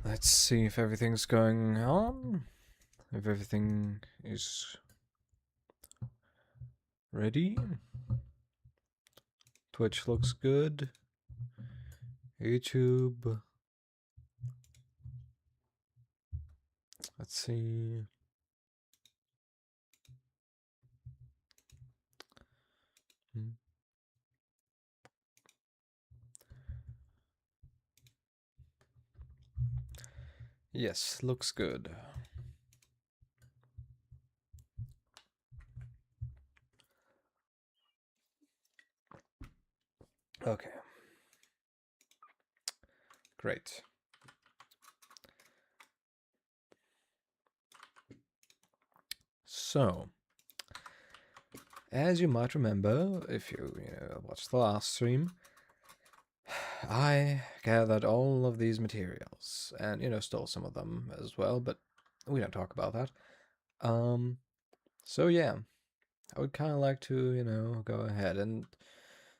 Let's see if everything's going on. If everything is ready. Twitch looks good. YouTube. Let's see. Yes, looks good. Okay. Great. So, as you might remember, if you watched the last stream, I gathered all of these materials and stole some of them as well, but we don't talk about that. So yeah, I would kind of like to go ahead and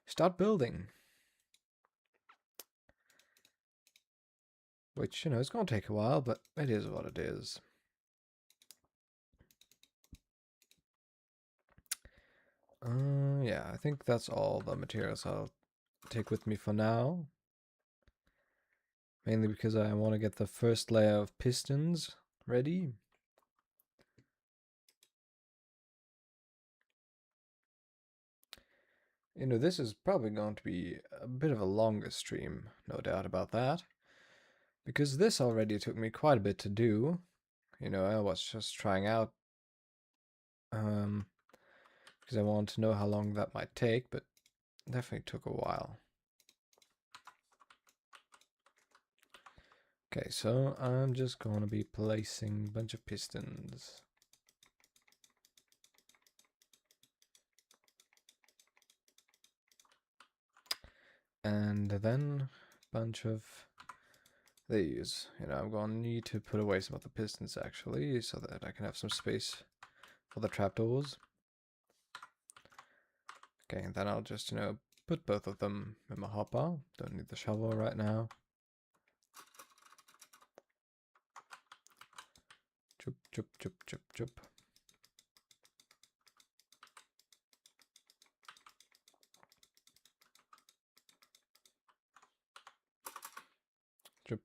start building, which it's gonna take a while, but it is what it is. Yeah, I think that's all the materials I'll take with me for now. Mainly because I want to get the first layer of pistons ready. This is probably going to be a bit of a longer stream, no doubt about that. Because this already took me quite a bit to do. I was just trying out, because I wanted to know how long that might take, but definitely took a while. Okay, so I'm just going to be placing a bunch of pistons. And then a bunch of these. I'm going to need to put away some of the pistons actually, so that I can have some space for the trapdoors. Okay, and then I'll just, put both of them in my hopper. Don't need the shovel right now. Chup, chup, chup, chup, chup. Chup.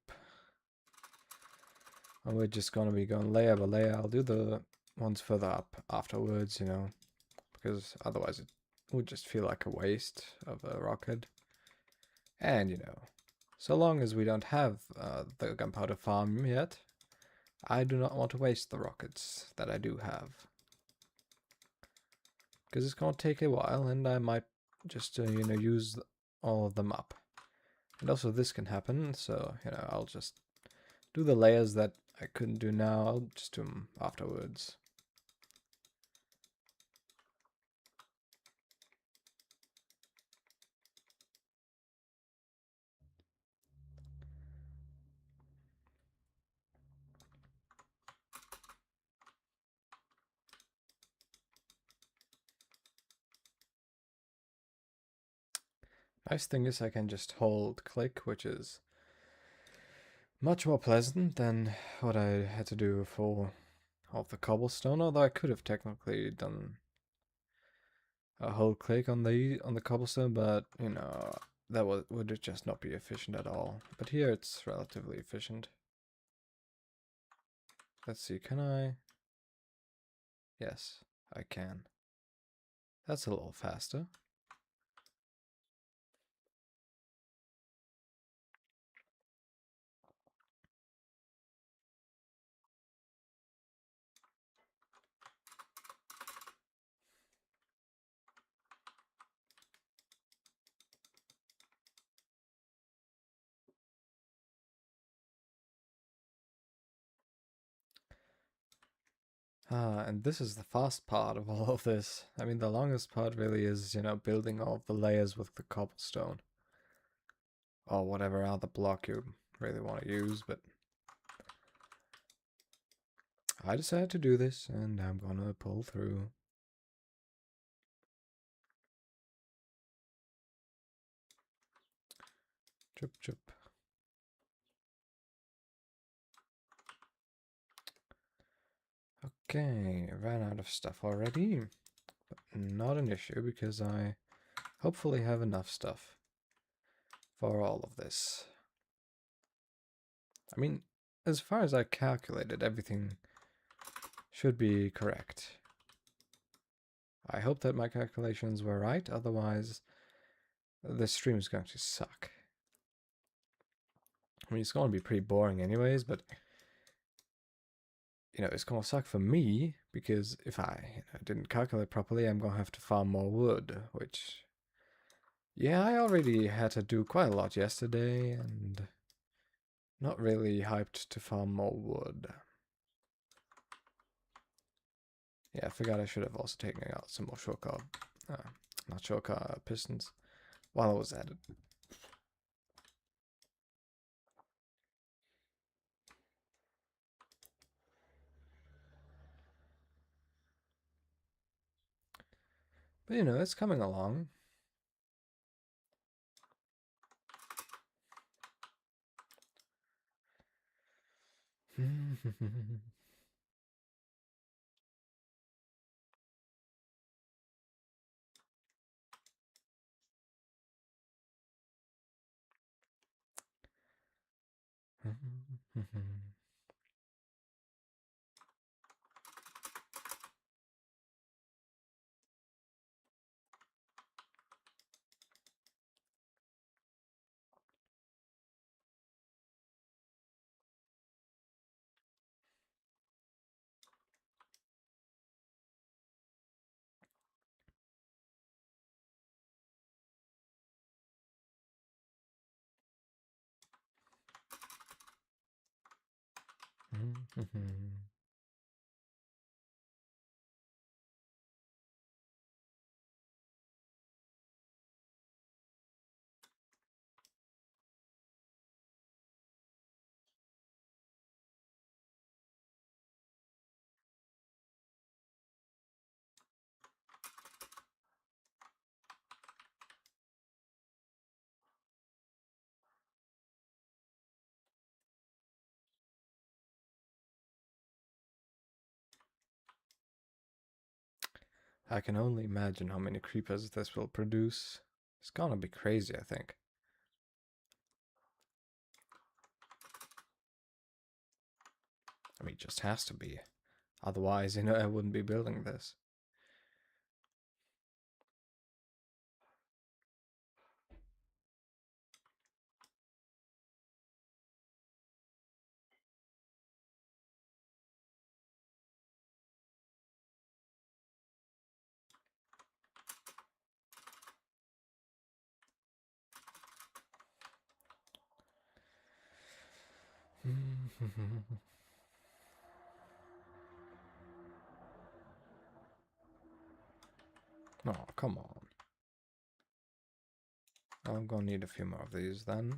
And we're just gonna be going layer by layer. I'll do the ones further up afterwards, because otherwise it would just feel like a waste of a rocket. And, so long as we don't have the gunpowder farm yet, I do not want to waste the rockets that I do have. Because it's going to take a while, and I might just, use all of them up. And also this can happen, so, I'll just do the layers that I couldn't do now. I'll just do them afterwards. Nice thing is I can just hold click, which is much more pleasant than what I had to do for all of the cobblestone, although I could have technically done a hold click on the cobblestone, but that would just not be efficient at all. But here it's relatively efficient. Let's see, can I? Yes, I can. That's a little faster. And this is the fast part of all of this. I mean, the longest part really is, building all of the layers with the cobblestone. Or whatever other block you really want to use, but I decided to do this, and I'm gonna pull through. Chip, chip. Okay, ran out of stuff already. But not an issue because I hopefully have enough stuff for all of this. I mean, as far as I calculated, everything should be correct. I hope that my calculations were right, otherwise this stream is going to suck. I mean, it's going to be pretty boring anyways, but you know, it's going to suck for me because if I didn't calculate properly, I'm going to have to farm more wood, which, yeah, I already had to do quite a lot yesterday and not really hyped to farm more wood. Yeah, I forgot I should have also taken out some more shulker, not shulker, pistons while I was at it. But you know, it's coming along. I can only imagine how many creepers this will produce. It's gonna be crazy, I think. I mean, it just has to be. Otherwise, you know, I wouldn't be building this. Oh, come on. I'm gonna need a few more of these then.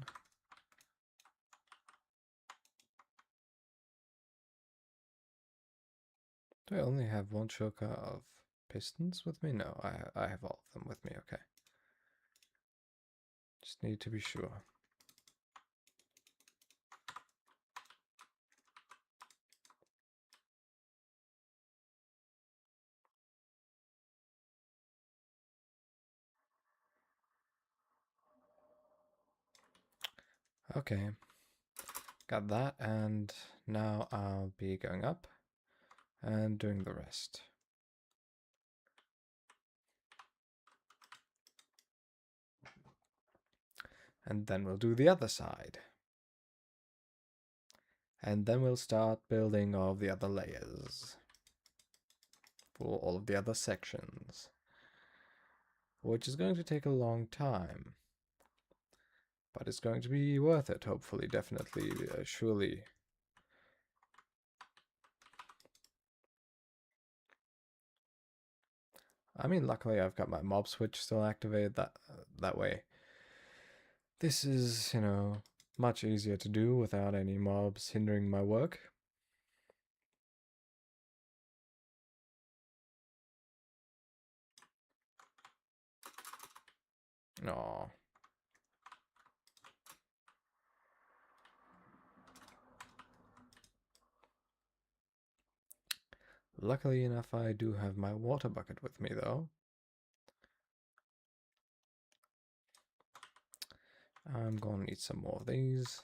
Do I only have one shulker of pistons with me? No, I have all of them with me, okay. Just need to be sure. Okay, got that, and now I'll be going up and doing the rest. And then we'll do the other side. And then we'll start building all the other layers for all of the other sections, which is going to take a long time. But it's going to be worth it, hopefully, definitely, surely. I mean, luckily I've got my mob switch still activated, that way. This is, you know, much easier to do without any mobs hindering my work. Aww. Luckily enough, I do have my water bucket with me, though. I'm gonna need some more of these.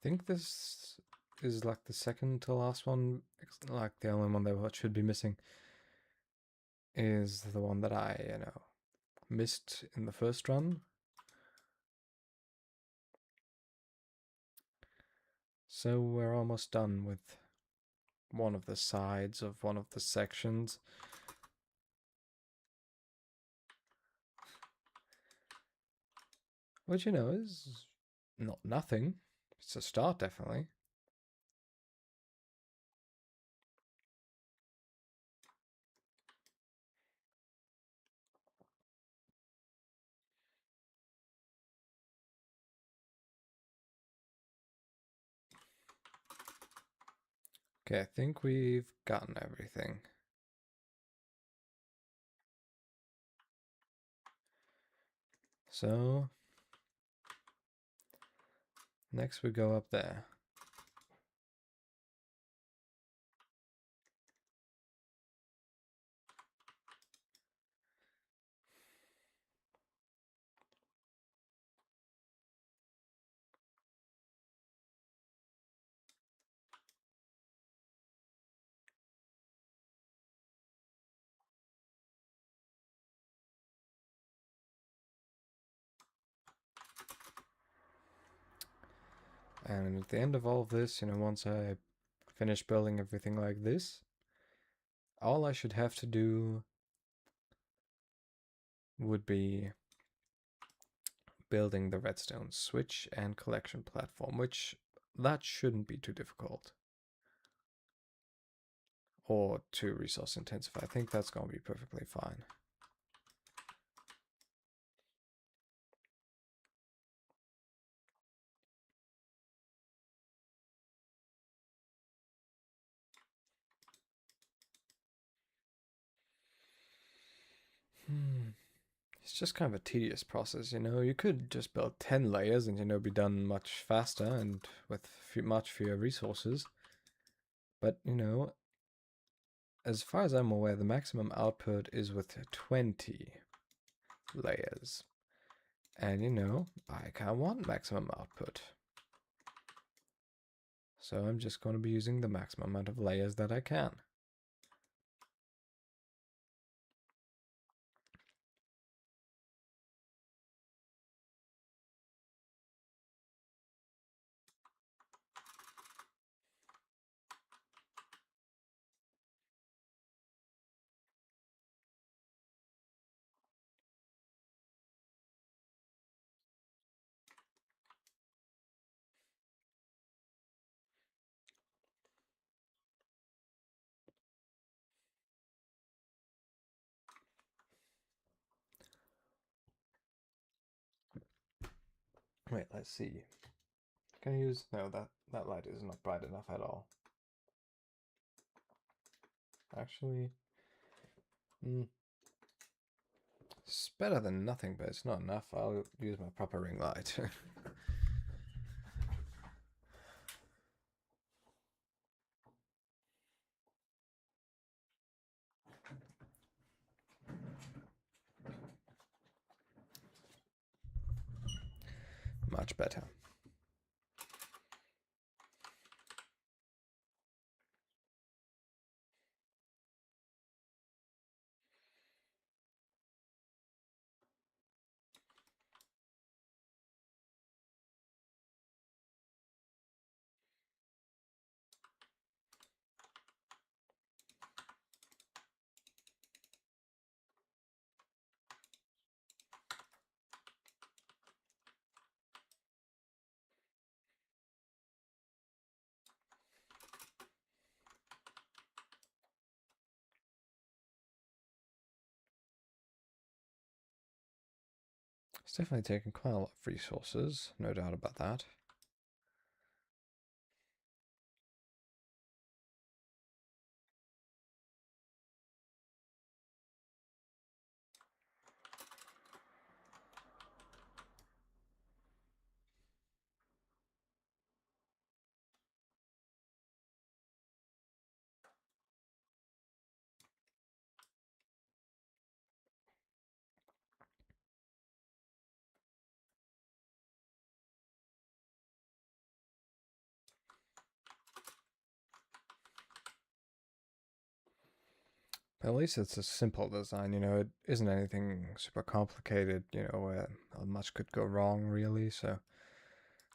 I think this is like the second to last one, like the only one that should be missing is the one that I, missed in the first run. So we're almost done with one of the sides of one of the sections. Which, is not nothing. It's a start, definitely. Okay, I think we've gotten everything. So, next we go up there. And at the end of all of this, once I finish building everything like this, all I should have to do would be building the redstone switch and collection platform, which that shouldn't be too difficult. Or too resource intensive. I think that's going to be perfectly fine. It's just kind of a tedious process, You could just build 10 layers and, be done much faster and with much fewer resources. But, as far as I'm aware, the maximum output is with 20 layers. And, I kind of want maximum output. So I'm just going to be using the maximum amount of layers that I can. Wait, let's see. Can I use... No, that light is not bright enough at all. Actually... It's better than nothing, but it's not enough. I'll use my proper ring light. Much better. It's definitely taking quite a lot of resources, no doubt about that. At least it's a simple design, it isn't anything super complicated, where much could go wrong, really, so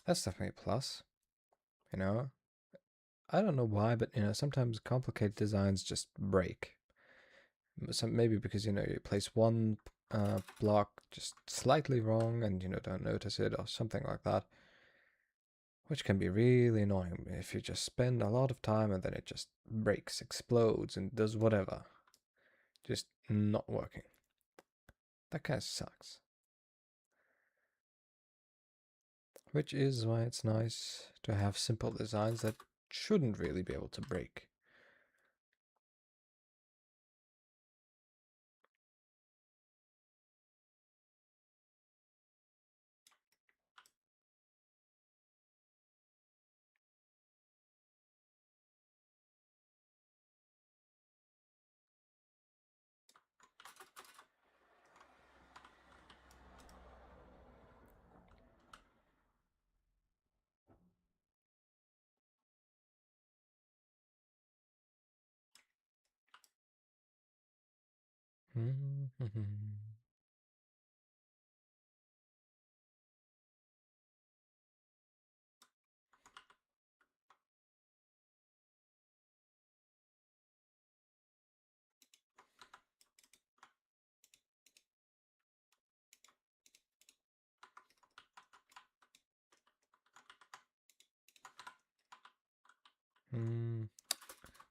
that's definitely a plus, you know. I don't know why, but, sometimes complicated designs just break. Maybe because, you place one block just slightly wrong and, don't notice it or something like that, which can be really annoying if you just spend a lot of time and then it just breaks, explodes, and does whatever. Just not working. That kind of sucks. Which is why it's nice to have simple designs that shouldn't really be able to break.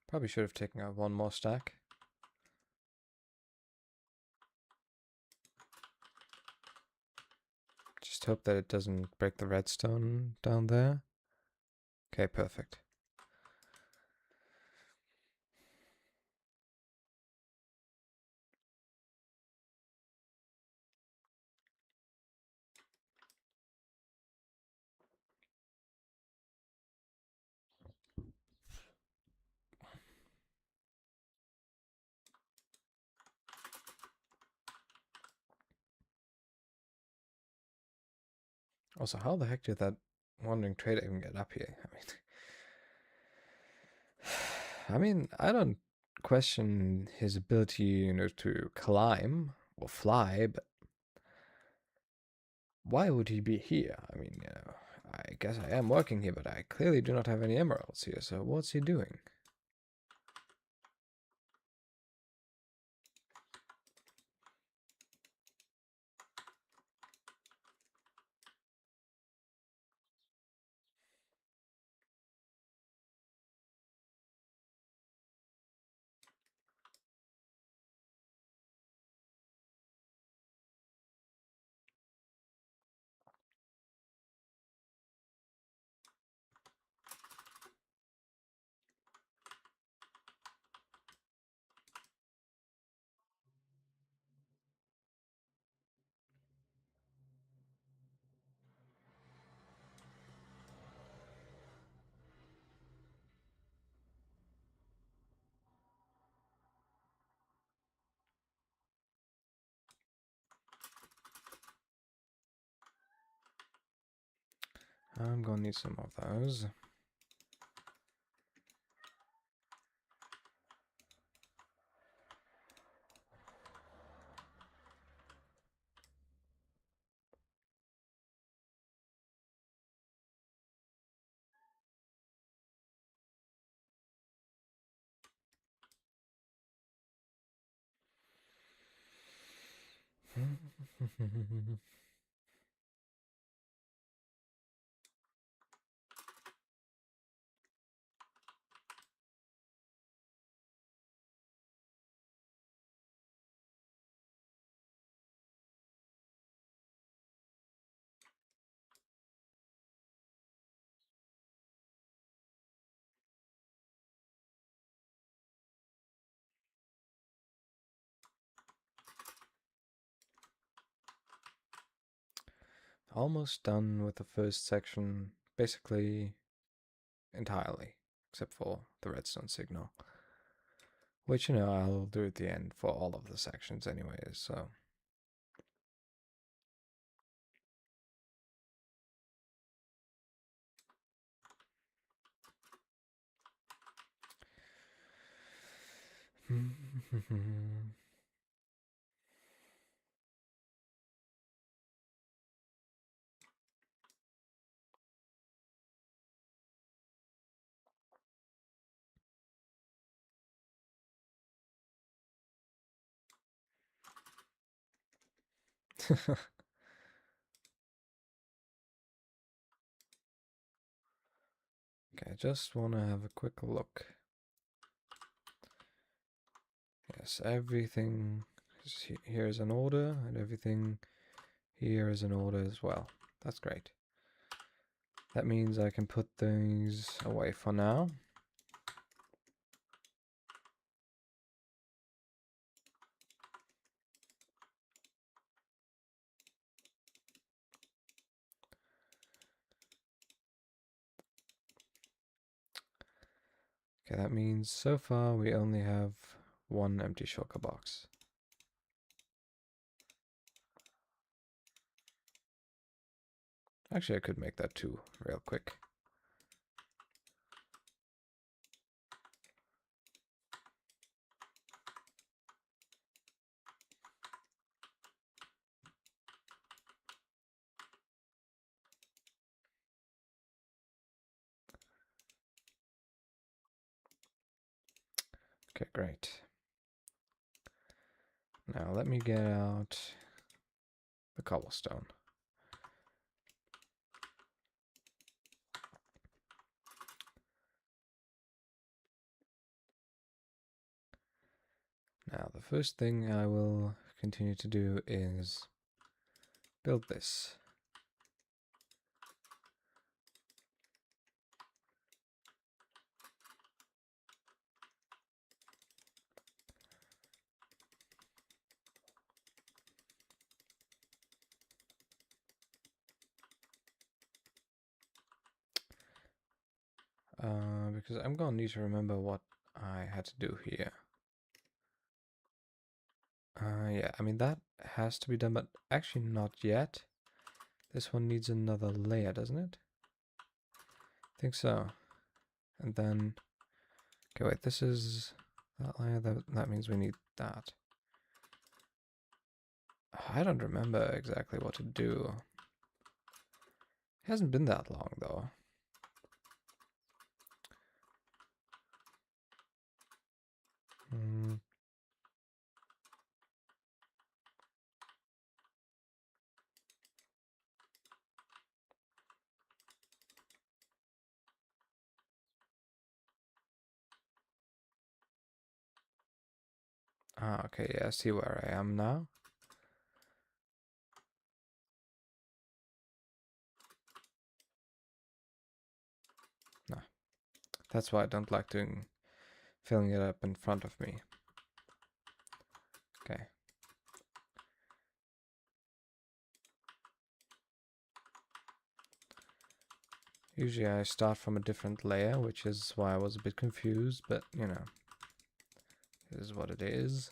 Probably should have taken out one more stack. Just hope that it doesn't break the redstone down there. Okay, perfect. Also, how the heck did that wandering trader even get up here? I don't question his ability, to climb or fly, but why would he be here? I guess I am working here, but I clearly do not have any emeralds here, so what's he doing? I'm gonna need some of those. almost done with the first section, basically entirely, except for the redstone signal. Which, you know, I'll do at the end for all of the sections anyways, so... Okay, I just want to have a quick look. Yes, everything here is in order, and everything here is in order as well. That's great. That means I can put things away for now. Okay, that means so far we only have one empty shulker box. Actually, I could make that two real quick. Okay, great. Now let me get out the cobblestone. Now the first thing I will continue to do is build this. Because I'm gonna need to remember what I had to do here. Yeah, I mean that has to be done, but actually not yet. This one needs another layer, doesn't it? I think so. And then, okay, wait, this is that layer, that means we need that. I don't remember exactly what to do. It hasn't been that long, though. Hmm. Ah, okay, yeah, I see where I am now. No, that's why I don't like filling it up in front of me. Okay. Usually I start from a different layer, which is why I was a bit confused, but, you know, it is what it is.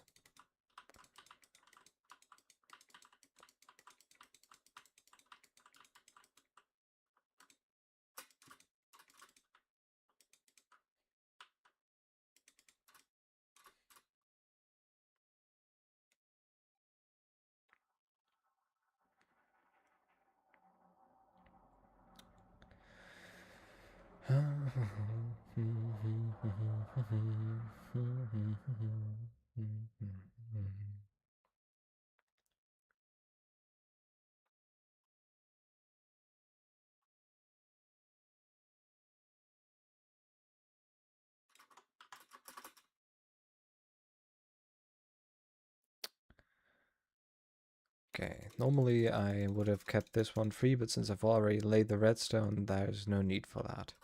Okay, normally I would have kept this one free, but since I've already laid the redstone, there's no need for that.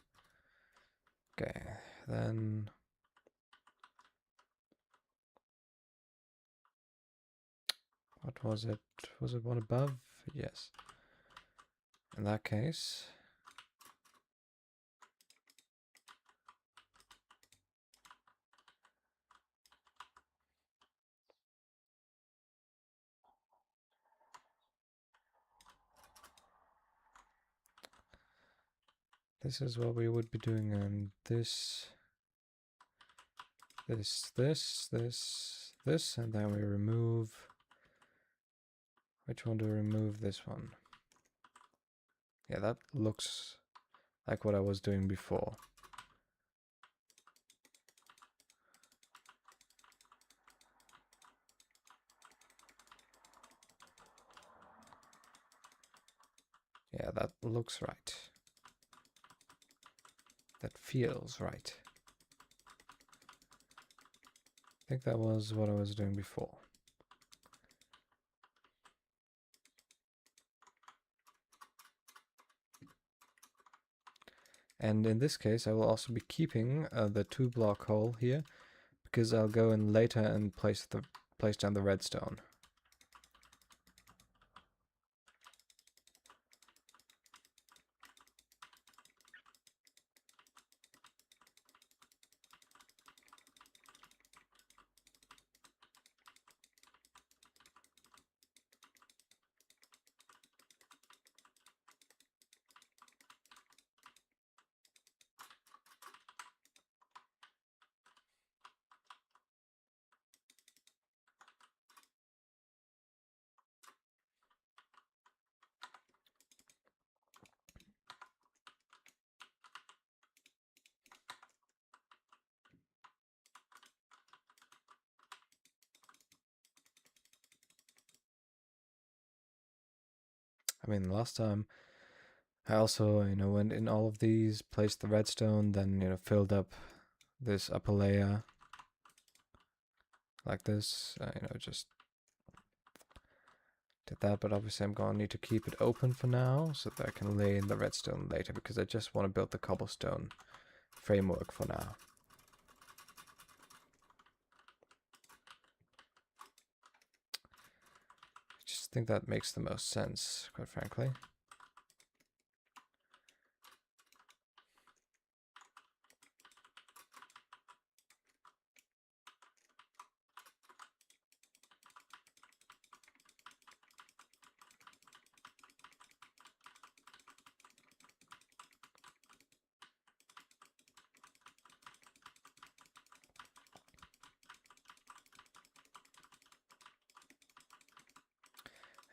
Okay, then... What was it? Was it one above? Yes. in that case, this is what we would be doing, and this, and then we remove. Which one do we remove? This one. Yeah, that looks like what I was doing before. Yeah, that looks right. That feels right. I think that was what I was doing before. And in this case, I will also be keeping the 2-block hole here, because I'll go in later and place down the redstone. I mean, last time I also, went in all of these, placed the redstone, then, filled up this upper layer like this, just did that, but obviously I'm going to need to keep it open for now so that I can lay in the redstone later, because I just want to build the cobblestone framework for now. I just think that makes the most sense, quite frankly.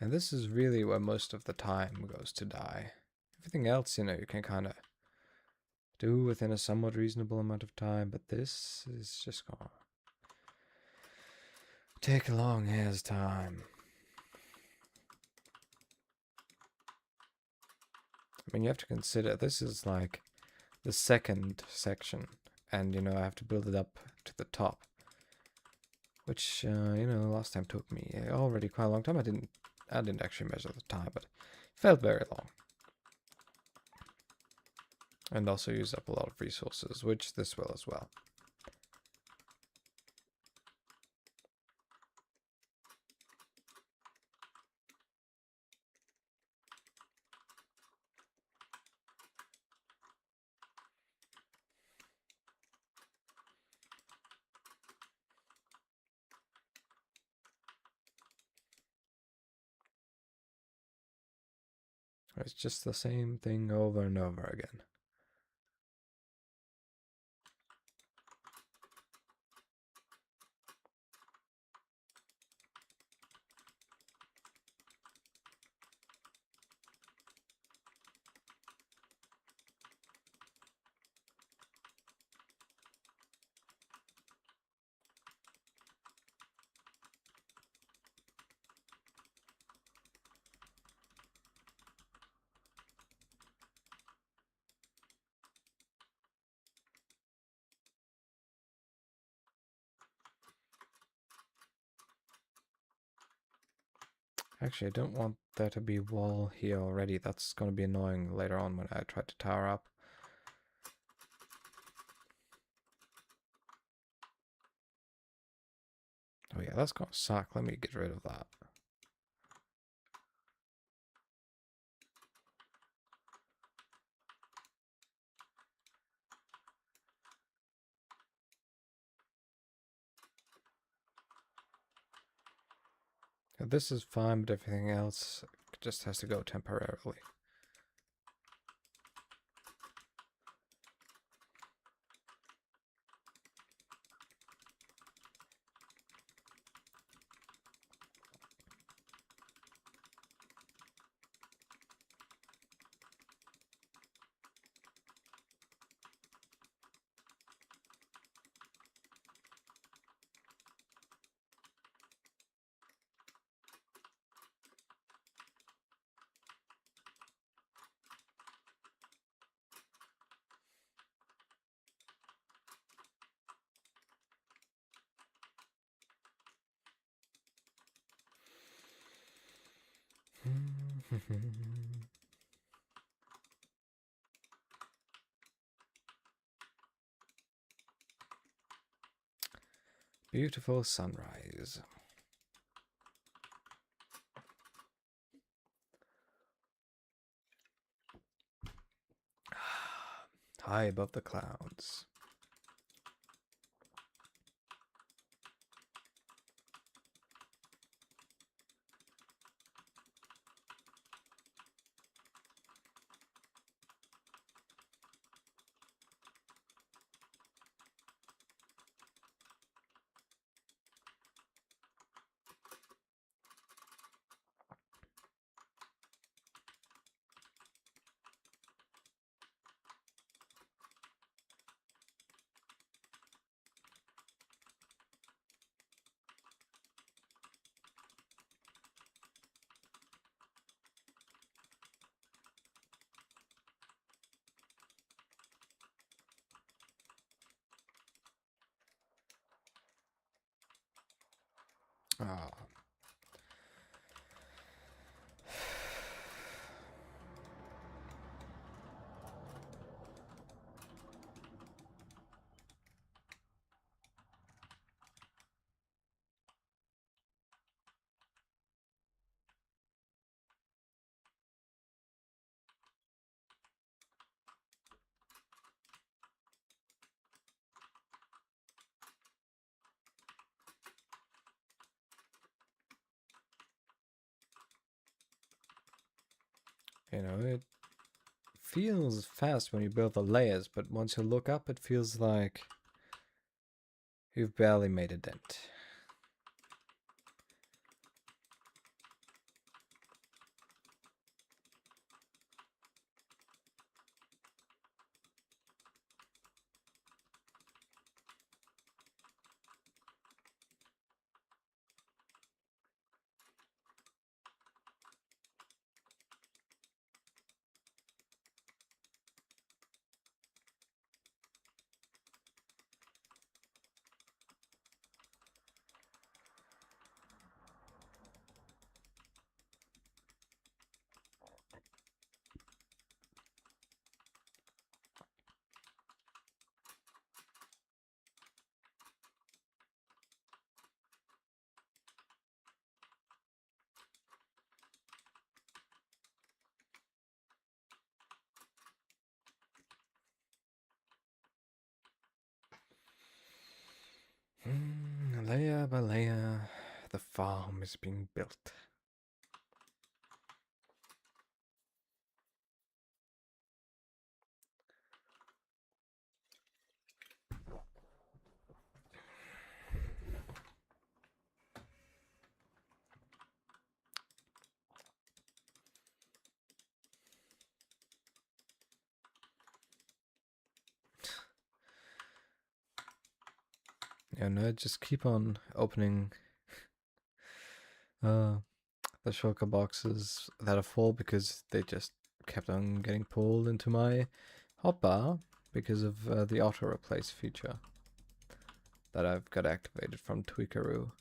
And this is really where most of the time goes to die. Everything else, you can kind of do within a somewhat reasonable amount of time, but this is just gonna take a long ass time. I mean, you have to consider this is like the second section, and I have to build it up to the top, which last time took me already quite a long time. I didn't actually measure the time, but it felt very long, and also use up a lot of resources, which this will as well. It's just the same thing over and over again. Actually, I don't want there to be wall here already. That's going to be annoying later on when I try to tower up. Oh yeah, that's going to suck. Let me get rid of that. This is fine, but everything else just has to go temporarily. Beautiful sunrise. High above the clouds. Ah. You know, it feels fast when you build the layers, but once you look up, it feels like you've barely made a dent. Layer by layer, the farm is being built. And I just keep on opening the shulker boxes that are full because they just kept on getting pulled into my hotbar because of the auto replace feature that I've got activated from Tweakaroo.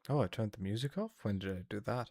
Oh, I turned the music off? When did I do that?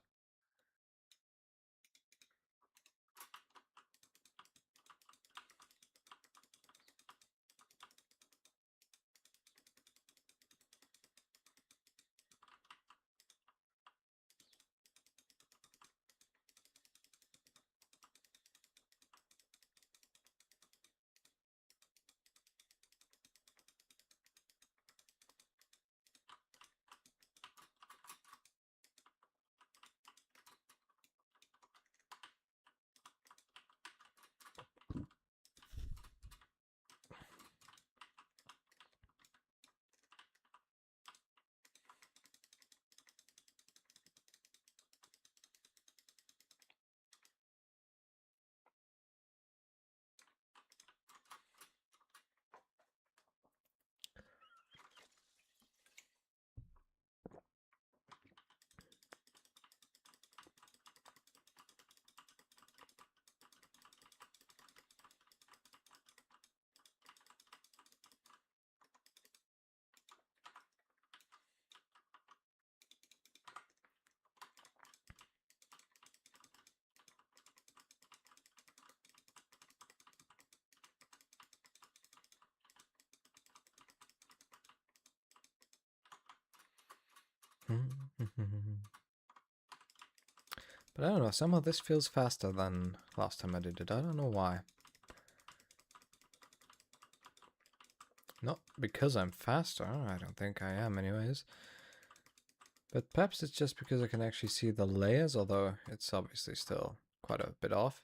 But I don't know, somehow this feels faster than last time I did it. I don't know why. Not because I'm faster, I don't think I am anyways. But perhaps it's just because I can actually see the layers, although it's obviously still quite a bit off.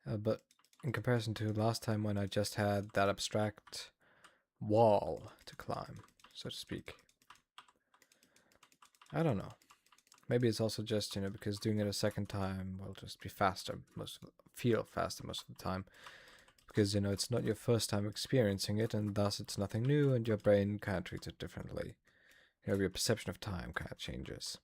But in comparison to last time when I just had that abstract wall to climb, so to speak. I don't know. Maybe it's also just, because doing it a second time will just be faster, feel faster most of the time. Because, it's not your first time experiencing it, and thus it's nothing new, and your brain kind of treats it differently. Your perception of time kind of changes.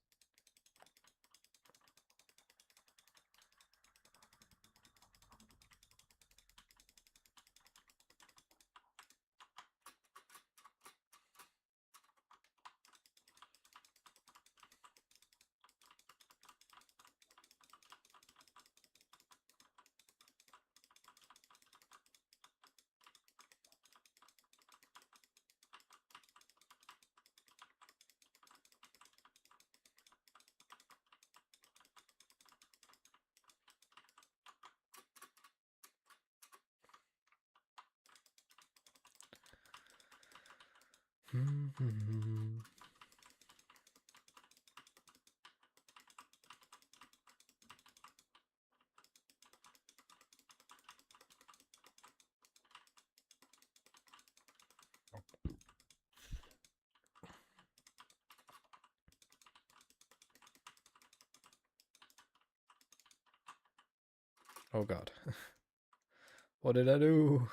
Oh god. What did I do?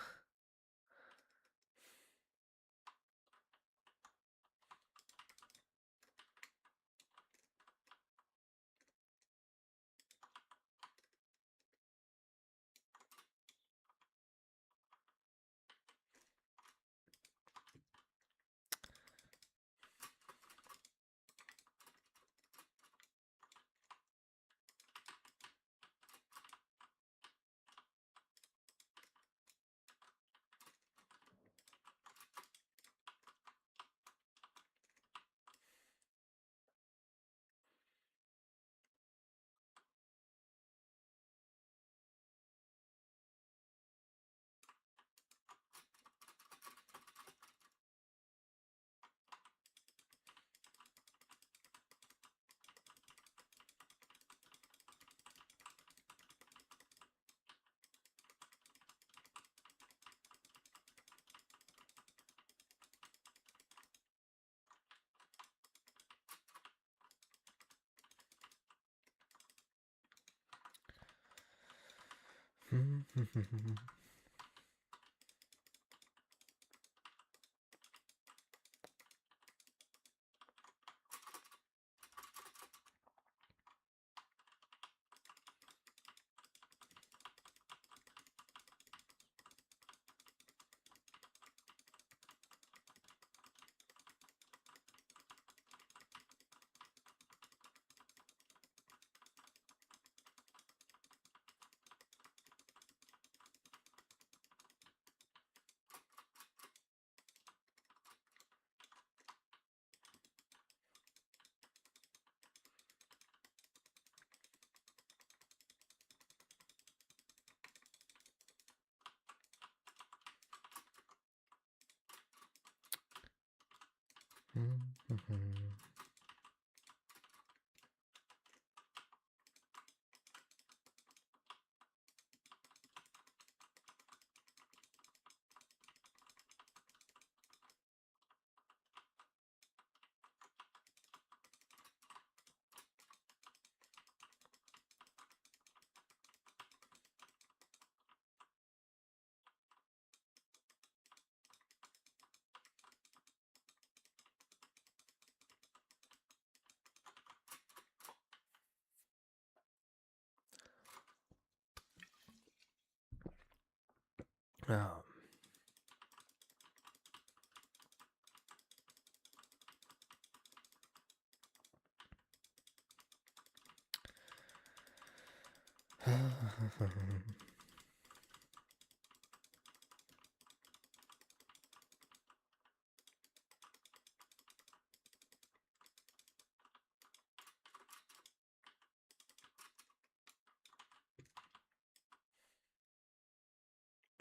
Um,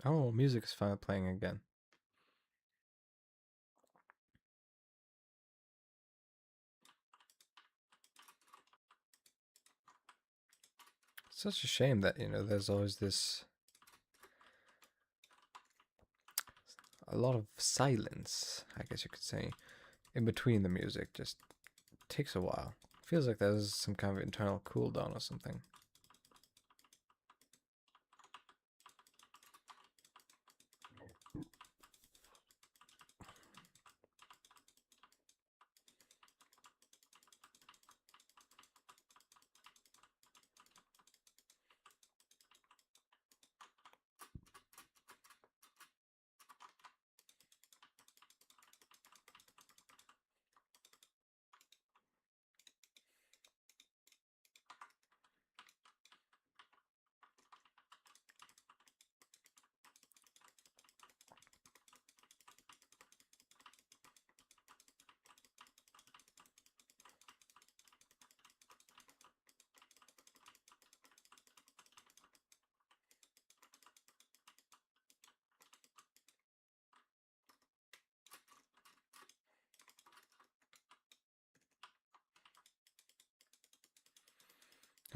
oh, music is finally playing again. Such a shame that, there's always a lot of silence, I guess you could say, in between the music. Just takes a while. Feels like there's some kind of internal cooldown or something.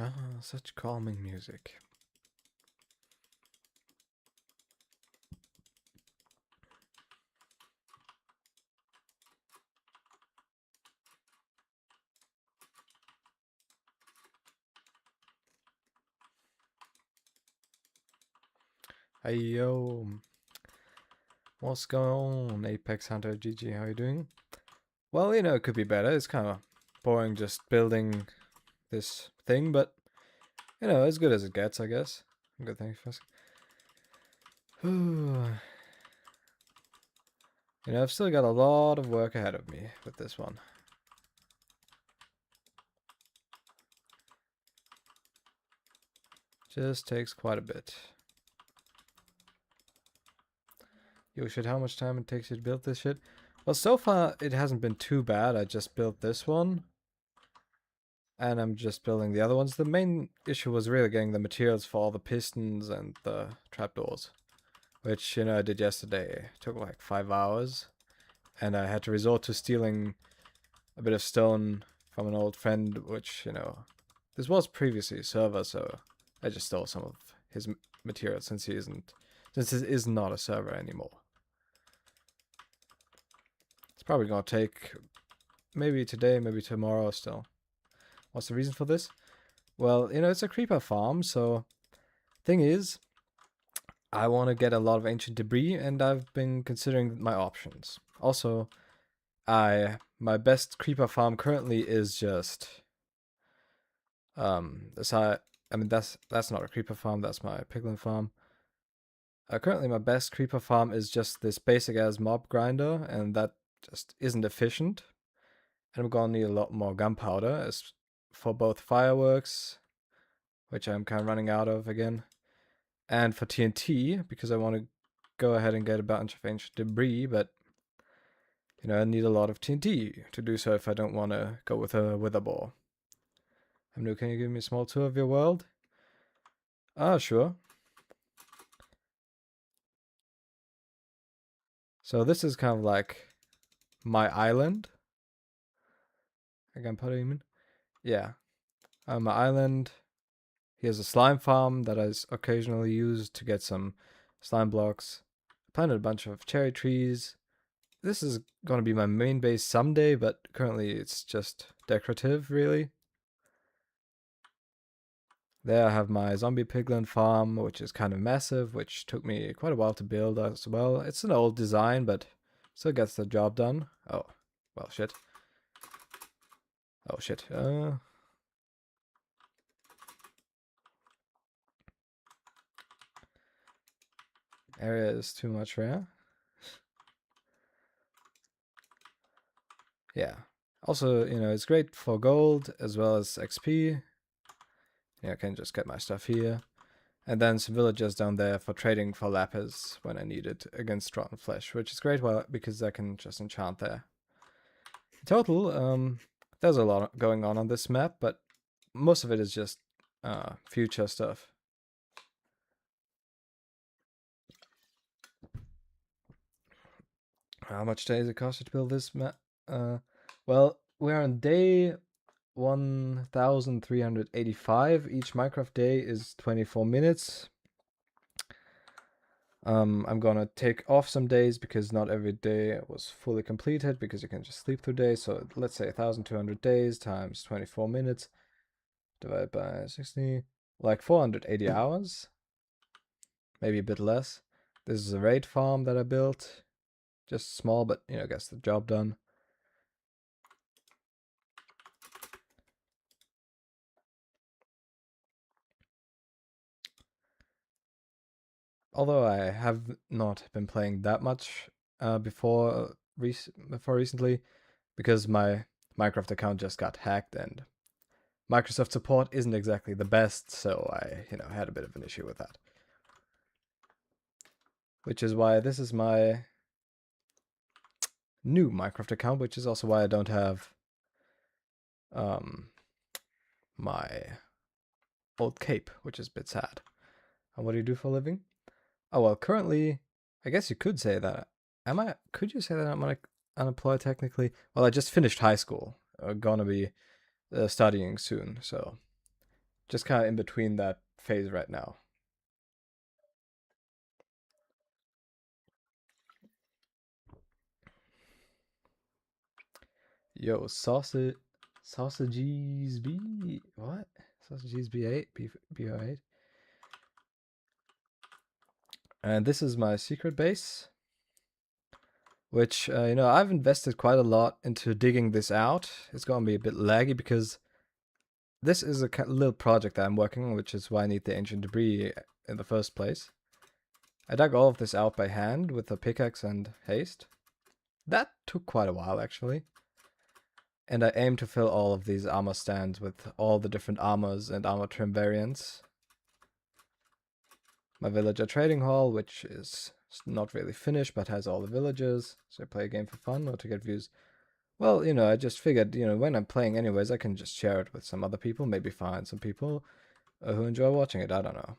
Ah, such calming music. Hey yo, what's going on, Apex Hunter GG? How you doing? Well, it could be better. It's kind of boring just building this thing, but as good as it gets, I guess. Good, thanks for asking. I've still got a lot of work ahead of me with this one. Just takes quite a bit. Yo, shit, how much time it takes you to build this shit? Well, so far it hasn't been too bad. I just built this one. And I'm just building the other ones. The main issue was really getting the materials for all the pistons and the trapdoors. Which, I did yesterday. It took like 5 hours. And I had to resort to stealing a bit of stone from an old friend, which, this was previously a server, so I just stole some of his materials since it is not a server anymore. It's probably gonna take maybe today, maybe tomorrow still. What's the reason for this? Well, it's a creeper farm, so thing is, I want to get a lot of ancient debris, and I've been considering my options. Also, my best creeper farm currently is just that's not a creeper farm, that's my piglin farm. Currently my best creeper farm is just this basic as mob grinder, and that just isn't efficient. And I'm gonna need a lot more gunpowder as for both fireworks, which I'm kind of running out of again, and for TNT, because I want to go ahead and get a bunch of ancient debris, but I need a lot of TNT to do so if I don't want to go with a wither boar. Hamnu, can you give me a small tour of your world? Ah, sure. So this is kind of like my island. Gunpowder, you mean? Yeah. My island. Here's a slime farm that I occasionally use to get some slime blocks. I planted a bunch of cherry trees. This is going to be my main base someday, but currently it's just decorative, really. There I have my zombie piglin farm, which is kind of massive, which took me quite a while to build as well. It's an old design, but still gets the job done. Oh, well, shit. Oh, shit. area is too much rare. Yeah. Also, you know, it's great for gold as well as XP. Yeah, I can just get my stuff here. And then some villagers down there for trading for lapis when I need it against rotten flesh, which is great because I can just enchant there. In total, there's a lot going on this map, but most of it is just future stuff. How much days it cost to build this map? Well, we're on day 1385. Each Minecraft day is 24 minutes. I'm gonna take off some days because not every day was fully completed because you can just sleep through days. So let's say 1200 days times 24 minutes divided by 60, like 480 hours, maybe a bit less. This is a raid farm that I built, just small, but you know, gets the job done. Although I have not been playing that much before recently, because my Minecraft account just got hacked and Microsoft support isn't exactly the best, so I, you know, had a bit of an issue with that. Which is why this is my new Minecraft account, which is also why I don't have my old cape, which is a bit sad. And what do you do for a living? Oh, well, currently, I guess you could say that. Could you say that I'm unemployed technically? Well, I just finished high school. Gonna be studying soon, so just kind of in between that phase right now. Yo, sausages B, what? Sausages B8, B08. And this is my secret base, which, you know, I've invested quite a lot into digging this out. It's gonna be a bit laggy because this is a little project that I'm working on, which is why I need the ancient debris in the first place. I dug all of this out by hand with a pickaxe and haste. That took quite a while, actually. And I aim to fill all of these armor stands with all the different armors and armor trim variants. My villager trading hall, which is not really finished, but has all the villagers. So I play a game for fun or to get views. Well, you know, I just figured, you know, when I'm playing anyways, I can just share it with some other people, maybe find some people who enjoy watching it. I don't know.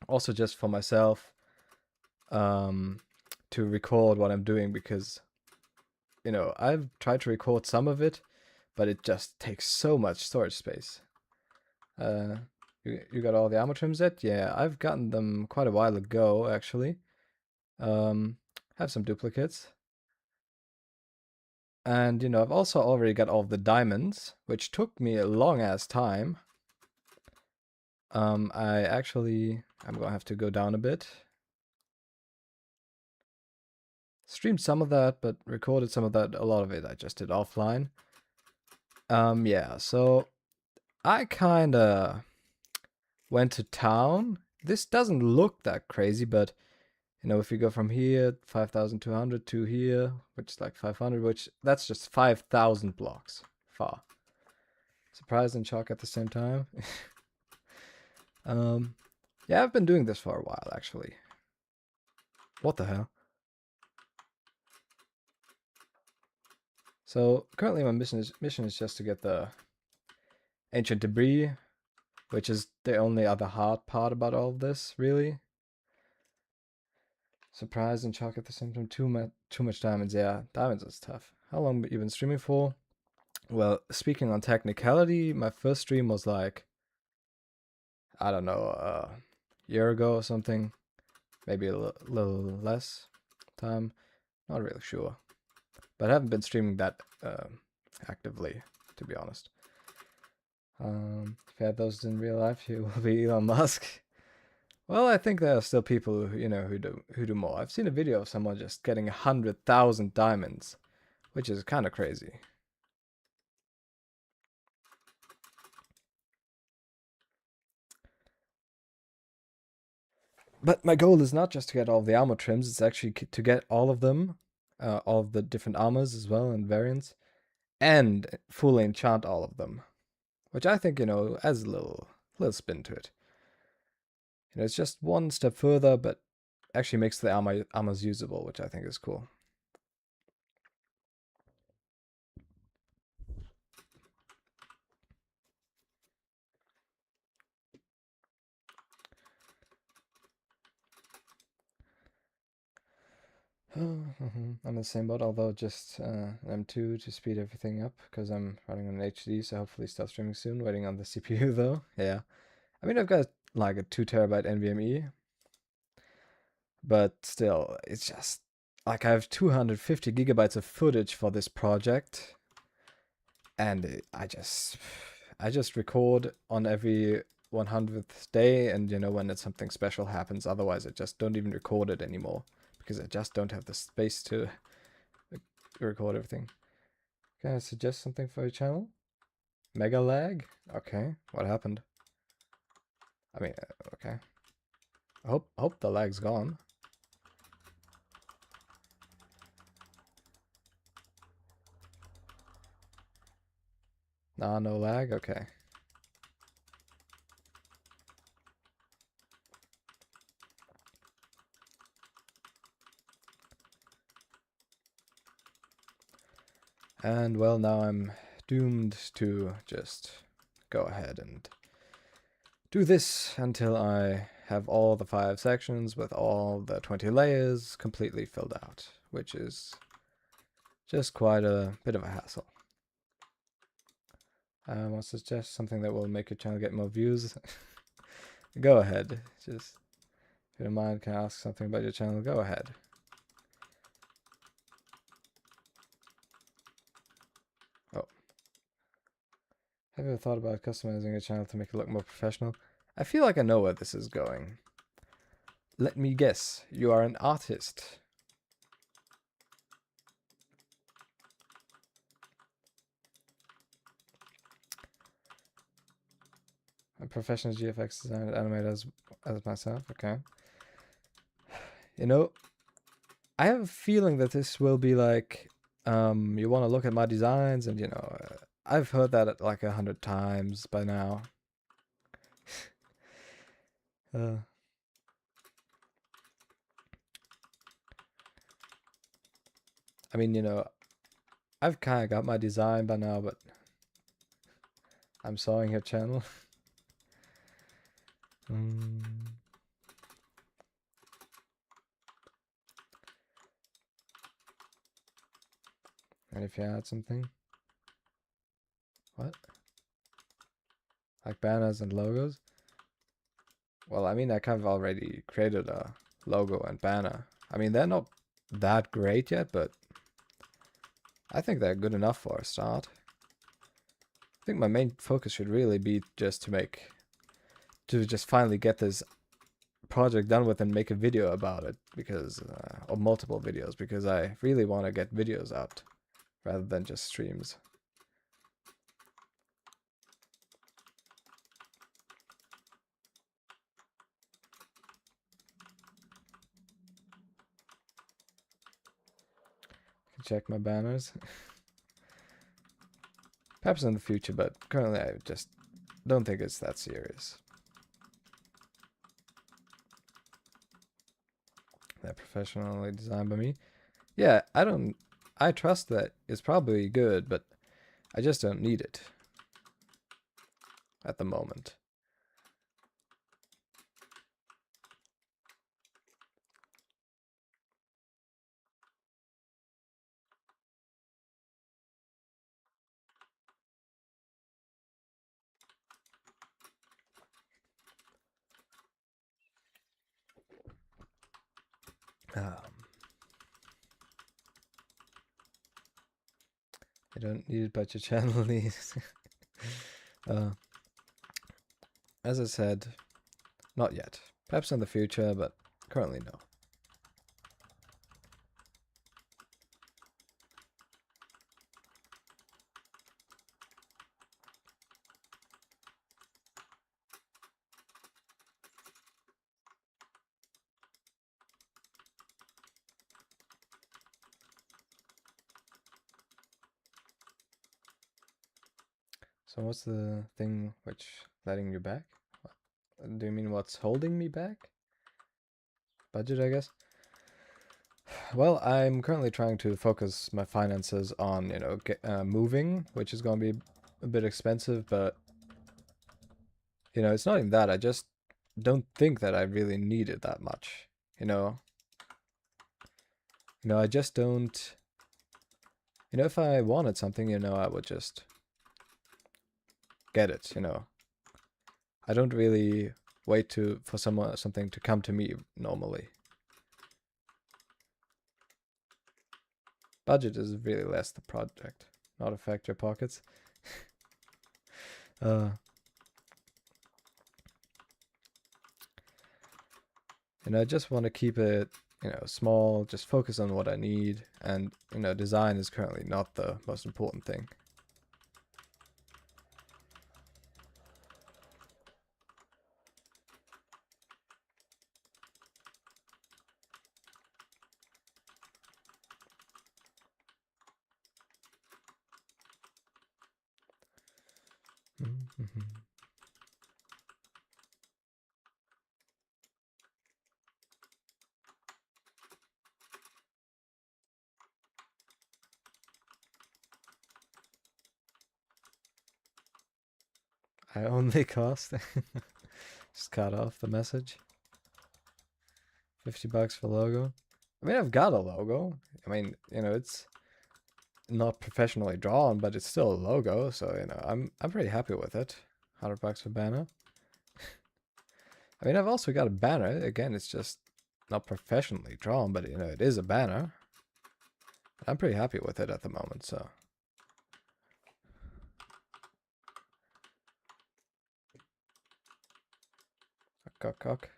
Also just for myself, to record what I'm doing because, you know, I've tried to record some of it, but it just takes so much storage space. You got all the armor trims yet? Yeah, I've gotten them quite a while ago, actually. Have some duplicates. And, you know, I've also already got all of the diamonds, which took me a long-ass time. I'm gonna have to go down a bit. Streamed some of that, but recorded some of that. A lot of it I just did offline. Yeah, so I kinda went to town. This doesn't look that crazy, but you know, if you go from here, 5,200 to here, which is like 500, which that's just 5,000 blocks far. Surprise and shock at the same time. Yeah, I've been doing this for a while, actually. What the hell? So currently my mission is just to get the ancient debris, which is the only other hard part about all of this, really. Surprise and shock at the same time. Too much diamonds. Yeah, diamonds is tough. How long have you been streaming for? Well, speaking on technicality, my first stream was like, I don't know, a year ago or something. Maybe a little less time. Not really sure. But I haven't been streaming that actively, to be honest. If you had those in real life, you will be Elon Musk. Well, I think there are still people who, you know, who do more. I've seen a video of someone just getting 100,000 diamonds, which is kind of crazy. But my goal is not just to get all of the armor trims, it's actually to get all of them, all of the different armors as well and variants, and fully enchant all of them. Which I think, adds a little spin to it. It's just one step further, but actually makes the armors usable, which I think is cool. I'm in the same boat, although just M2 to speed everything up because I'm running on HD, so hopefully start streaming soon. Waiting on the CPU though. Yeah, I mean I've got like a 2 TB NVMe, but still, it's just like I have 250 gigabytes of footage for this project, and I just record on every 100th day, and when something special happens. Otherwise, I just don't even record it anymore because I just don't have the space to record everything. Can I suggest something for your channel? Mega lag? Okay, what happened? I mean, okay. I hope the lag's gone. Nah, no lag? Okay. And well, now I'm doomed to just go ahead and do this until I have all the 5 sections with all the 20 layers completely filled out, which is just quite a bit of a hassle. I'll suggest something that will make your channel get more views. Go ahead. Just, if you don't mind, can I ask something about your channel? Go ahead. Oh. Have you ever thought about customizing your channel to make it look more professional? I feel like I know where this is going. Let me guess. You are an artist. A professional GFX designer, animator as myself. Okay. I have a feeling that this will be like, you want to look at my designs, and I've heard that like 100 times by now. I mean, I've kind of got my design by now, but I'm sawing your channel. And if you add something, what? Like banners and logos? Well, I mean, I kind of already created a logo and banner. I mean, they're not that great yet, but I think they're good enough for a start. I think my main focus should really be just to just finally get this project done with and make a video about it, because or multiple videos, because I really want to get videos out rather than just streams. Check my banners. Perhaps in the future, but currently I just don't think it's that serious. That professionally designed by me. Yeah, I trust that it's probably good, but I just don't need it at the moment. I don't need it, but your channel needs. As I said, not yet. Perhaps in the future, but currently no. So what's the thing which letting you back? Do you mean what's holding me back? Budget, I guess. Well, I'm currently trying to focus my finances on, moving, which is going to be a bit expensive, but, it's not even that. I just don't think that I really need it that much, you know? I just don't, if I wanted something, I would just get it, I don't really wait for something to come to me normally. Budget is really less the project, not affect your pockets. I just want to keep it, small, just focus on what I need, and, design is currently not the most important thing. I only cost. Just cut off the message. $50 for logo. I mean, I've got a logo. I mean, it's not professionally drawn, but it's still a logo, so I'm pretty happy with it. $100 for banner. I mean, I've also got a banner. Again, it's just not professionally drawn, but it is a banner. I'm pretty happy with it at the moment, so. Cock.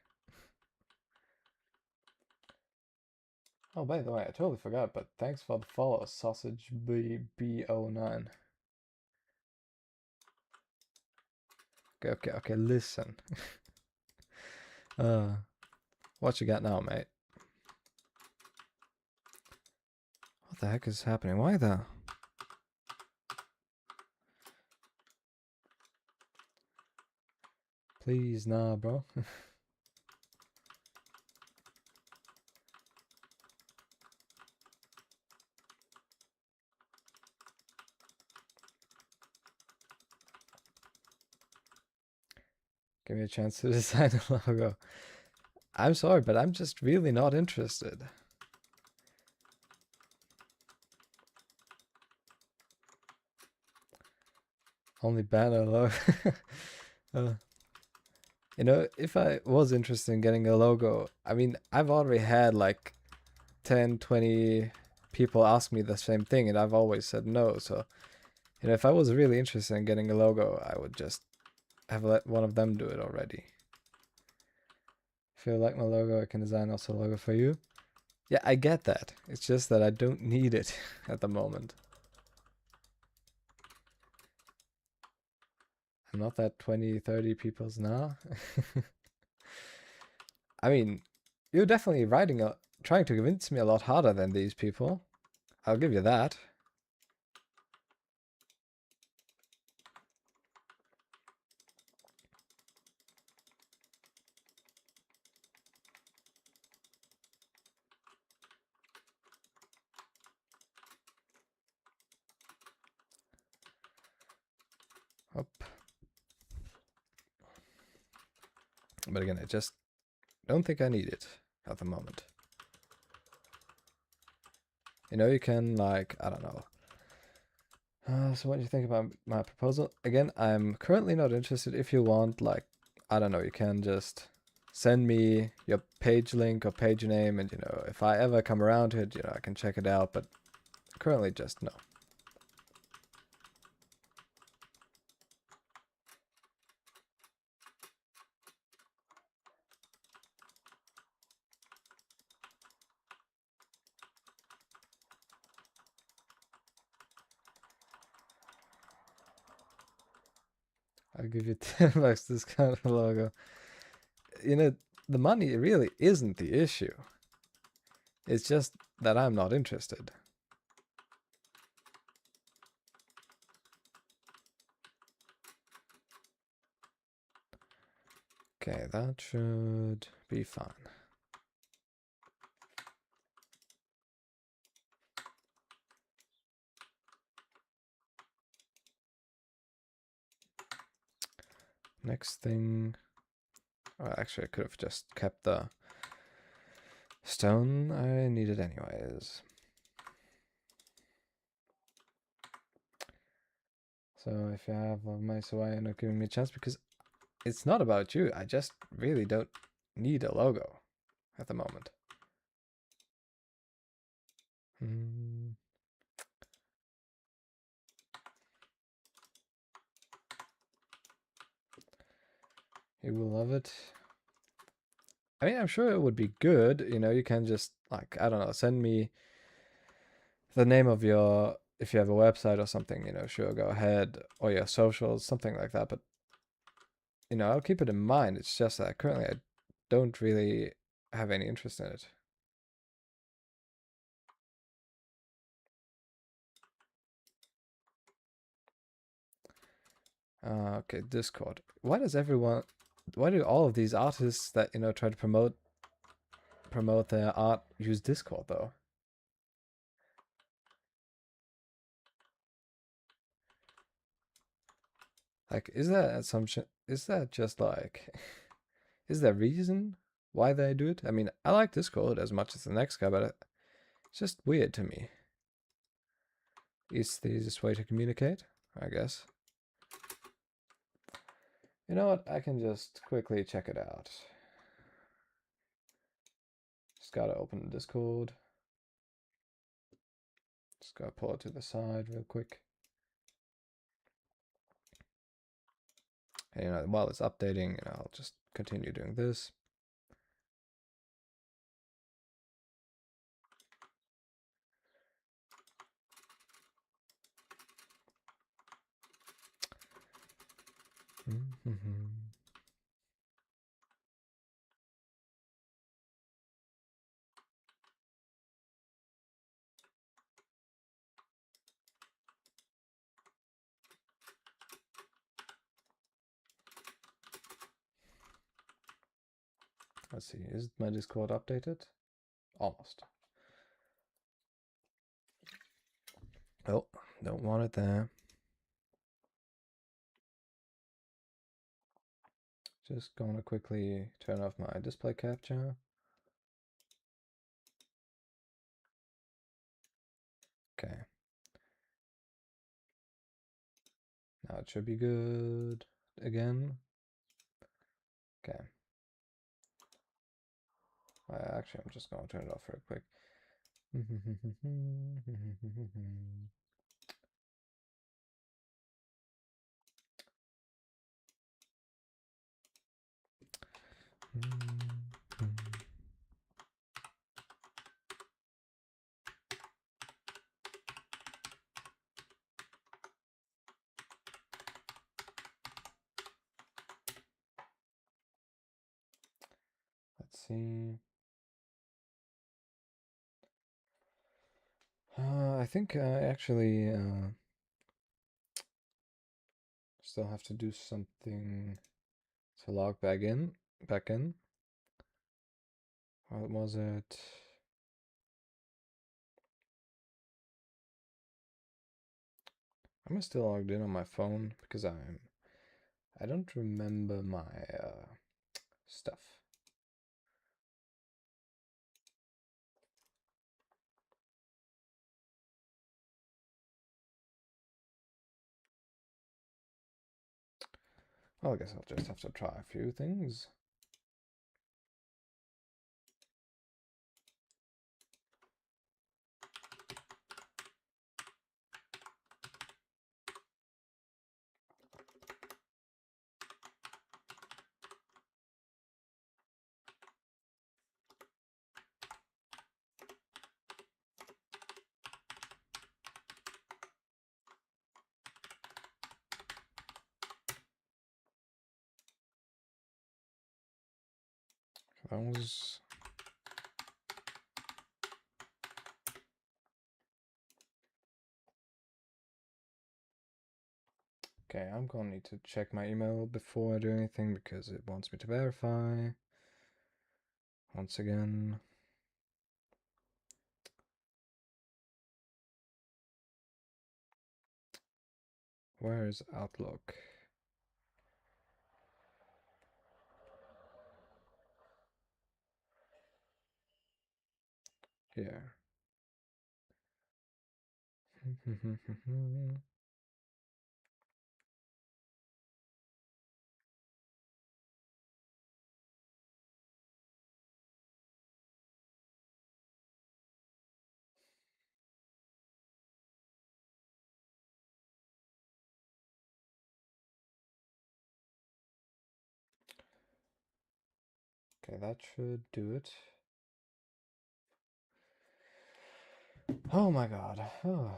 Oh, by the way, I totally forgot, but thanks for the follow, Sausage BB09. Okay, listen. What you got now, mate? What the heck is happening? Why the? Please, nah, bro. Give me a chance to design a logo. I'm sorry, but I'm just really not interested. Only banner logo. If I was interested in getting a logo, I mean, I've already had like 10, 20 people ask me the same thing, and I've always said no. So, if I was really interested in getting a logo, I would just have let one of them do it already. If you like my logo, I can design also a logo for you. Yeah, I get that. It's just that I don't need it at the moment. I'm not that 20, 30 people's now. I mean, you're definitely trying to convince me a lot harder than these people. I'll give you that. Up. But again, I just don't think I need it at the moment. You can, like, I don't know. So what do you think about my proposal? Again, I'm currently not interested. If you want, like, I don't know, you can just send me your page link or page name, and, if I ever come around to it, I can check it out, but currently just no. I'll give you $10 this kind of logo. The money really isn't the issue. It's just that I'm not interested. Okay, that should be fine. Next thing, well, actually I could have just kept the stone I needed anyways. So if you have a mice away and not giving me a chance, because it's not about you, I just really don't need a logo at the moment. You will love it. I mean, I'm sure it would be good, you know, you can just, like, I don't know, send me the name of your, if you have a website or something, you know, sure, go ahead, or your socials, something like that, but, you know, I'll keep it in mind. It's just that currently I don't really have any interest in it. Okay, Discord. Why do all of these artists that, you know, try to promote their art use Discord though? Like, is that assumption? Is that just like, is there a reason why they do it? I mean, I like Discord as much as the next guy, but it's just weird to me. It's the easiest way to communicate, I guess. You know what? I can just quickly check it out. Just gotta open the Discord. Just gotta pull it to the side real quick. And, you know, while it's updating, you know, I'll just continue doing this. Let's see, is my Discord updated? Almost. Oh, don't want it there. Just gonna quickly turn off my display capture. Okay. Now it should be good again. Okay. Actually, I'm just gonna turn it off real quick. Let's see. I think I actually still have to do something to log back in. What was it? I'm still logged in on my phone because I don't remember my stuff. Well, I guess I'll just have to try a few things. That was... Okay, I'm gonna need to check my email before I do anything because it wants me to verify. Once again. Where is Outlook? Here. Okay, that should do it. Oh my god. Oh.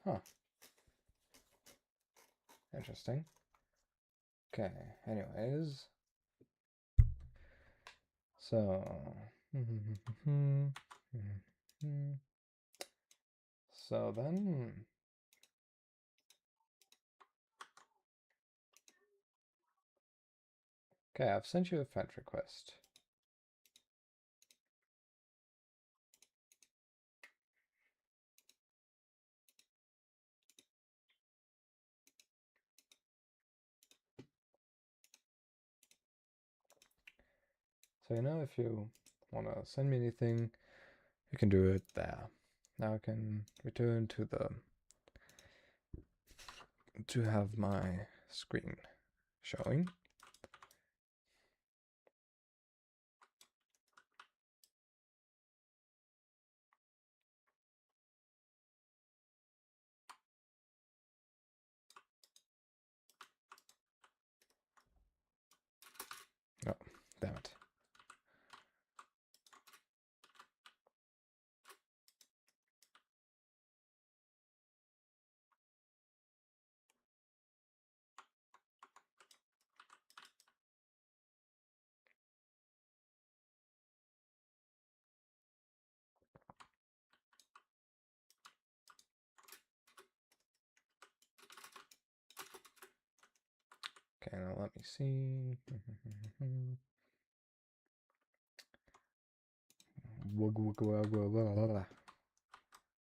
Huh. Interesting. Okay, anyways. So. So then. Okay, I've sent you a friend request. So if you want to send me anything, you can do it there. Now I can return to have my screen showing. Oh, damn it. Okay, now let me see.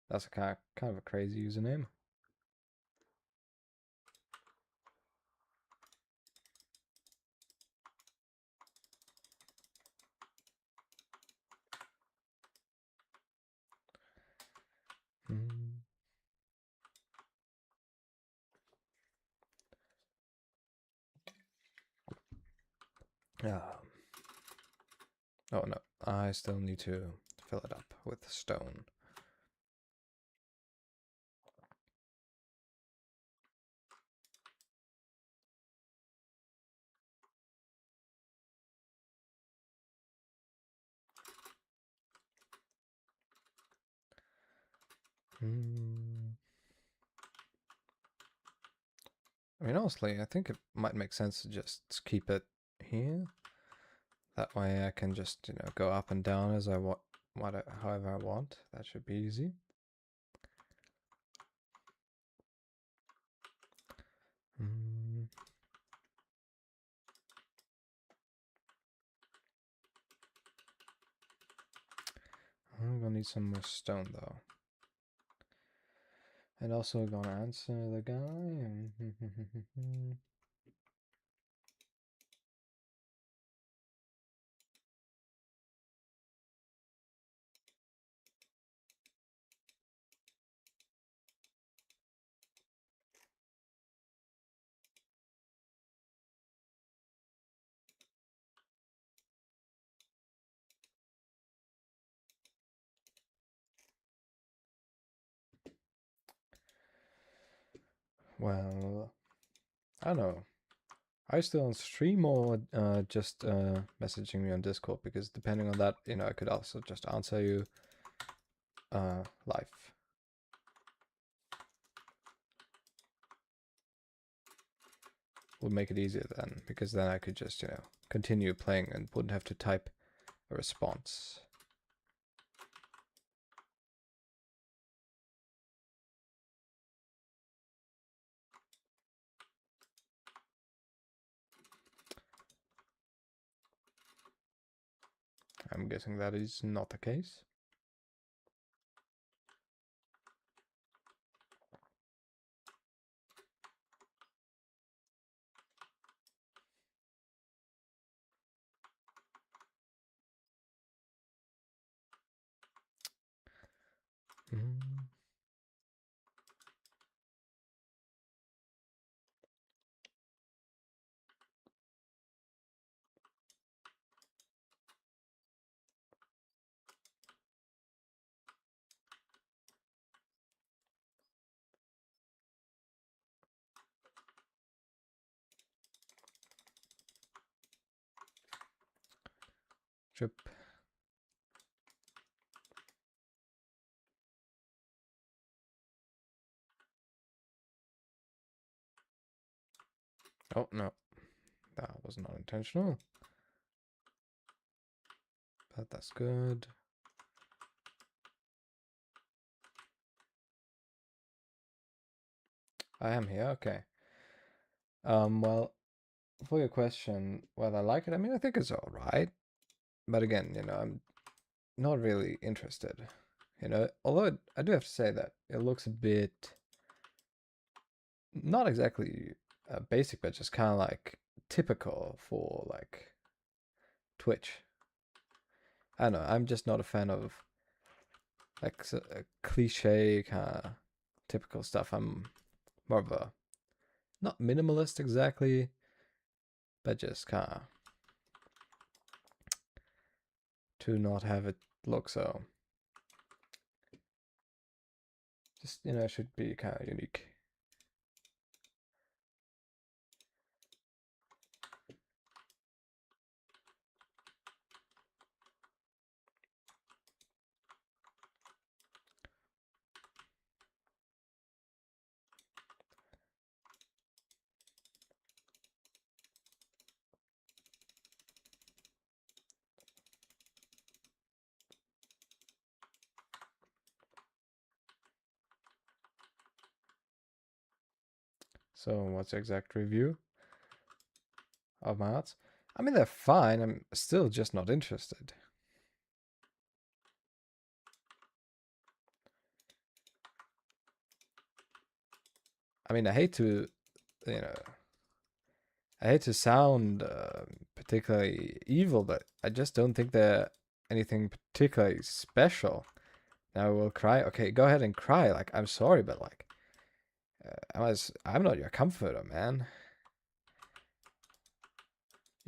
That's a kind of a crazy username. Oh no, I still need to fill it up with stone. I mean, honestly, I think it might make sense to just keep it here. That way I can just, go up and down as I want, however I want. That should be easy. I'm gonna need some more stone though. And also gonna answer the guy. Well, I don't know. Are you still on stream or just messaging me on Discord? Because depending on that, I could also just answer you live. would make it easier then, because then I could just, you know, continue playing and wouldn't have to type a response. I'm guessing that is not the case. Mm. Chip. Oh, no. That was not intentional. But that's good. I am here, okay. Well, for your question, well, I like it. I mean, I think it's alright. But again, you know, I'm not really interested. You know, although I do have to say that it looks a bit, not exactly basic, but just kind of like typical for like Twitch. I don't know, I'm just not a fan of like cliche kind of typical stuff. I'm more of a, not minimalist exactly, but just kind of to not have it look so, just, you know, it should be kind of unique. So what's the exact review of my arts? I mean, they're fine. I'm still just not interested. I mean, I hate to, you know, I hate to sound particularly evil, but I just don't think they're anything particularly special. Now I will cry. Okay, go ahead and cry. Like, I'm sorry, but like, I'm not your comforter, man.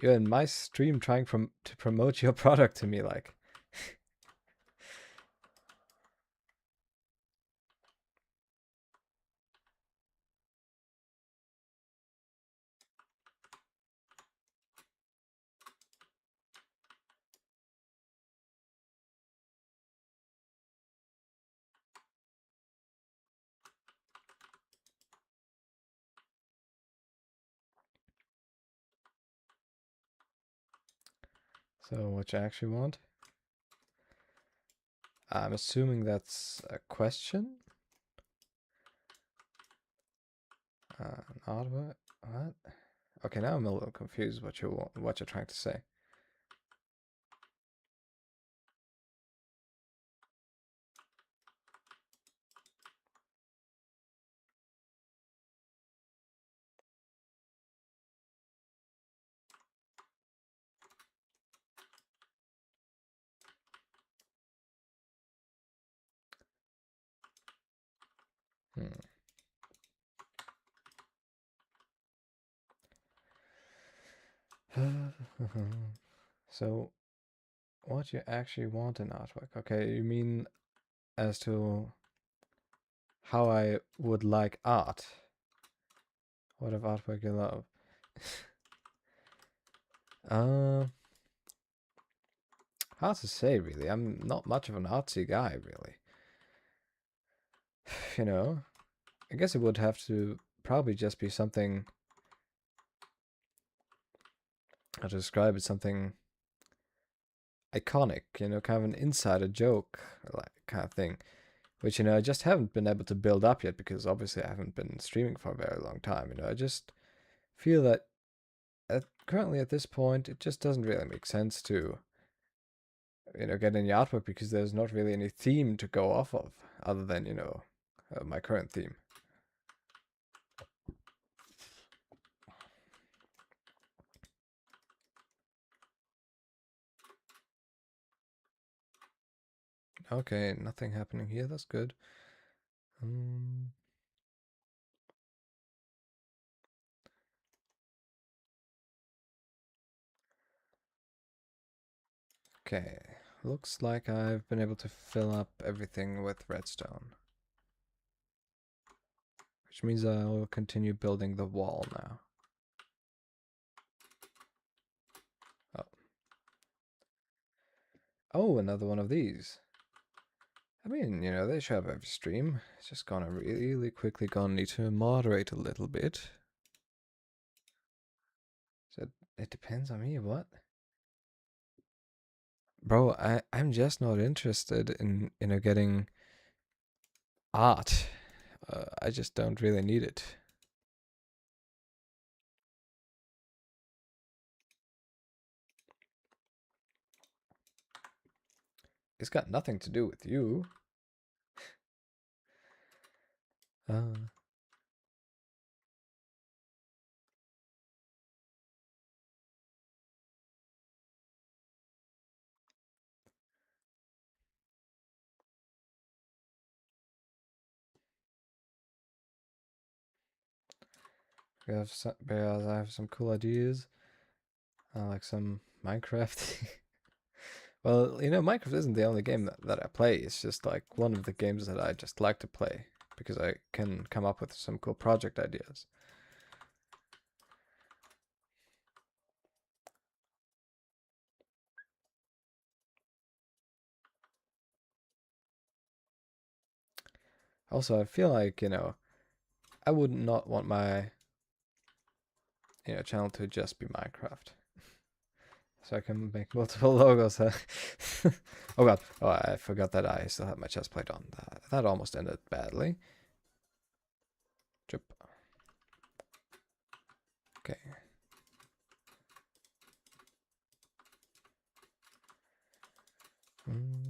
You're in my stream trying to promote your product to me, like. So what you actually want? I'm assuming that's a question. Artwork. What? Okay, now I'm a little confused what you're trying to say. Hmm. So, what you actually want in artwork? Okay, you mean as to how I would like art? What of artwork you love? uh, Hard to say, really. I'm not much of an artsy guy, really. You know, I guess it would have to probably just be something how to describe it, something iconic, you know, kind of an insider joke, like kind of thing, which, you know, I just haven't been able to build up yet because obviously I haven't been streaming for a very long time. You know, I just feel that currently at this point, it just doesn't really make sense to, you know, get any artwork because there's not really any theme to go off of other than, you know, my current theme. Okay, nothing happening here. That's good. Okay, looks like I've been able to fill up everything with redstone. Which means I'll continue building the wall now. Oh. Oh, another one of these. I mean, you know, they show up every stream. It's just gonna really quickly gonna need to moderate a little bit. So it depends on me, what? Bro, I'm just not interested in, you know, getting art. I just don't really need it. It's got nothing to do with you. Uh, because I have some cool ideas. Like some Minecraft. Well, you know, Minecraft isn't the only game that I play. It's just like one of the games that I just like to play because I can come up with some cool project ideas. Also, I feel like, you know, I would not want my, you know, channel to just be Minecraft. So I can make multiple logos. Oh god. Oh, I forgot that I still have my chest plate on. That almost ended badly. Jump. Okay. Mm.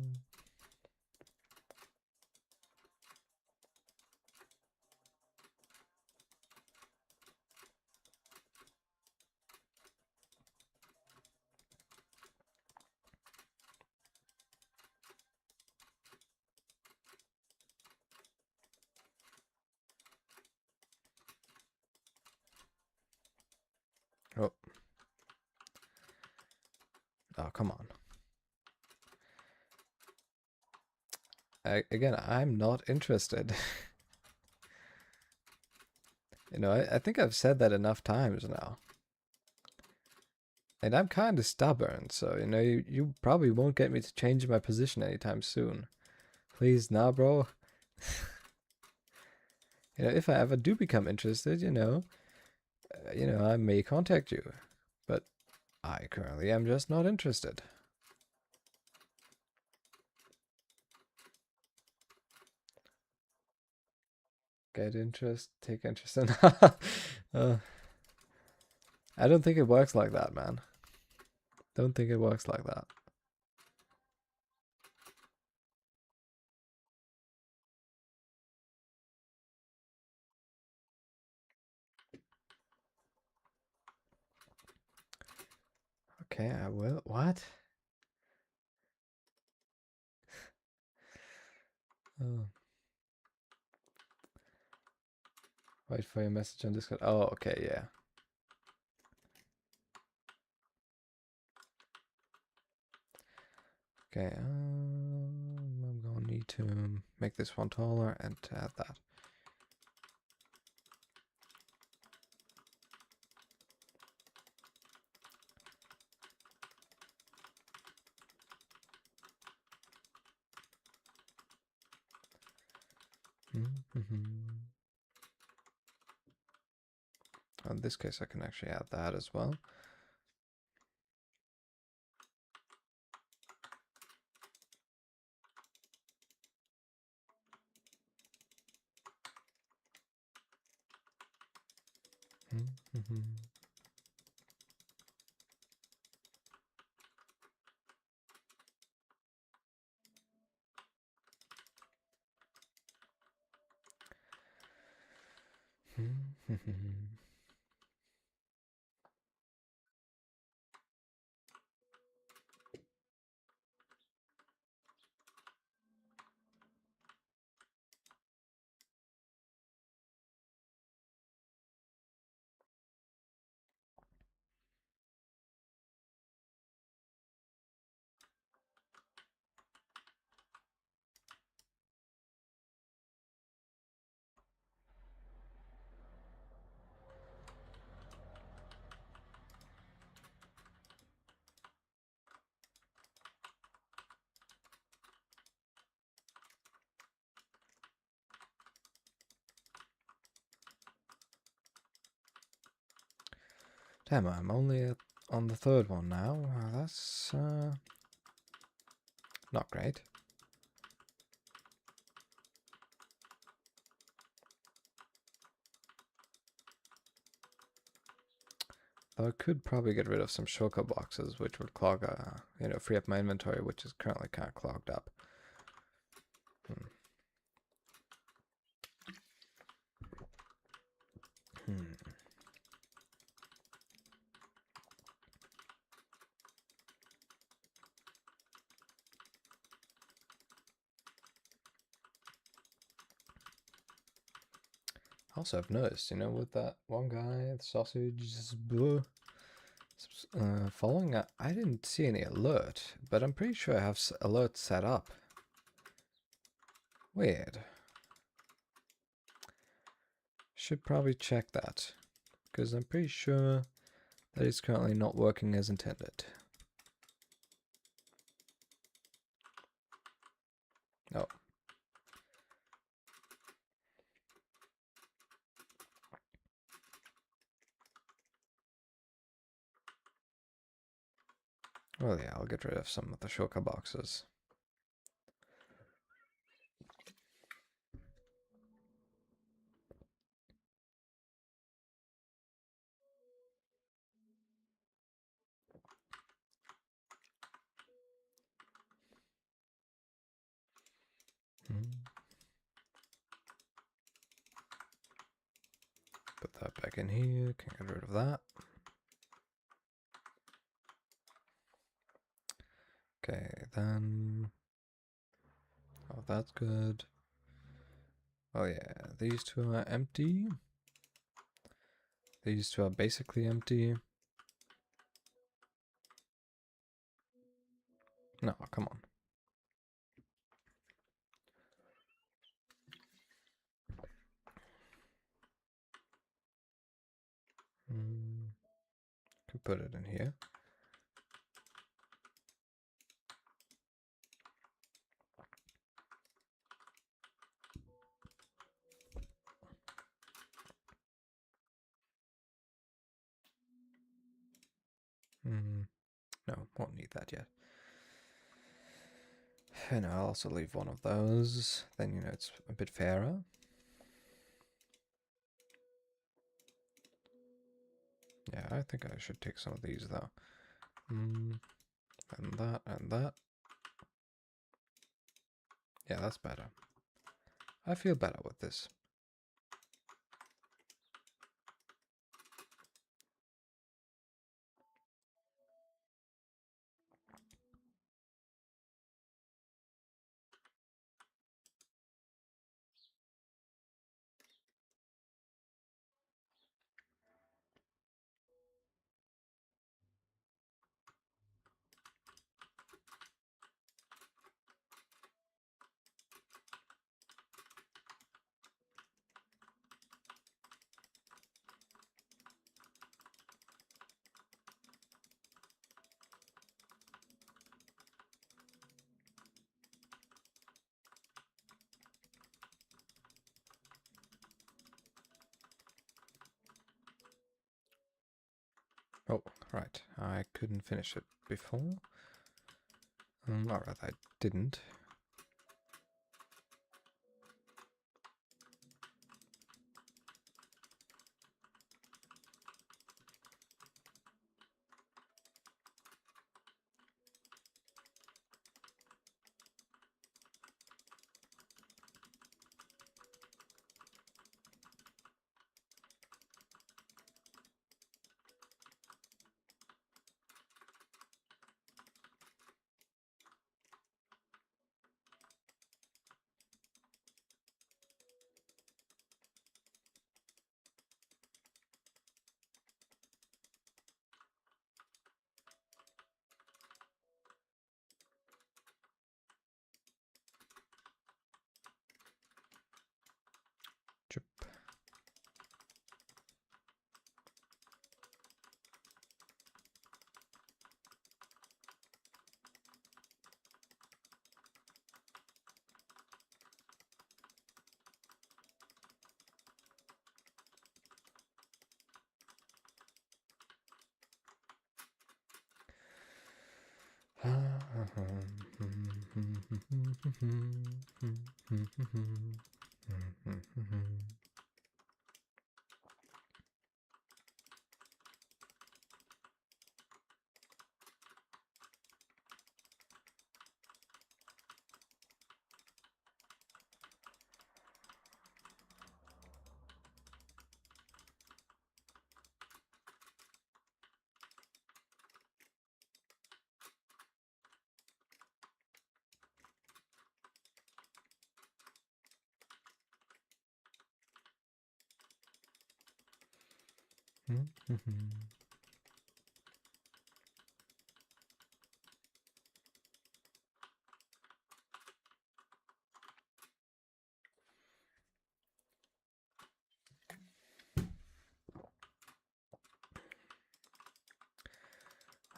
Oh. Oh, come on. Again, I'm not interested. You know, I think I've said that enough times now. And I'm kind of stubborn, so, you know, you probably won't get me to change my position anytime soon. Please, nah, bro. You know, if I ever do become interested, you know, I may contact you. But I currently am just not interested. Get interest, take interest in. I don't think it works like that, man. Don't think it works like that. Okay, I will. What? Oh. Wait for your message on Discord. Oh, okay, yeah. Okay, I'm gonna need to make this one taller and add that. In this case, I can actually add that as well. Damn, I'm only on the third one now. That's not great. Though I could probably get rid of some shulker boxes, which would clog, free up my inventory, which is currently kind of clogged up. Also, I've noticed, with that one guy, the sausage, following, I didn't see any alert, but I'm pretty sure I have alerts set up. Weird. Should probably check that, because I'm pretty sure that is currently not working as intended. Oh. Well, yeah, I'll get rid of some of the shulker boxes. Put that back in here, can get rid of that. Okay, then... Oh, that's good. Oh yeah, these two are empty. These two are basically empty. No, come on. Could put it in here. No, won't need that yet. And I'll also leave one of those. Then, it's a bit fairer. Yeah, I think I should take some of these, though. And that, and that. Yeah, that's better. I feel better with this. Oh, right. I couldn't finish it before. Alright, I didn't.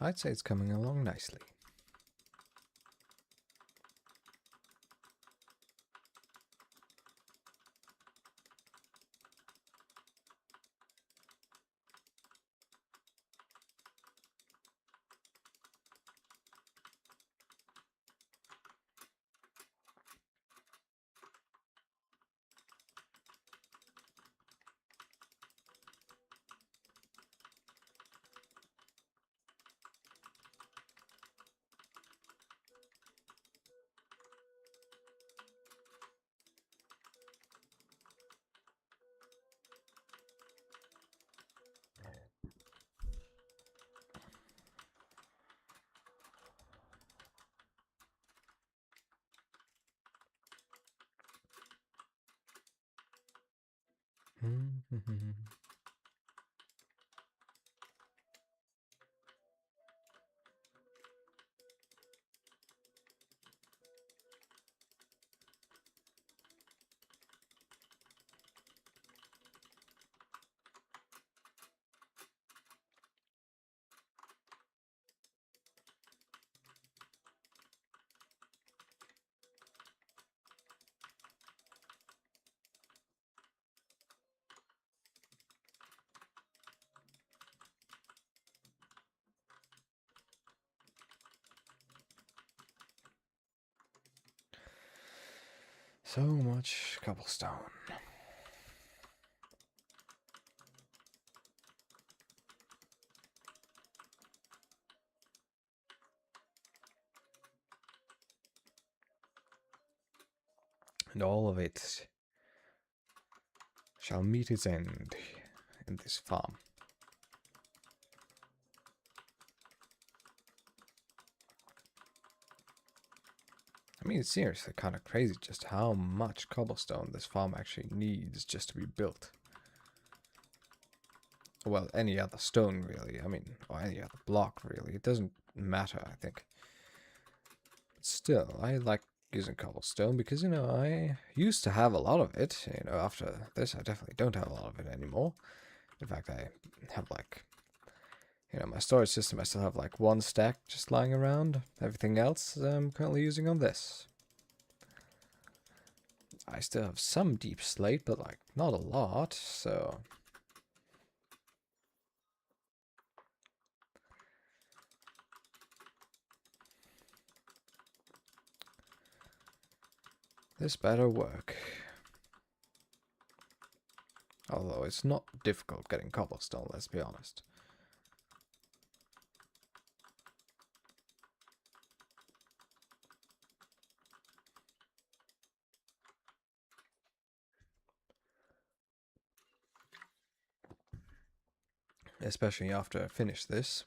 I'd say it's coming along nicely. So much cobblestone. And all of it shall meet its end in this farm. I mean, it's seriously kind of crazy just how much cobblestone this farm actually needs just to be built. Well, any other stone, really. I mean, or any other block, really. It doesn't matter, I think. But still, I like using cobblestone because, I used to have a lot of it. After this, I definitely don't have a lot of it anymore. In fact, I have, like, my storage system, I still have, like, one stack just lying around. Everything else I'm currently using on this. I still have some deep slate, but, like, not a lot, so... This better work. Although it's not difficult getting cobblestone, let's be honest. Especially after I finish this.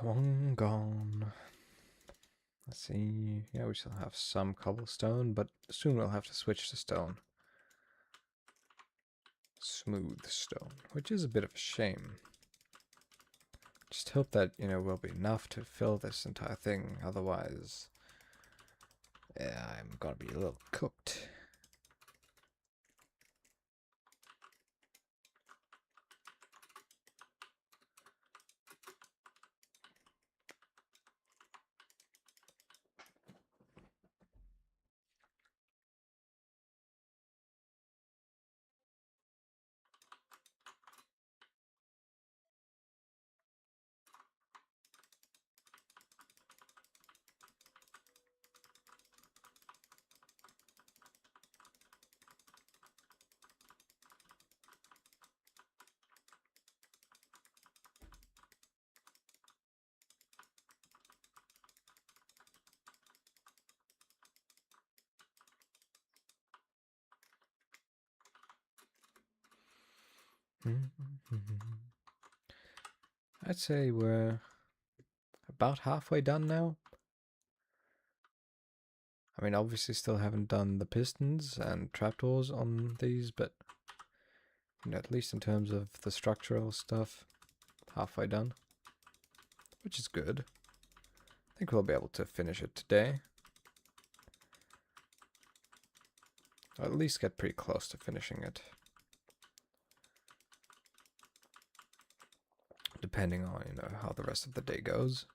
One gone. Let's see. Yeah, we still have some cobblestone, but soon we'll have to switch to stone. Smooth stone, which is a bit of a shame. Just hope that, will be enough to fill this entire thing. Otherwise, yeah, I'm gonna be a little cooked. I'd say we're about halfway done now. I mean, obviously still haven't done the pistons and trapdoors on these, but at least in terms of the structural stuff, halfway done, which is good. I think we'll be able to finish it today. Or at least get pretty close to finishing it. Depending on, how the rest of the day goes.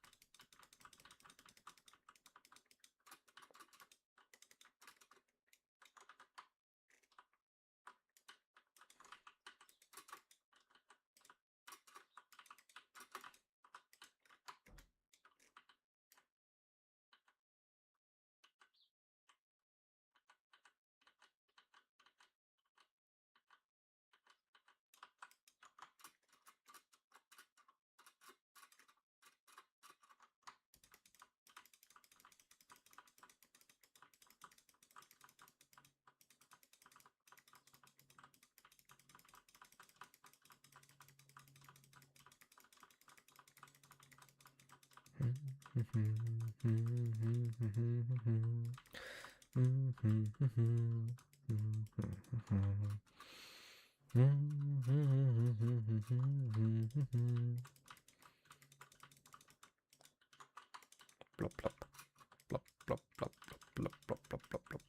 Blop, blop, blop, blop, blop, blop, blop, blop, blop, blop.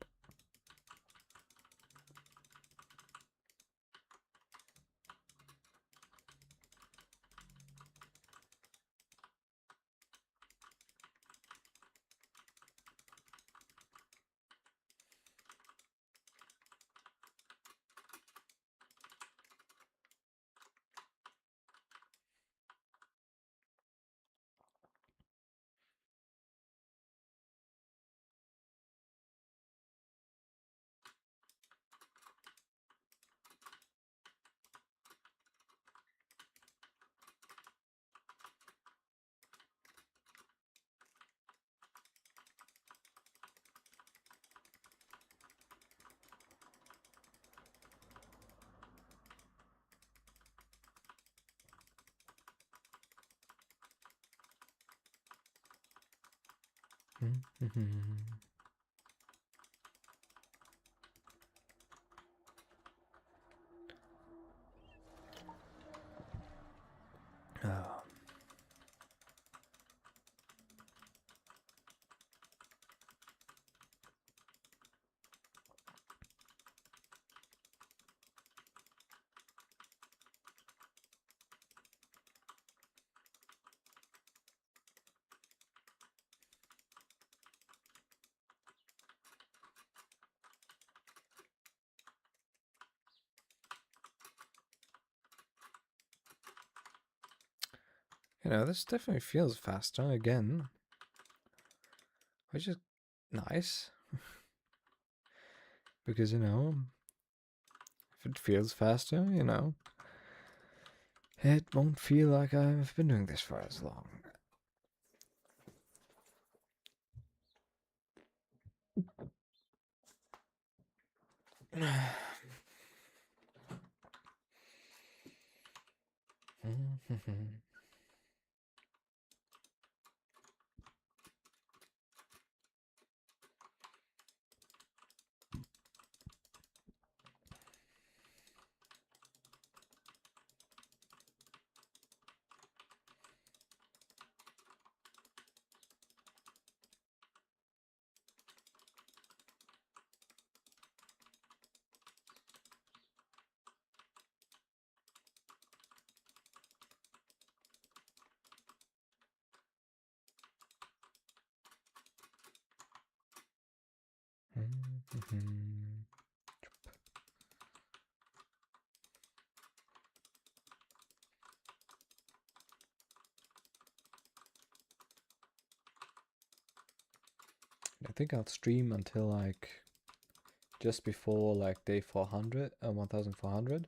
Oh. This definitely feels faster again, which is nice. Because, if it feels faster, it won't feel like I've been doing this for as long. I think I'll stream until like just before like day 400, 1400,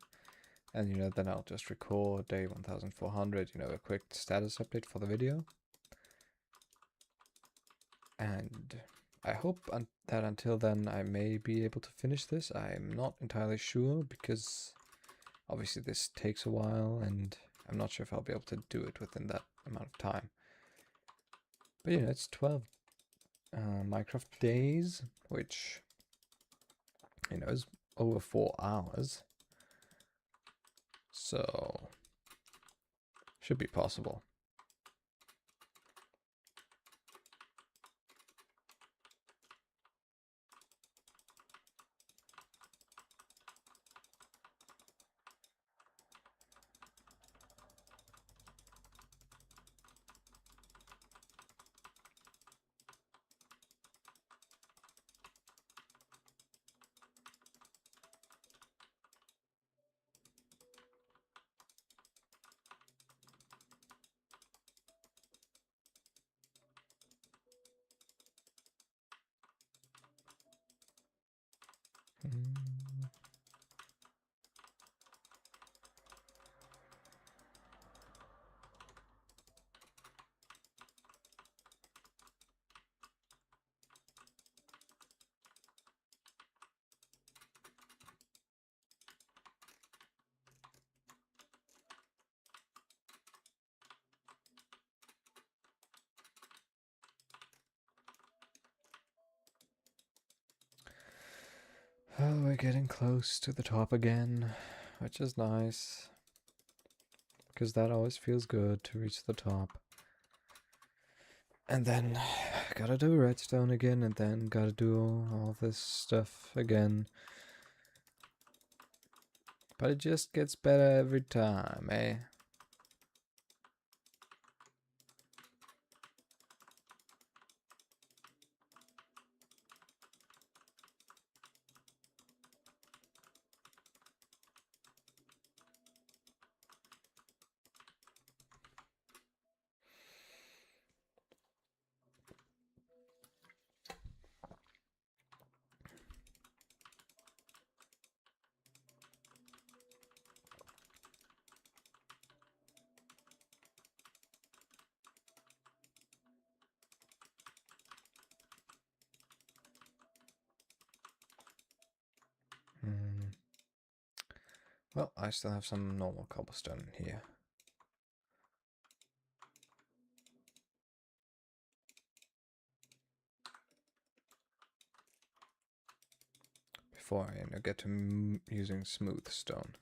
and you know then I'll just record day 1400, you know, a quick status update for the video. And I hope that until then I may be able to finish this. I'm not entirely sure because obviously this takes a while and I'm not sure if I'll be able to do it within that amount of time. But you know, it's 12 Minecraft days, which, you know, is over 4 hours. So, should be possible. Oh, we're getting close to the top again, which is nice. Because that always feels good to reach the top. And then gotta do redstone again, and then gotta do all this stuff again. But it just gets better every time, eh? Well, I still have some normal cobblestone in here. Before I get to using smooth stone.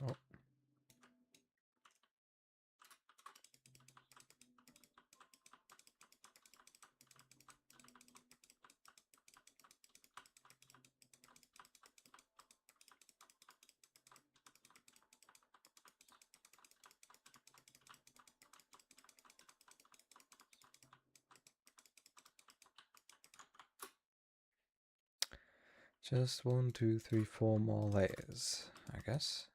Oh. Just 1, 2, 3, 4 more layers, I guess.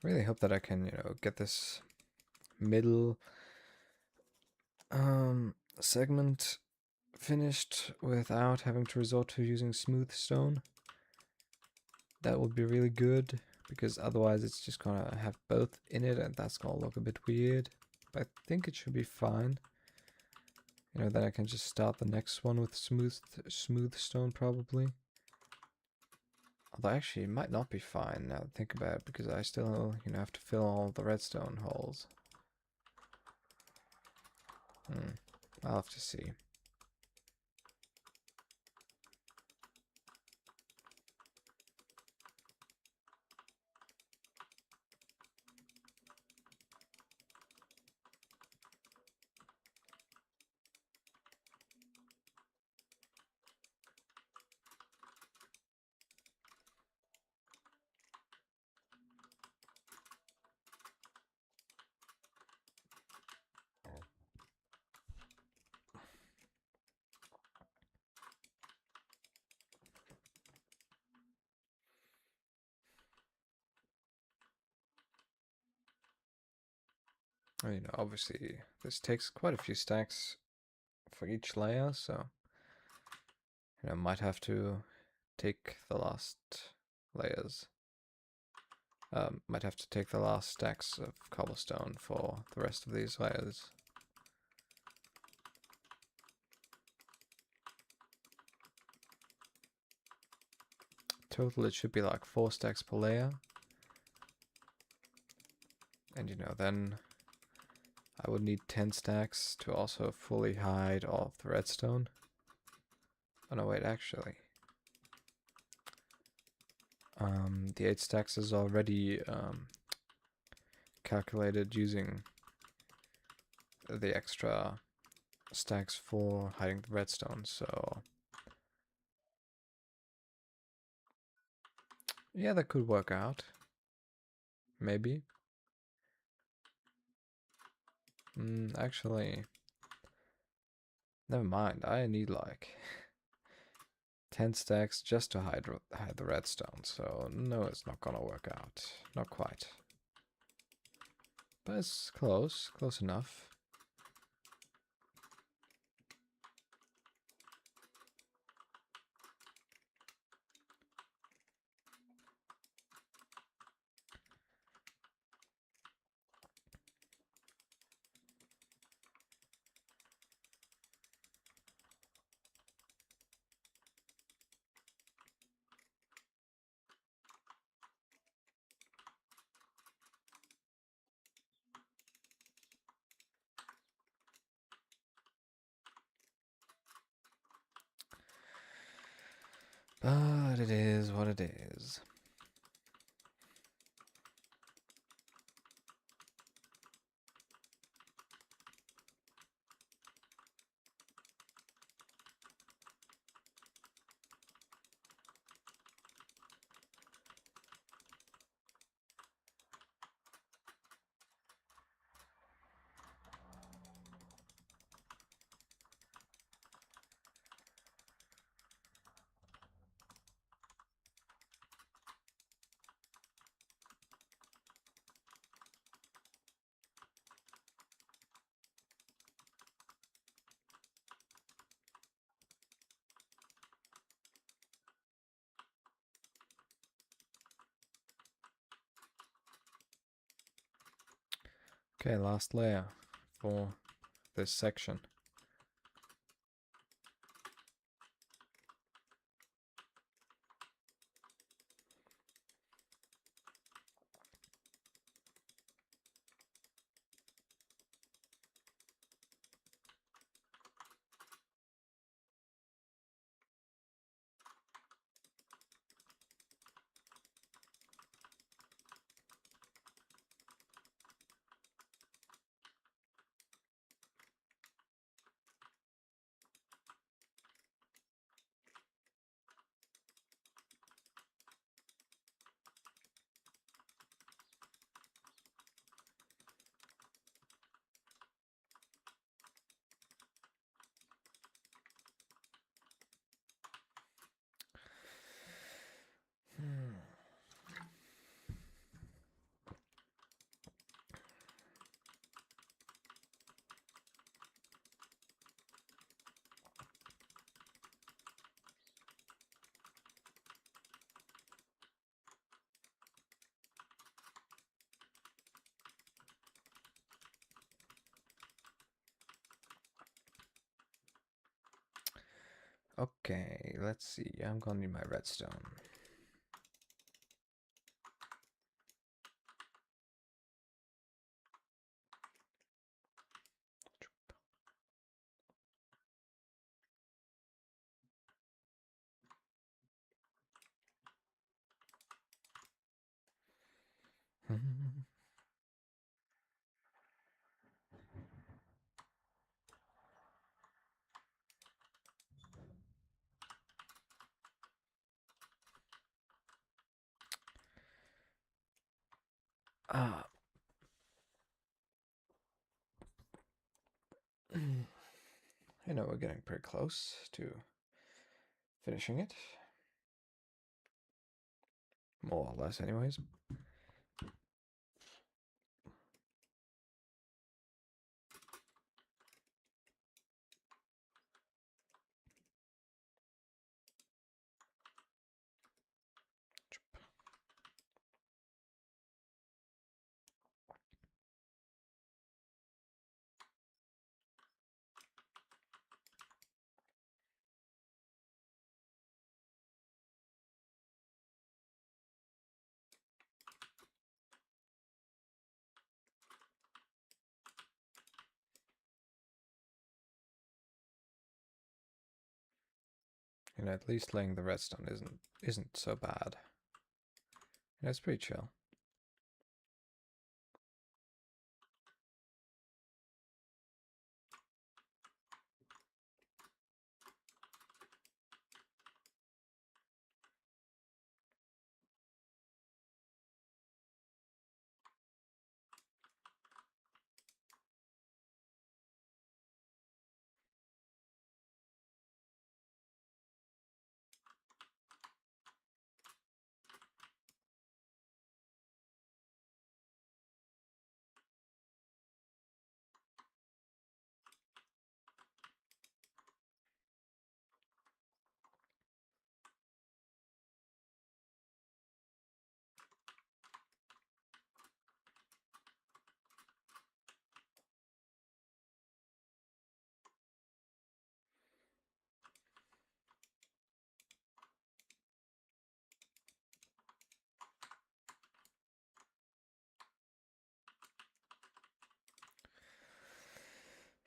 Really hope that I can, get this middle segment finished without having to resort to using smooth stone. That would be really good, because otherwise it's just gonna have both in it and that's gonna look a bit weird. But I think it should be fine. Then I can just start the next one with smooth stone probably. Although actually it might not be fine now that I think about it, because I still, have to fill all the redstone holes. I'll have to see. Obviously this takes quite a few stacks for each layer, so might have to take the last layers. Might have to take the last stacks of cobblestone for the rest of these layers. Total, it should be like 4 stacks per layer. And then I would need 10 stacks to also fully hide all of the redstone. Oh no, wait, actually. The 8 stacks is already calculated using the extra stacks for hiding the redstone, so yeah, that could work out. Maybe. Actually, never mind. I need like 10 stacks just to hide the redstone, so no, it's not gonna work out. Not quite. But it's close enough. But it is what it is. Okay, last layer for this section. Okay, let's see. I'm gonna need my redstone. Ah. I know we're getting pretty close to finishing it. More or less, anyways. And at least laying the redstone isn't so bad. And it's pretty chill.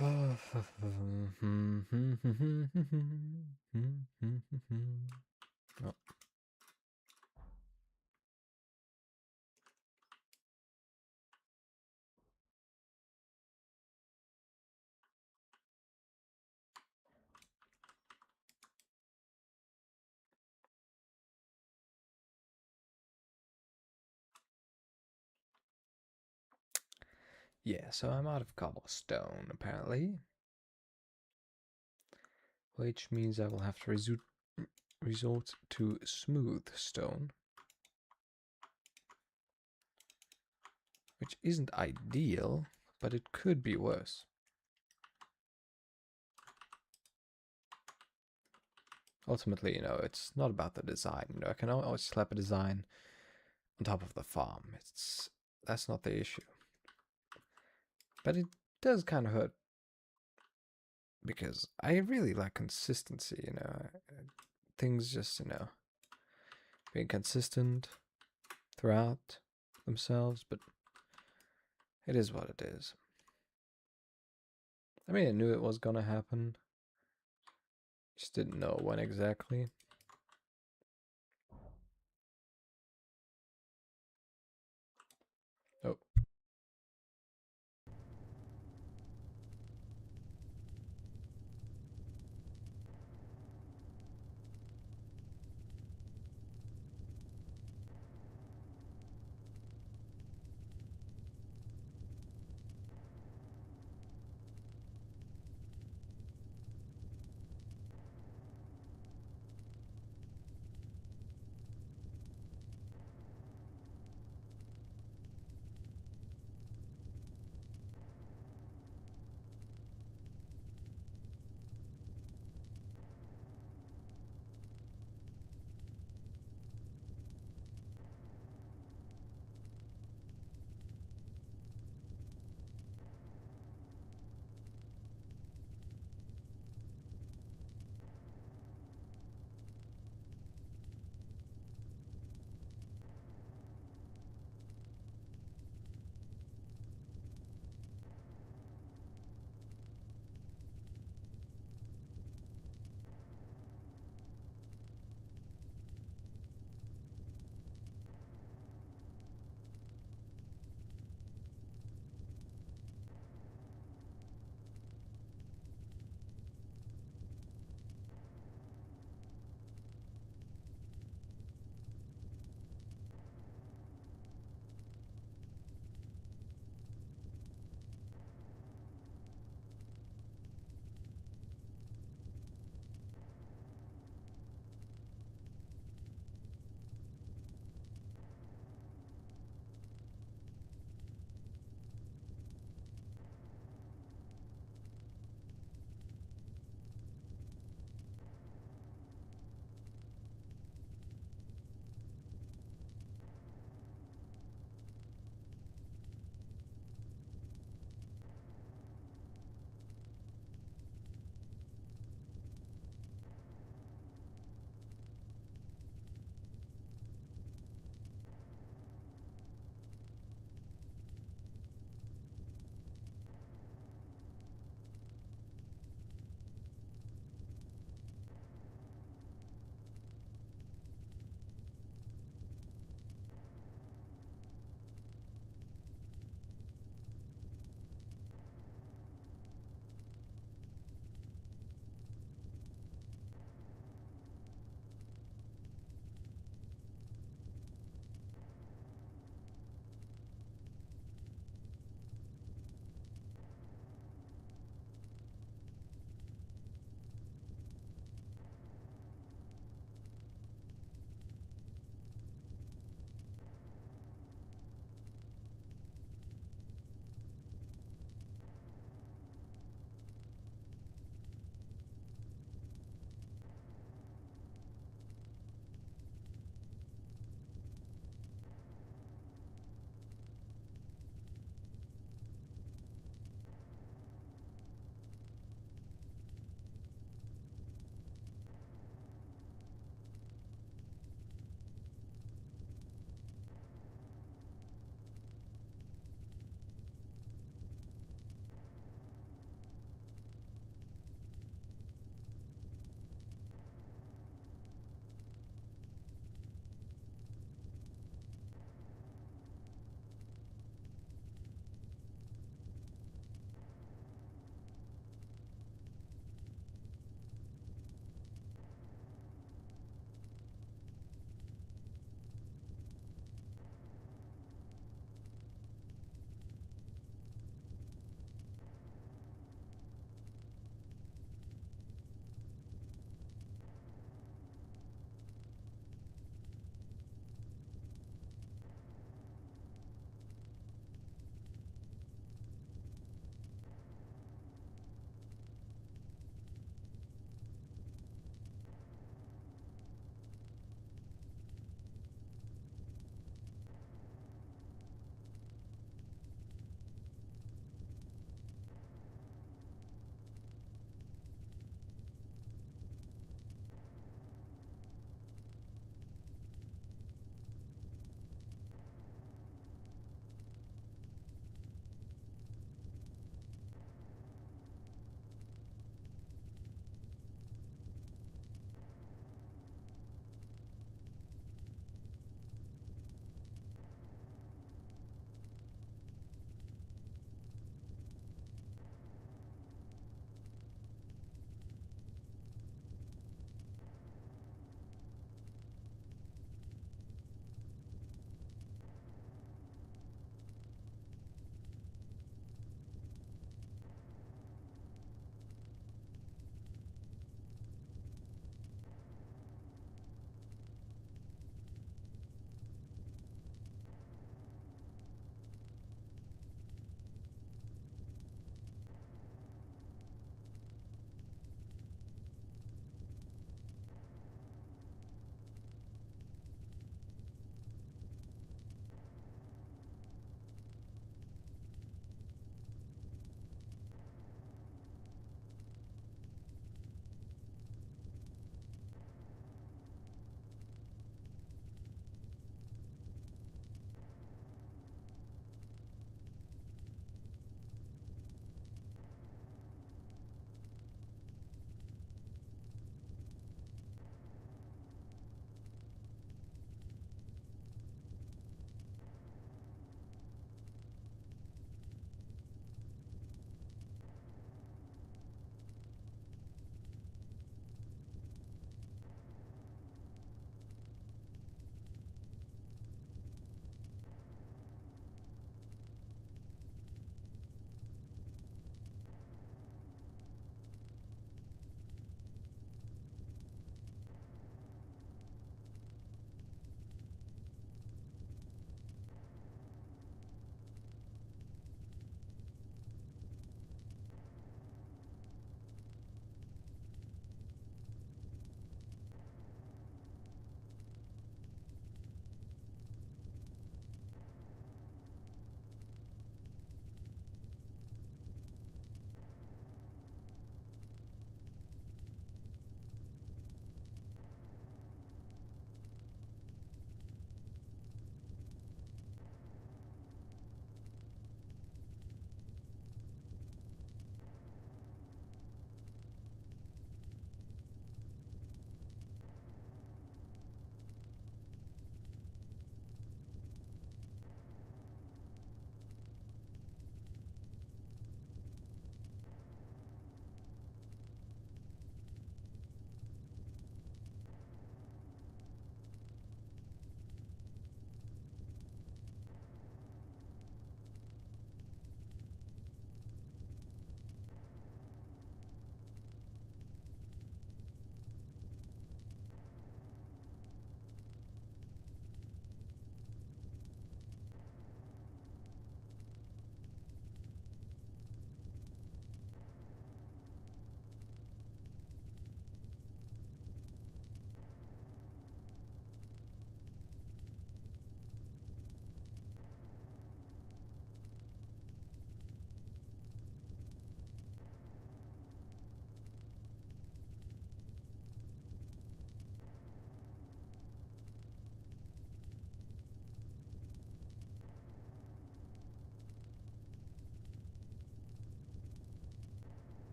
Oh. Yeah, so I'm out of cobblestone, apparently. Which means I will have to resort to smooth stone. Which isn't ideal, but it could be worse. Ultimately, it's not about the design. I can always slap a design on top of the farm. That's not the issue. But it does kind of hurt because I really like consistency, things just, being consistent throughout themselves, but it is what it is. I mean, I knew it was gonna happen. Just didn't know when exactly. Oh.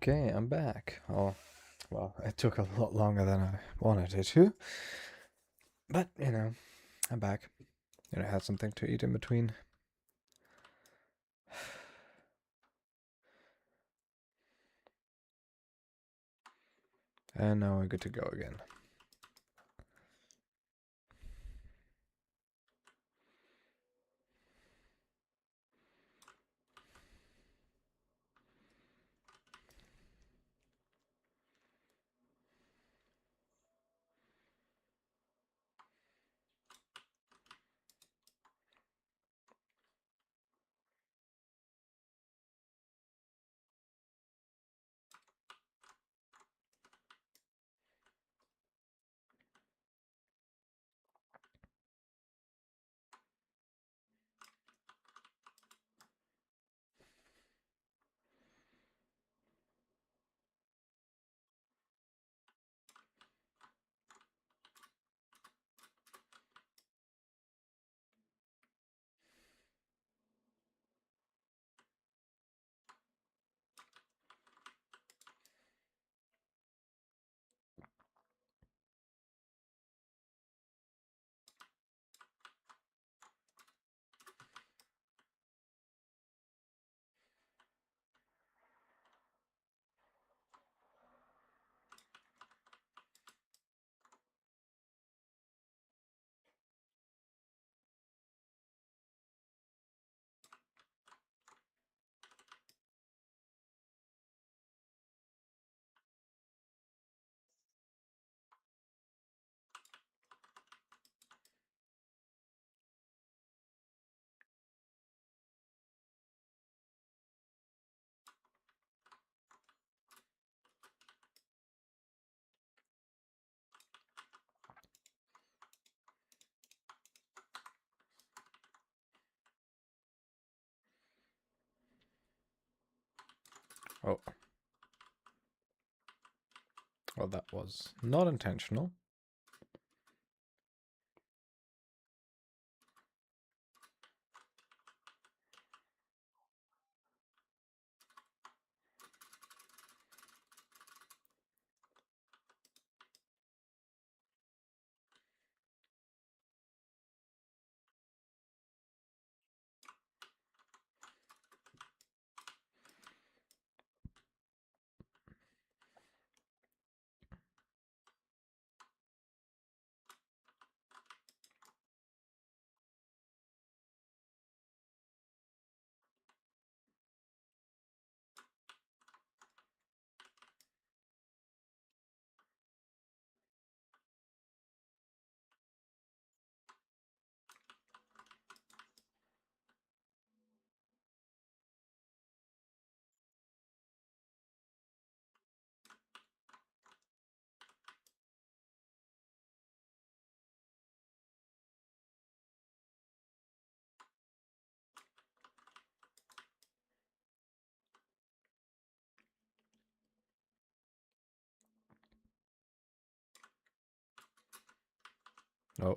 Okay, I'm back. Oh, well, it took a lot longer than I wanted it to. But, I'm back. I had something to eat in between. And now we're good to go again. Oh. Well, that was not intentional. Oh.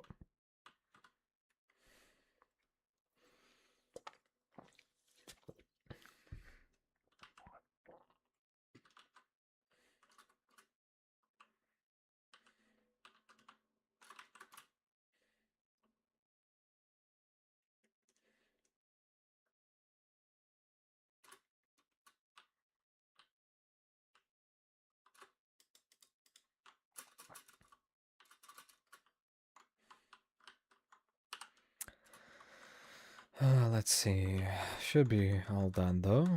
Let's see. Should be all done, though.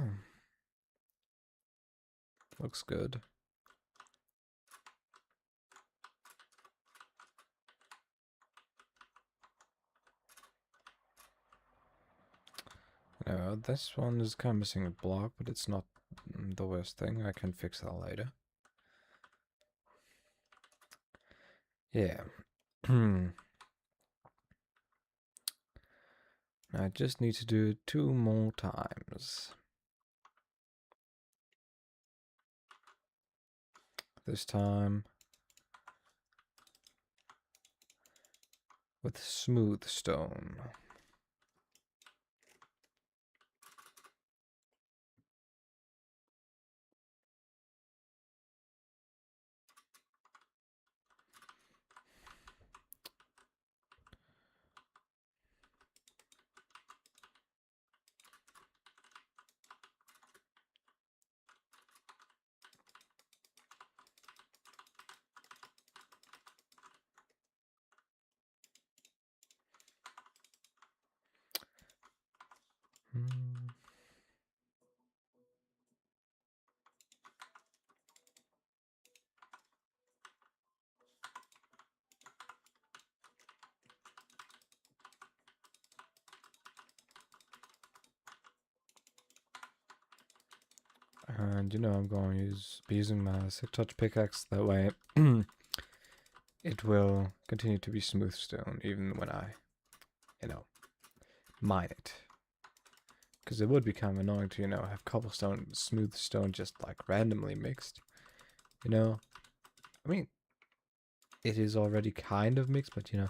Looks good. This one is kind of missing a block, but it's not the worst thing. I can fix that later. Yeah. I just need to do it 2 more times. This time with smooth stone. And you know I'm going to be using my Silk Touch pickaxe, that way it will continue to be smooth stone even when I, you know, mine it. Because it would be kind of annoying to, you know, have cobblestone and smooth stone just like randomly mixed. You know? I mean, it is already kind of mixed, but you know,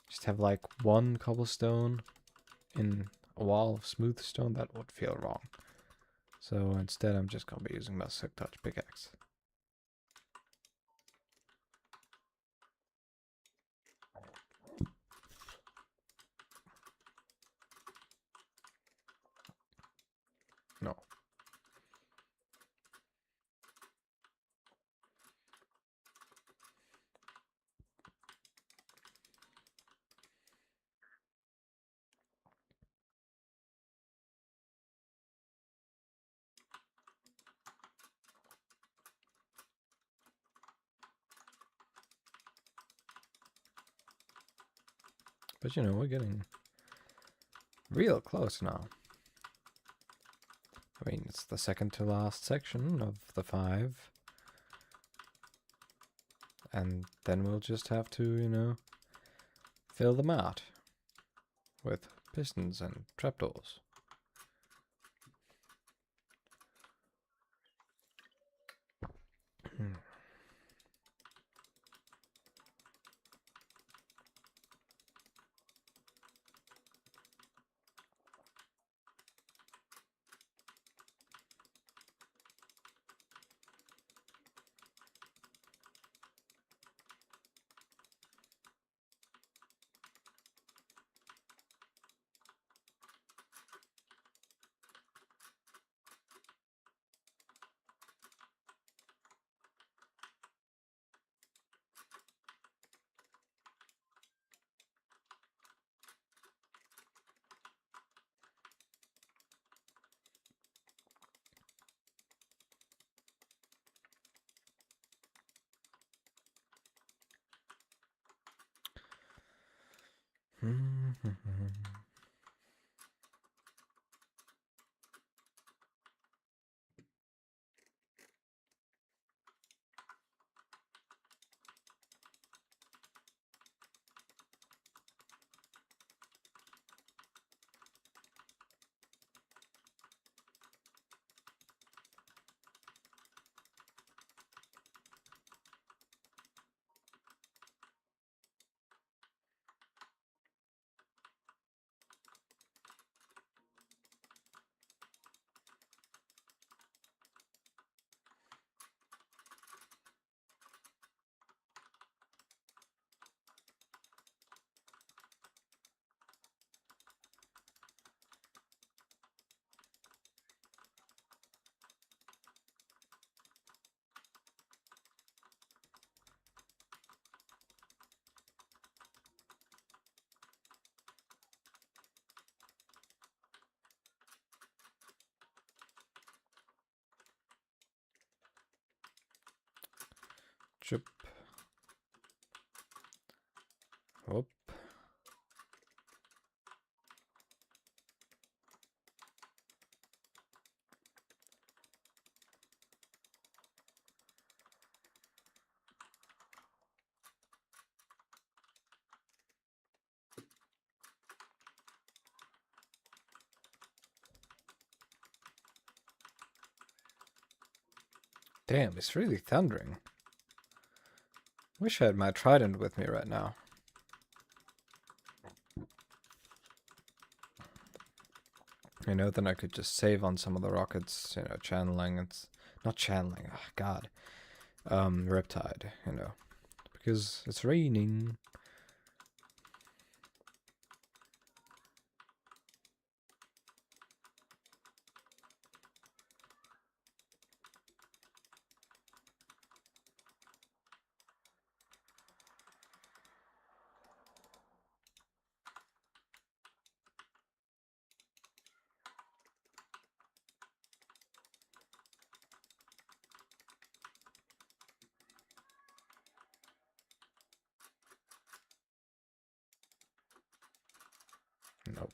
just have like one cobblestone in a wall of smooth stone, that would feel wrong. So instead I'm just gonna be using my Silk Touch pickaxe. No. But you know, we're getting real close now. I mean, it's the second to last section of the 5. And then we'll just have to, you know, fill them out with pistons and trapdoors. Chip. Whoop. Damn, it's really thundering. Wish I had my trident with me right now. You know, then I could just save on some of the rockets, you know, channeling. It's not channeling, oh, God. Riptide, you know, because it's raining. Nope.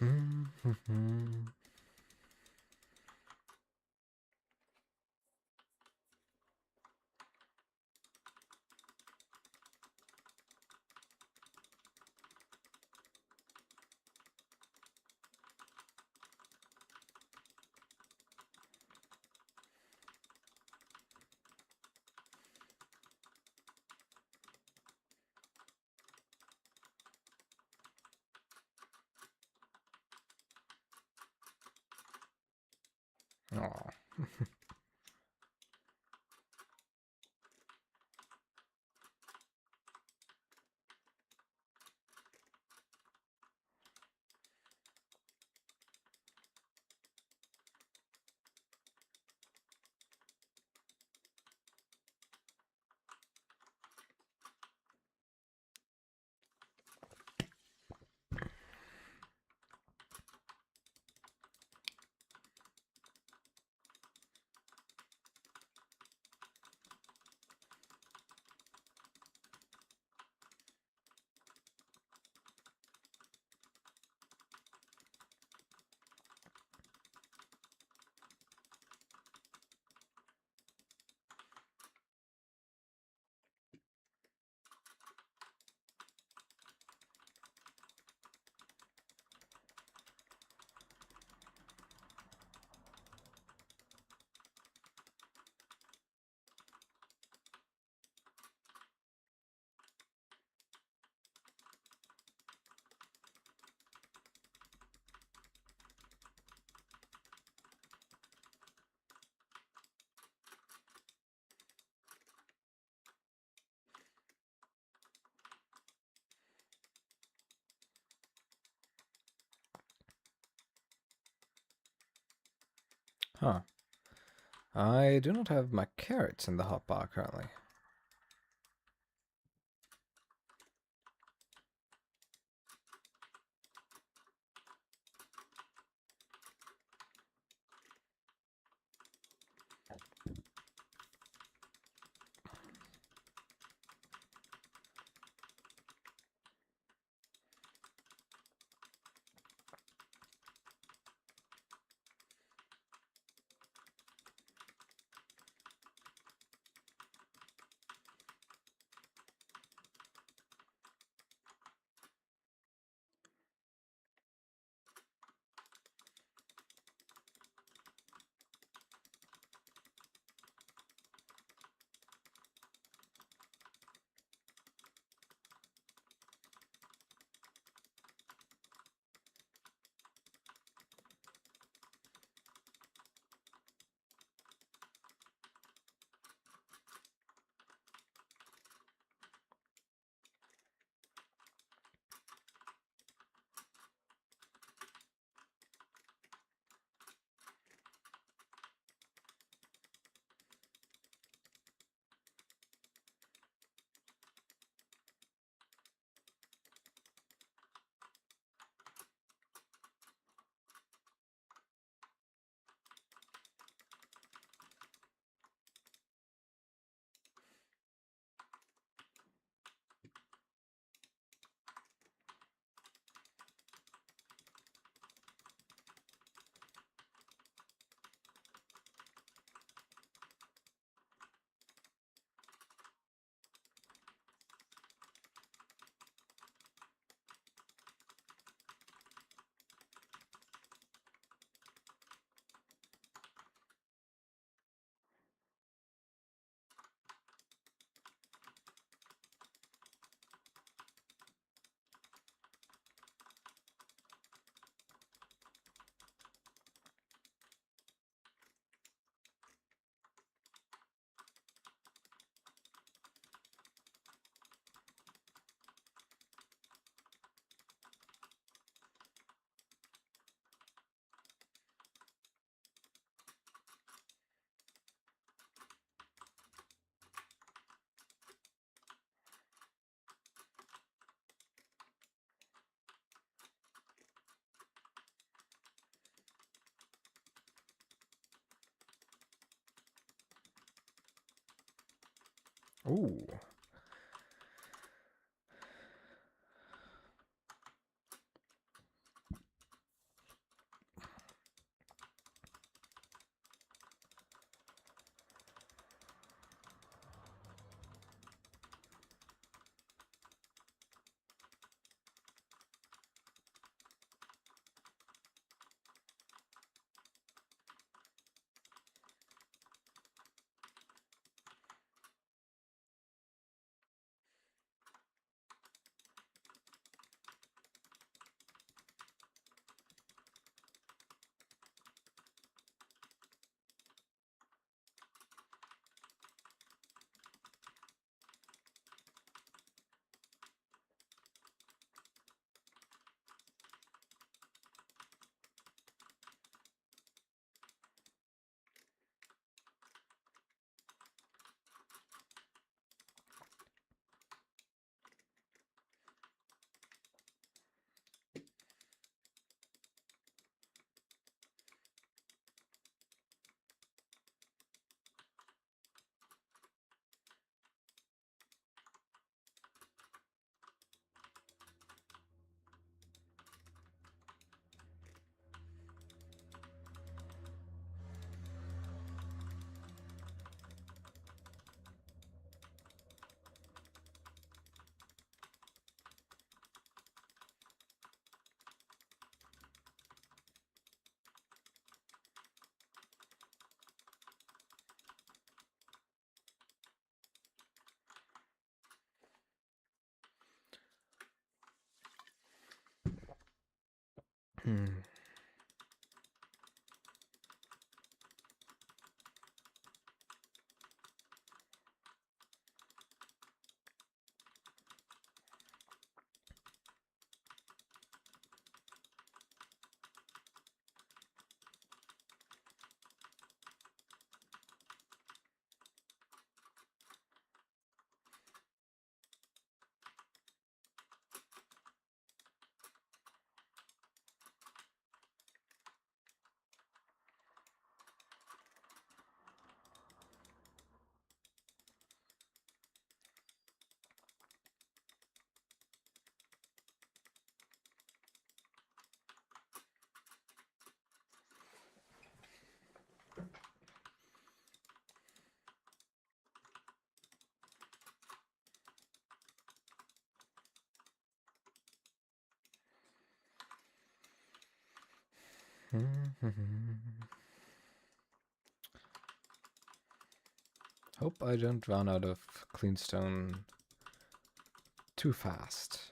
Oh. Huh. I do not have my carrots in the hotbar currently. Ooh. Hmm. Hope I don't run out of clean stone too fast.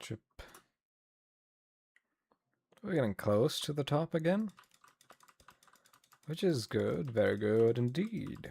Chip. We're getting close to the top again, which is good, very good indeed.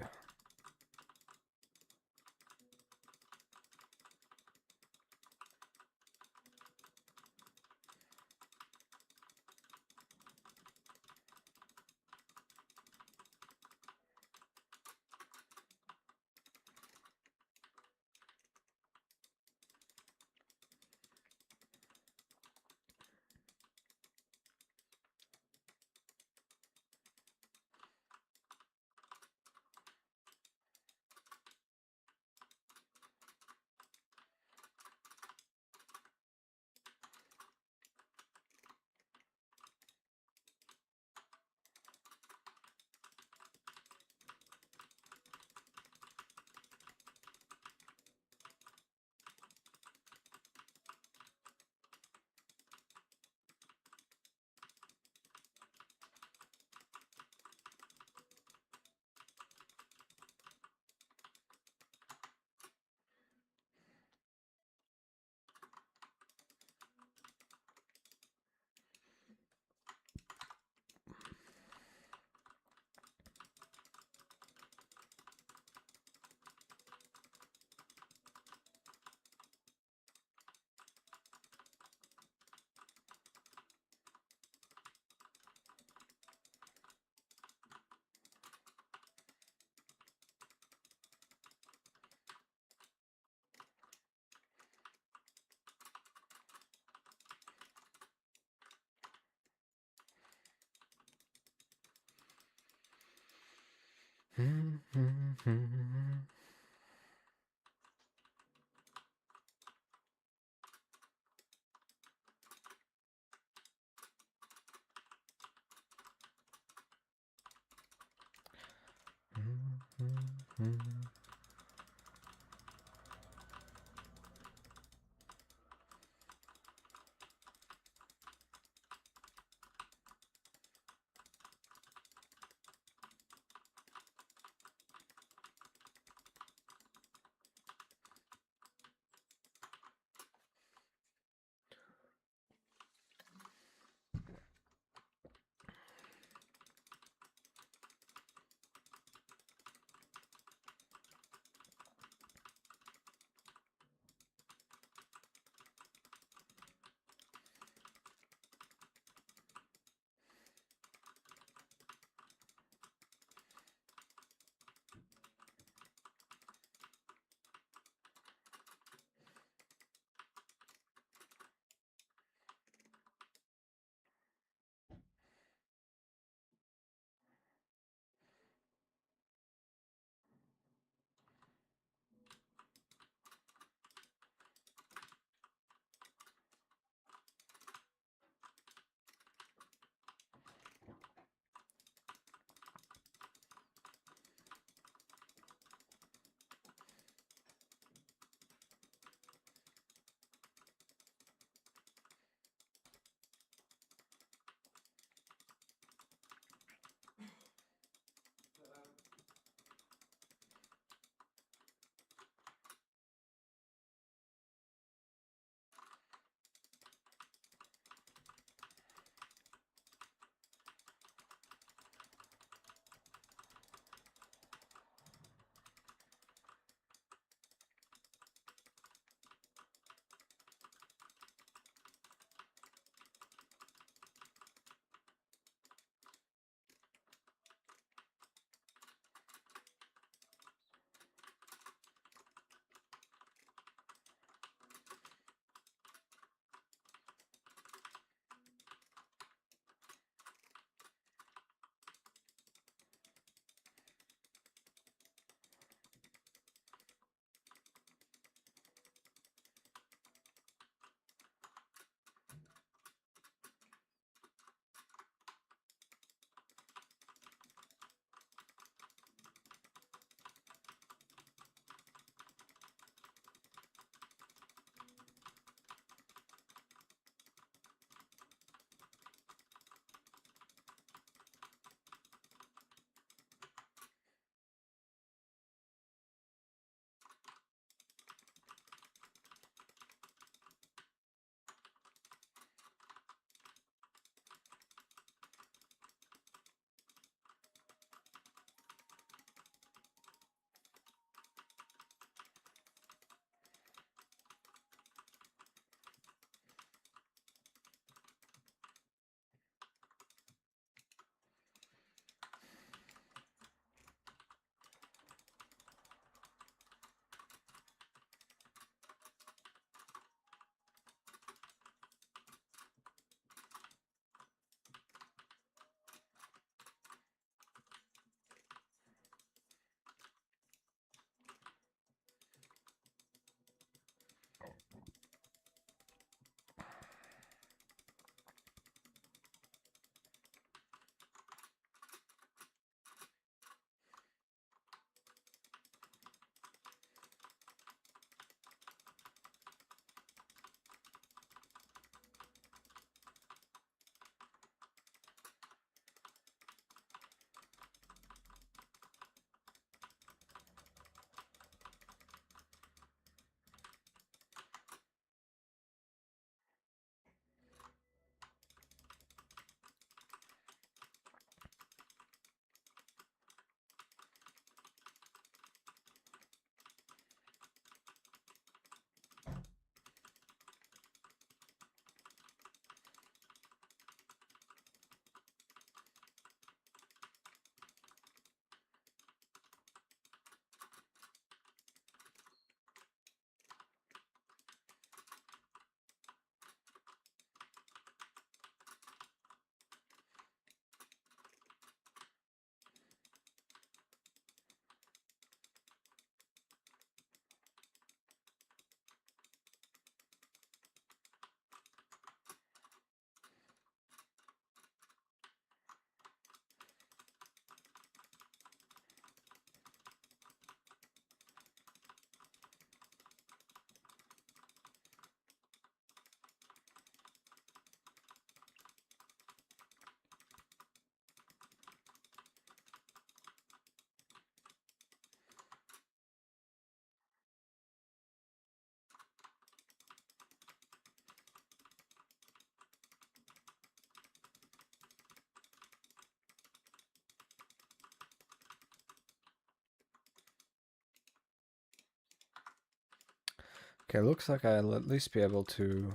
Okay, looks like I'll at least be able to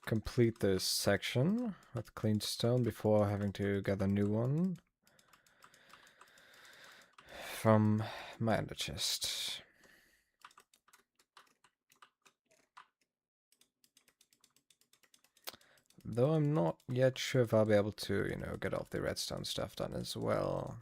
complete this section with clean stone before having to get a new one from my ender chest. Though I'm not yet sure if I'll be able to, you know, get all the redstone stuff done as well.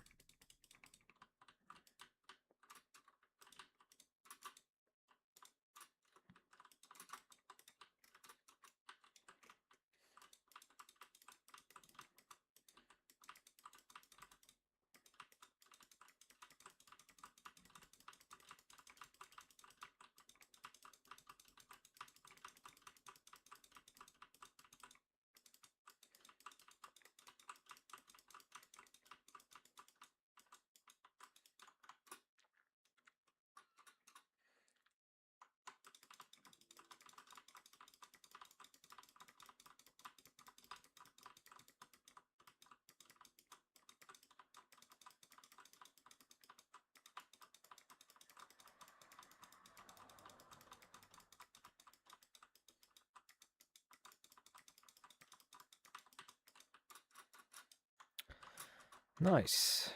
Nice.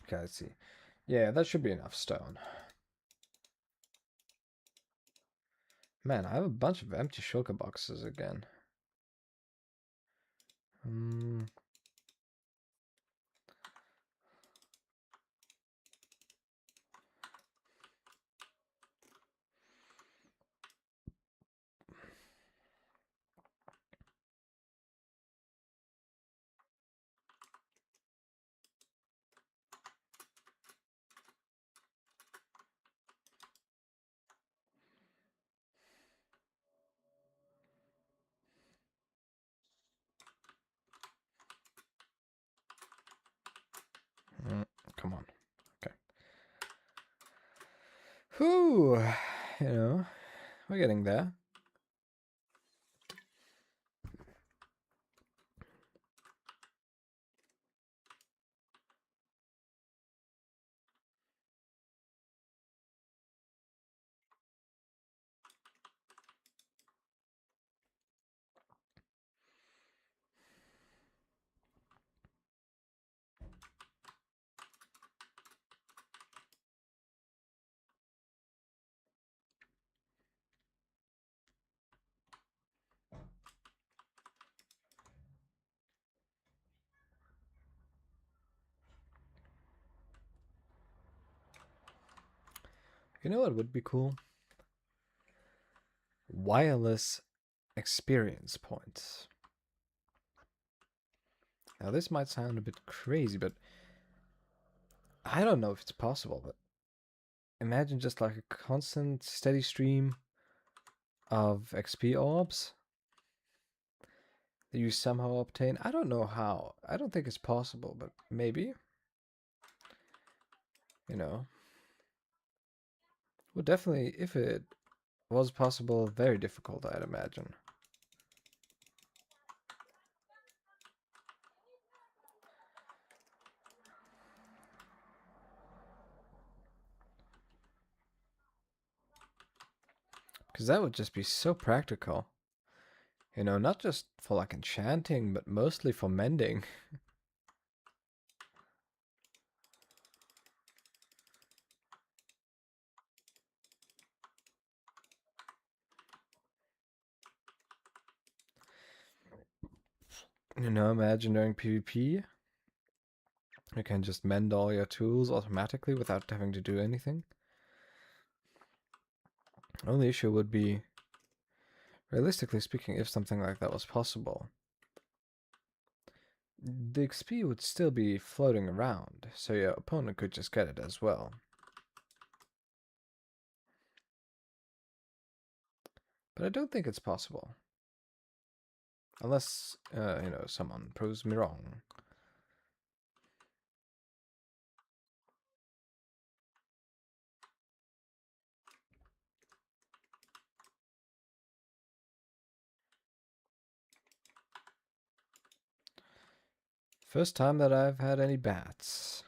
Okay, let's see. Yeah, that should be enough stone. Man, I have a bunch of empty shulker boxes again. Come on. Okay. Whew. You know, we're getting there. You know what would be cool? Wireless experience points. Now this might sound a bit crazy, but I don't know if it's possible, but imagine just like a constant steady stream of XP orbs that you somehow obtain. I don't know how. I don't think it's possible, but maybe. You know. Would definitely, if it was possible, very difficult, I'd imagine. Because that would just be so practical. You know, not just for like enchanting, but mostly for mending. You know, imagine during PvP, you can just mend all your tools automatically without having to do anything. Only issue would be, realistically speaking, if something like that was possible, the XP would still be floating around, so your opponent could just get it as well. But I don't think it's possible. Unless, you know, someone proves me wrong. First time that I've had any bats.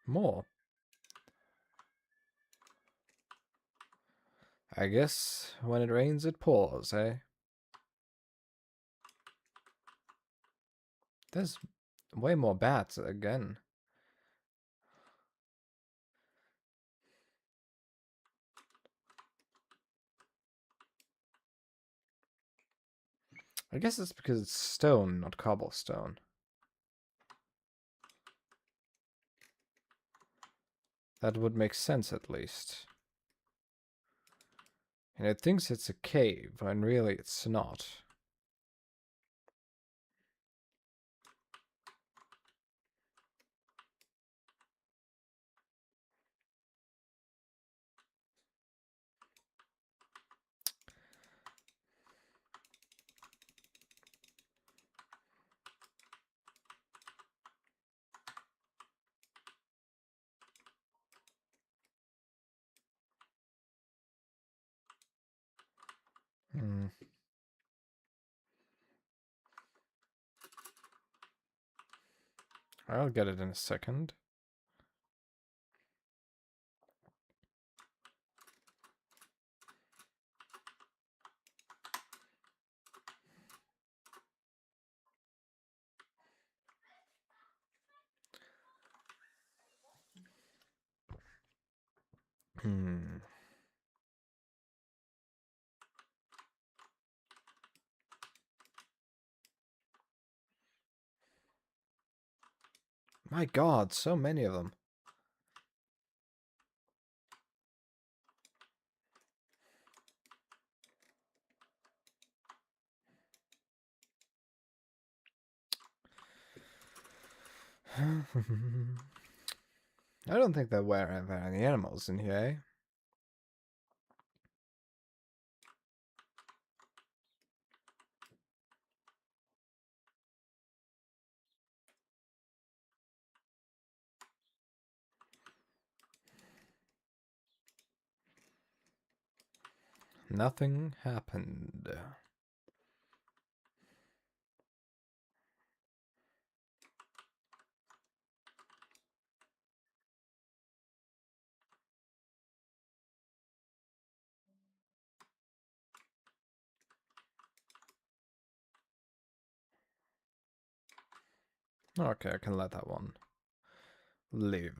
More. I guess when it rains, it pours, eh? There's way more bats again. I guess it's because it's stone, not cobblestone. That would make sense at least. And it thinks it's a cave, when really it's not. Hmm. I'll get it in a second. Hmm. My god, so many of them. I don't think there were ever any animals in here, eh? Nothing happened. Okay, I can let that one live.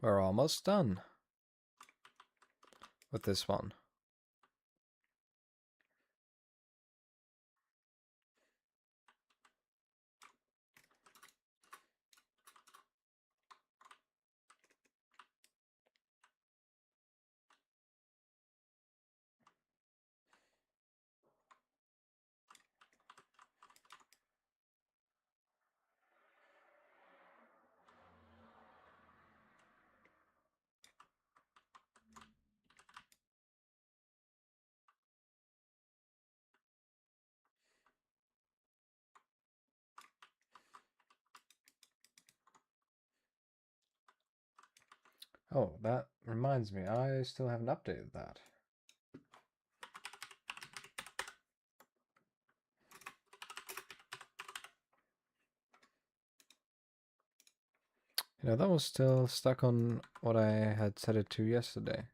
We're almost done with this one. Oh, that reminds me, I still haven't updated that. You know, that was still stuck on what I had set it to yesterday.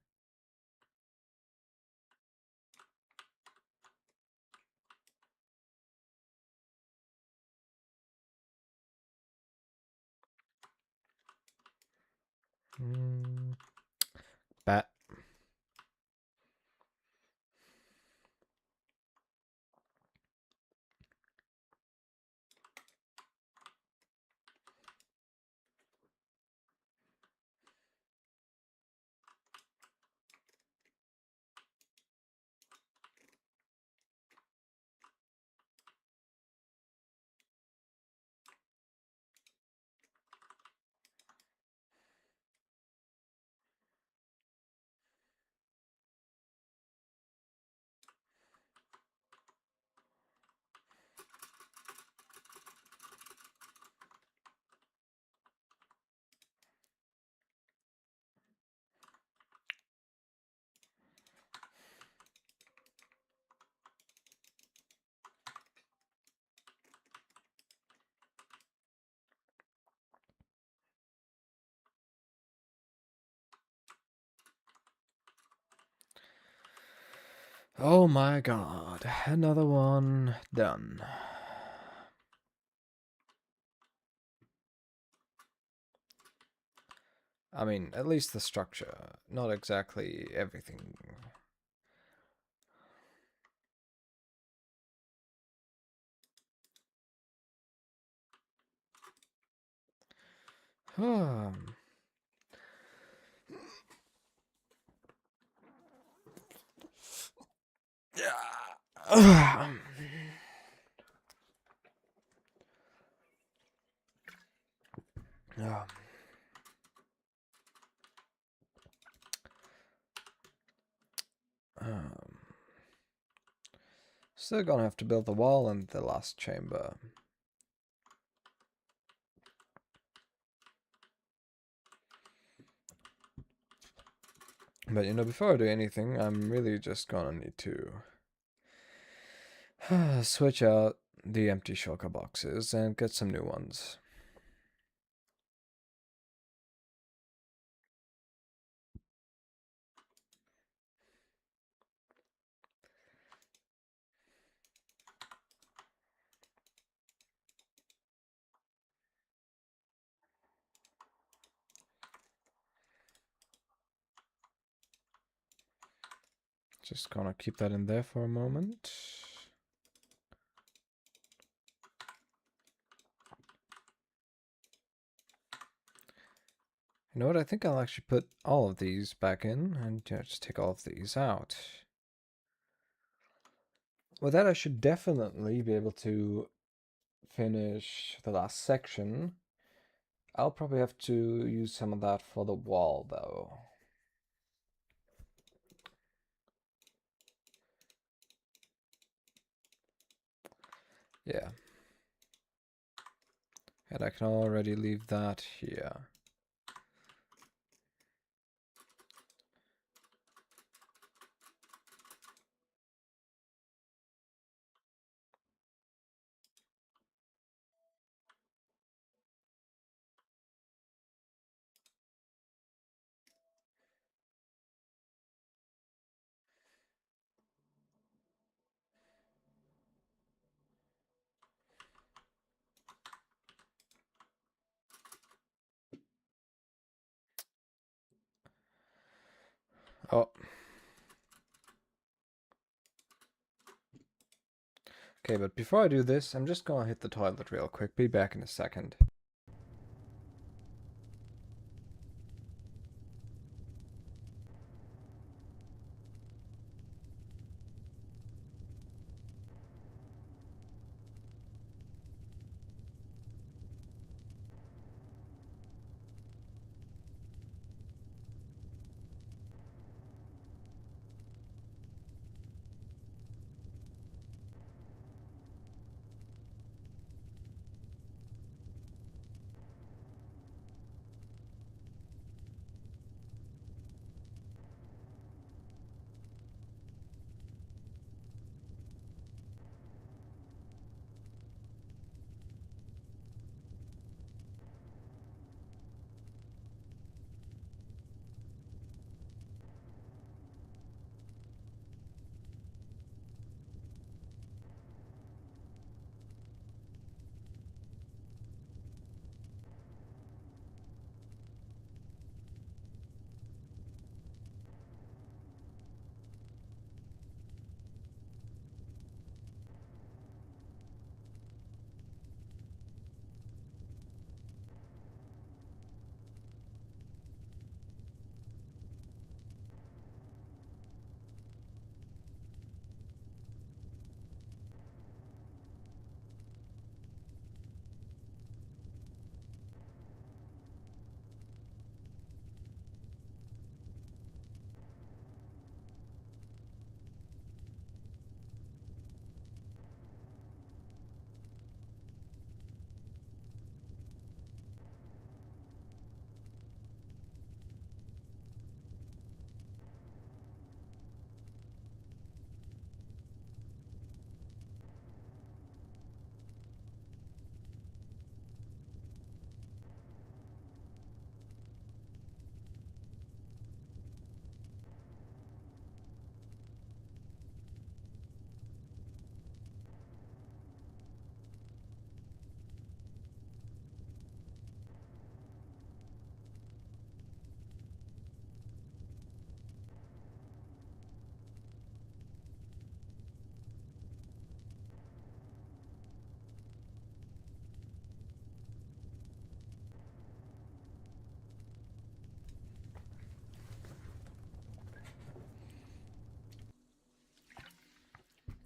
Bat. Oh my god, another one done. I mean, at least the structure, not exactly everything. Yeah. Yeah. Still gonna have to build the wall and the last chamber. But you know, before I do anything, I'm really just gonna need to switch out the empty shulker boxes and get some new ones. Just gonna keep that in there for a moment. You know what, I think I'll actually put all of these back in and just take all of these out. With that, I should definitely be able to finish the last section. I'll probably have to use some of that for the wall, though. Yeah. And I can already leave that here. Oh. Okay, but before I do this, I'm just gonna hit the toilet real quick. Be back in a second.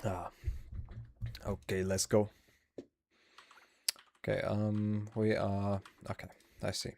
Ah. Okay, let's go. Okay, we are... Okay, I see.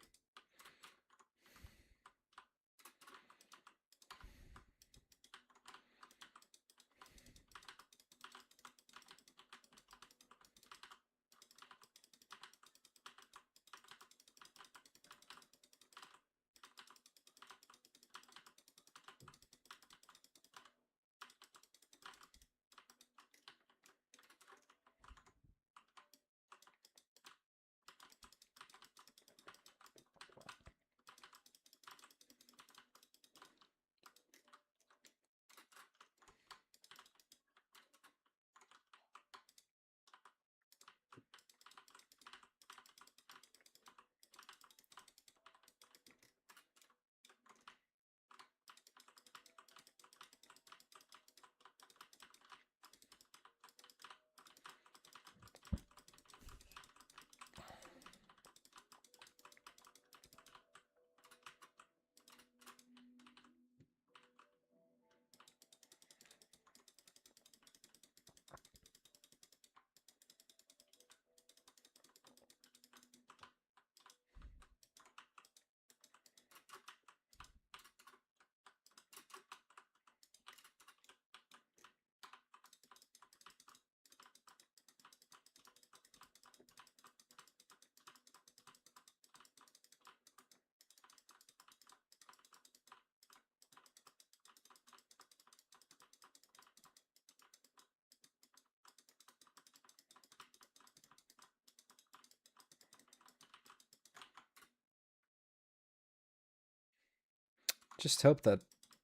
Just hope that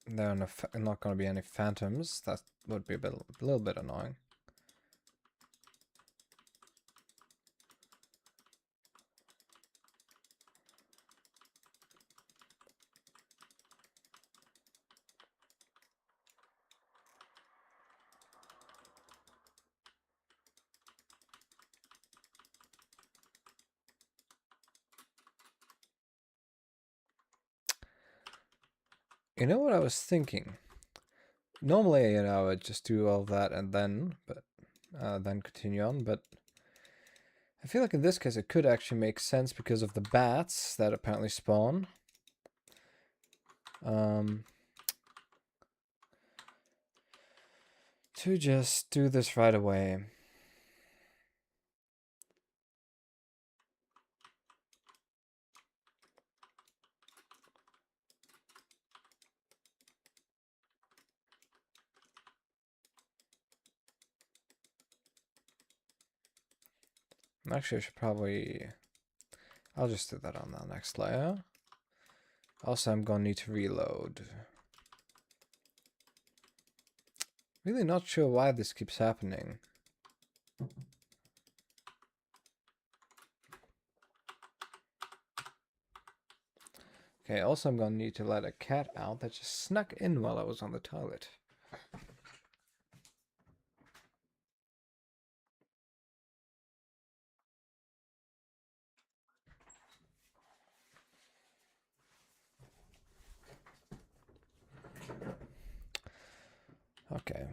there are not going to be any phantoms. That would be a little bit annoying. You know what I was thinking? Normally, I would just do all that and then continue on, but I feel like in this case it could actually make sense because of the bats that apparently spawn. To just do this right away. Actually, I should probably... I'll just do that on the next layer. Also, I'm gonna need to reload. Really not sure why this keeps happening. Okay, also I'm gonna need to let a cat out that just snuck in while I was on the toilet. Okay.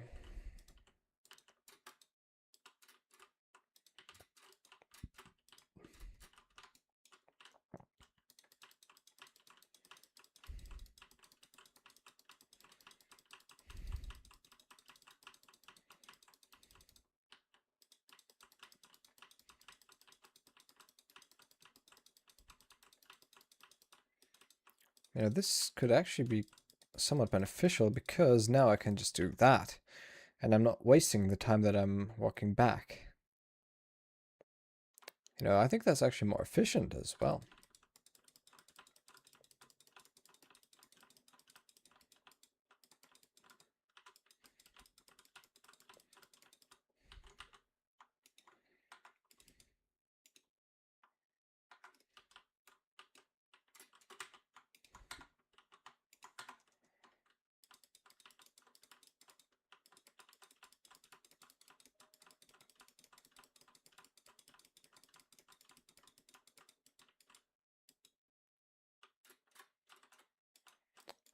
You know, this could actually be somewhat beneficial because now I can just do that. And I'm not wasting the time that I'm walking back. You know, I think that's actually more efficient as well.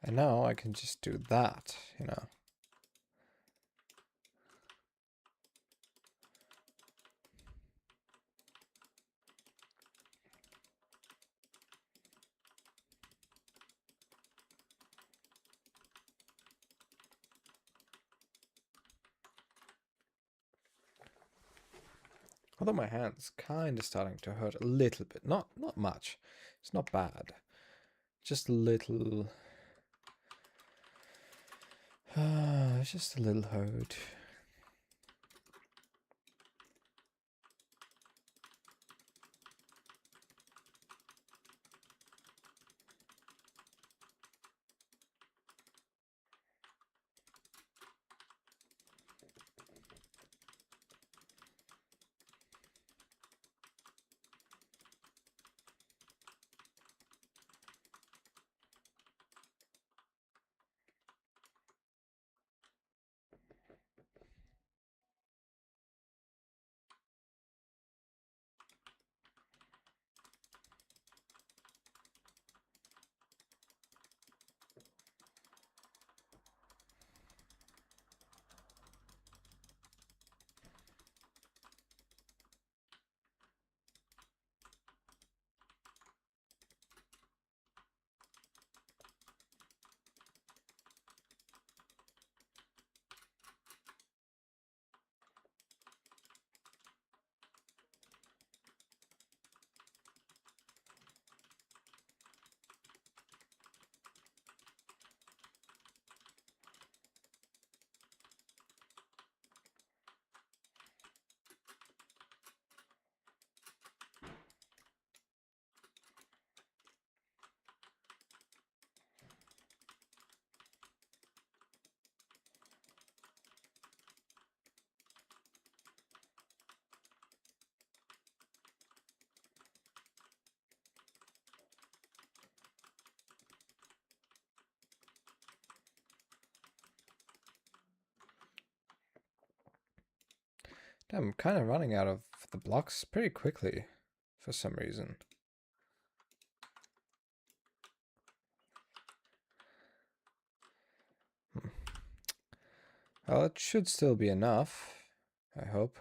And now I can just do that, you know. Although my hand's kind of starting to hurt a little bit. Not much. It's not bad. Just a little... just a little hurt. I'm kind of running out of the blocks pretty quickly for some reason. Well, it should still be enough, I hope.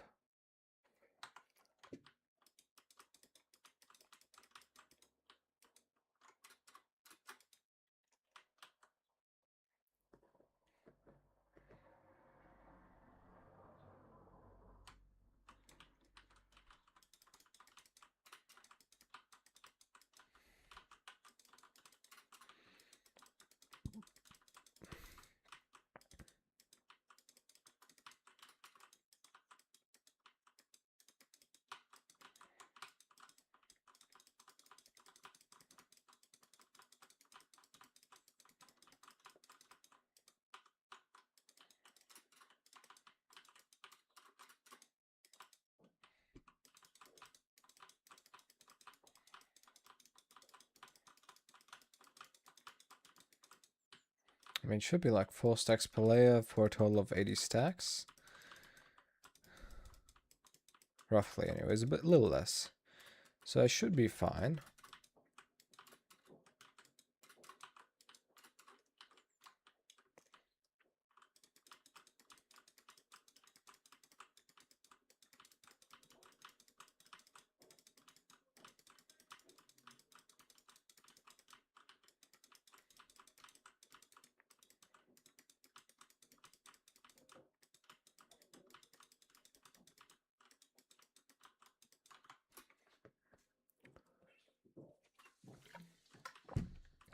I mean, it should be like 4 stacks per layer for a total of 80 stacks. Roughly, anyways, a little less. So I should be fine.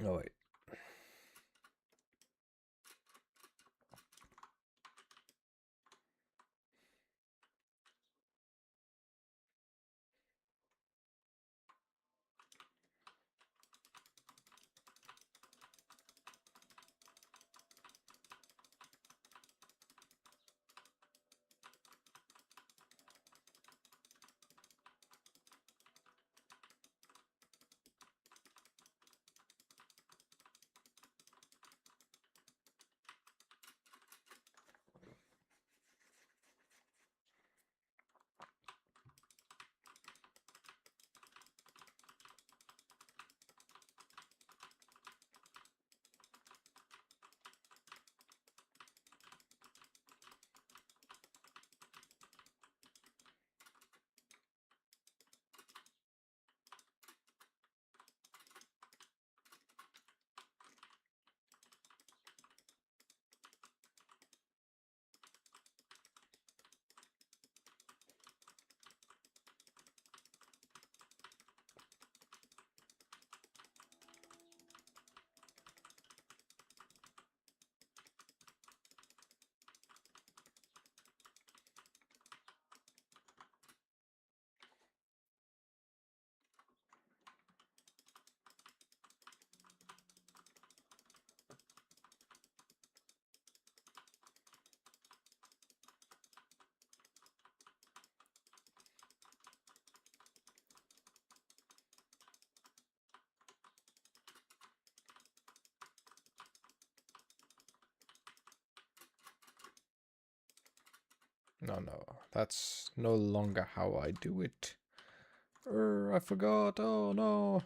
Oh, wait. No, no, that's no longer how I do it. I forgot. Oh no.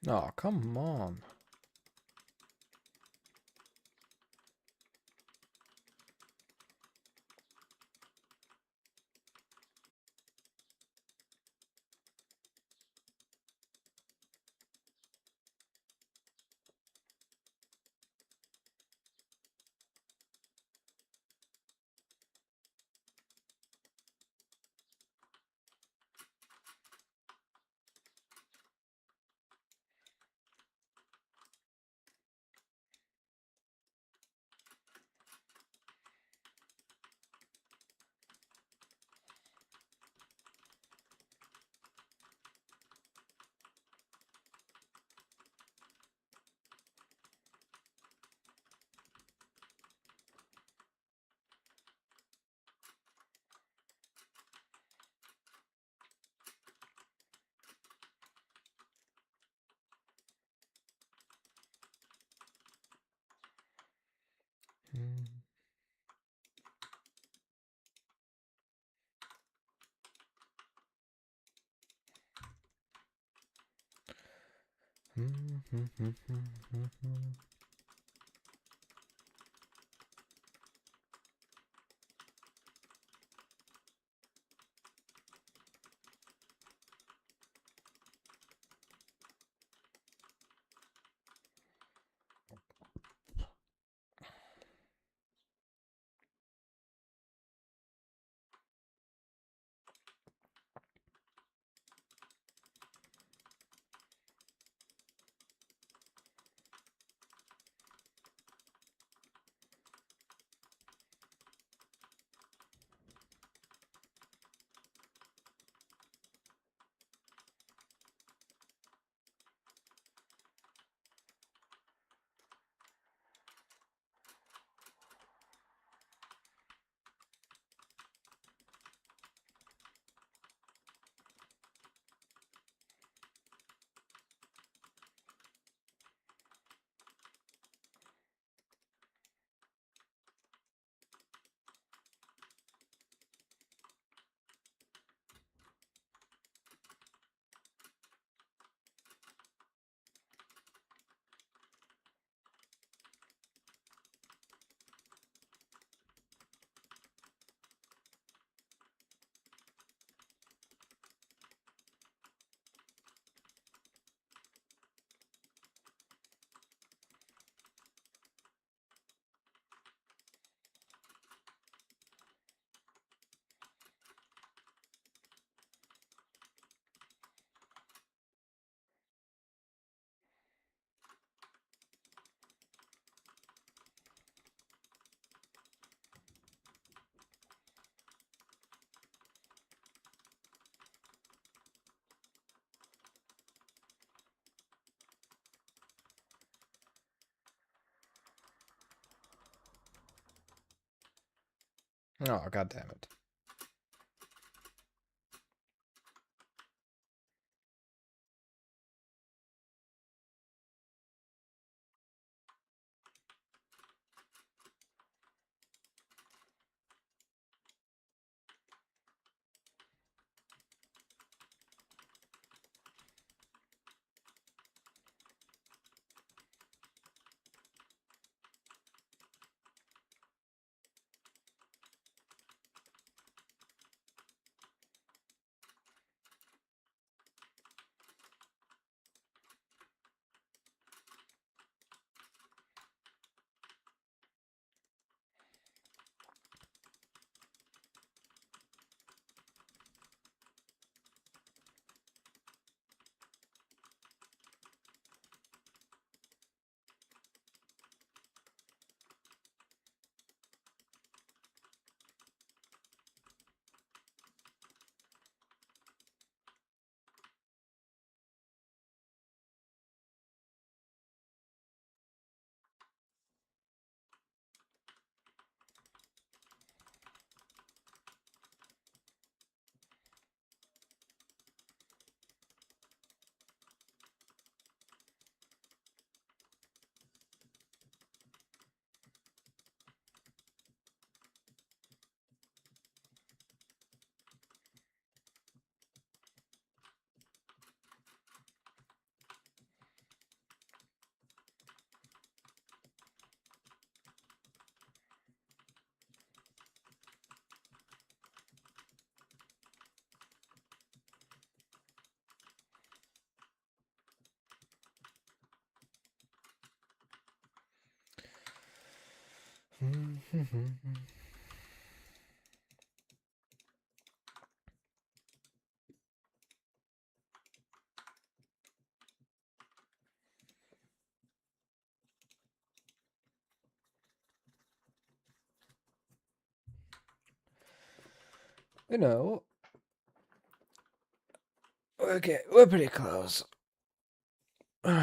Oh, come on. Oh, god damn it. You know, okay, we're pretty close. You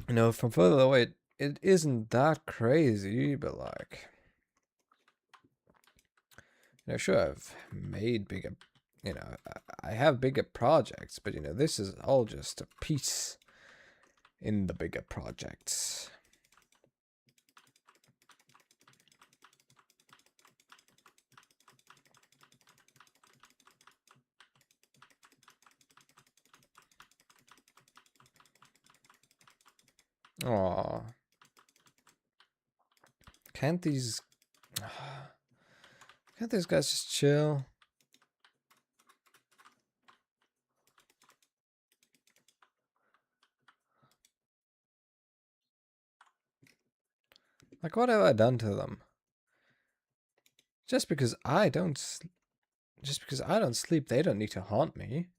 know, from further away, it isn't that crazy, but like, you know, sure, I've made bigger, you know, I have bigger projects, but you know, this is all just a piece in the bigger projects. Aw. Can't these... Can't these guys just chill? Like, what have I done to them? Just because I don't... Just because I don't sleep, they don't need to haunt me.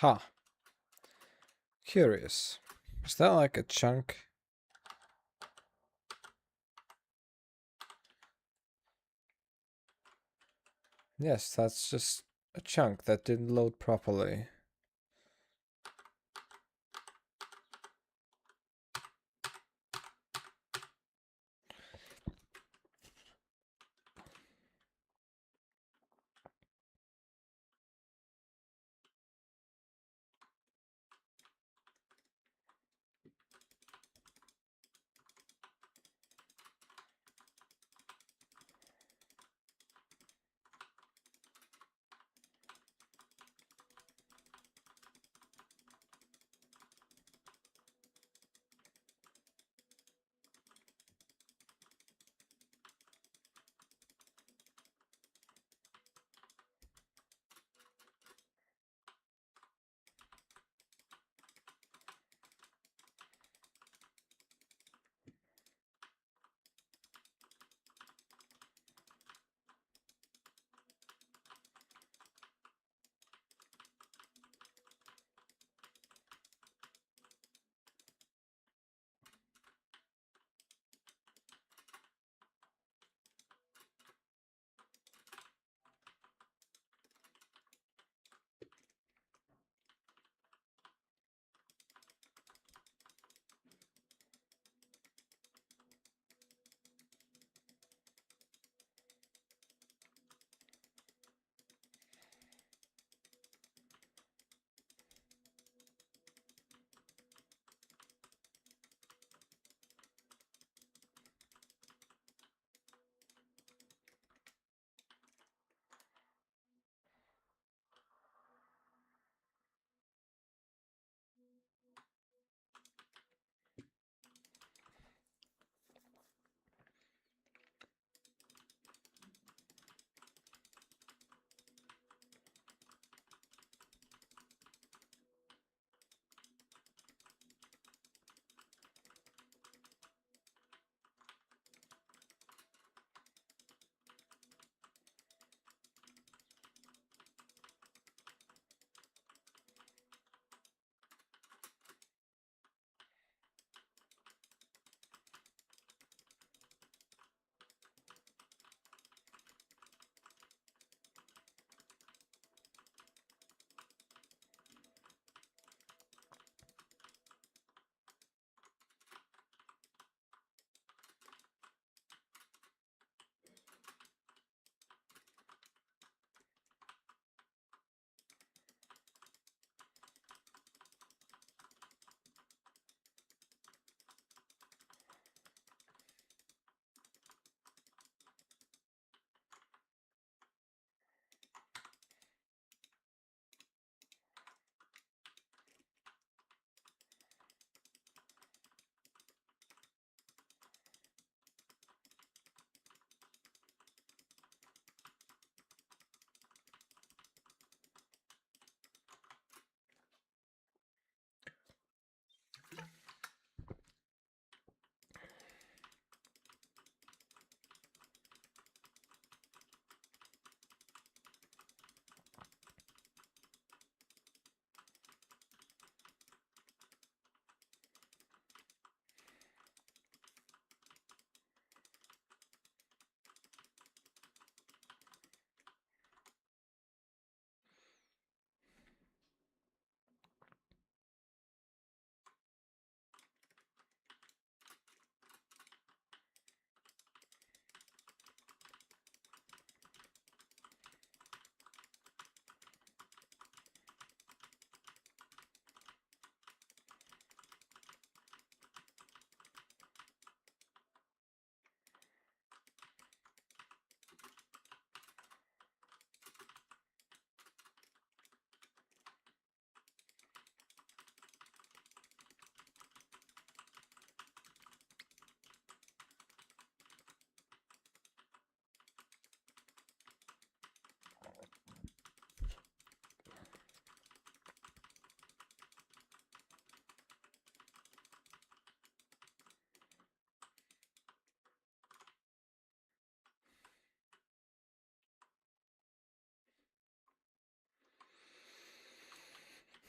Huh. Curious. Is that like a chunk? Yes, that's just a chunk that didn't load properly.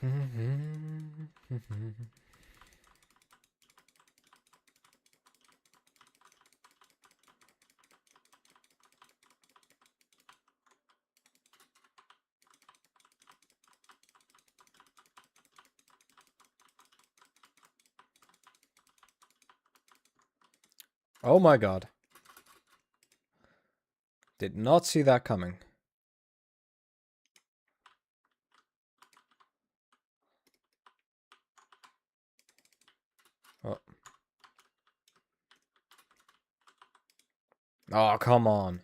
Oh my god. Did not see that coming. Oh. Oh, come on.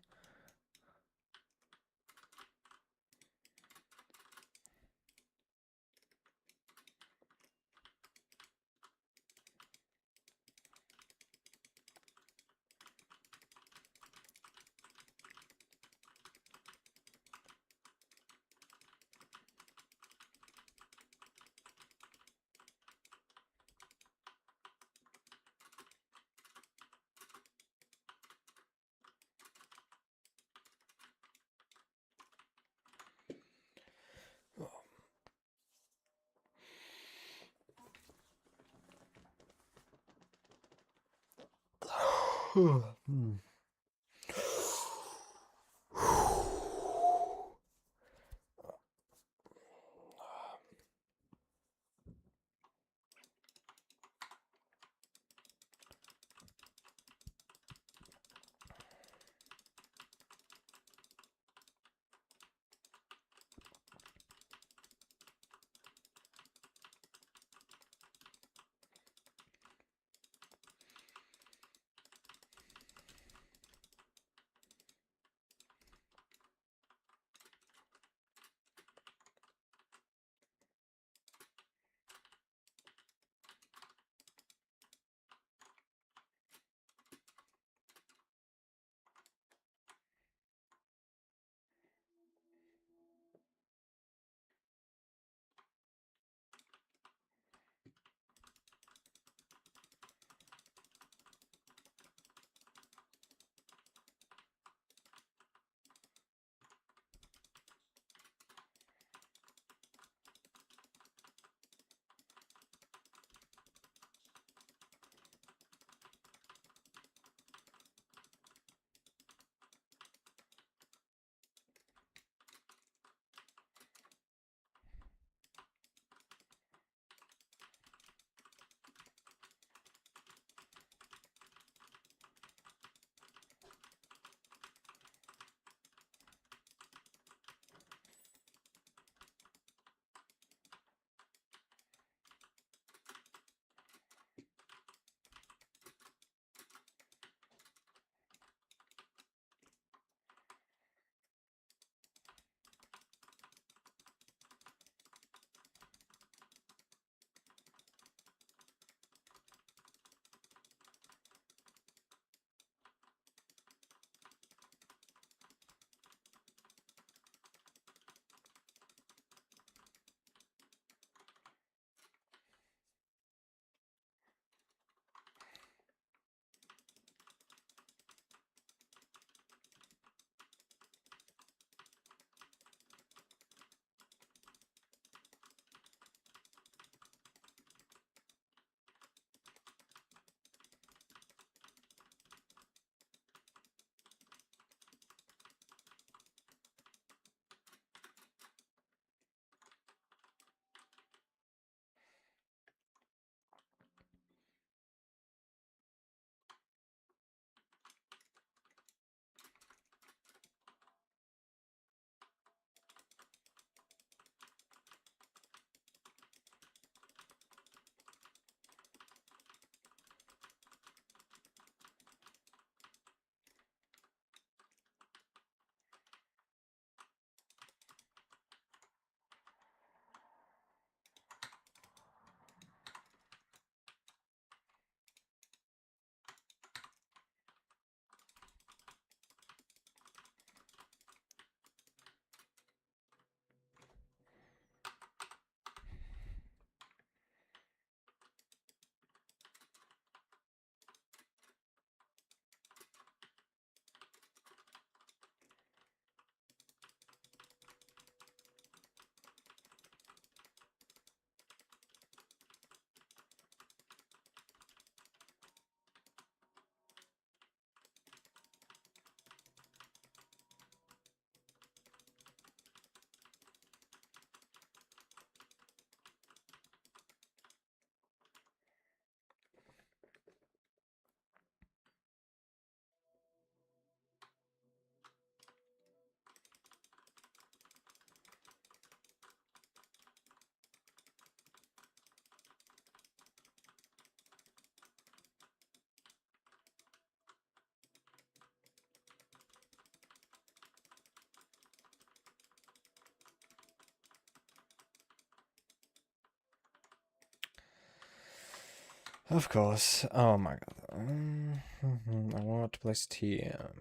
Of course. Oh my god. I want to place it here.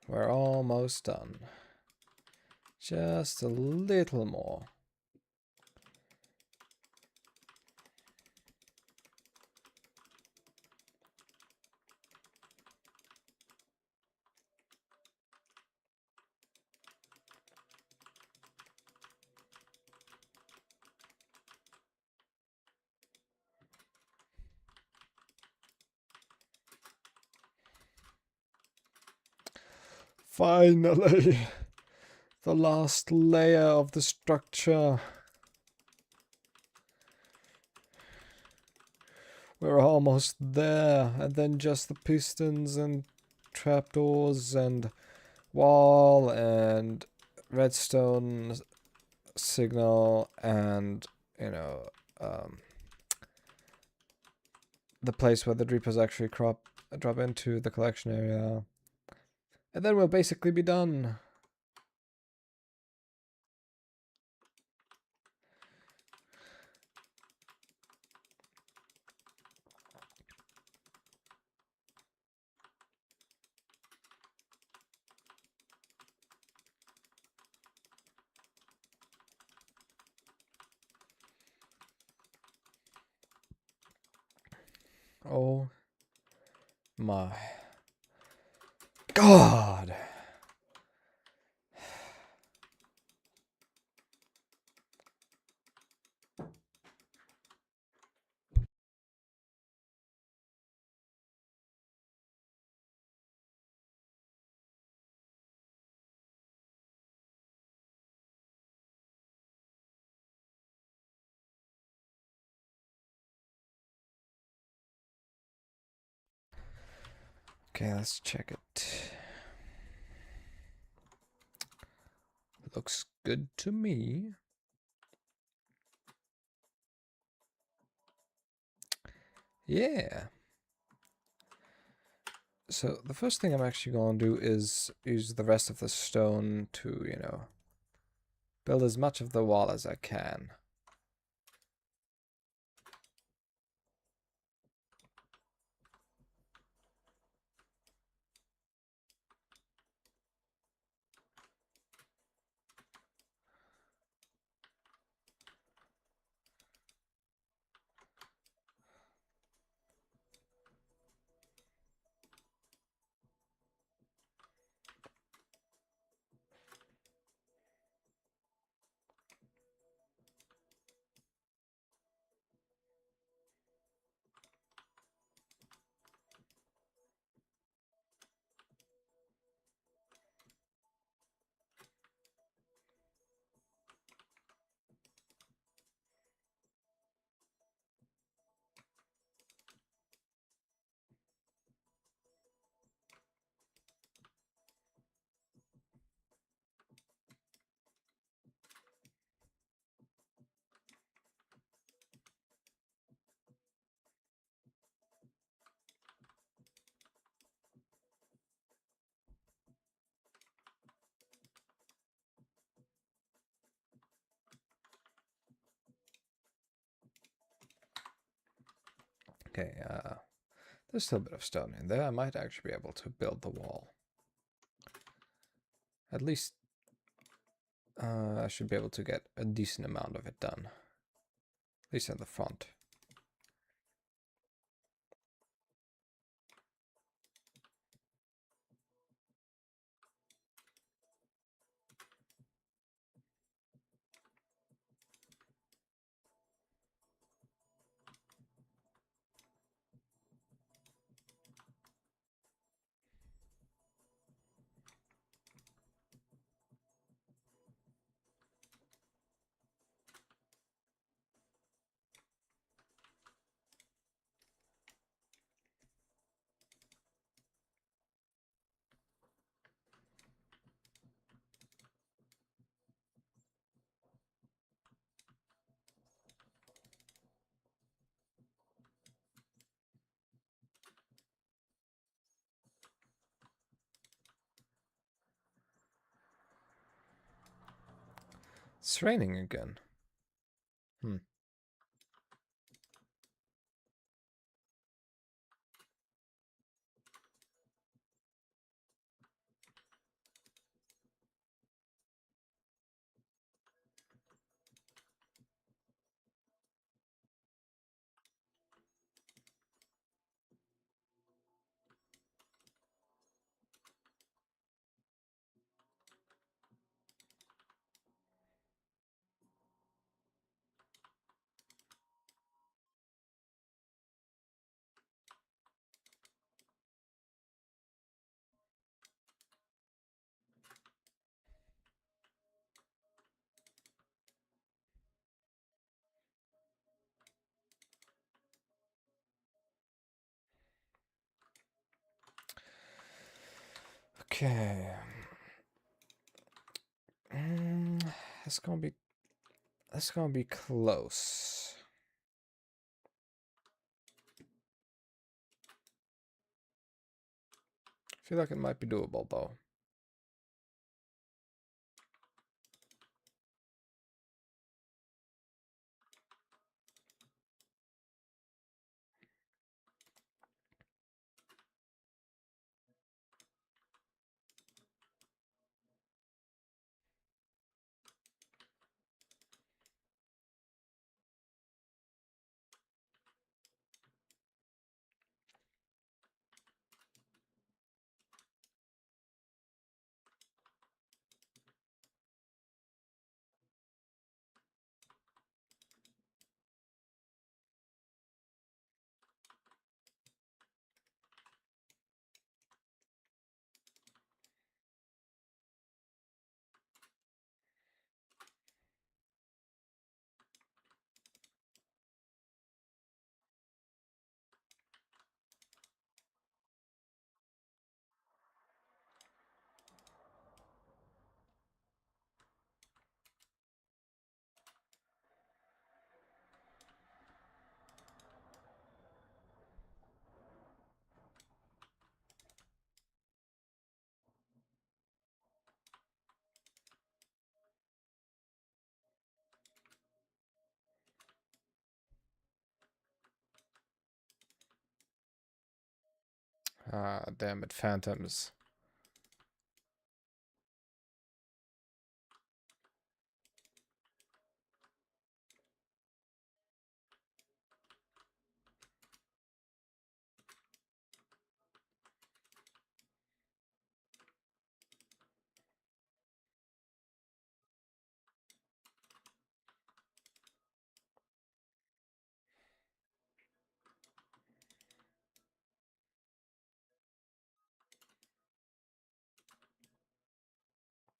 We're almost done. Just a little more. Finally! The last layer of the structure. We're almost there, and then just the pistons and trapdoors and wall and redstone signal and, you know, the place where the Reapers actually drop into the collection area. And then we'll basically be done. Oh my god. Okay, let's check it. Looks good to me. Yeah. So the first thing I'm actually going to do is use the rest of the stone to, you know, build as much of the wall as I can. Okay, there's still a bit of stone in there. I might actually be able to build the wall. At least I should be able to get a decent amount of it done. At least at the front. It's raining again. Hmm. Okay. It's gonna be. That's gonna be close. I feel like it might be doable though. Ah, damn it, phantoms.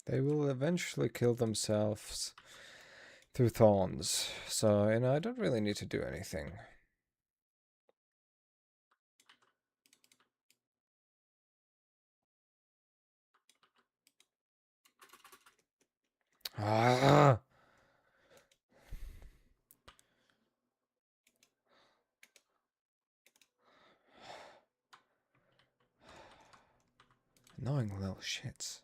They will eventually kill themselves through thorns. So, I don't really need to do anything. Ah! Annoying little shits.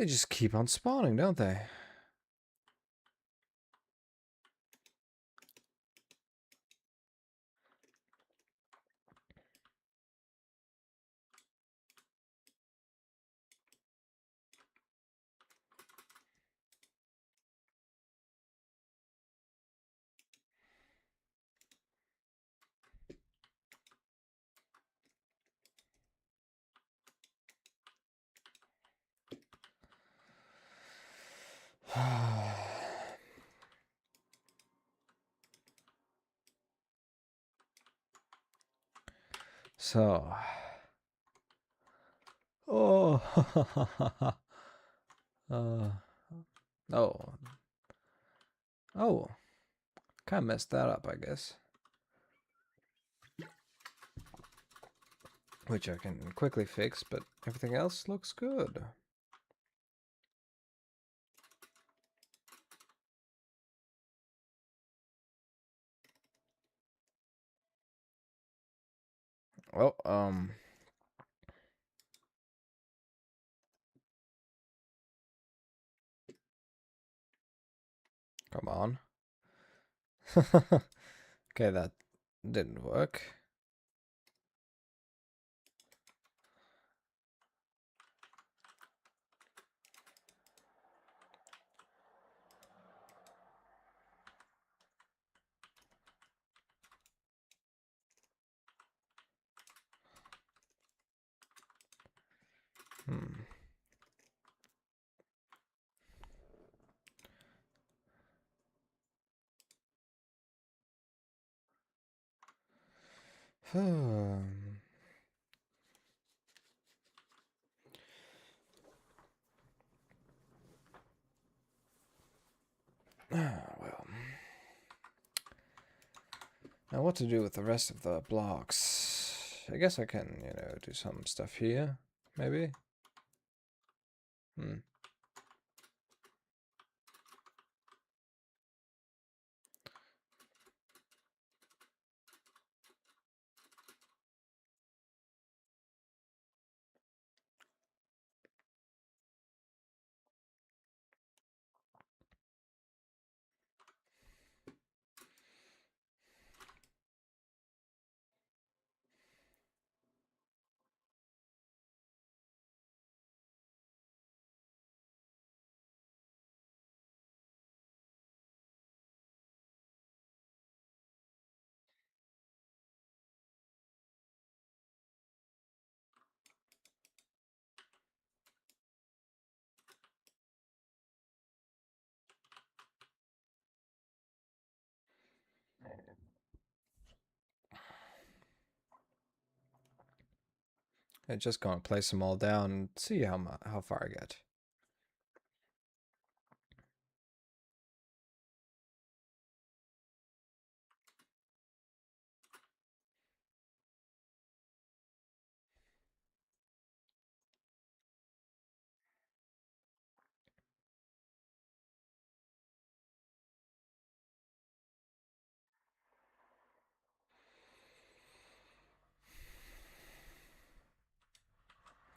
They just keep on spawning, don't they? So. Oh. uh. Oh. Oh. Kind of messed that up, I guess. Which I can quickly fix, but everything else looks good. Well, come on. Okay, that didn't work. Hmm. Well, now what to do with the rest of the blocks? I guess I can, do some stuff here, maybe. Hmm. I'm just gonna place them all down and see how far I get.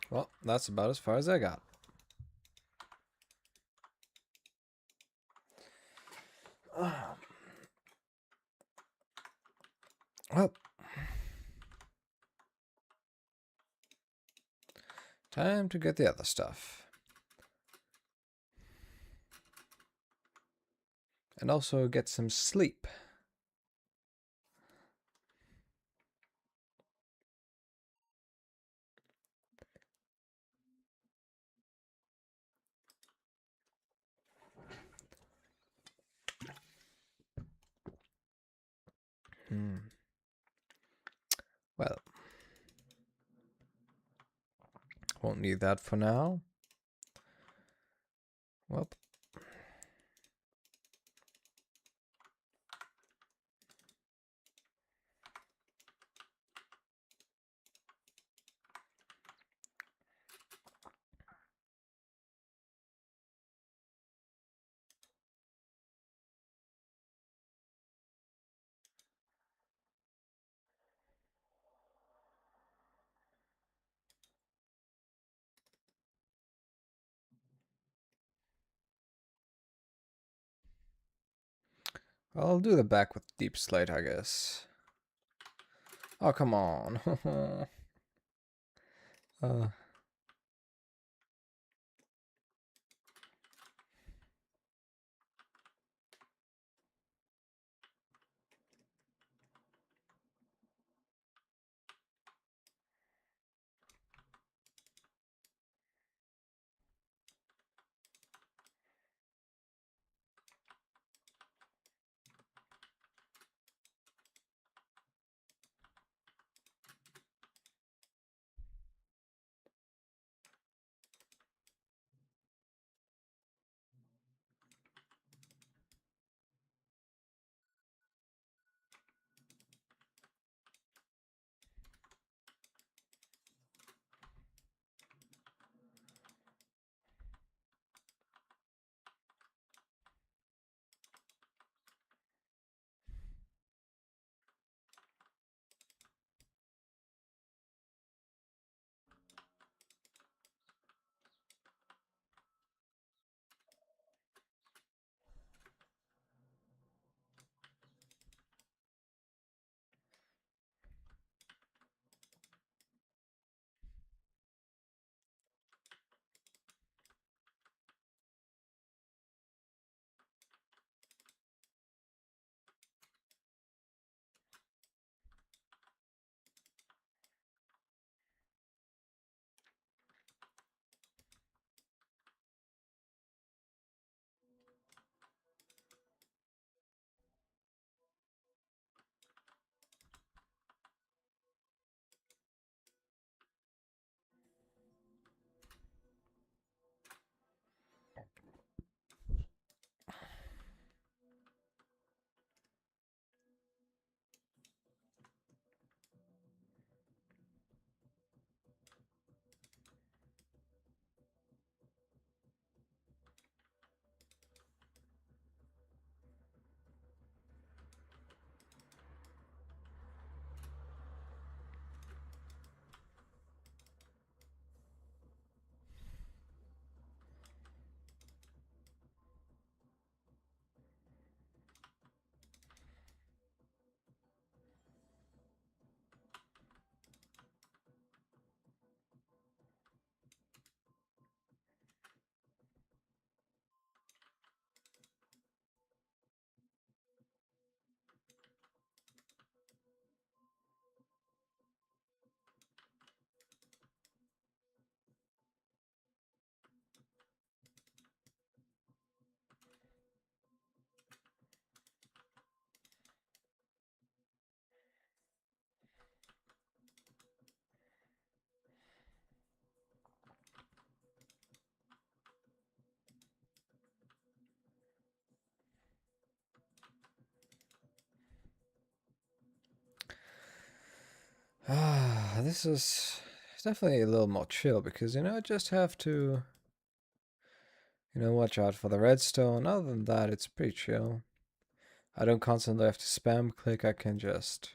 Well, that's about as far as I got. Well, time to get the other stuff. And also get some sleep. Hmm. Well, won't need that for now. Well, I'll do the back with deep slate, I guess. Oh, come on. uh, This is definitely a little more chill because, I just have to, watch out for the redstone. Other than that, it's pretty chill. I don't constantly have to spam click, I can just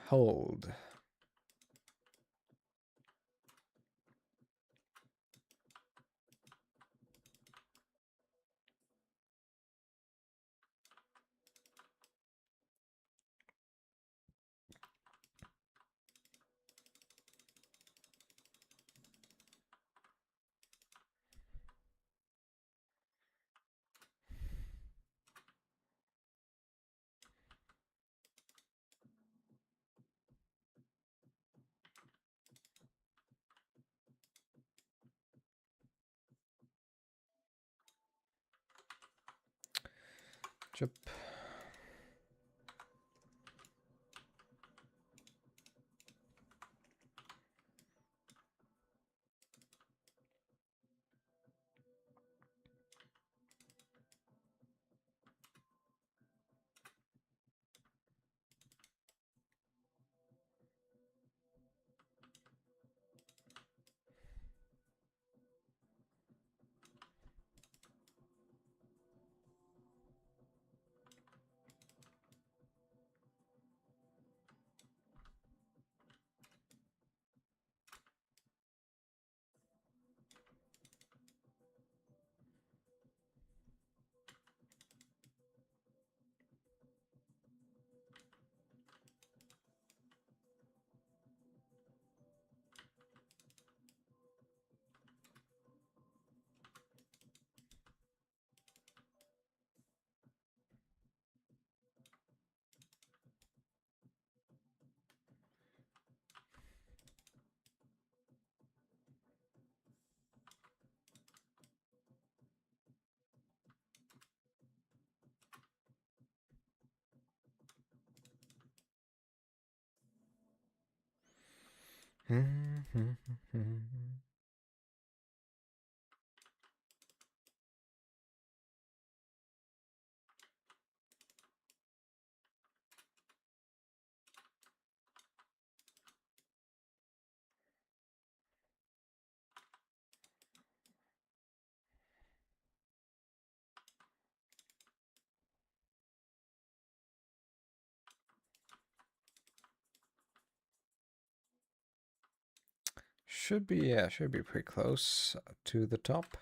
hold. Chip. Should be pretty close to the top.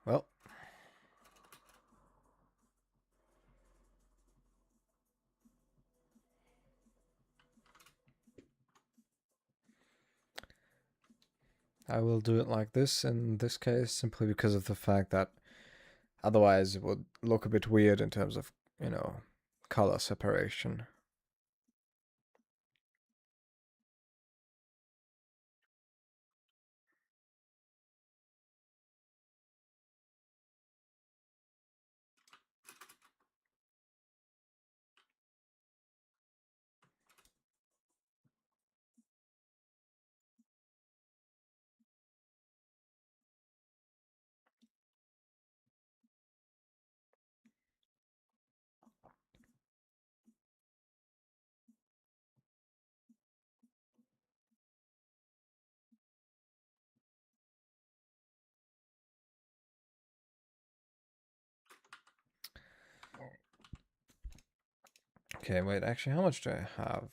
Well, I will do it like this in this case simply because of the fact that otherwise it would look a bit weird in terms of, color separation. Okay, wait, actually, how much do I have?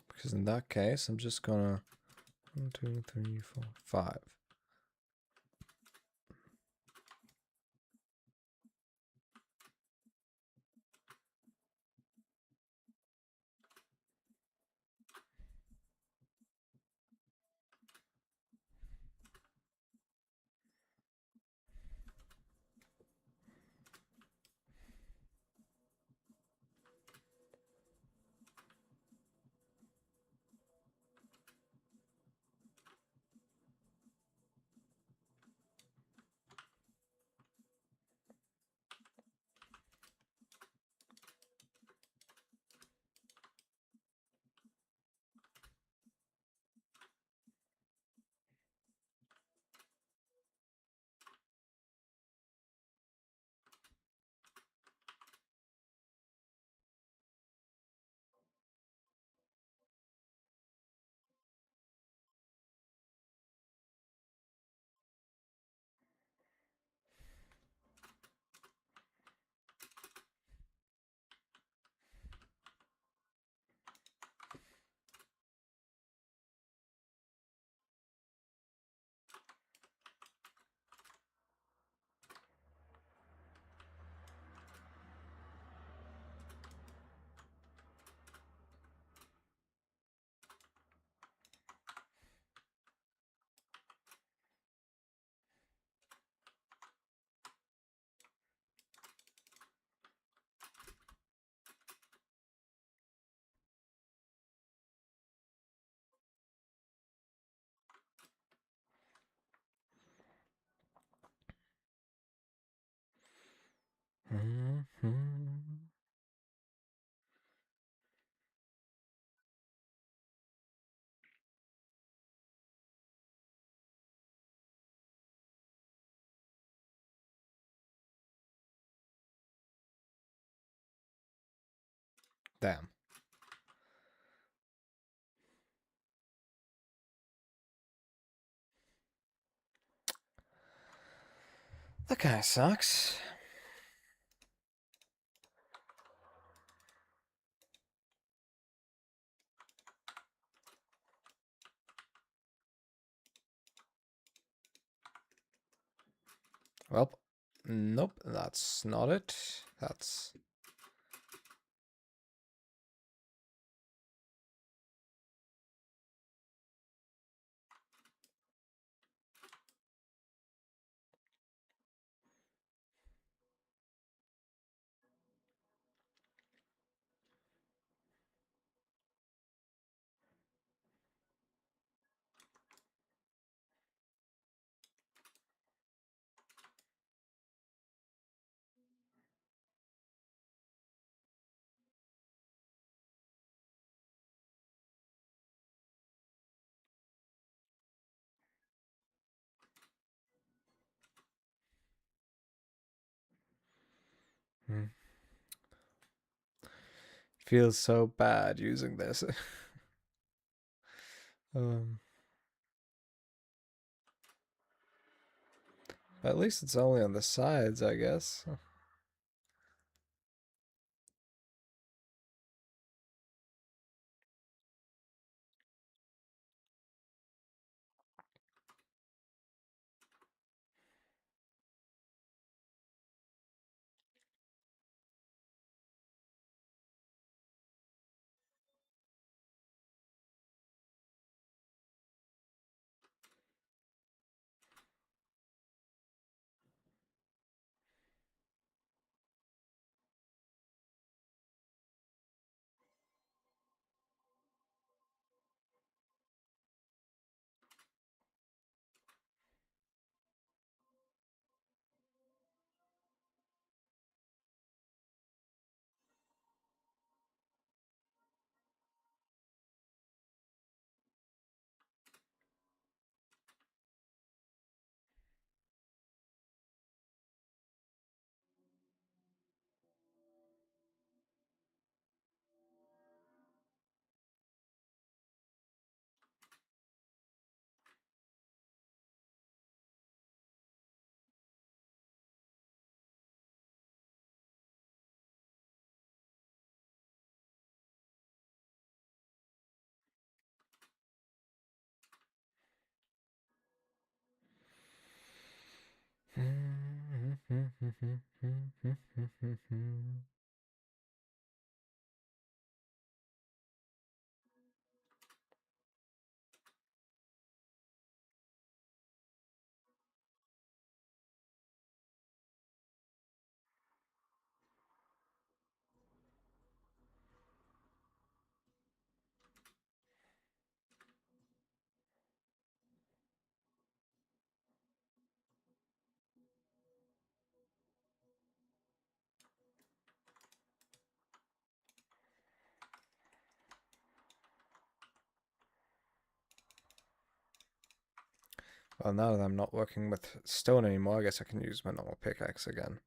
Because in that case, I'm just gonna 1, 2, 3, 4, 5. Damn. That kind of sucks. Well, nope, that's not it. That's... Feels so bad using this. um, at least it's only on the sides, I guess. Well, now that I'm not working with stone anymore, I guess I can use my normal pickaxe again.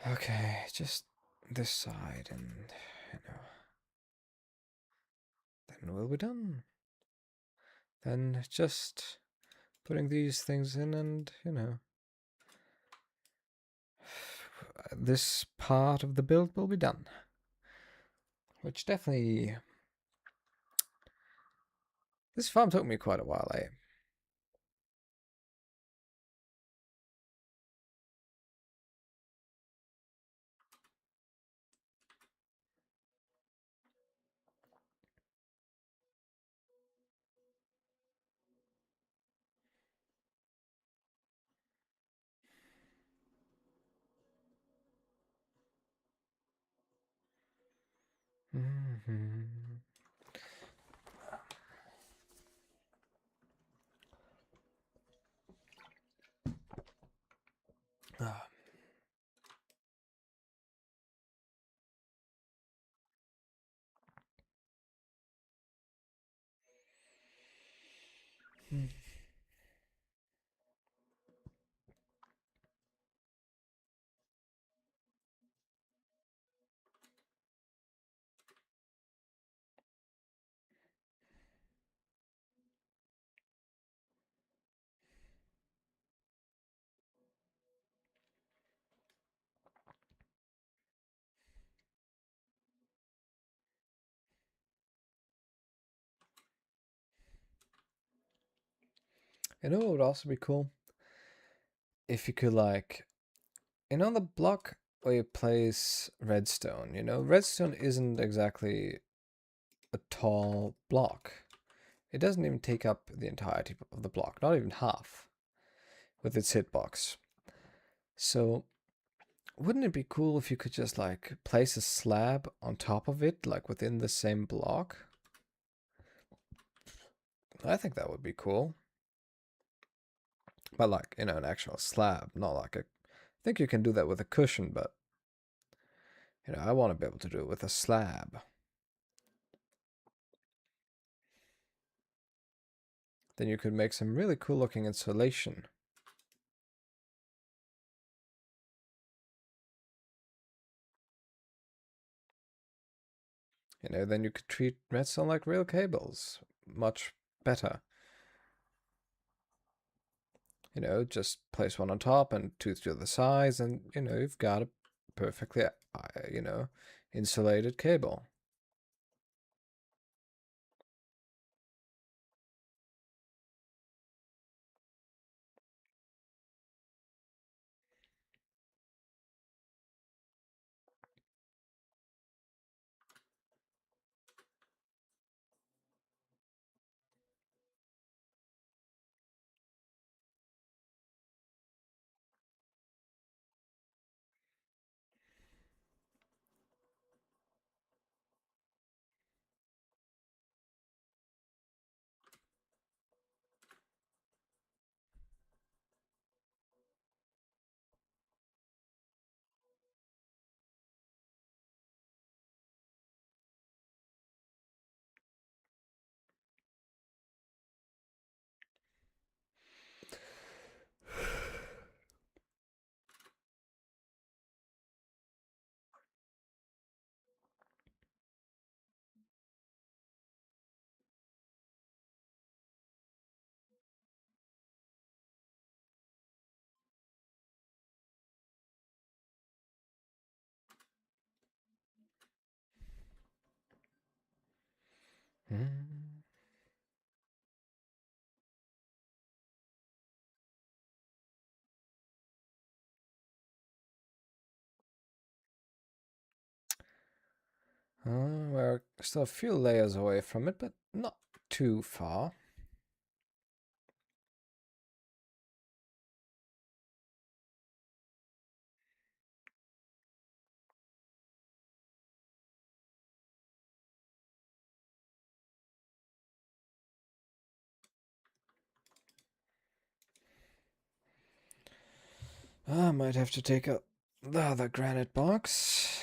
Okay, just this side, and you know, then we'll be done. Then just putting these things in, and you know, this part of the build will be done. Which definitely, this farm took me quite a while, eh? Mm-hmm. Ah. You know what would also be cool? If you could, like, the block where you place redstone, redstone isn't exactly a tall block. It doesn't even take up the entirety of the block, not even half, with its hitbox. So, wouldn't it be cool if you could just, like, place a slab on top of it, like, within the same block? I think that would be cool. But, like, an actual slab, not like a... I think you can do that with a cushion, but, I want to be able to do it with a slab. Then you could make some really cool looking insulation. Then you could treat redstone like real cables. Much better. Just place one on top and two to the sides, and, you've got a perfectly, insulated cable. Hmm. We're still a few layers away from it, but not too far. I might have to take out the other granite box.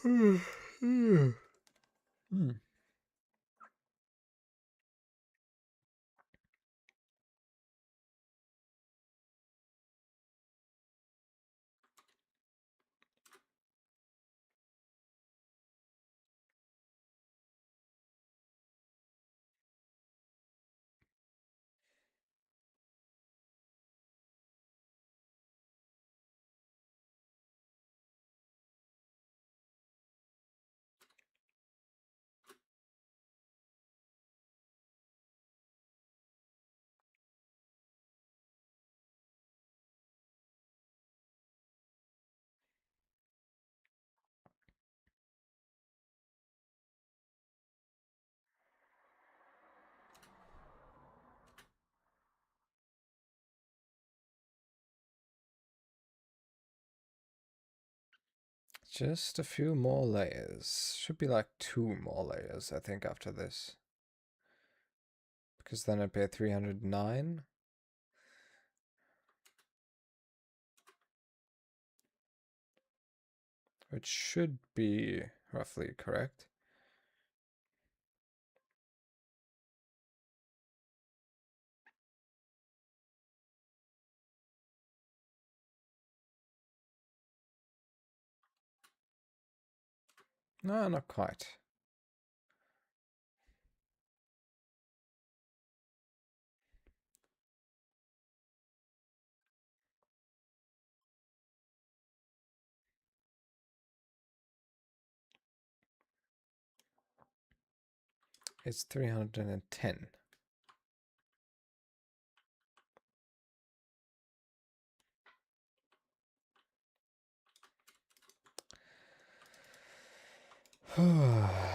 Hmm. Just a few more layers. Should be like 2 more layers, I think, after this. Because then I'd be at 309. Which should be roughly correct. No, not quite. It's 310.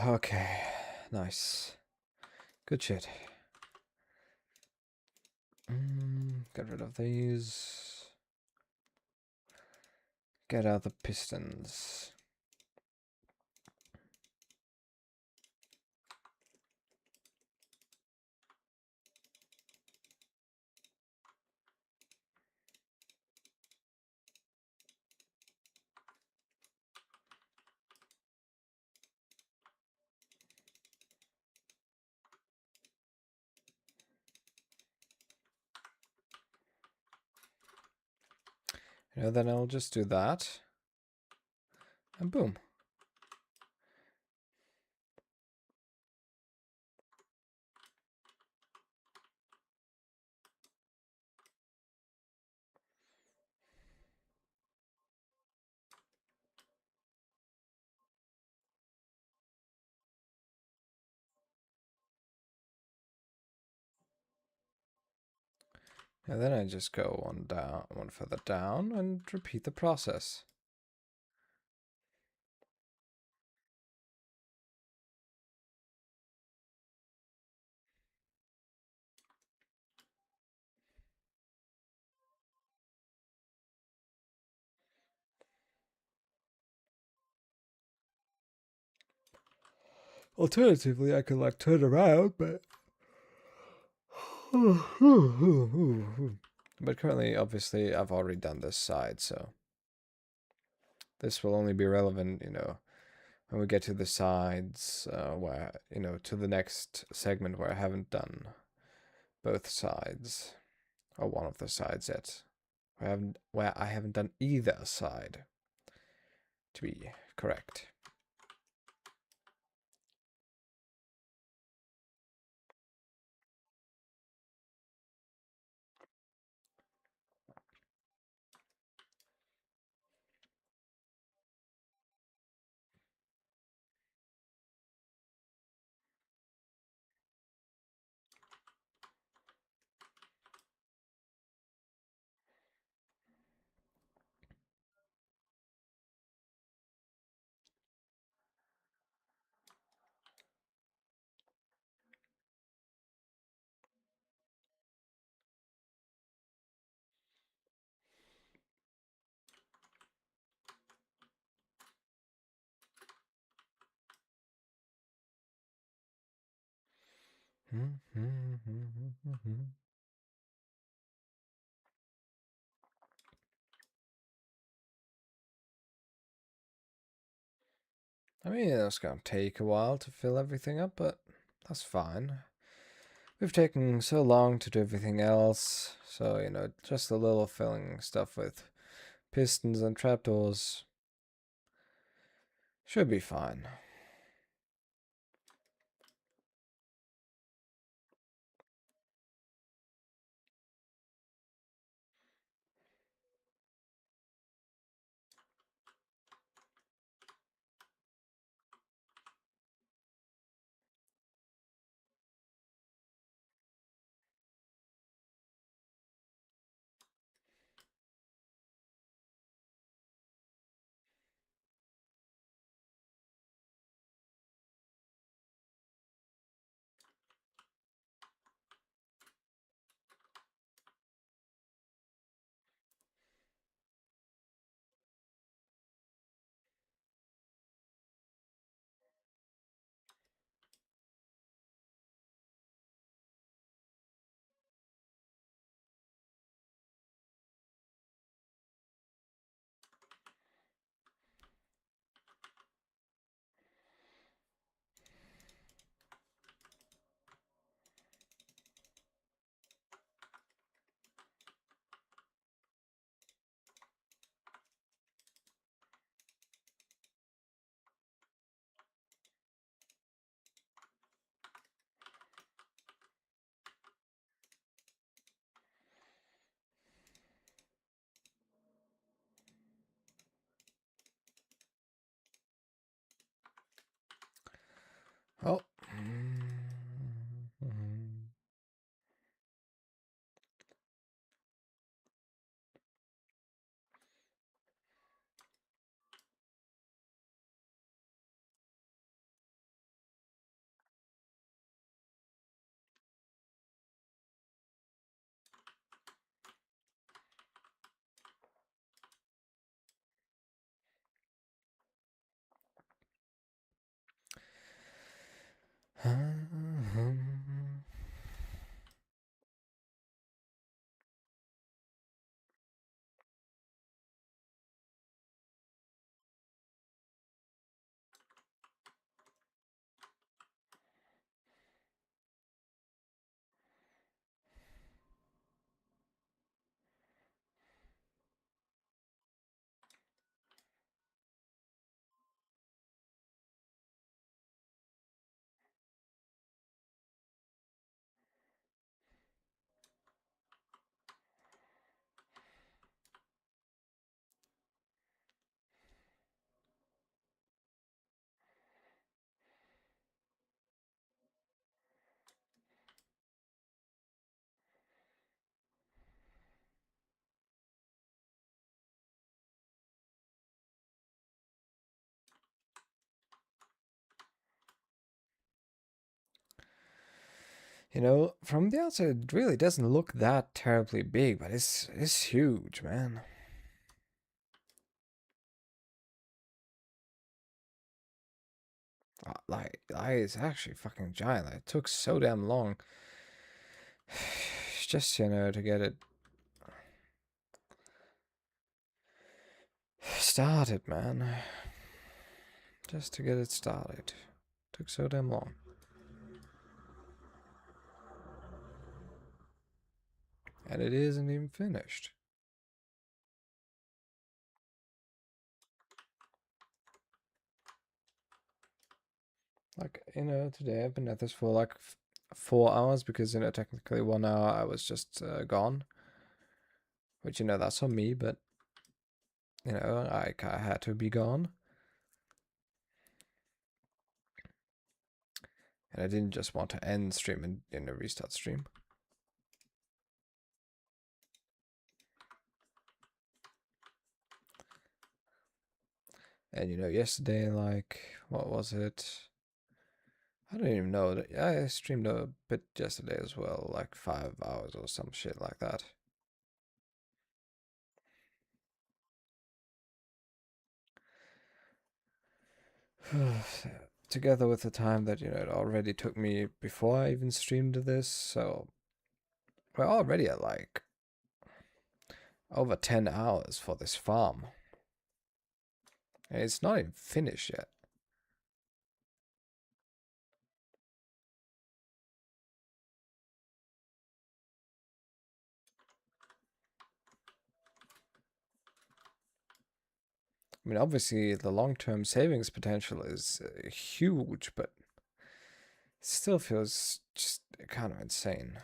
Okay, nice. Good shit. Get rid of these. Get out the pistons. Then I'll just do that. And boom. And then I just go one further down and repeat the process. Alternatively, I could like turn around, but but currently, obviously, I've already done this side, so this will only be relevant, when we get to the sides, where, to the next segment where I haven't done both sides, or one of the sides yet, where I haven't done either side, to be correct. I mean, it's going to take a while to fill everything up, but that's fine. We've taken so long to do everything else, so, you know, just a little filling stuff with pistons and trapdoors should be fine. Oh. You know, from the outside, it really doesn't look that terribly big, but it's huge, man. Like, it's actually fucking giant. Like, it took so damn long. Just, you know, to get it started, man. Just to get it started. Took so damn long. And it isn't even finished. Like, today I've been at this for like 4 hours because, technically 1 hour I was just gone. Which, that's on me, but, I had to be gone. And I didn't just want to end stream and, restart stream. And, yesterday, like, what was it? I don't even know. I streamed a bit yesterday as well, like 5 hours or some shit like that. Together with the time that, it already took me before I even streamed this, so we're already at like over 10 hours for this farm. And it's not even finished yet. I mean, obviously, the long-term savings potential is huge, but it still feels just kind of insane.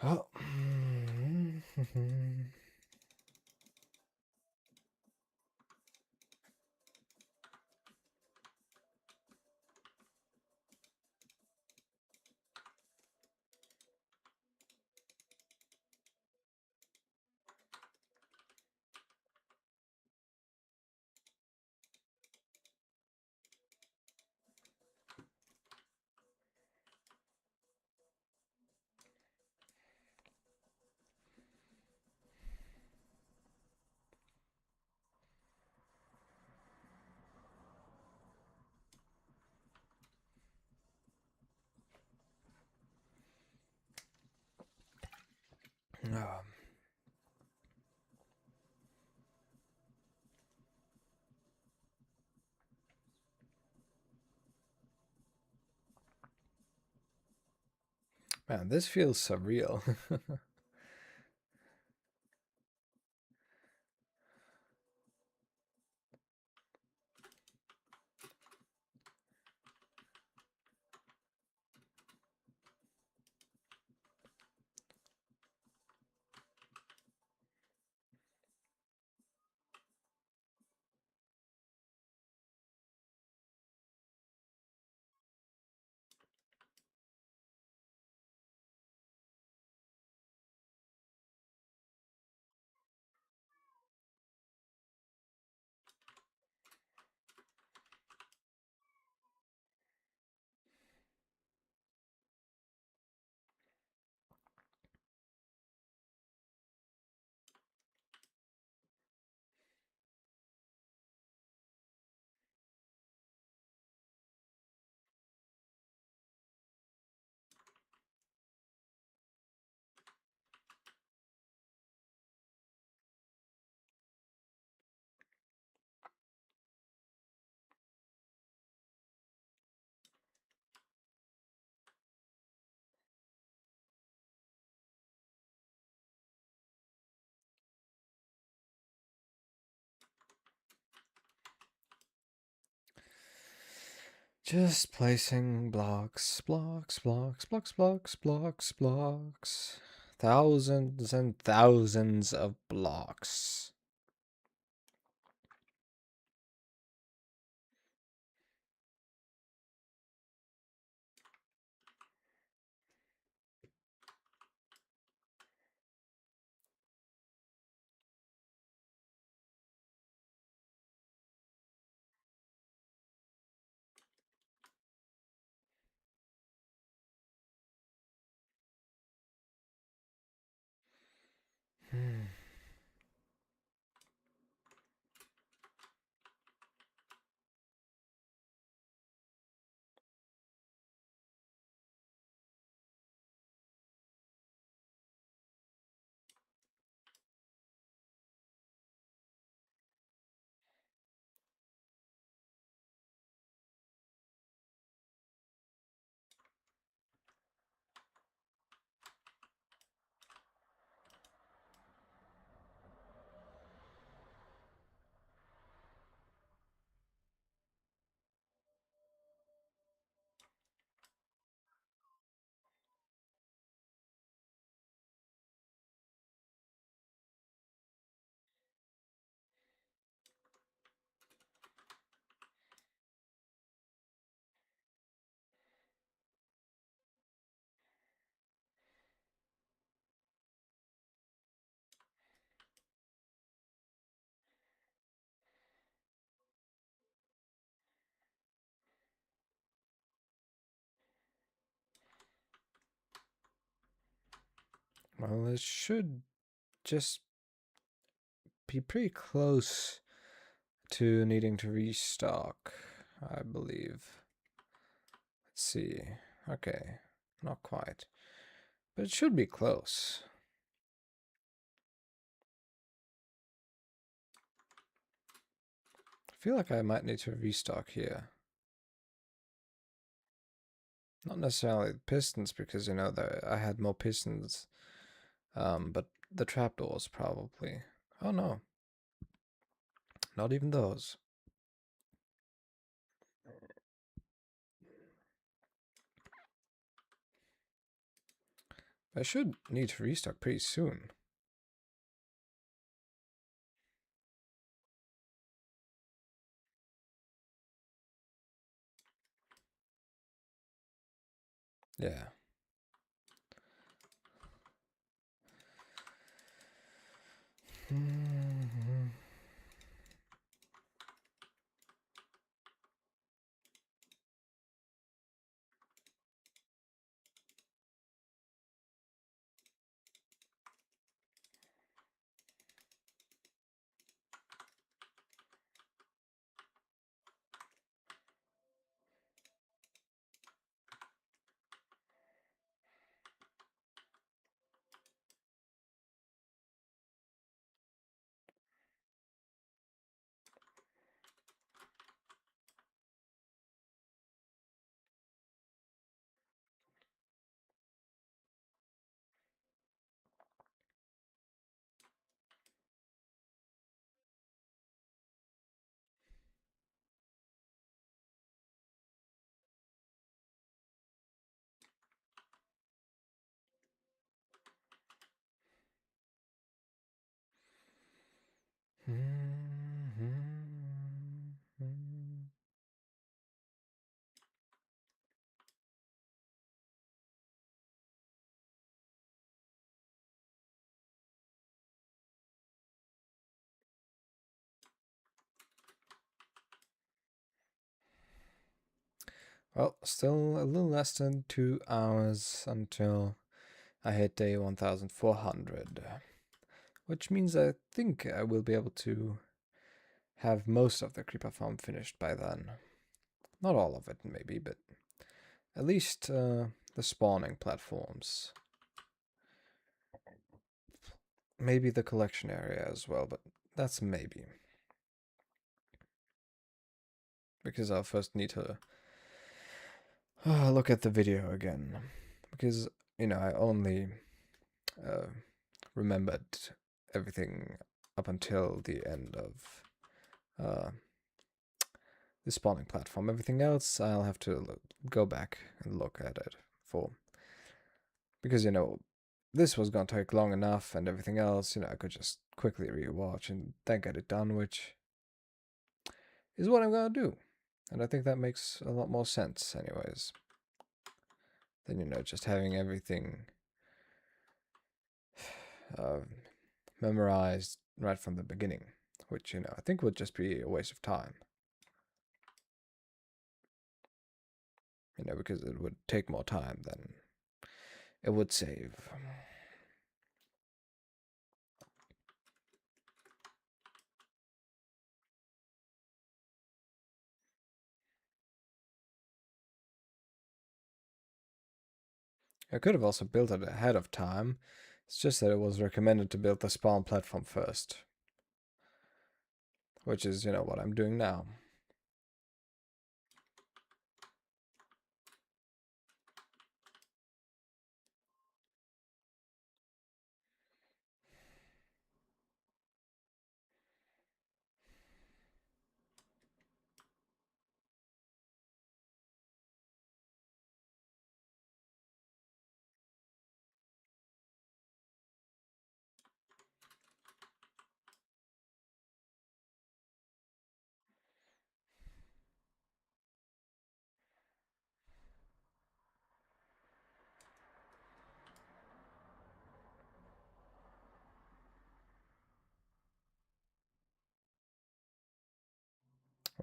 Oh. Oh. Man, this feels surreal. Just placing blocks, blocks, blocks, blocks, blocks, blocks, blocks. Thousands and thousands of blocks. Hmm. Well, it should just be pretty close to needing to restock, I believe. Let's see. Okay, not quite. But it should be close. I feel like I might need to restock here. Not necessarily the pistons, because, you know, I had more pistons. But the trapdoors, probably. Oh no. Not even those. I should need to restock pretty soon. Yeah. Well, still a little less than 2 hours until I hit day 1400. Which means I think I will be able to have most of the creeper farm finished by then. Not all of it, maybe, but at least the spawning platforms. Maybe the collection area as well, but that's maybe. Because I'll first need to look at the video again. Because, you know, I only remembered everything up until the end of the spawning platform. Everything else, I'll have to go back and look at it for. Because, you know, this was going to take long enough, and everything else, you know, I could just quickly rewatch and then get it done, which is what I'm going to do. And I think that makes a lot more sense, anyways, than, you know, just having everything memorized right from the beginning, which, you know, I think would just be a waste of time. You know, because it would take more time than it would save. I could have also built it ahead of time. It's just that it was recommended to build the spawn platform first. Which is, you know, what I'm doing now.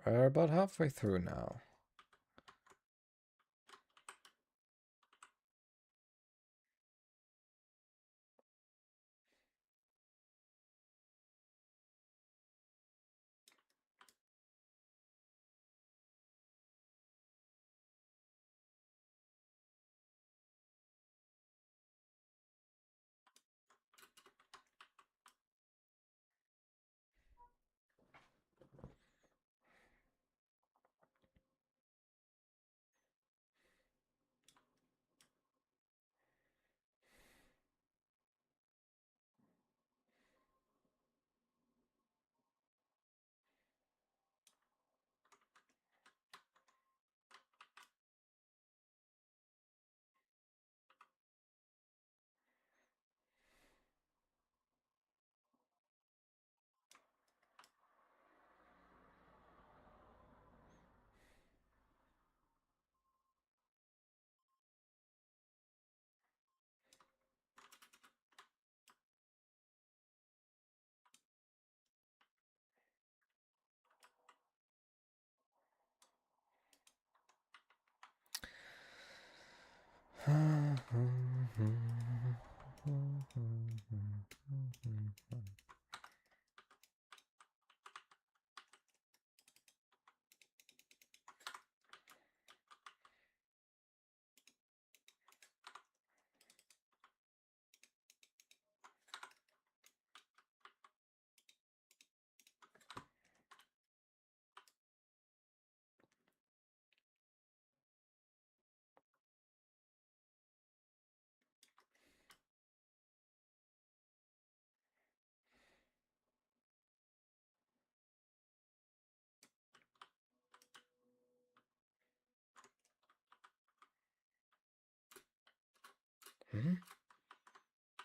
We're about halfway through now.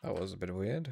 That was a bit weird.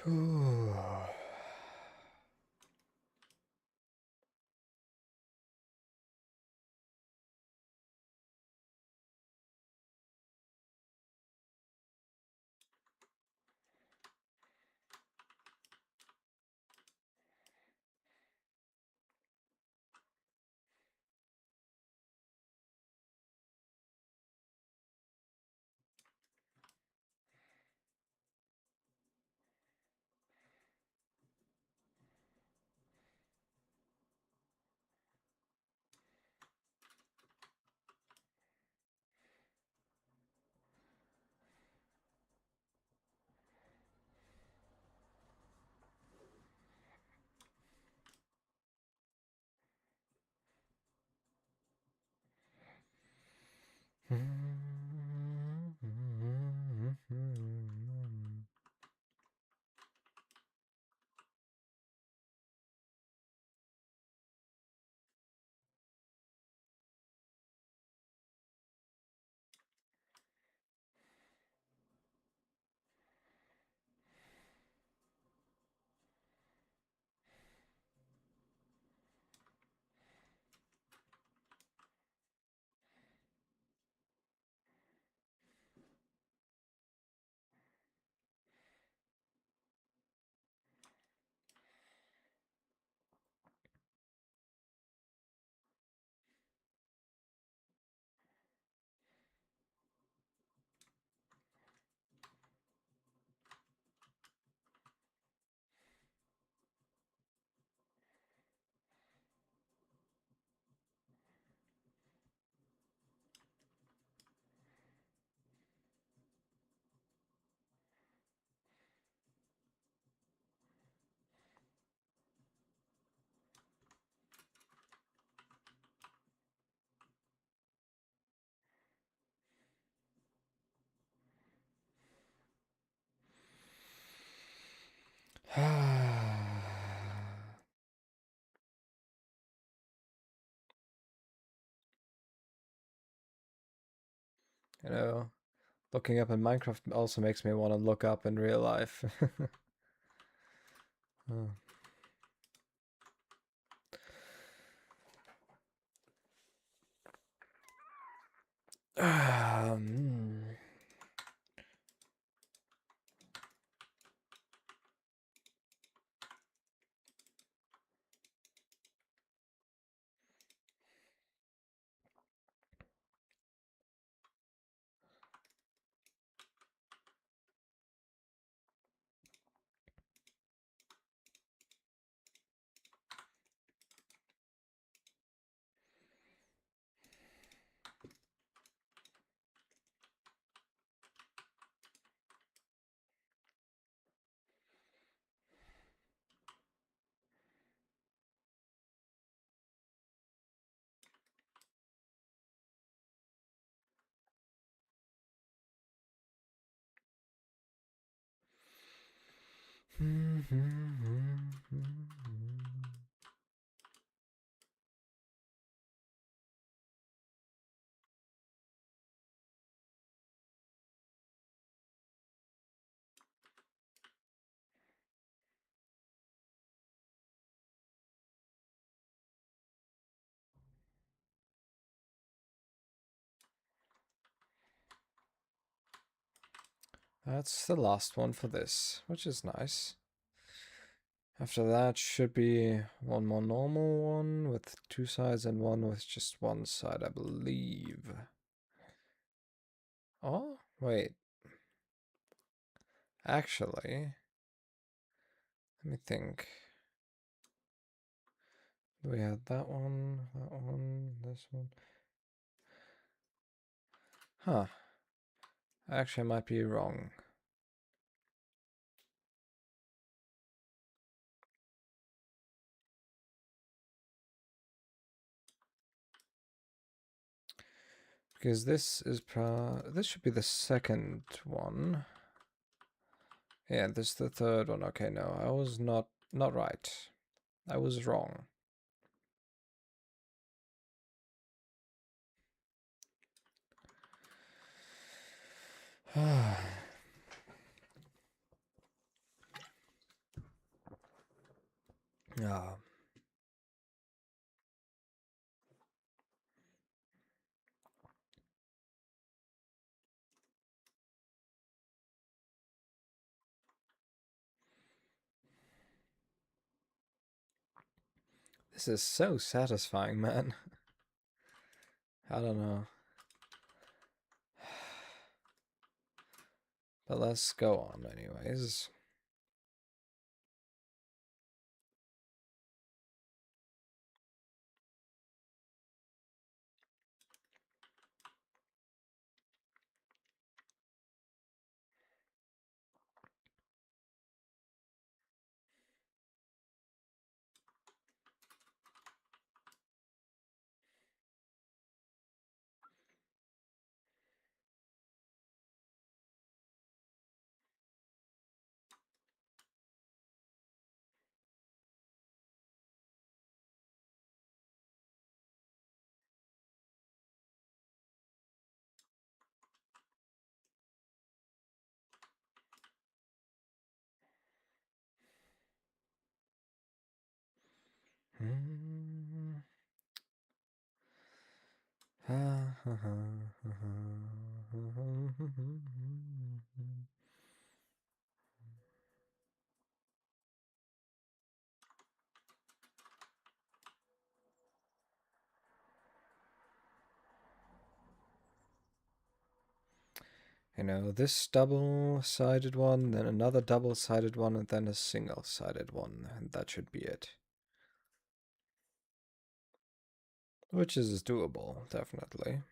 Ooh. You know, looking up in Minecraft also makes me want to look up in real life. Oh. Um, That's the last one for this, which is nice. After that should be one more normal one with two sides and one with just one side, I believe. Oh, wait. Actually, let me think. We had that one, this one. Huh. Actually, I might be wrong. Because this is this should be the second one. Yeah, this is the third one. Okay, no, I was not right. I was wrong. Ah. This is so satisfying, man. I don't know. But let's go on anyways. You know, this double-sided one, then another double-sided one, and then a single-sided one, and that should be it. Which is doable, definitely.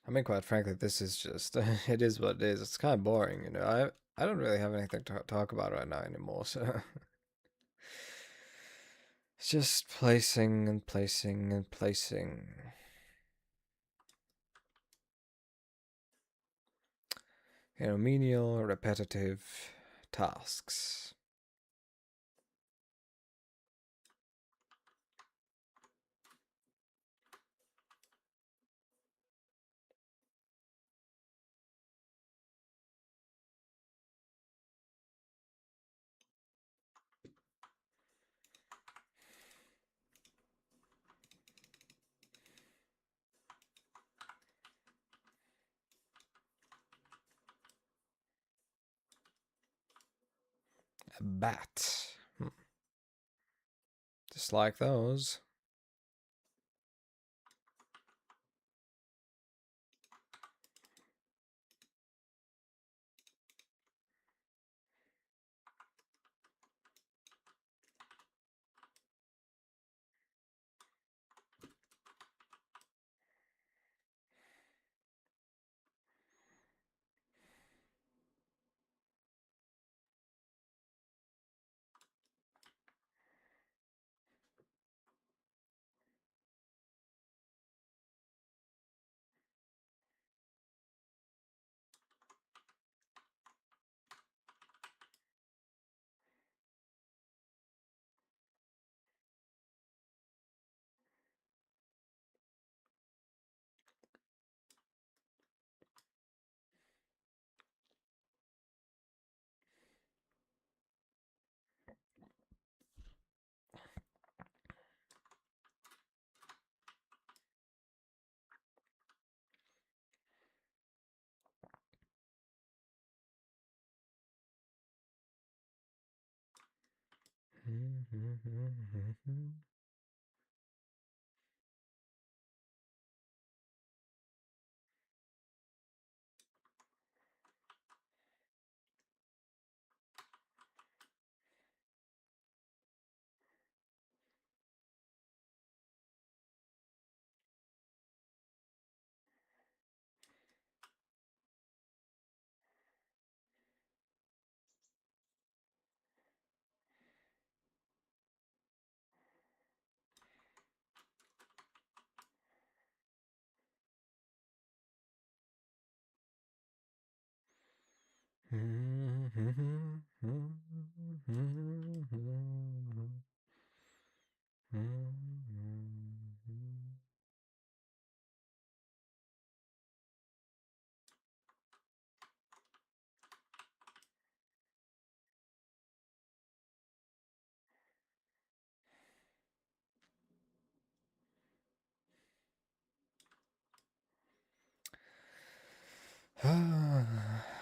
I mean, quite frankly, this is just, it is what it is. It's kind of boring, you know. I don't really have anything to talk about right now anymore, so it's just placing and placing and placing. You know, menial, repetitive tasks. A bat. Just like those.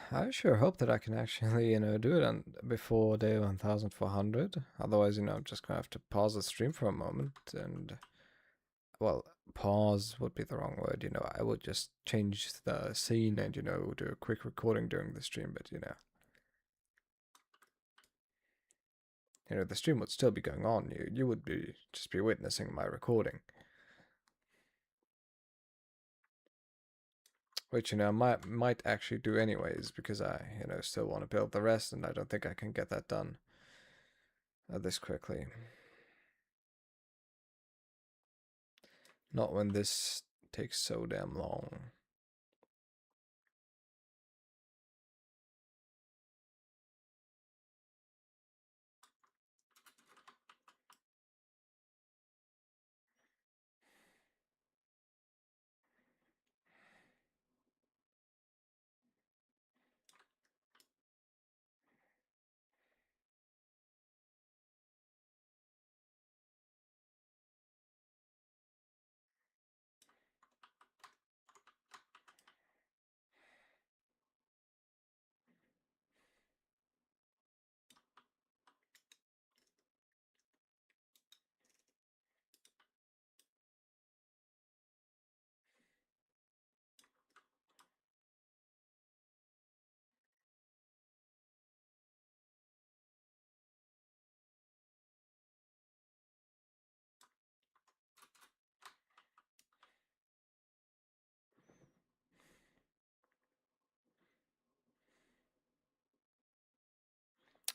I sure hope that I can actually, do it on before day 1400. Otherwise, I'm just gonna have to pause the stream for a moment and, well, pause would be the wrong word. I would just change the scene and, do a quick recording during the stream, but, the stream would still be going on. You would just be witnessing my recording. Which, might actually do anyways, because I, still want to build the rest, and I don't think I can get that done this quickly. Not when this takes so damn long.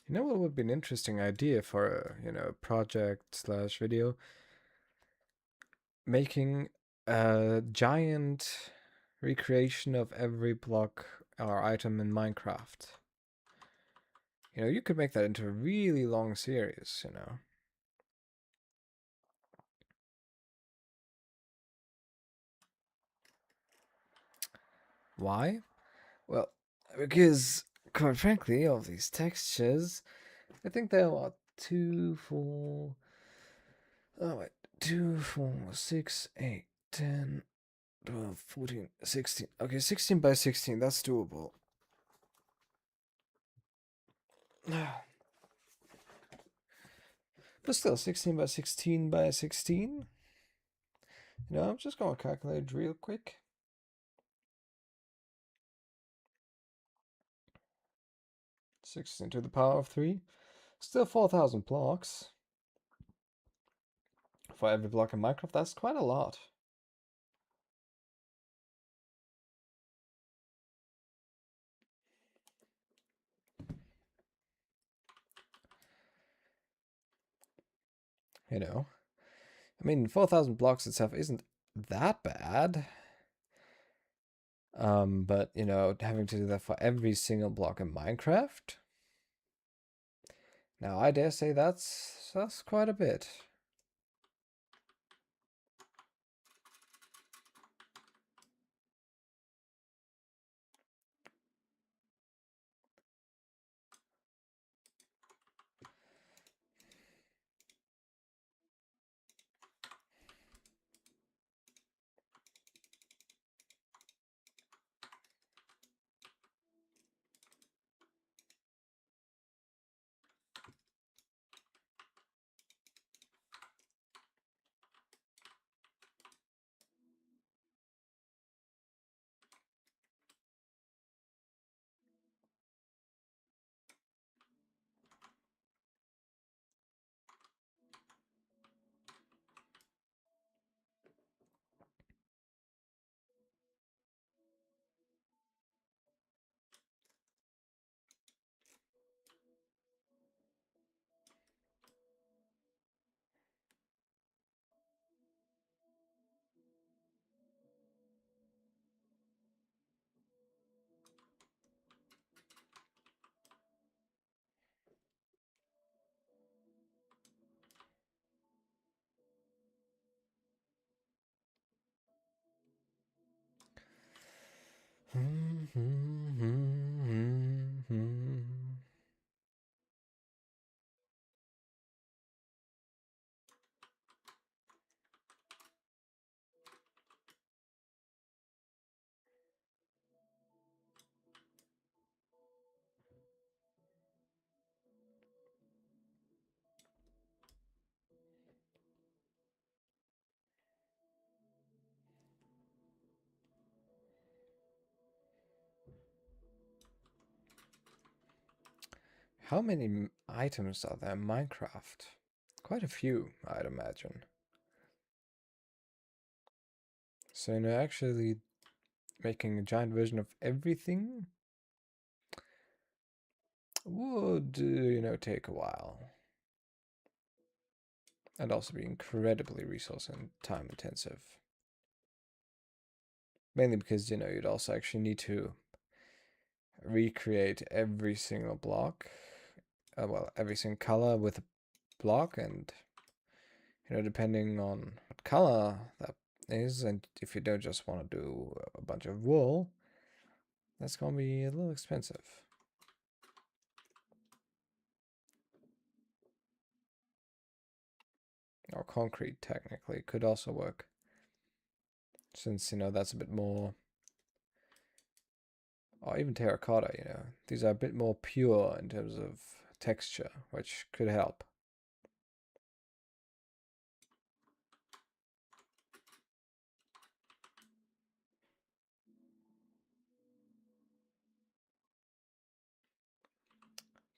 You know what would be an interesting idea for a project slash video? Making a giant recreation of every block or item in Minecraft. You could make that into a really long series, Why? Well, because, quite frankly, all these textures, I think there are 2, 4, oh wait, 2, 4, 6, 8, 10, 12, 14, 16. Okay, 16 by 16, that's doable. But still, 16 by 16 by 16. You know, I'm just going to calculate real quick. Sixteen to the power of 3. Still 4,000 blocks. For every block in Minecraft, that's quite a lot. You know, I mean, 4,000 blocks itself isn't that bad. But, you know, having to do that for every single block in Minecraft, now I dare say that's quite a bit. How many items are there in Minecraft? Quite a few, I'd imagine. So, you know, actually making a giant version of everything would, you know, take a while. And also be incredibly resource and time intensive. Mainly because, you know, you'd also actually need to recreate every single block. Well, every single color with a block, and, you know, depending on what color that is, and if you don't just want to do a bunch of wool, that's going to be a little expensive. Or concrete, technically, could also work. Since, you know, that's a bit more... Or even terracotta, you know. These are a bit more pure in terms of texture, which could help.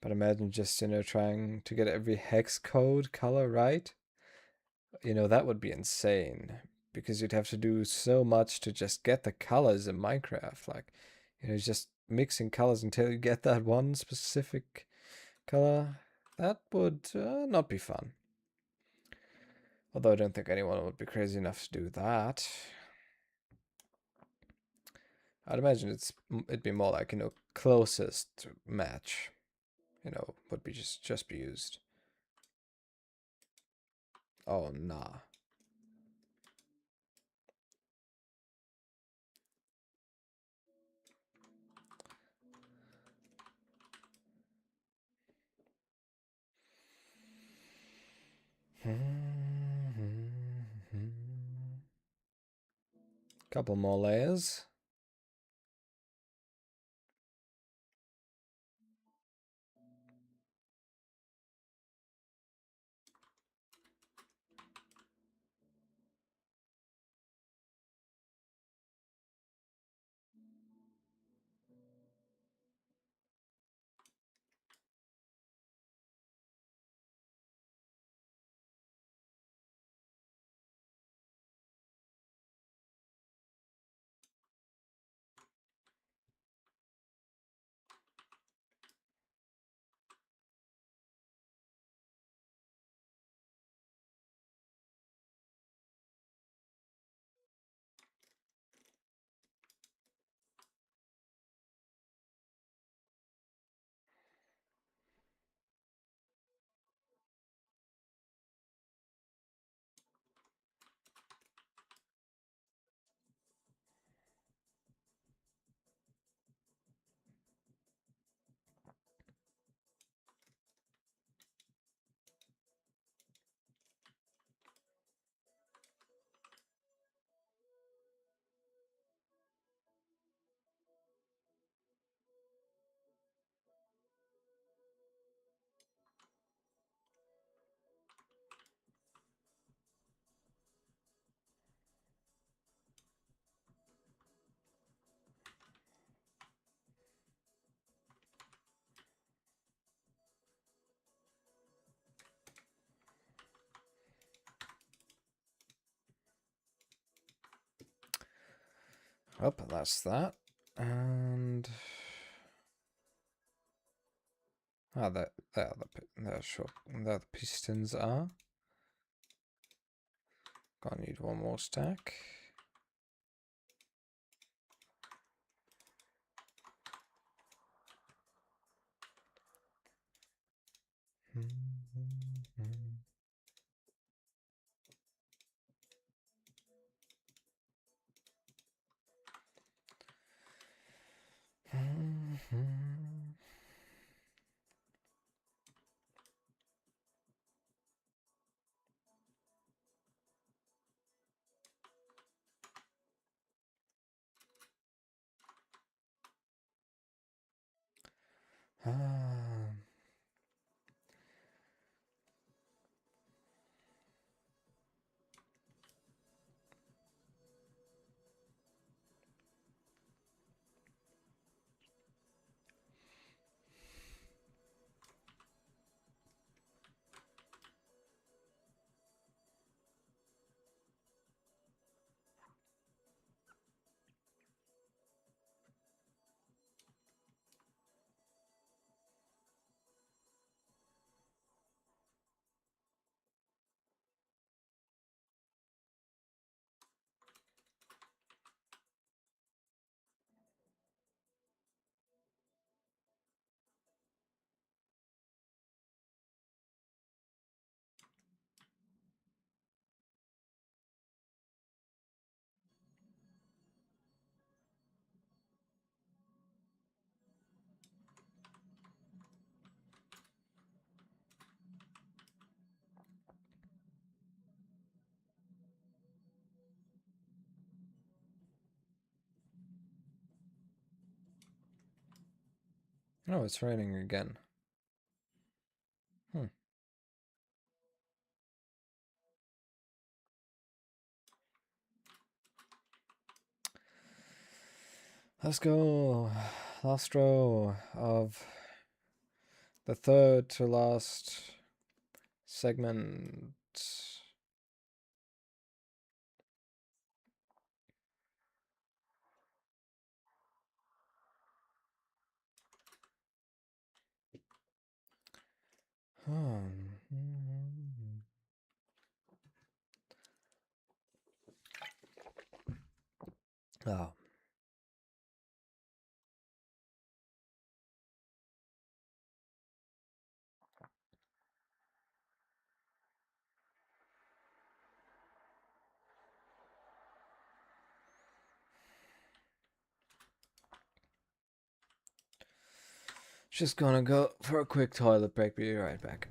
But imagine just, you know, trying to get every hex code color right. You know, that would be insane. Because you'd have to do so much to just get the colors in Minecraft. Like, you know, just mixing colors until you get that one specific color. That would not be fun. Although I don't think anyone would be crazy enough to do that. I'd imagine it'd be more like, you know, closest match. You know, would be just be used. Oh nah. Couple more layers. Oh, that's that. And there the pistons are. Gonna need one more stack. Oh, it's raining again. Let's go. Last row of the third to last segment. Oh. Just gonna go for a quick toilet break. Be right back.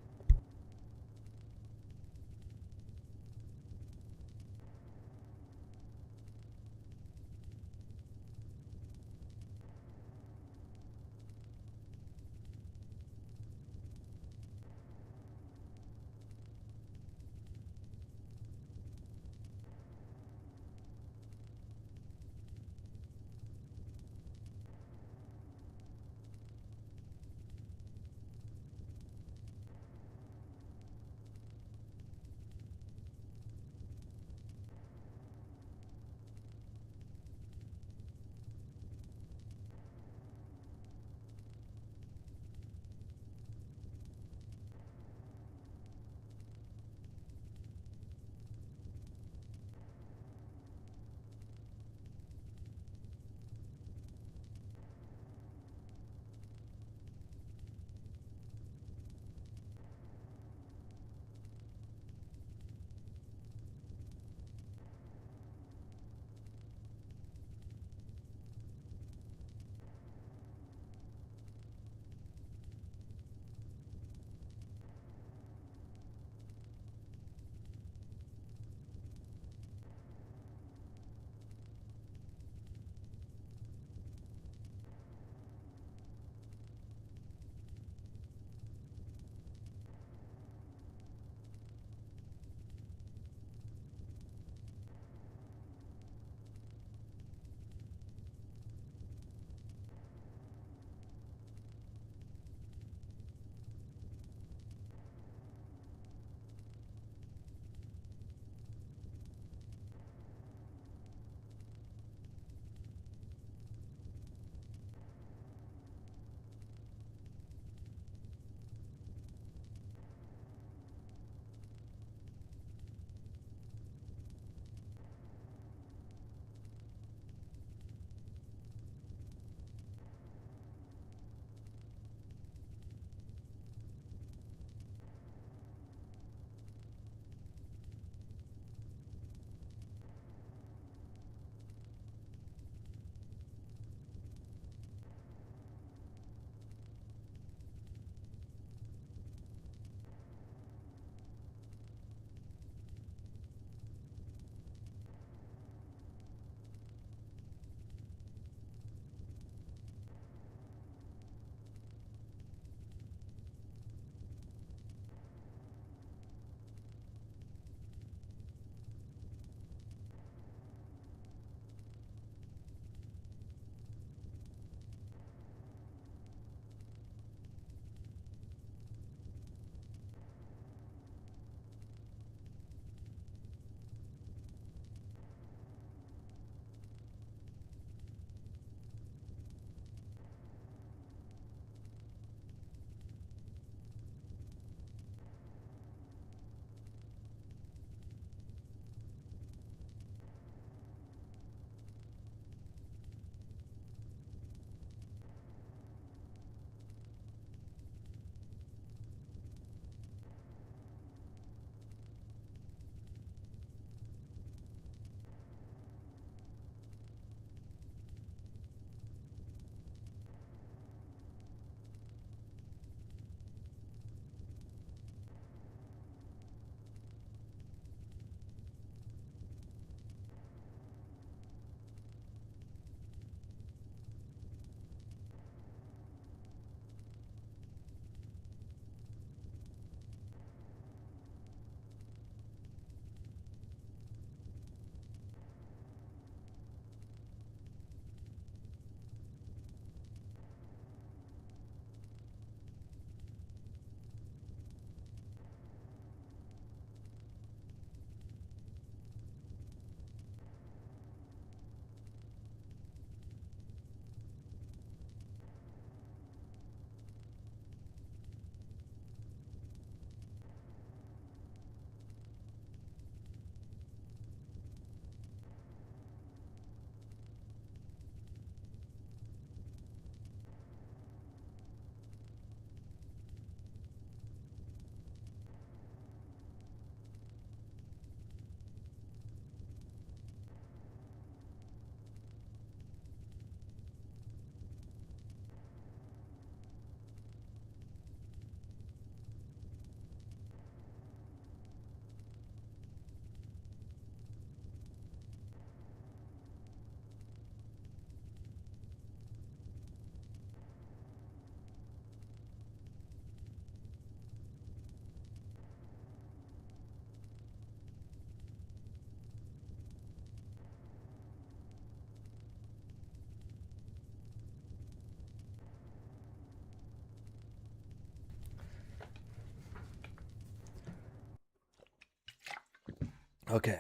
Okay,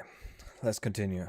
let's continue.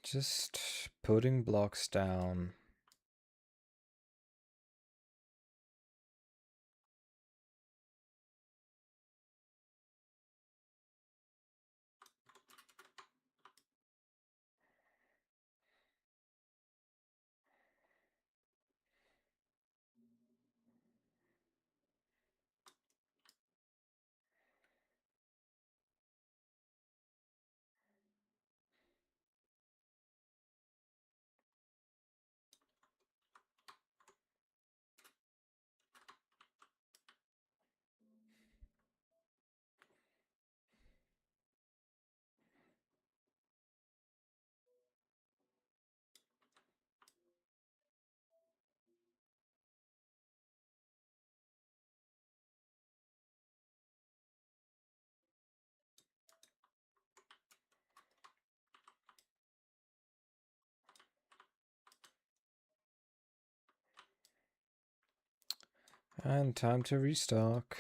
Just putting blocks down. And time to restock.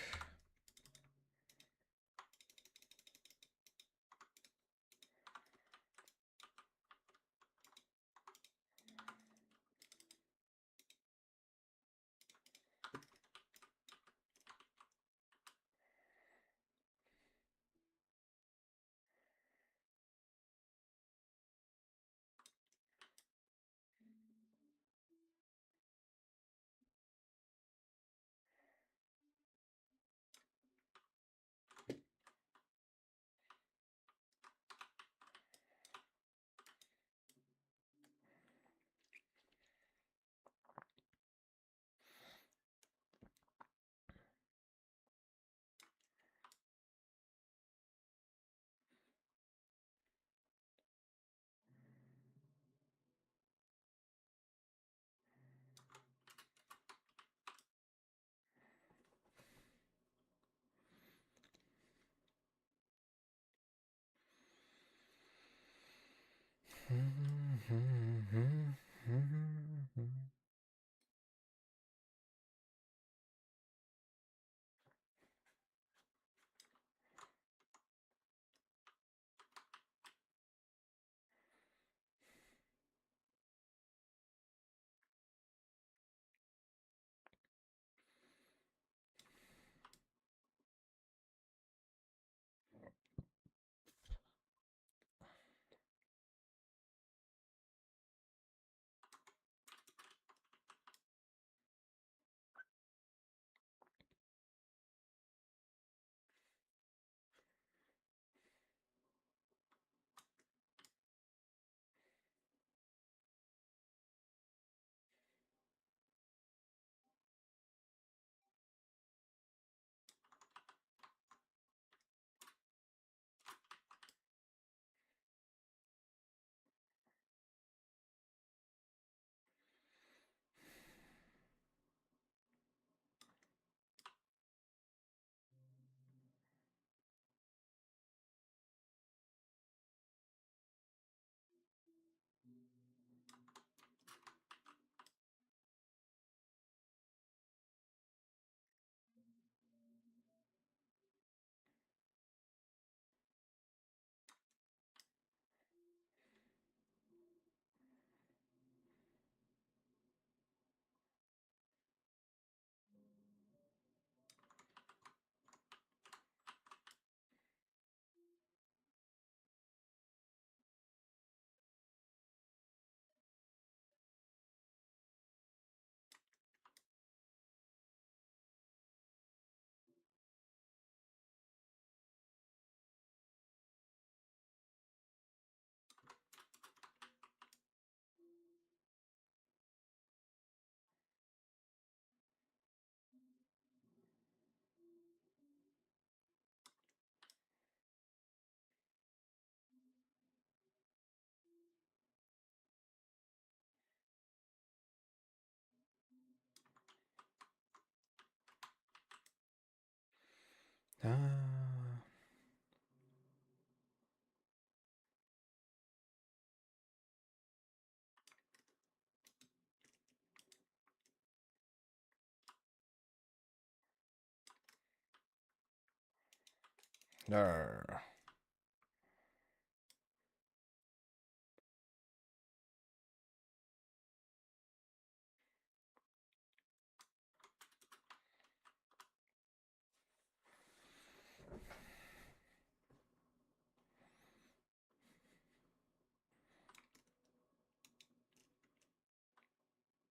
No.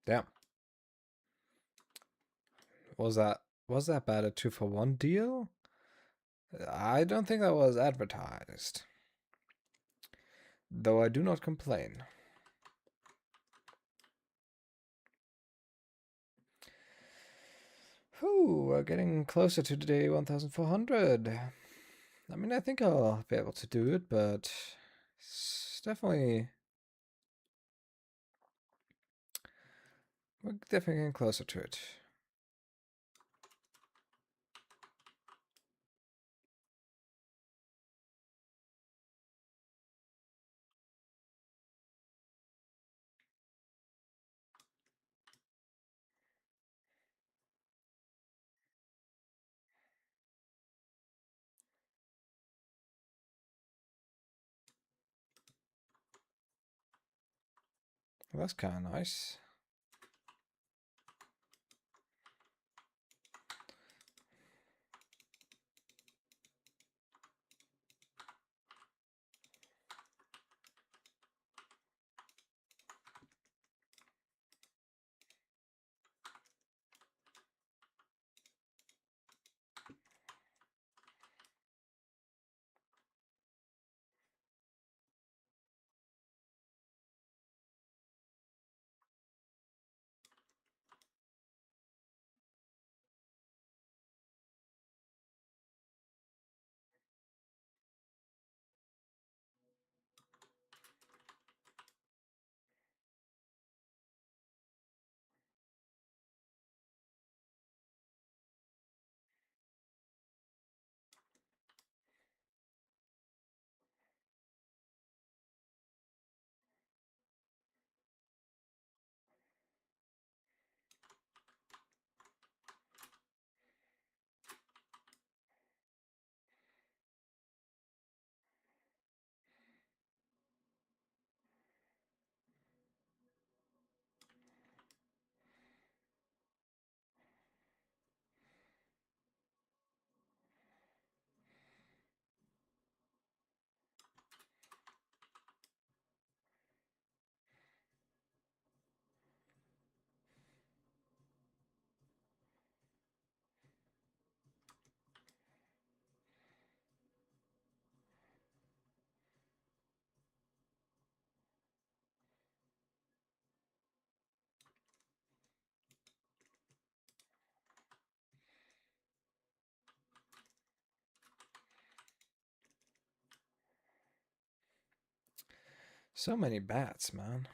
Damn. Was that bad, a 2-for-1 deal? I don't think that was advertised. Though I do not complain. Whew, we're getting closer to day 1400. I mean, I think I'll be able to do it, but it's definitely... We're definitely getting closer to it. Well, that's kind of nice. So many bats, man.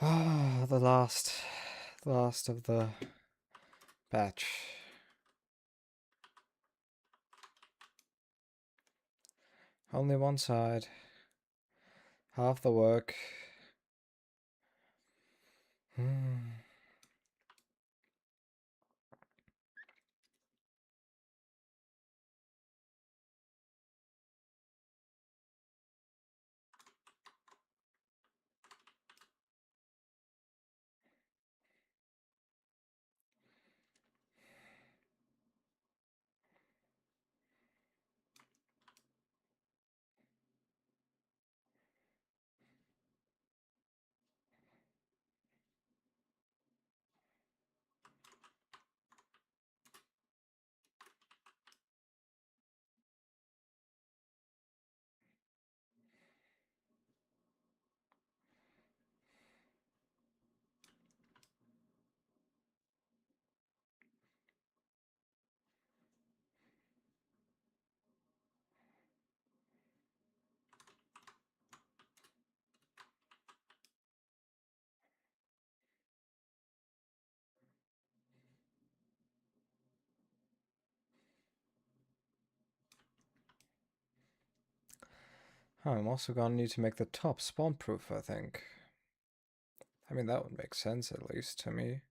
Ah, the last of the batch. Only one side. Half the work. I'm also gonna need to make the top spawn-proof, I think. I mean, that would make sense, at least, to me.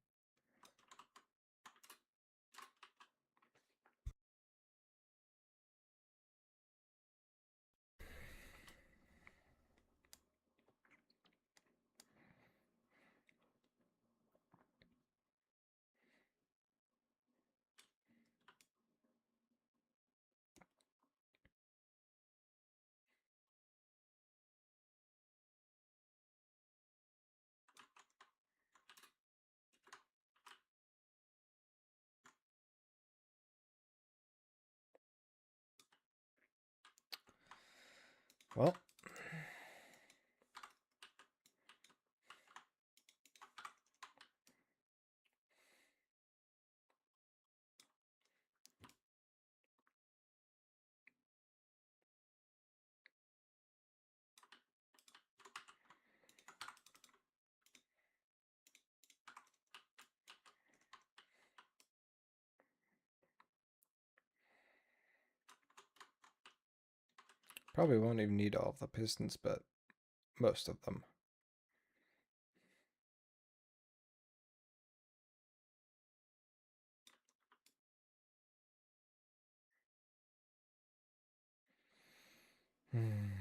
Well, probably won't even need all of the pistons, but most of them. Hmm.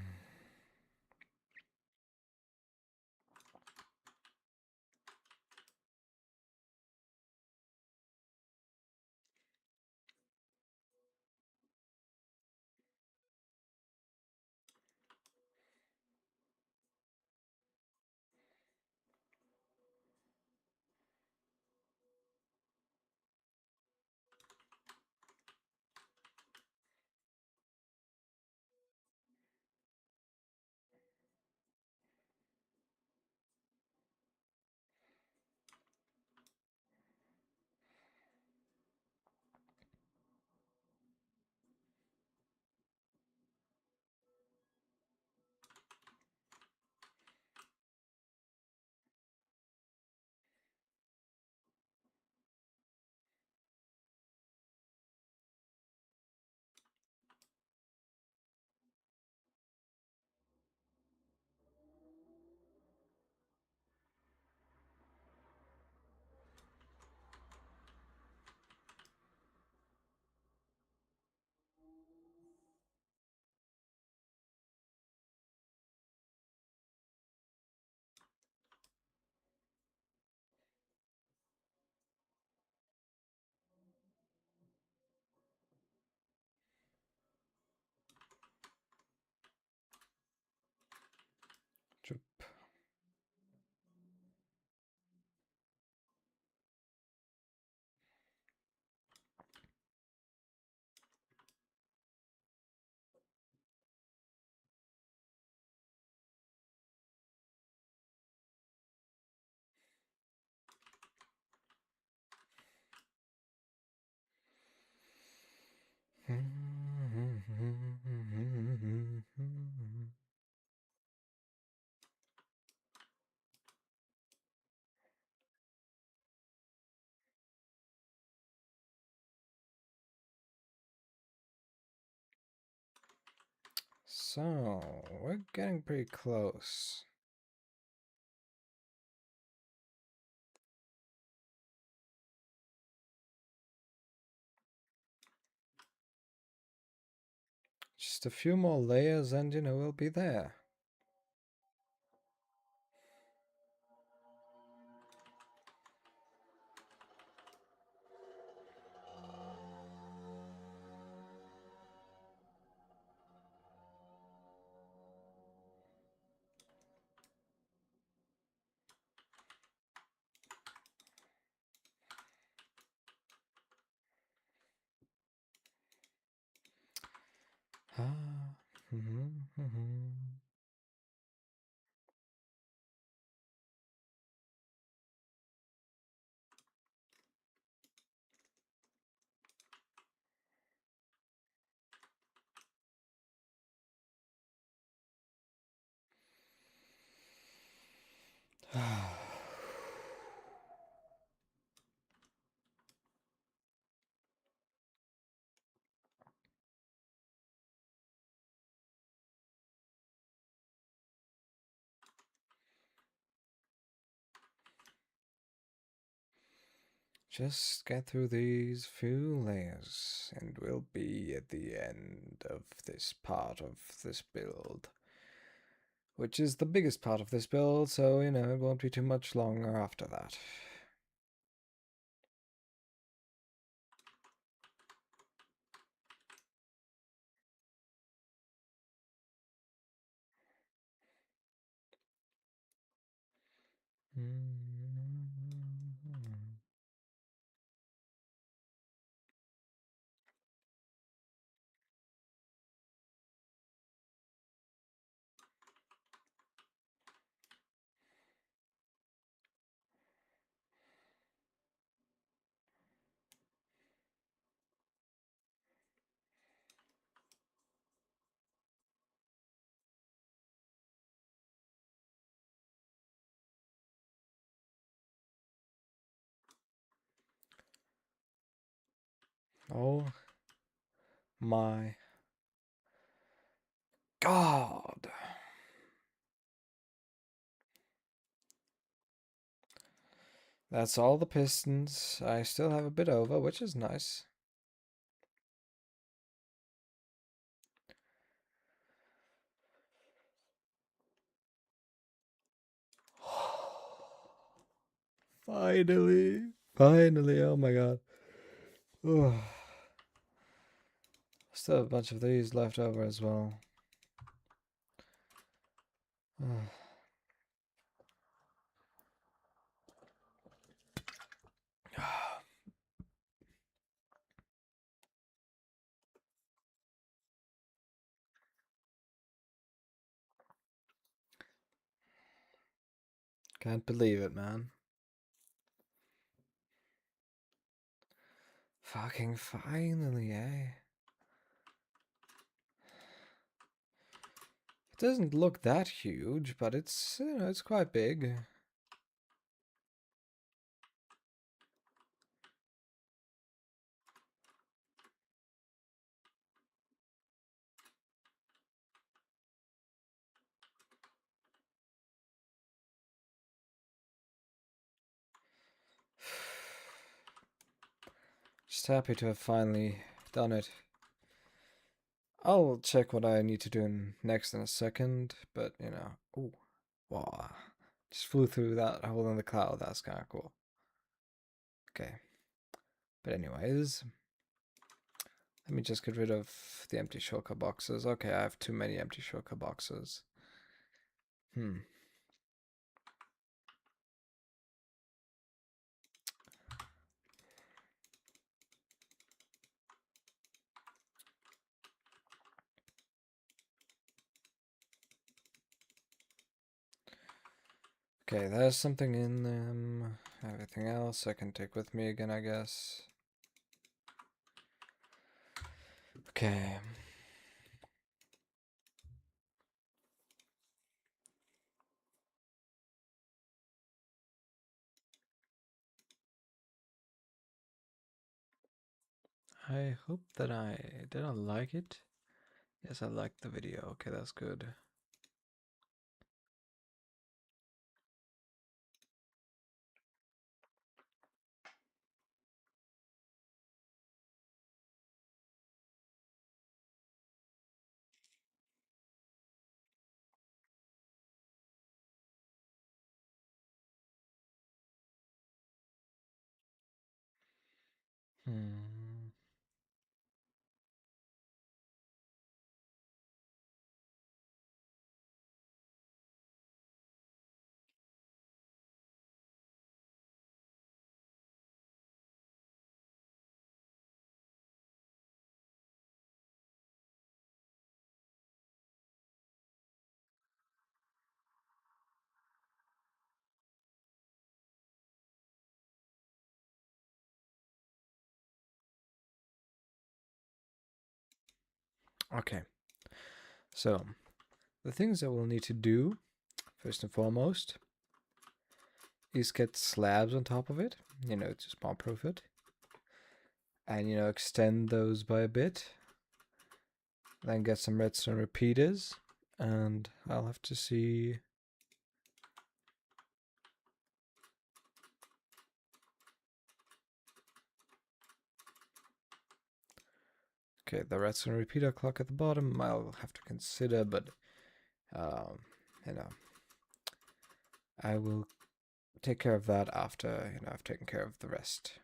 Chup. So, we're getting pretty close. Just a few more layers and, you know, we'll be there. Just get through these few layers and we'll be at the end of this part of this build. Which is the biggest part of this build, so, you know, it won't be too much longer after that. Oh my God. That's all the pistons. I still have a bit over, which is nice. Finally. Finally, oh my God. Ugh. Still have a bunch of these left over as well. Can't believe it, man. Fucking finally, eh? It doesn't look that huge, but it's, you know, it's quite big. Just happy to have finally done it. I'll check what I need to do next in a second, but you know, ooh, wow, just flew through that hole in the cloud. That's kind of cool. Okay, but anyways, let me just get rid of the empty shulker boxes. Okay, I have too many empty shulker boxes. Okay, there's something in them. Everything else I can take with me again, I guess. Okay. I hope that did I like it? Yes, I liked the video. Okay, that's good. Hmm. Okay. So, the things that we'll need to do, first and foremost, is get slabs on top of it, you know, to spawn proof it. And, you know, extend those by a bit. Then get some redstone repeaters. And I'll have to see. Okay, the redstone repeater clock at the bottom I'll have to consider, but you know, I will take care of that after, you know, I've taken care of the rest.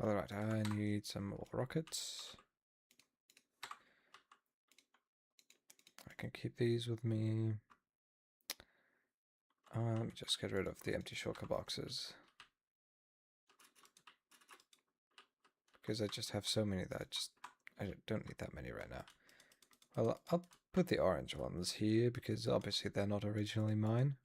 Alright, I need some more rockets. I can keep these with me. Let me just get rid of the empty shulker boxes. Because I just have so many that I don't need that many right now. Well, I'll put the orange ones here because obviously they're not originally mine.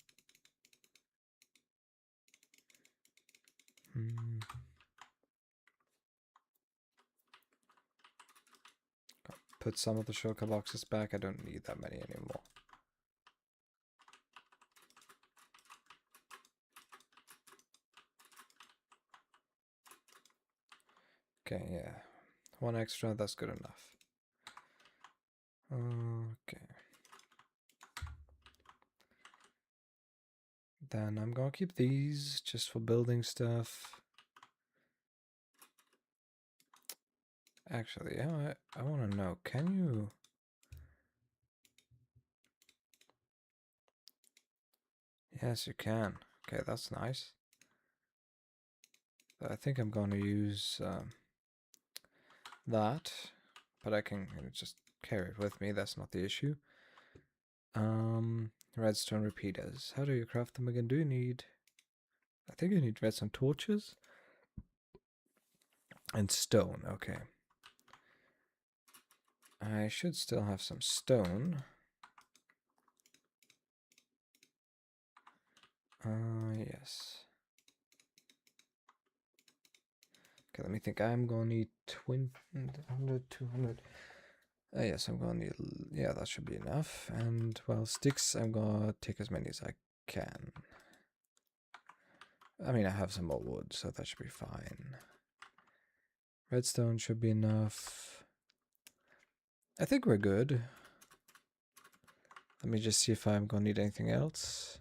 Put some of the shulker boxes back. I don't need that many anymore. Okay, yeah. One extra, that's good enough. Okay. Then I'm gonna keep these just for building stuff. Actually, yeah, I want to know, can you... Yes, you can. Okay, that's nice. I think I'm going to use that, but I can just carry it with me, that's not the issue. Redstone repeaters. How do you craft them again? Do you need... I think you need redstone torches. And stone, okay. I should still have some stone. Yes. Okay, let me think. I'm gonna need 100, 200. Yes, I'm gonna need... Yeah, that should be enough. And, well, sticks, I'm gonna take as many as I can. I mean, I have some more wood, so that should be fine. Redstone should be enough. I think we're good. Let me just see if I'm gonna need anything else.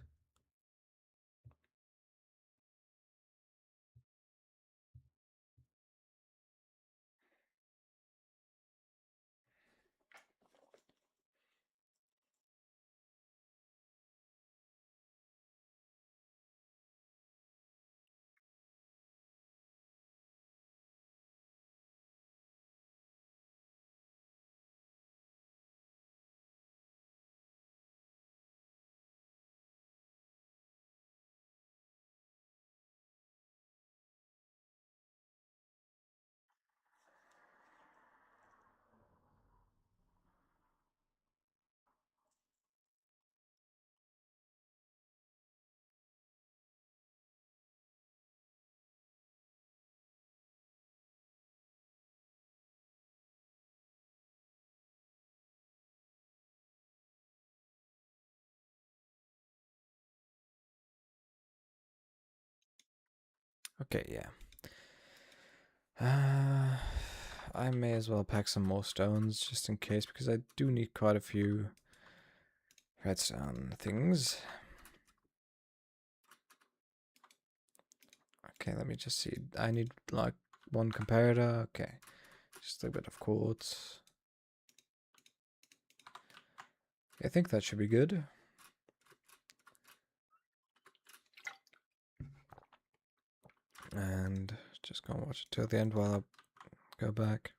Okay, yeah. I may as well pack some more stones just in case, because I do need quite a few redstone things. Okay, let me just see. I need like one comparator. Okay, just a bit of quartz. I think that should be good. And just gonna watch it till the end while I Go back.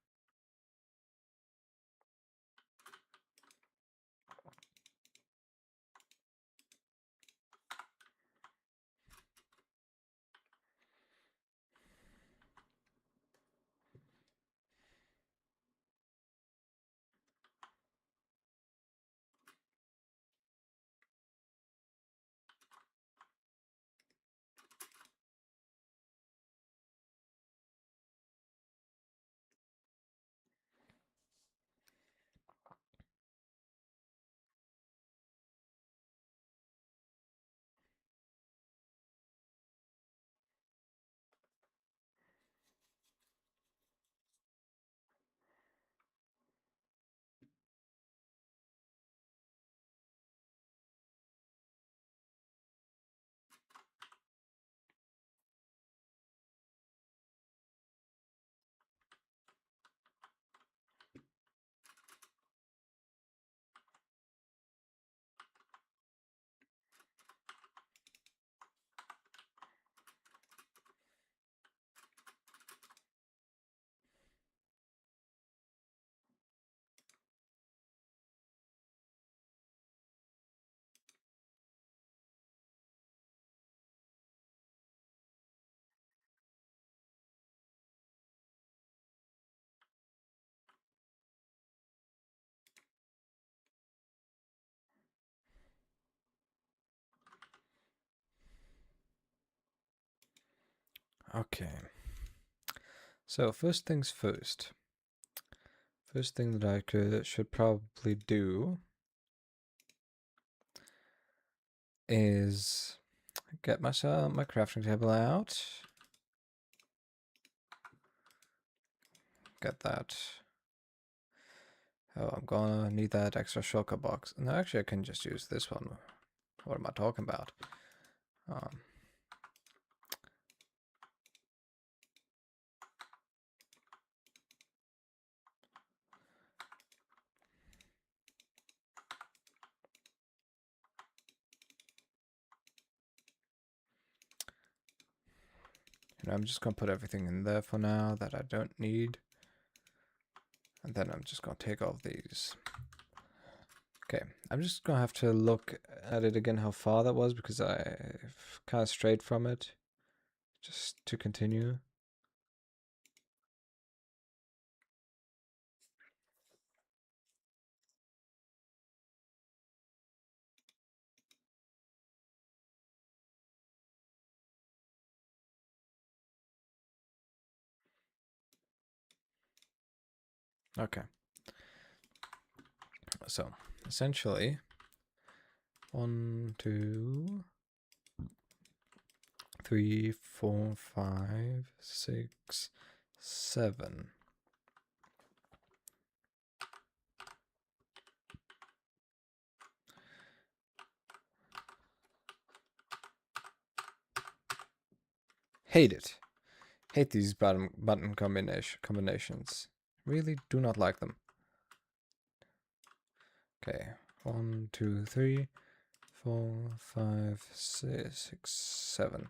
Okay. So first things first. First thing that I should probably do is get myself my crafting table out. Get that. Oh, I'm gonna need that extra shulker box. No, actually I can just use this one. What am I talking about? I'm just gonna put everything in there for now that I don't need. And then I'm just gonna take all of these. Okay, I'm just gonna have to look at it again how far that was because I've kind of strayed from it. Just to continue. Okay. So, essentially, 1, 2, 3, 4, 5, 6, 7. Hate it. Hate these button combinations. Really do not like them. Okay, 1, 2, 3, 4, 5, 6, 7.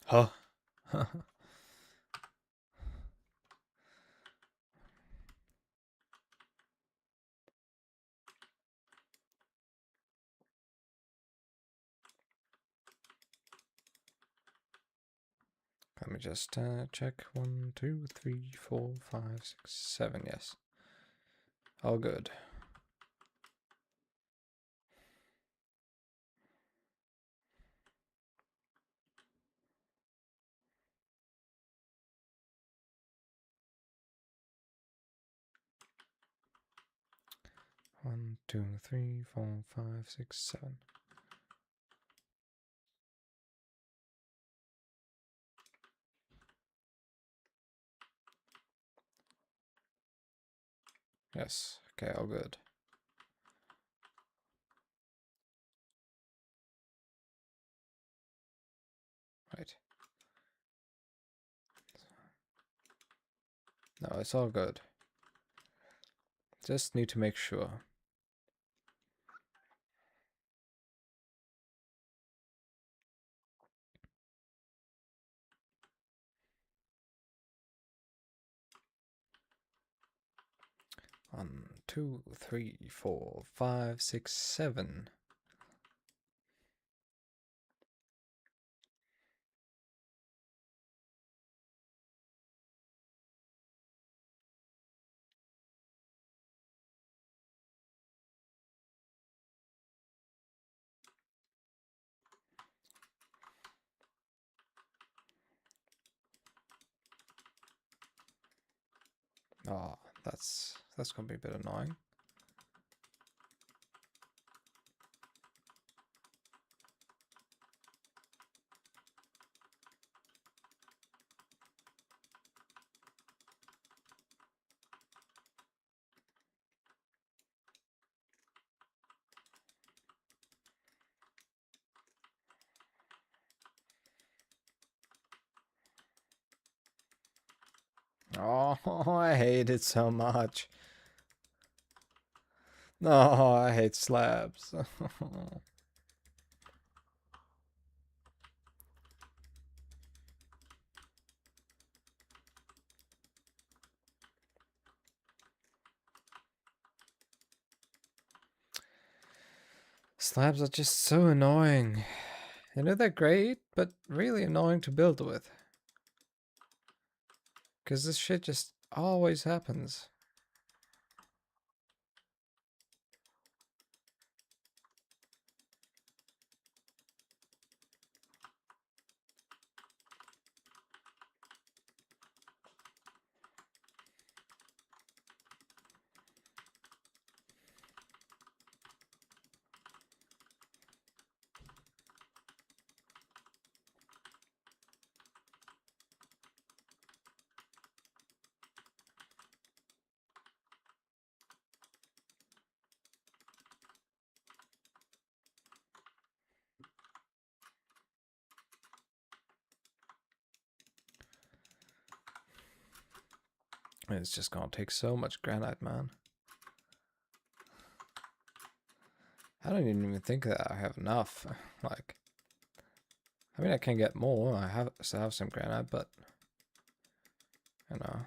Huh. Let me just check. 1, 2, 3, 4, 5, 6, 7. Yes. All good. One, 2, 3, 4, 5, 6, 7. Yes. Okay, all good. Right. No, it's all good. Just need to make sure. One, two, three, 4, 5, 6, 7. Oh, that's gonna be a bit annoying. Oh, I hate it so much. No, I hate slabs. Slabs are just so annoying. You know, they're great, but really annoying to build with. Because this shit just always happens. It's just gonna take so much granite, man. I don't even think that I have enough. Like, I mean, I can get more. I still have some granite, but you know.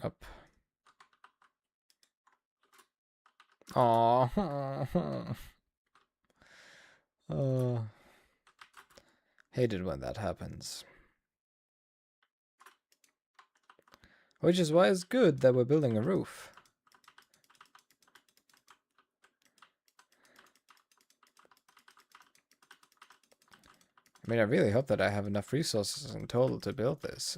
Up. Oh. Hated when that happens. Which is why it's good that we're building a roof. I mean, I really hope that I have enough resources in total to build this.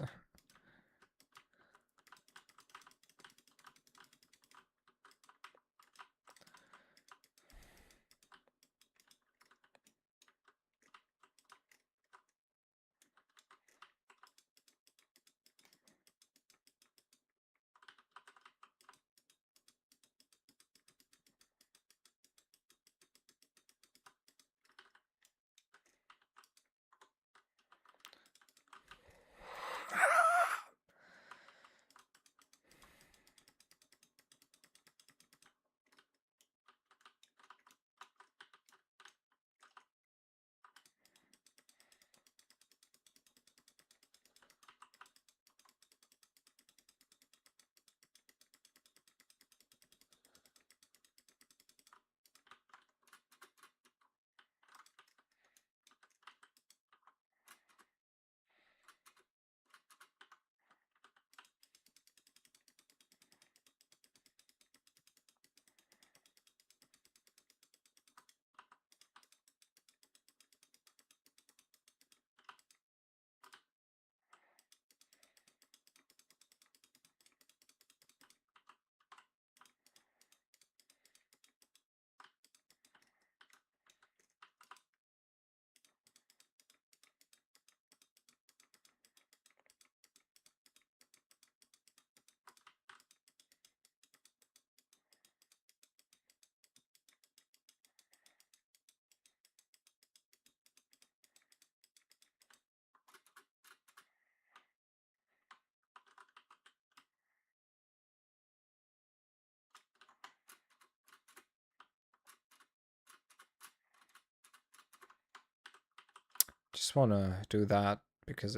just want to do that because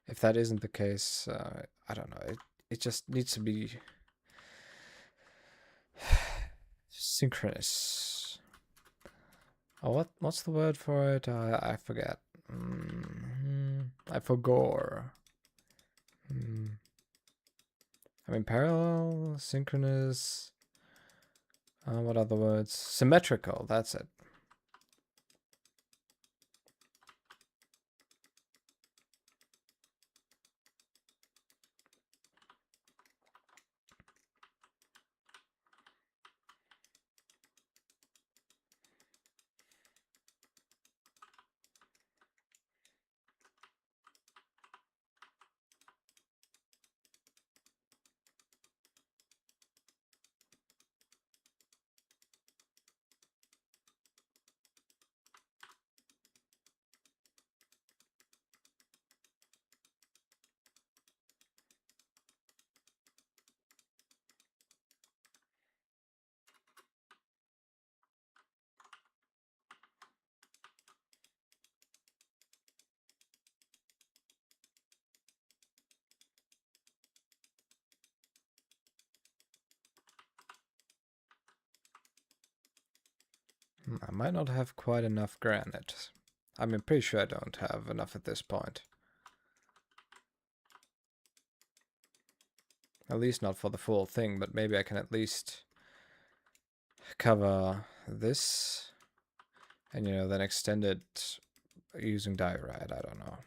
if that isn't the case, I don't know. It just needs to be synchronous. Oh, what's the word for it? I forget. I forgot. I mean, parallel, synchronous. What other words? Symmetrical. That's it. I might not have quite enough granite. I'm pretty sure I don't have enough at this point. At least not for the full thing, but maybe I can at least cover this and, you know, then extend it using diorite. I don't know.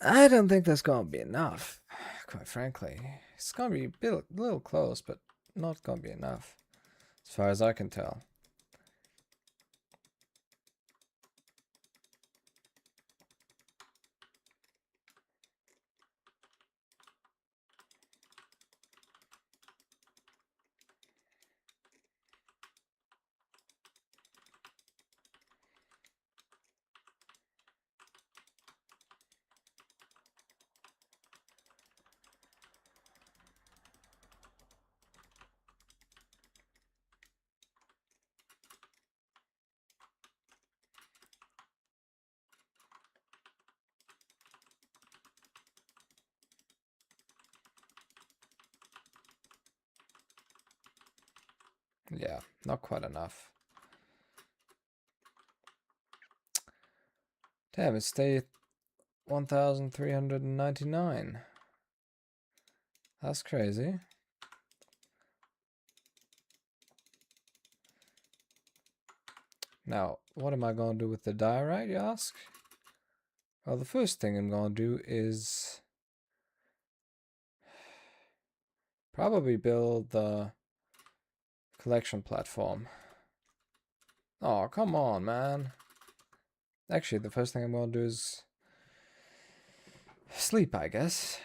I don't think that's gonna be enough, quite frankly. It's gonna be a little close, but not gonna be enough, as far as I can tell. Yeah, not quite enough. Damn, it's day 1399. That's crazy. Now, what am I gonna do with the diorite, you ask? Well, the first thing I'm gonna do is probably build the collection platform. Oh, come on, man. Actually, the first thing I'm gonna do is sleep, I guess.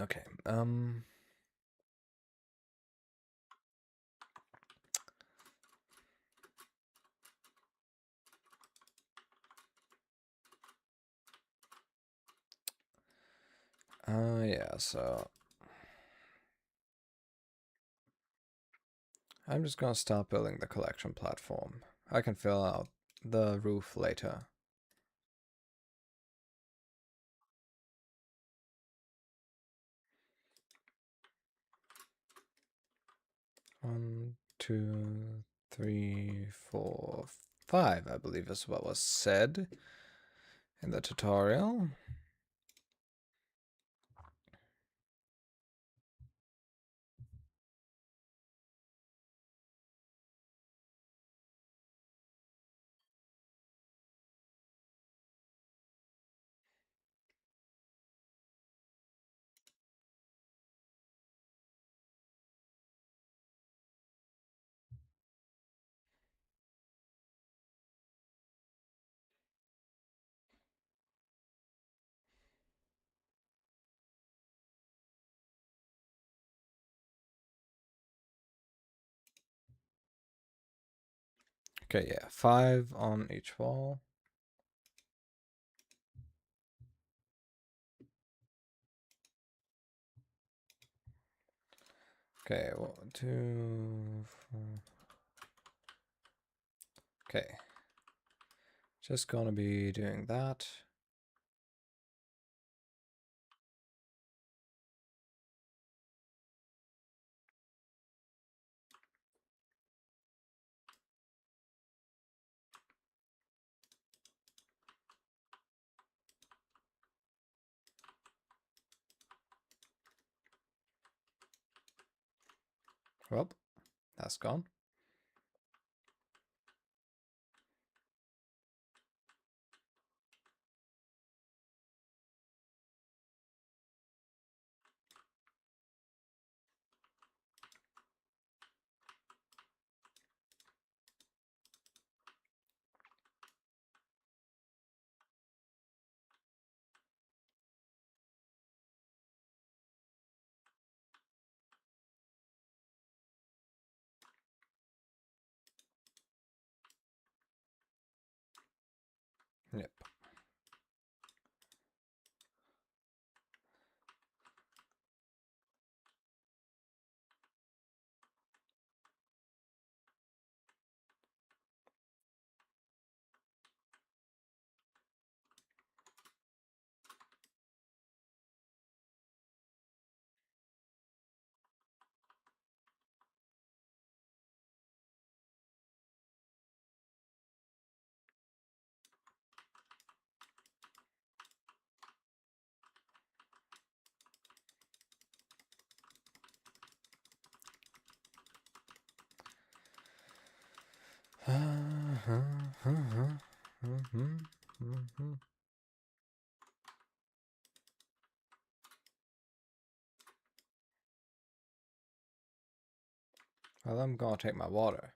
Okay, yeah, so I'm just gonna start building the collection platform. I can fill out the roof later. One, two, three, four, five, I believe is what was said in the tutorial. Okay, yeah, 5 on each wall. Okay, 1, 2, 4. Okay. Just gonna be doing that. Well, that's gone. Yep. Well, I'm gonna take my water.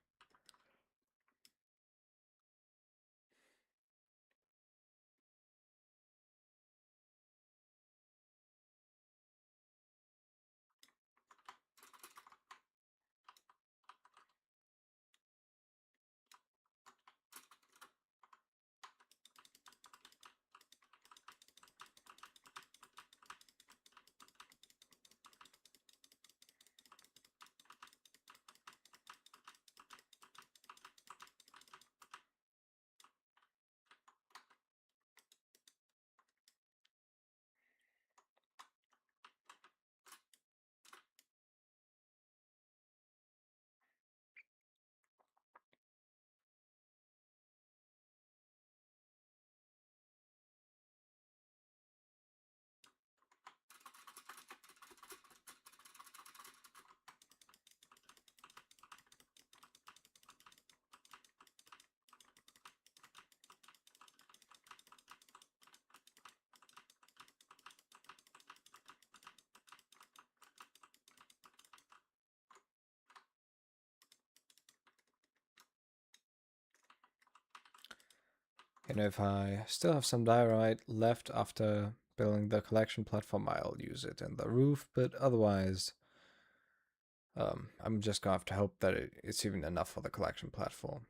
And if I still have some diorite left after building the collection platform, I'll use it in the roof, but otherwise, I'm just gonna have to hope that it's even enough for the collection platform.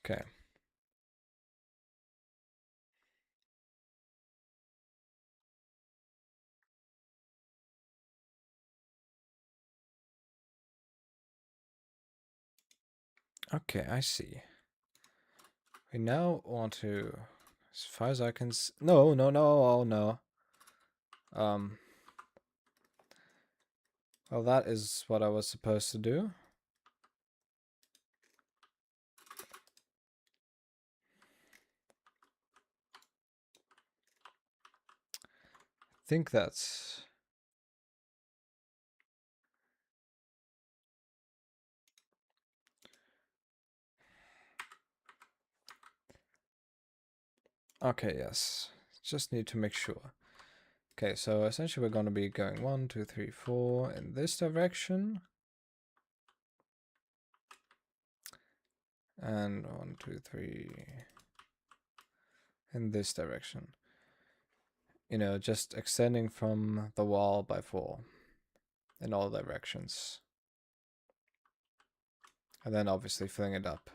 Okay. Okay, I see. We now want to, as far as I can no, no, no, oh no. Well, that is what I was supposed to do. I think that's... Okay, yes. Just need to make sure. Okay, so essentially we're going to be going 1, 2, 3, 4 in this direction. And 1, 2, 3 in this direction. You know, just extending from the wall by 4 in all directions. And then obviously filling it up.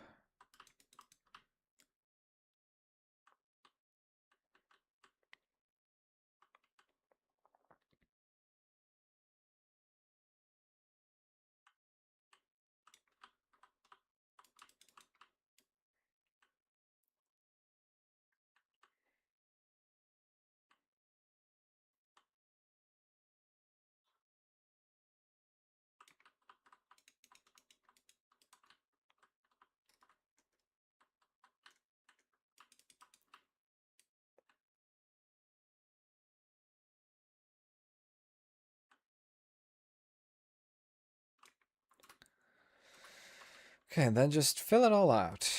Okay, and then just fill it all out.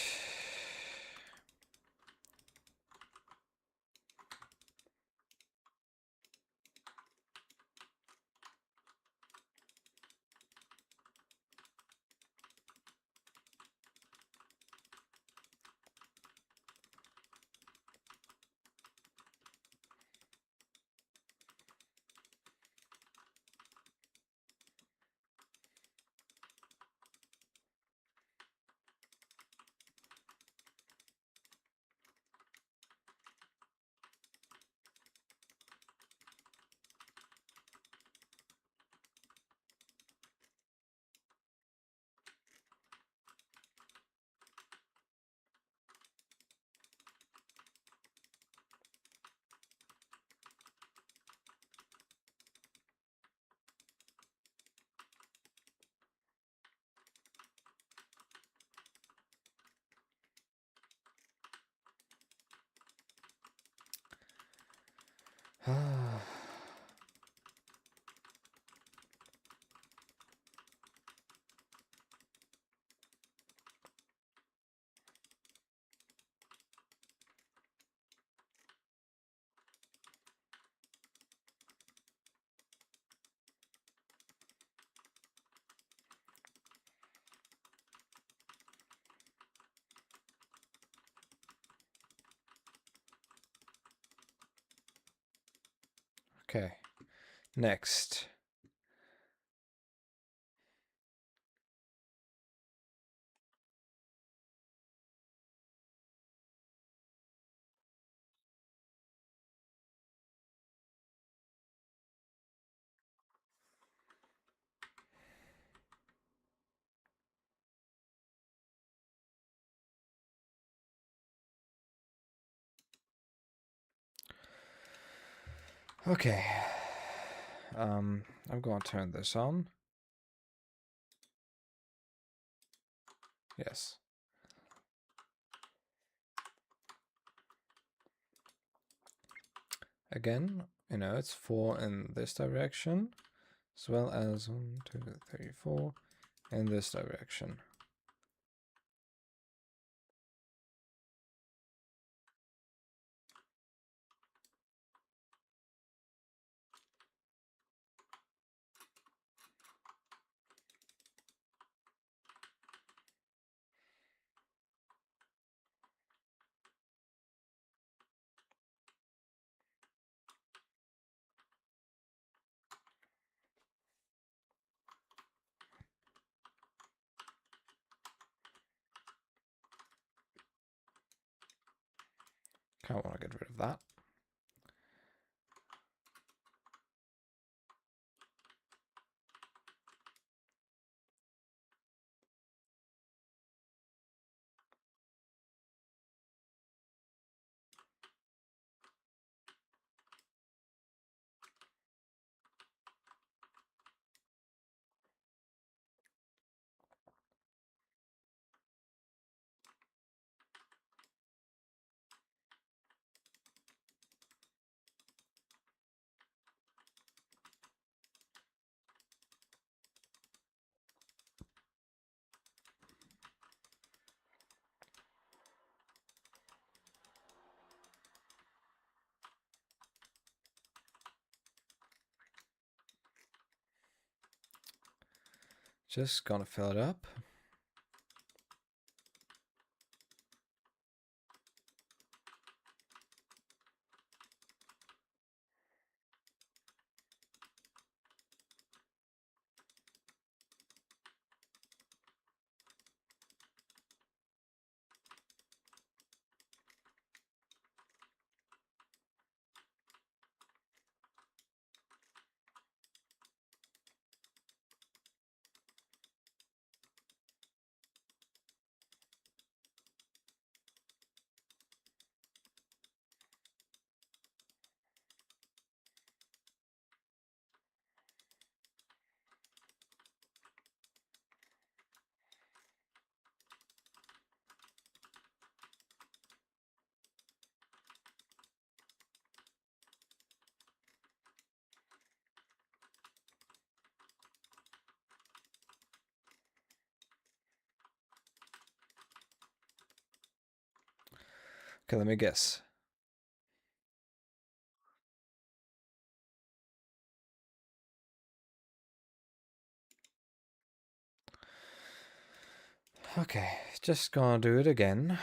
Okay, next. Okay. I'm going to turn this on. Yes. Again, you know, it's 4 in this direction, as well as 1, 2, 3, 4 in this direction. Kind of want to get rid of that. Just gonna fill it up. Okay, let me guess. Okay, just gonna do it again.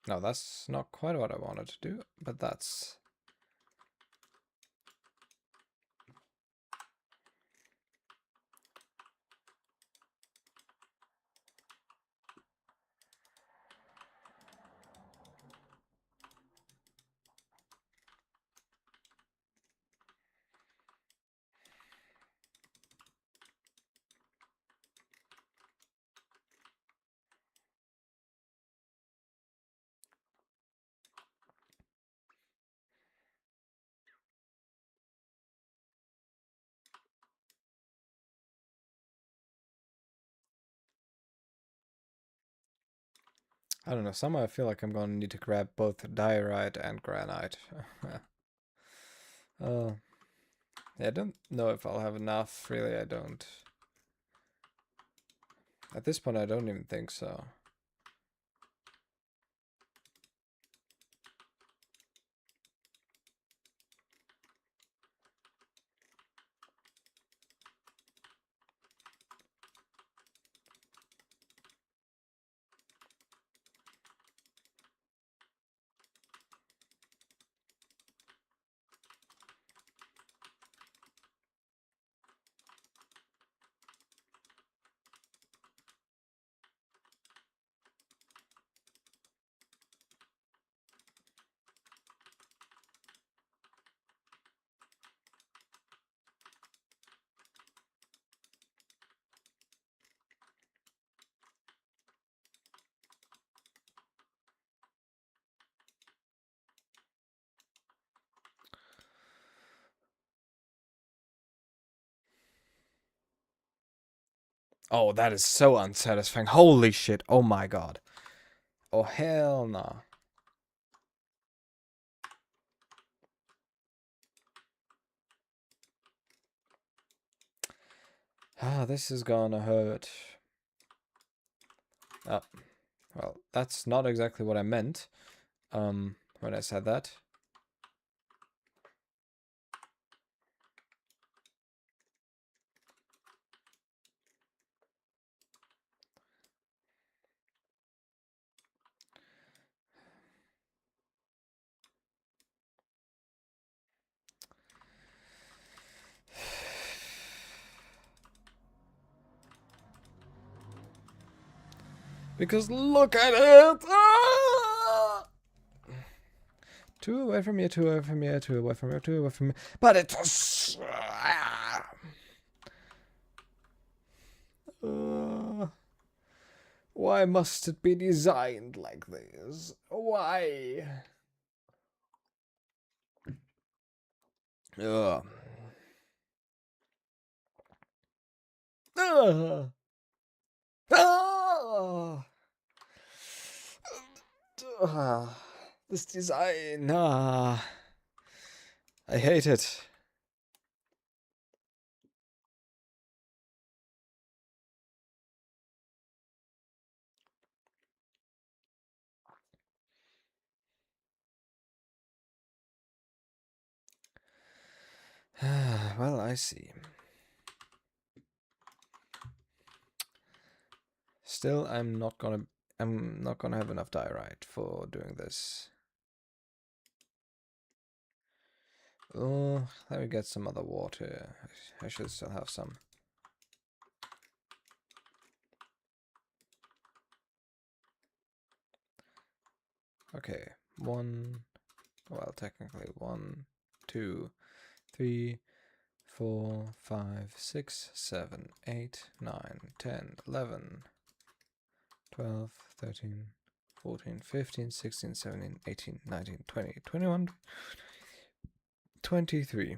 No, that's not quite what I wanted to do, but that's... I don't know, somehow I feel like I'm gonna need to grab both diorite and granite. Yeah, I don't know if I'll have enough, really, I don't. At this point, I don't even think so. Oh, that is so unsatisfying. Holy shit. Oh my god. Oh, hell no. Ah, this is gonna hurt. Oh, well, that's not exactly what I meant, when I said that. Because look at it! Ah! 2 away from here, 2 away from here, 2 away from here, 2 away from here. But it's... Why must it be designed like this? Why? Ugh. Ugh. Ah! This design, I hate it. Well, I see. Still, I'm not gonna have enough diorite for doing this. Oh, let me get some other water. I should still have some. Okay, well, technically 1, 2, 3, 4, 5, 6, 7, 8, 9, 10, 11, 12, 13, 14, 15, 16, 17, 18, 19, 20, 21, 23.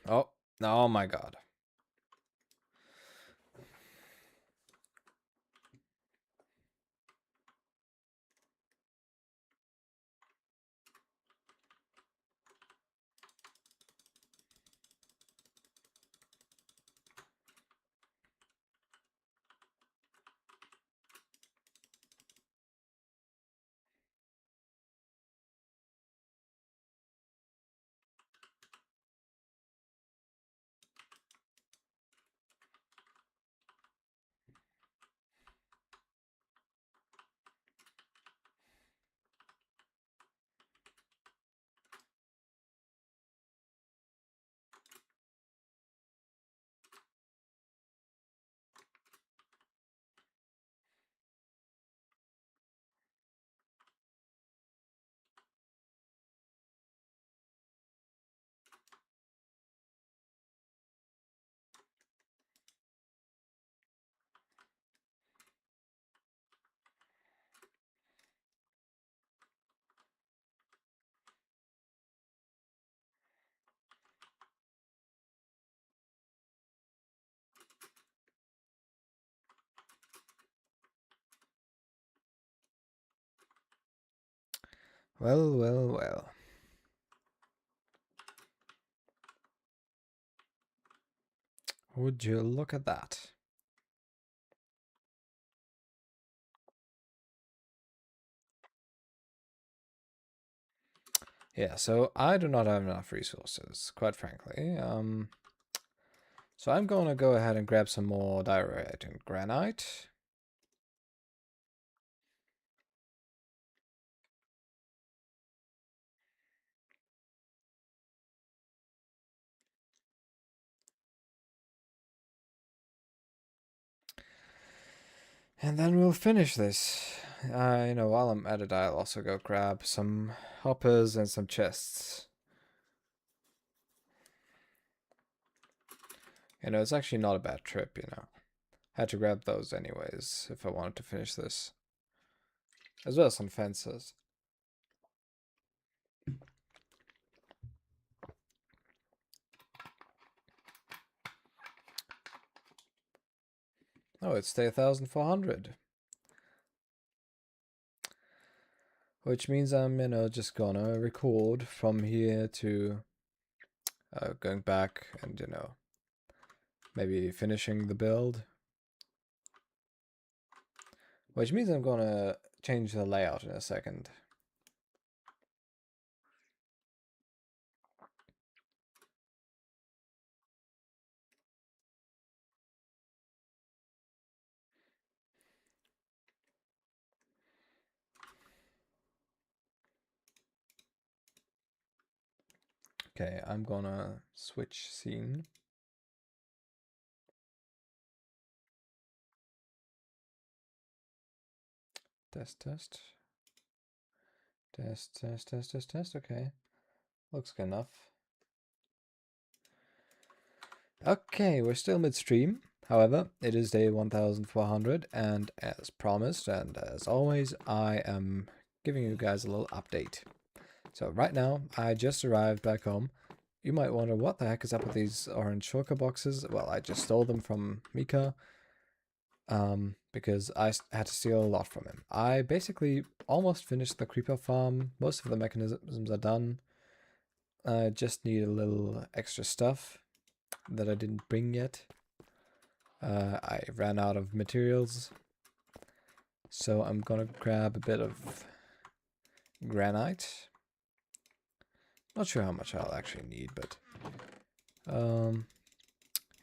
Oh, oh my god. Well, well, well. Would you look at that? Yeah, so I do not have enough resources, quite frankly. So I'm gonna go ahead and grab some more diorite and granite. And then we'll finish this. While I'm at it, I'll also go grab some hoppers and some chests. It's actually not a bad trip, Had to grab those anyways if I wanted to finish this. As well as some fences. Oh, it's day 1400. Which means I'm, just gonna record from here to going back and, maybe finishing the build. Which means I'm gonna change the layout in a second. Okay, I'm gonna switch scene. Test, test. Test, test, test, test, test. Okay. Looks good enough. Okay, we're still midstream. However, it is day 1400, and as promised, and as always, I am giving you guys a little update. So right now, I just arrived back home. You might wonder what the heck is up with these orange shulker boxes. Well, I just stole them from Mika. Because I had to steal a lot from him. I basically almost finished the creeper farm. Most of the mechanisms are done. I just need a little extra stuff that I didn't bring yet. I ran out of materials, so I'm gonna grab a bit of granite. Not sure how much I'll actually need, but you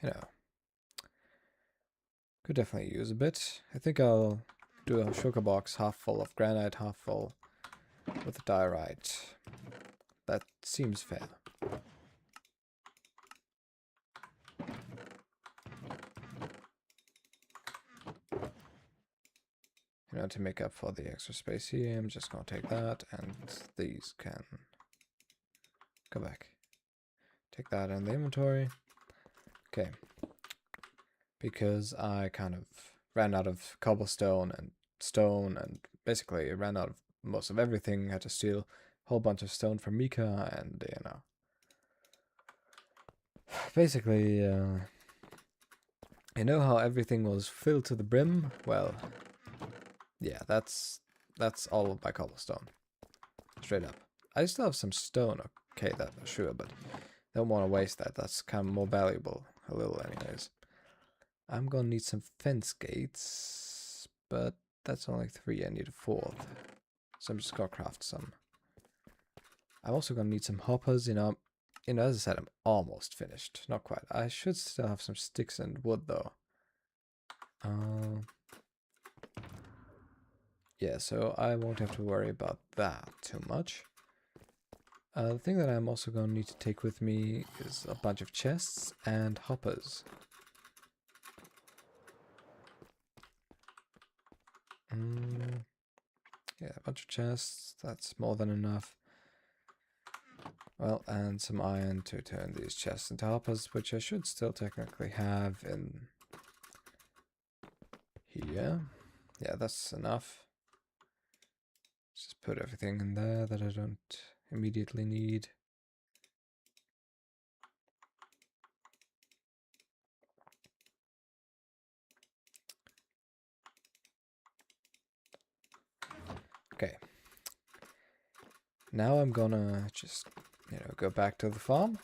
know, could definitely use a bit. I think I'll do a sugar box half full of granite, half full with diorite. That seems fair. You know, to make up for the extra space here, I'm just gonna take that, and these can go back. Take that in the inventory. Okay. Because I kind of ran out of cobblestone and stone, and basically ran out of most of everything. I had to steal a whole bunch of stone from Mika, and you know. Basically, you know how everything was filled to the brim? Well, yeah, that's all of my cobblestone. Straight up. I still have some stone, okay, that's sure, but don't want to waste that. That's kind of more valuable, a little anyways. I'm gonna need some fence gates, but that's only 3. I need a 4th. So I'm just gonna craft some. I'm also gonna need some hoppers, you know, as I said, I'm almost finished. Not quite. I should still have some sticks and wood though. Yeah, so I won't have to worry about that too much. The thing that I'm also going to need to take with me is a bunch of chests and hoppers. Yeah, a bunch of chests, that's more than enough. Well, and some iron to turn these chests into hoppers, which I should still technically have in here. Yeah, that's enough. Just put everything in there that I don't immediately need. Okay. Now I'm gonna just, you know, go back to the farm.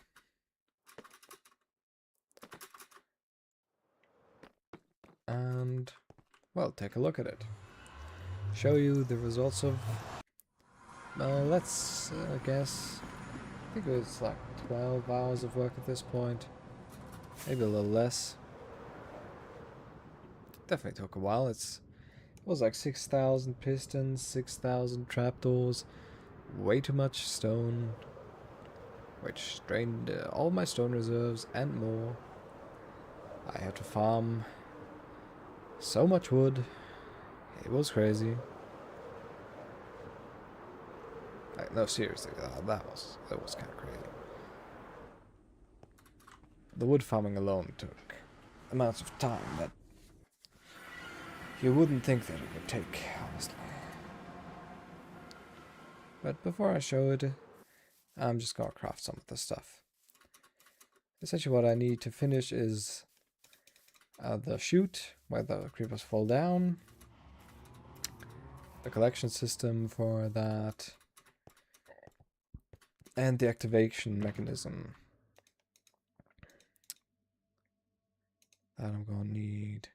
And, well, take a look at it. Show you the results of, let's guess, I think it was like 12 hours of work at this point. Maybe a little less. Definitely took a while. It was like 6,000 pistons, 6,000 trapdoors, way too much stone, which drained all my stone reserves and more. I had to farm so much wood. It was crazy. No, seriously, that was kind of crazy. The wood farming alone took amounts of time that you wouldn't think that it would take, honestly. But before I show it, I'm just gonna craft some of the stuff. Essentially what I need to finish is the chute, where the creepers fall down, the collection system for that, and the activation mechanism. That I'm gonna need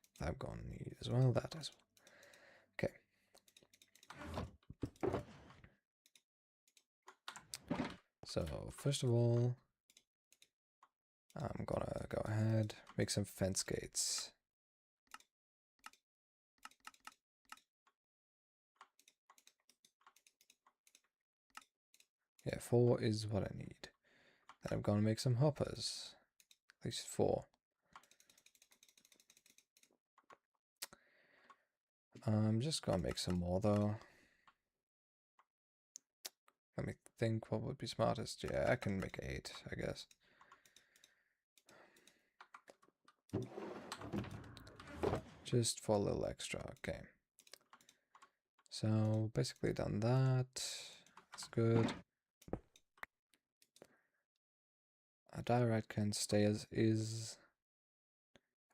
as well, that as well. Okay. So, first of all, I'm gonna go ahead, make some fence gates. Yeah, 4 is what I need. Then I'm gonna make some hoppers. At least 4. I'm just gonna make some more though. Let me think what would be smartest. Yeah, I can make 8, I guess. Just for a little extra, okay. So basically done that. That's good. A diorite can stay as is.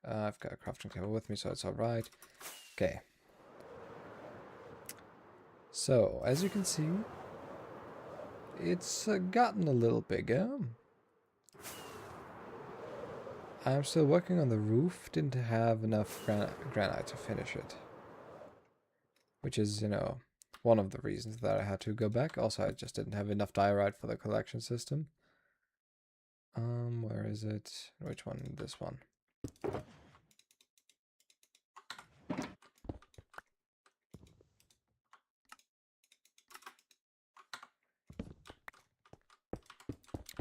I've got a crafting table with me, so it's alright. Okay. So, as you can see, it's gotten a little bigger. I'm still working on the roof, didn't have enough granite to finish it. Which is, you know, one of the reasons that I had to go back. Also, I just didn't have enough diorite for the collection system. Where is it? Which one? This one.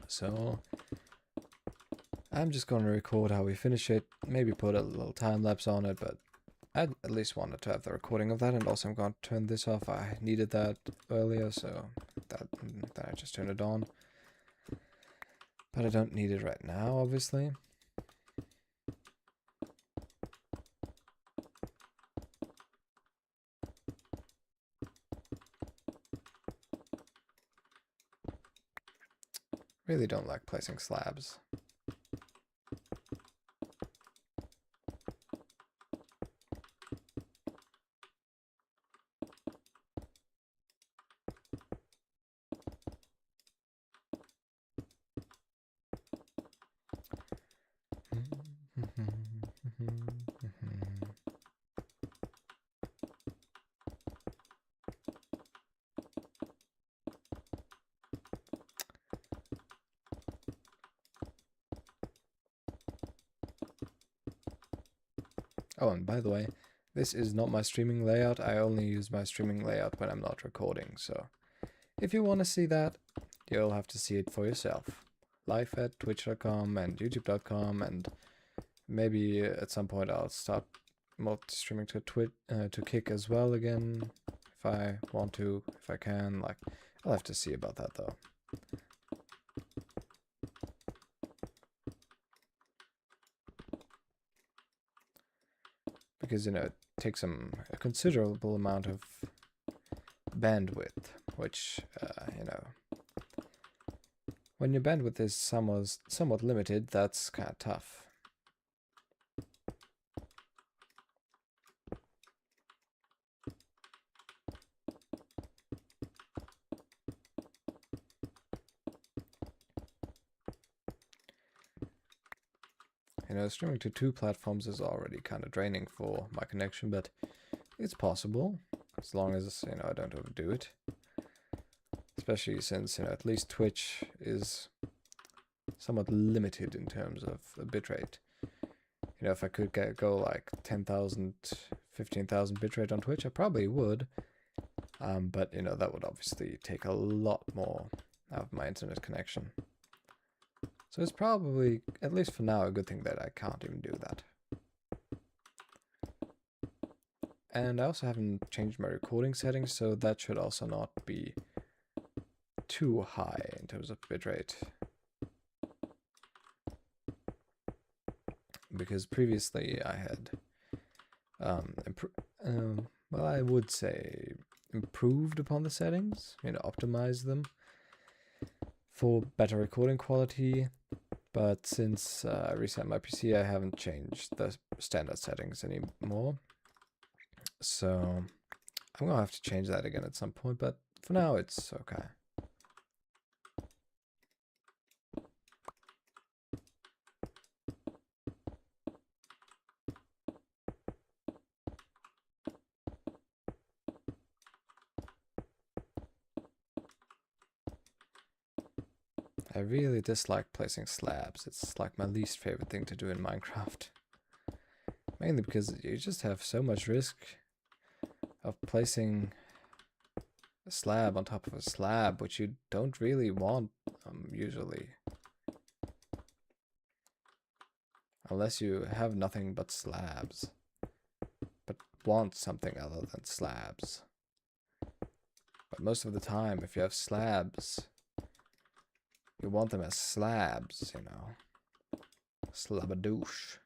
So I'm just going to record how we finish it, maybe put a little time lapse on it, but I at least wanted to have the recording of that, and also I'm going to turn this off. I needed that earlier, so that I just turned it on. But I don't need it right now, obviously. Really don't like placing slabs. Oh, and by the way, this is not my streaming layout. I only use my streaming layout when I'm not recording, so if you want to see that, you'll have to see it for yourself. Live at twitch.com and youtube.com, and maybe at some point I'll start multi-streaming to Kick as well again, if I want to, if I can. Like, I'll have to see about that though. Because, you know, it takes a considerable amount of bandwidth, which, you know, when your bandwidth is somewhat limited, that's kind of tough. You know, streaming to 2 platforms is already kind of draining for my connection, but it's possible, as long as, you know, I don't overdo it. Especially since, you know, at least Twitch is somewhat limited in terms of bitrate. You know, if I could go like 10,000, 15,000 bitrate on Twitch, I probably would. But, you know, that would obviously take a lot more out of my internet connection. So it's probably, at least for now, a good thing that I can't even do that. And I also haven't changed my recording settings, so that should also not be too high in terms of bitrate. Because previously I had, well, I would say improved upon the settings, you know, optimized them for better recording quality. But since I reset my PC, I haven't changed the standard settings anymore. So I'm gonna have to change that again at some point, but for now it's okay. I really dislike placing slabs. It's like my least favorite thing to do in Minecraft. Mainly because you just have so much risk of placing a slab on top of a slab, which you don't really want, usually. Unless you have nothing but slabs. But want something other than slabs. But most of the time, if you have slabs, you want them as slabs, you know. Slabadoosh.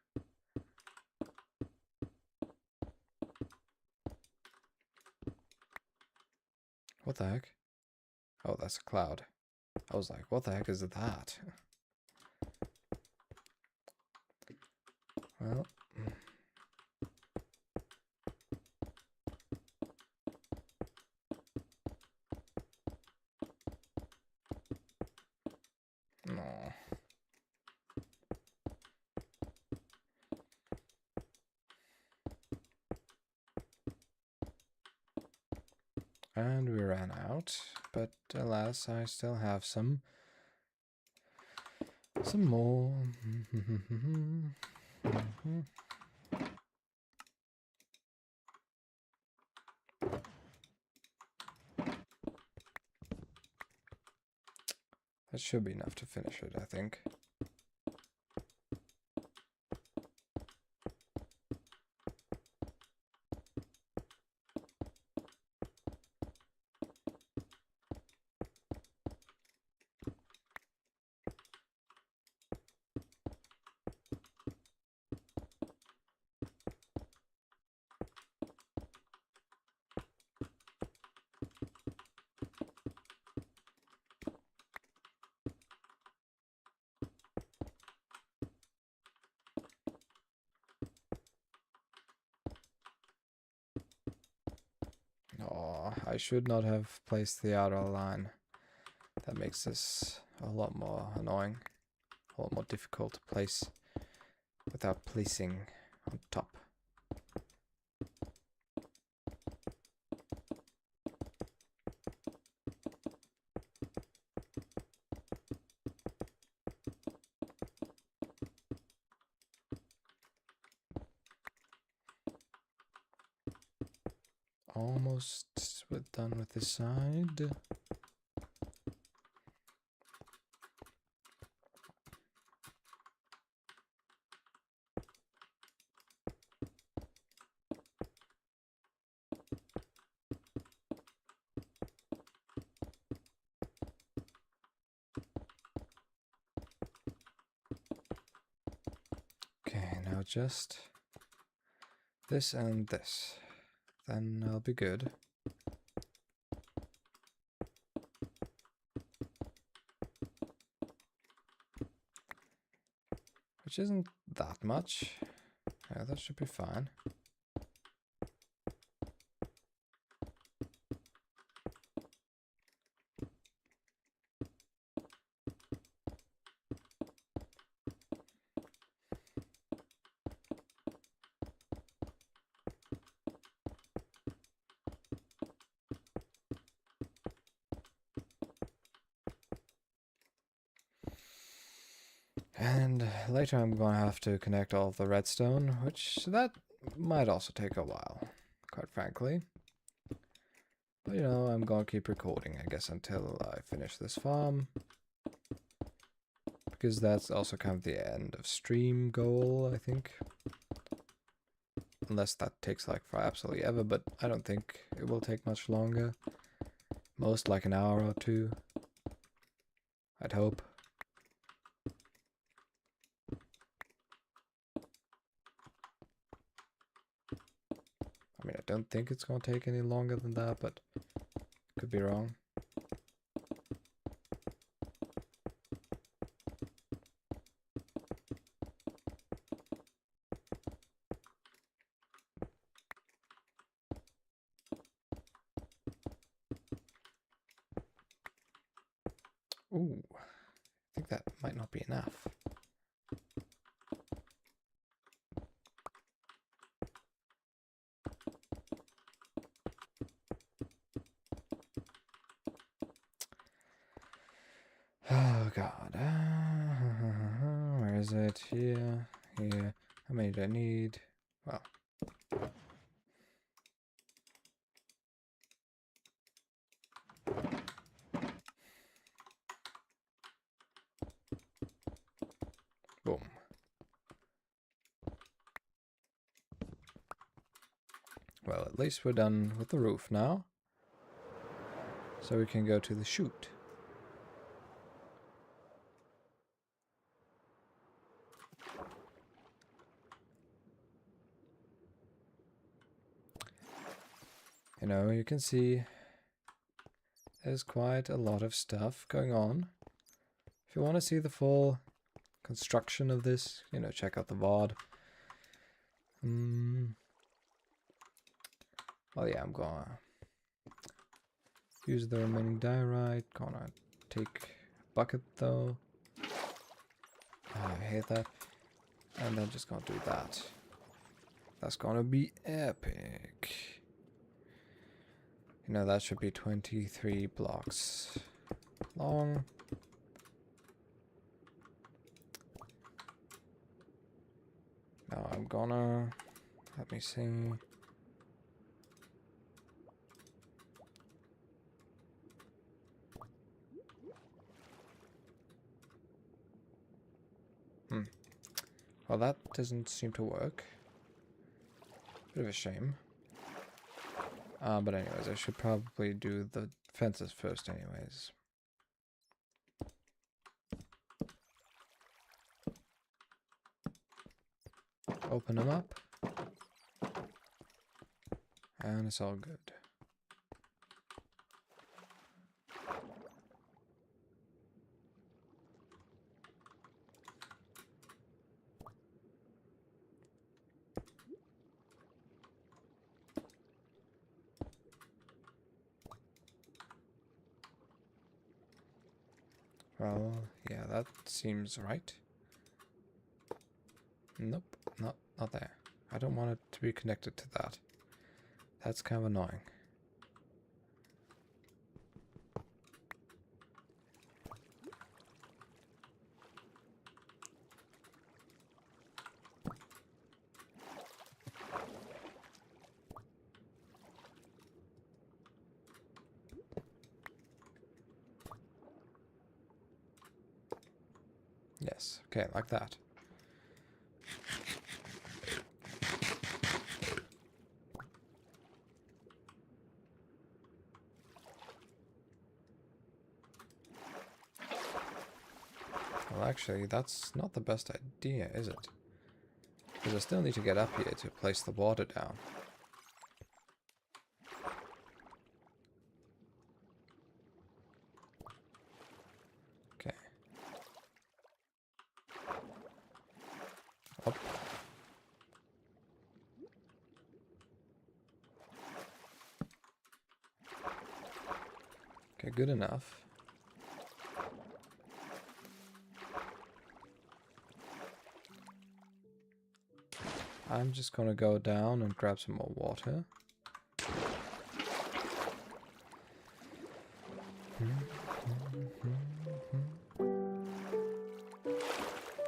What the heck? Oh, that's a cloud. I was like, what the heck is that? Well. No. And we ran out, but alas, I still have some more. That should be enough to finish it, I think. Oh, I should not have placed the outer line. That makes this a lot more annoying, a lot more difficult to place without placing on top. Almost done with this side. Okay, now just this and this. Then I'll be good. Which isn't that much. Yeah, that should be fine. And later I'm going to have to connect all of the redstone, which that might also take a while, quite frankly. But you know, I'm going to keep recording, I guess, until I finish this farm. Because that's also kind of the end of stream goal, I think. Unless that takes like for absolutely ever, but I don't think it will take much longer. Most like an hour or two. I'd hope. I mean, I don't think it's going to take any longer than that, but could be wrong. Ooh, I think that might not be enough. Oh god. Where is it? Here. Here. How many do I need? Well. Boom. Well, at least we're done with the roof now. So we can go to the chute. You know, you can see there's quite a lot of stuff going on. If you want to see the full construction of this, you know, check out the VOD. Well, yeah, I'm gonna use the remaining diorite. Gonna take a bucket though. Oh, I hate that. And then just gonna do that. That's gonna be epic. You know, that should be 23 blocks long. Now I'm gonna, let me see. Well, that doesn't seem to work. Bit of a shame. But anyways, I should probably do the fences first anyways. Open them up. And it's all good. Well, yeah, that seems right. Nope, not there. I don't want it to be connected to that. That's kind of annoying. Yes, okay, like that. Well, actually, that's not the best idea, is it? Because I still need to get up here to place the water down. Okay. Up. Okay, good enough. I'm just gonna go down and grab some more water.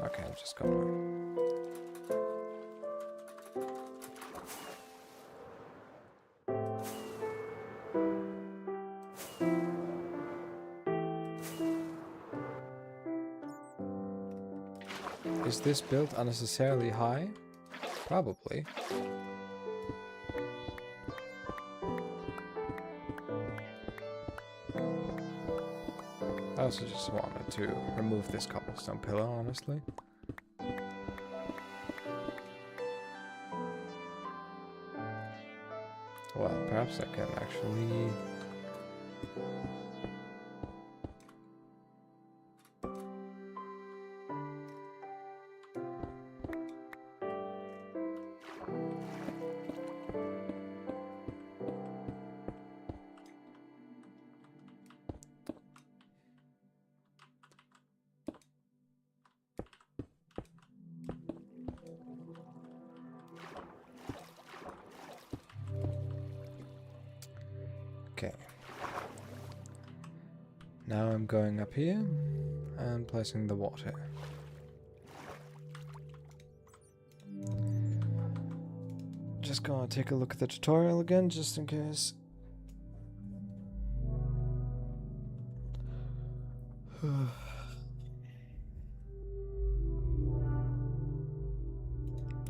Okay, I'm just gonna... Is this built unnecessarily high? Probably. I also just wanted to remove this cobblestone pillar, honestly. Well, perhaps I can actually... Okay. Now I'm going up here and placing the water. Just gonna take a look at the tutorial again, just in case.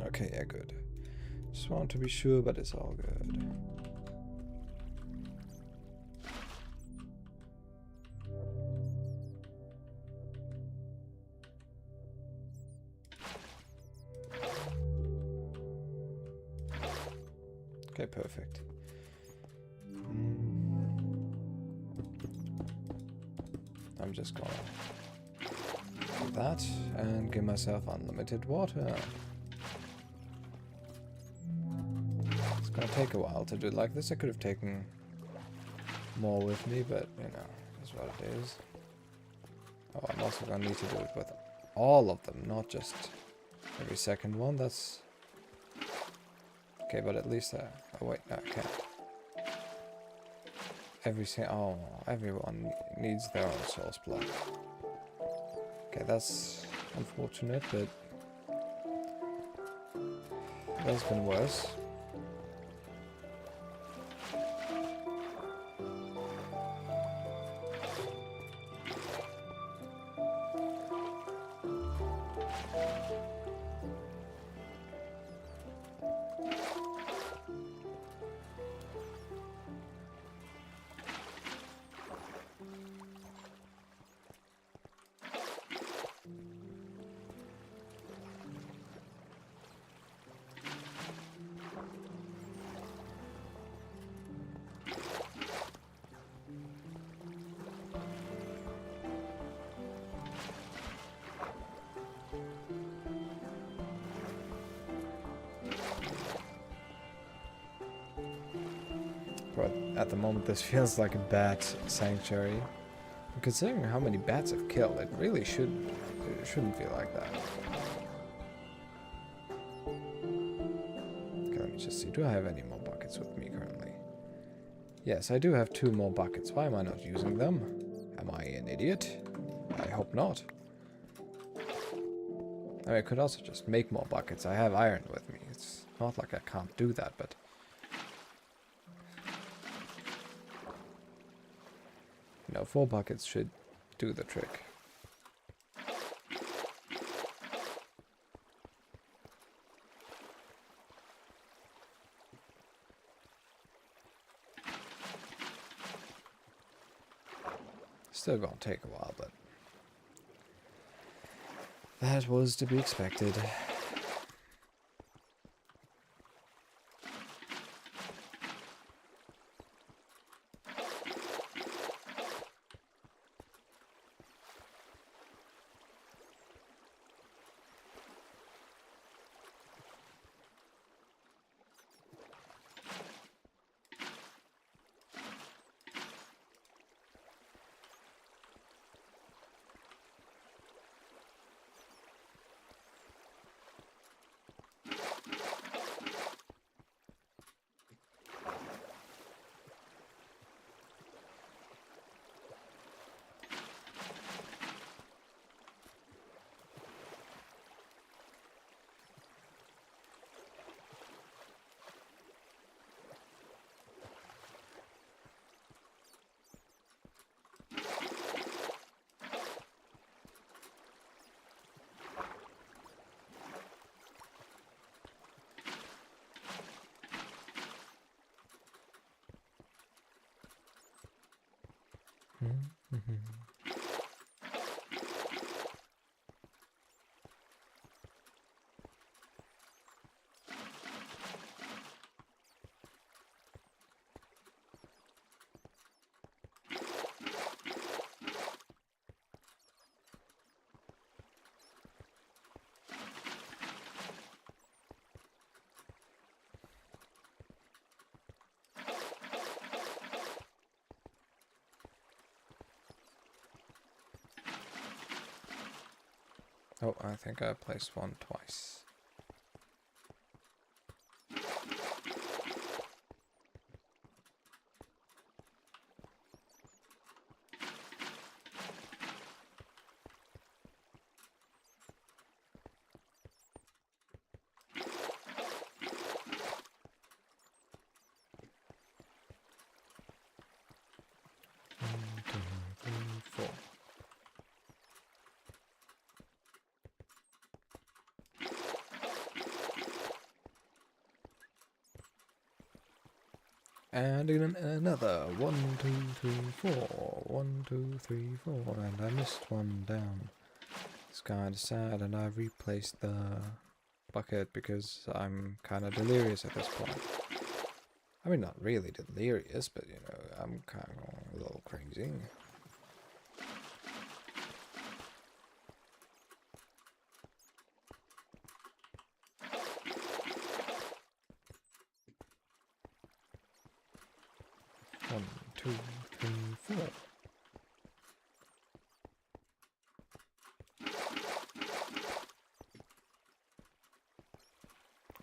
Okay, yeah, good. Just want to be sure, but it's all good. Okay, perfect. I'm just gonna do that and give myself unlimited water. It's gonna take a while to do it like this. I could have taken more with me, but you know, that's what it is. Oh, I'm also gonna need to do it with all of them, not just every second one. That's okay, but at least oh wait, no, I can't. Everyone needs their own source block. Okay, that's unfortunate, but that's been worse. But at the moment this feels like a bat sanctuary. And considering how many bats I've killed, it really shouldn't feel like that. Okay, let me just see. Do I have any more buckets with me currently? Yes, I do have 2 more buckets. Why am I not using them? Am I an idiot? I hope not. I mean, I could also just make more buckets. I have iron with me. It's not like I can't do that, but... you know, 4 buckets should do the trick. Still gonna take a while, but... that was to be expected. Oh, I think I placed one twice. One, two, three, 4. And in another 1, 2, 3, 4. 1, 2, 3, 4. And I missed one down. It's kind of sad, and I've replaced the bucket because I'm kind of delirious at this point. I mean, not really delirious, but you know, I'm kind of a little crazy. One, two, three, four.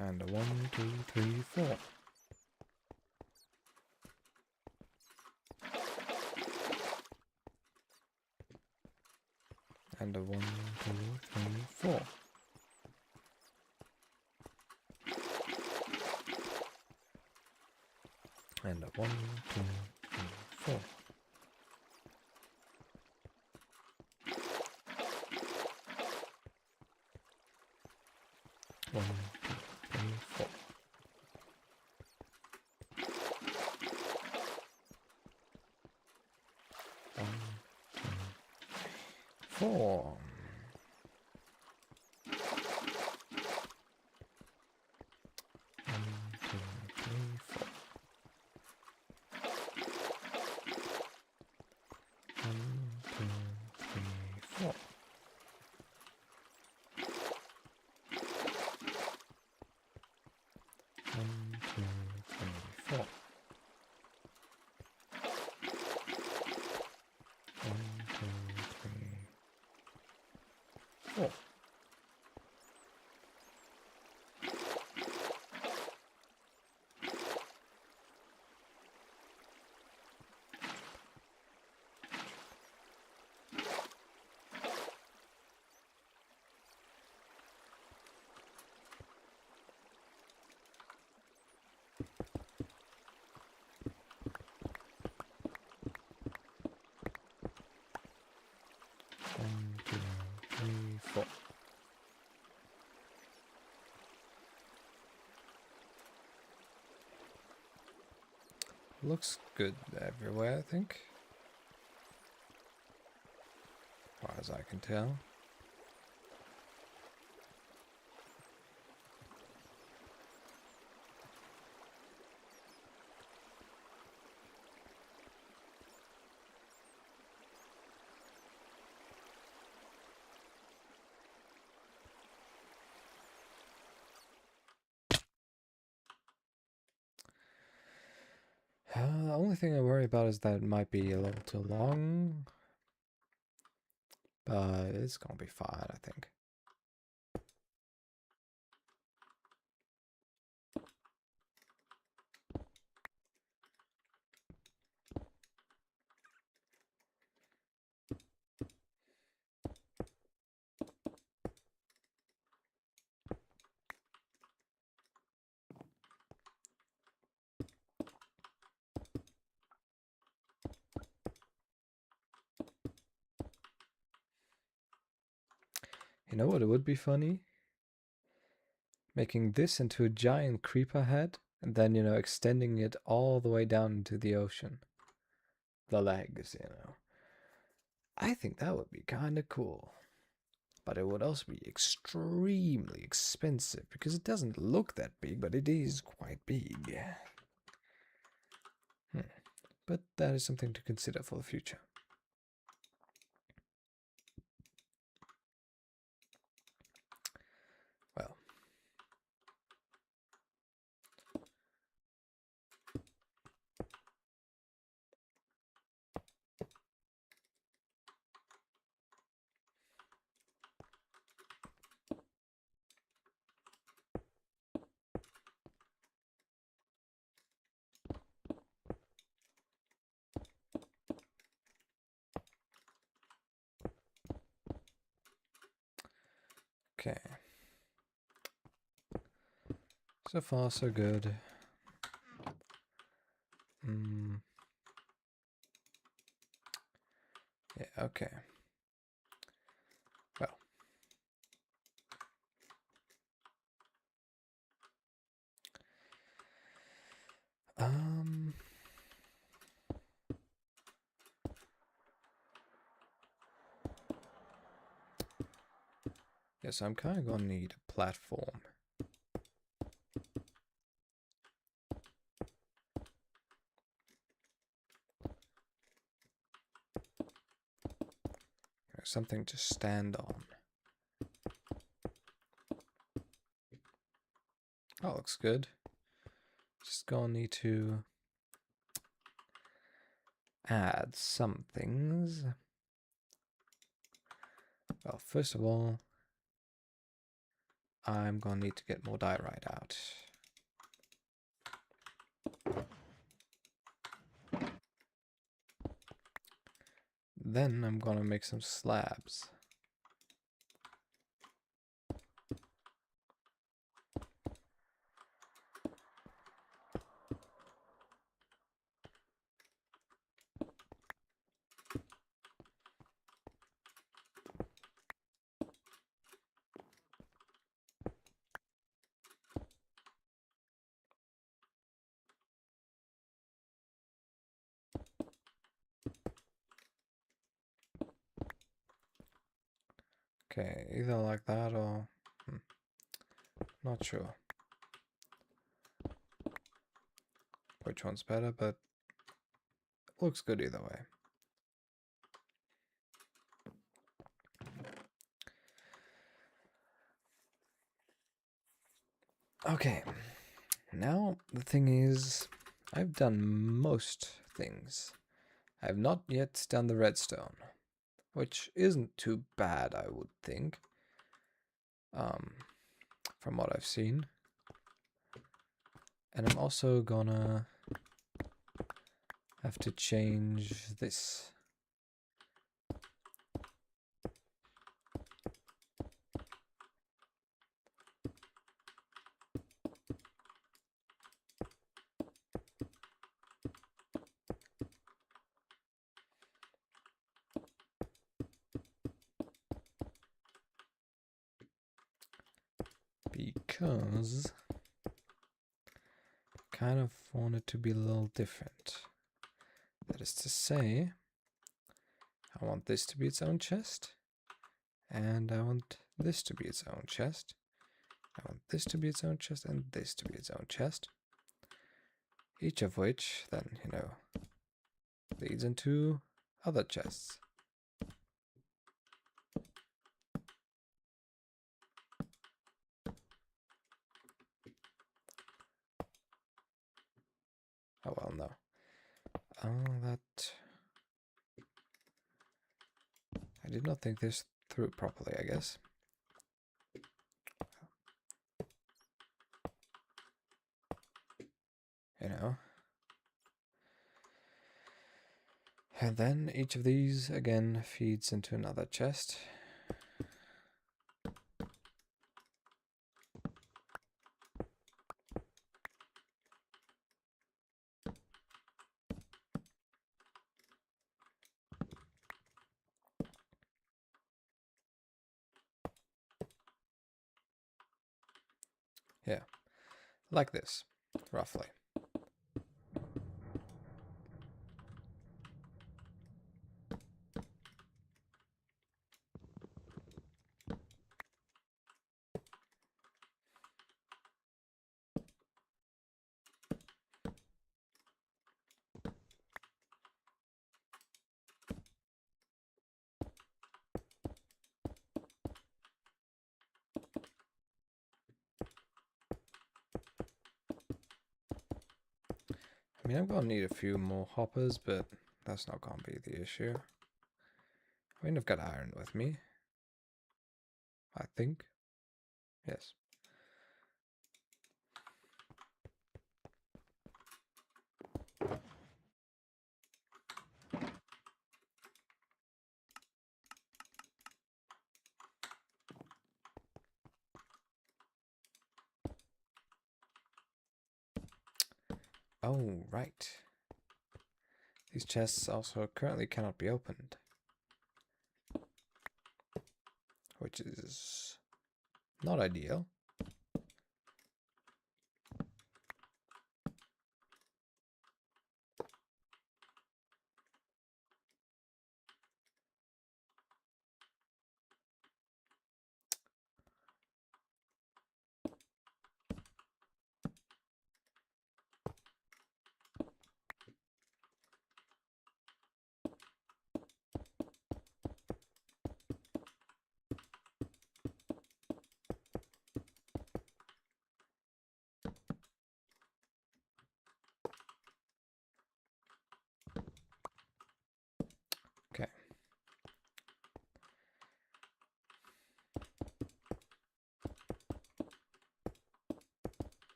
And a 1, 2, 3, 4. And a 1, 2, 3, 4. And a 1, 2, 3, 4. One, two, three, four. One, two, four. Four. One, two, three, four. Looks good everywhere, I think. As far as I can tell. The only thing I worry about is that it might be a little too long. But it's gonna be fine, I think. You know what, it would be funny? Making this into a giant creeper head, and then, you know, extending it all the way down into the ocean. The legs, you know. I think that would be kind of cool. But it would also be extremely expensive, because it doesn't look that big, but it is quite big. But that is something to consider for the future. Well. Okay. So far, so good. Yeah, okay. Well. Yes, I'm kind of gonna need a platform. Something to stand on. That looks good. Just gonna need to add some things. Well, first of all, I'm gonna need to get more diorite out. Then I'm gonna make some slabs. Okay, either like that or... not sure which one's better, but it looks good either way. Okay, now the thing is, I've done most things. I have not yet done the redstone, which isn't too bad, I would think, from what I've seen. And I'm also gonna have to change this. Because I kind of want it to be a little different. That is to say, I want this to be its own chest, and I want this to be its own chest. I want this to be its own chest, and this to be its own chest. Each of which then, you know, leads into other chests. Oh well, no. That... I did not think this through properly, I guess. You know. And then each of these, again, feeds into another chest. Yeah, like this, roughly. I mean, I'm gonna need a few more hoppers, but that's not gonna be the issue. I mean, I've got iron with me. I think. Yes. Oh, right. These chests also currently cannot be opened. Which is not ideal.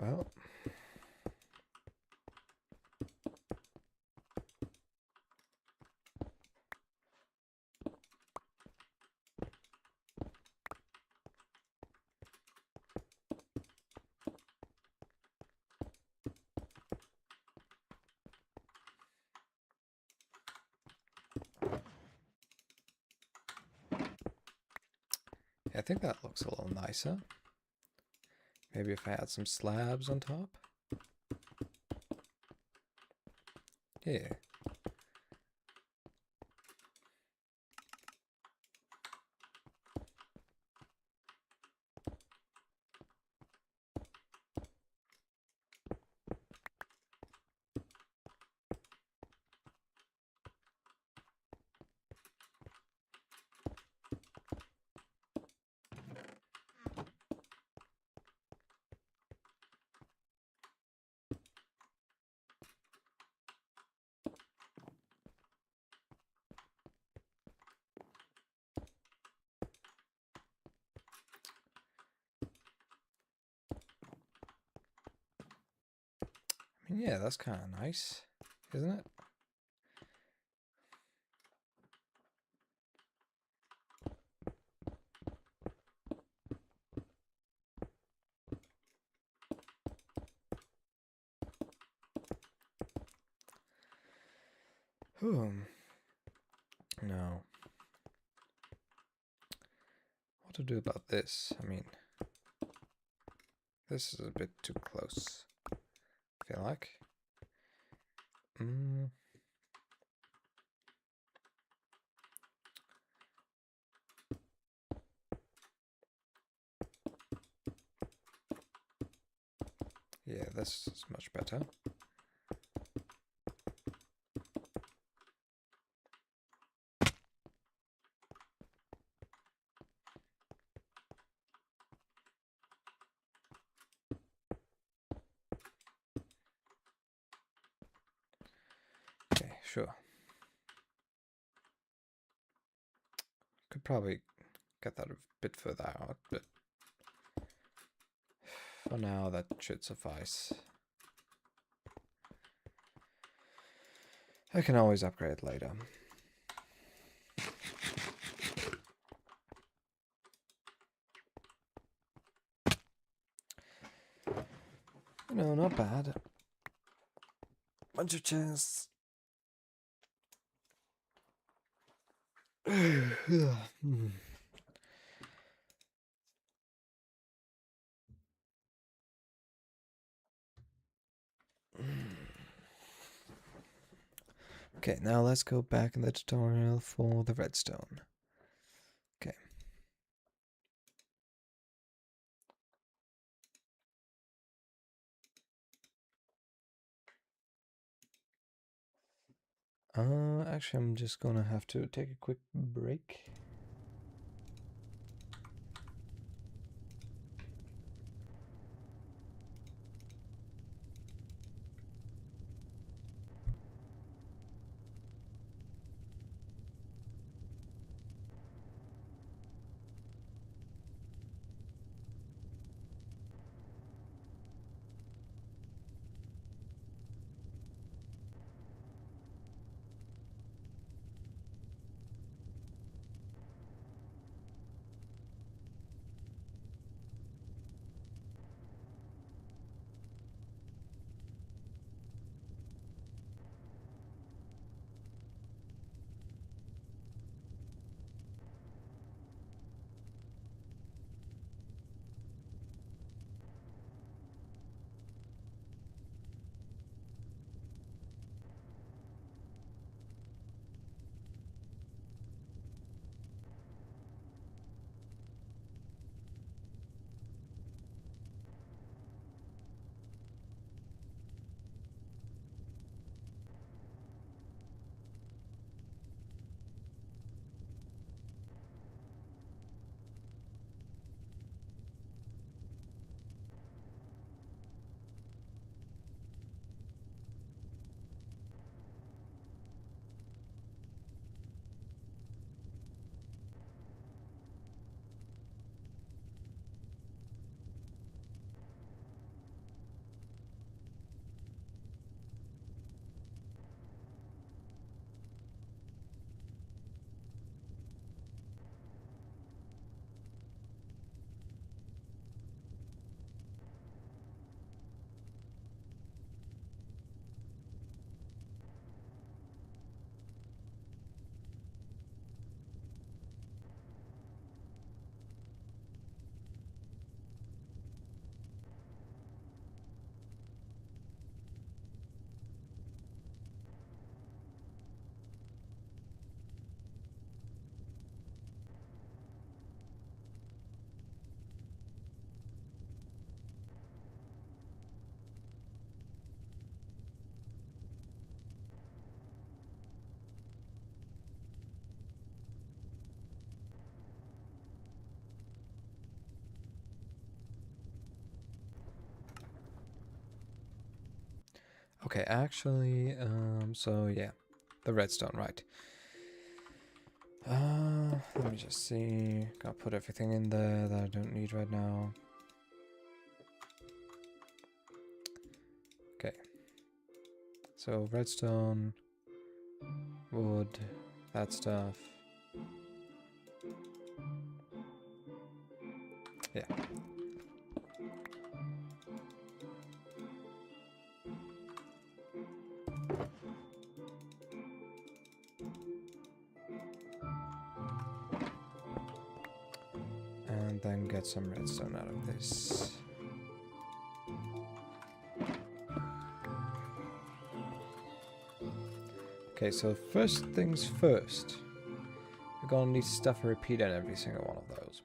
Well, I think that looks a little nicer. Maybe if I add some slabs on top. Yeah. I mean, yeah, that's kind of nice, isn't it? No. What to do about this? I mean, this is a bit too close, I feel like. Yeah, this is much better. Okay, sure. Could probably get that a bit further out, but for now that should suffice. I can always upgrade later. No, not bad. Bunch of chests. Okay, now let's go back in the tutorial for the redstone. Okay. Actually, I'm just gonna have to take a quick break. Okay, actually, so yeah, the redstone, right. Let me just see. Gotta put everything in there that I don't need right now. Okay. So redstone, wood, that stuff. Yeah. And then get some redstone out of this. Okay, so first things first. We're gonna need stuff a repeater in every single one of those.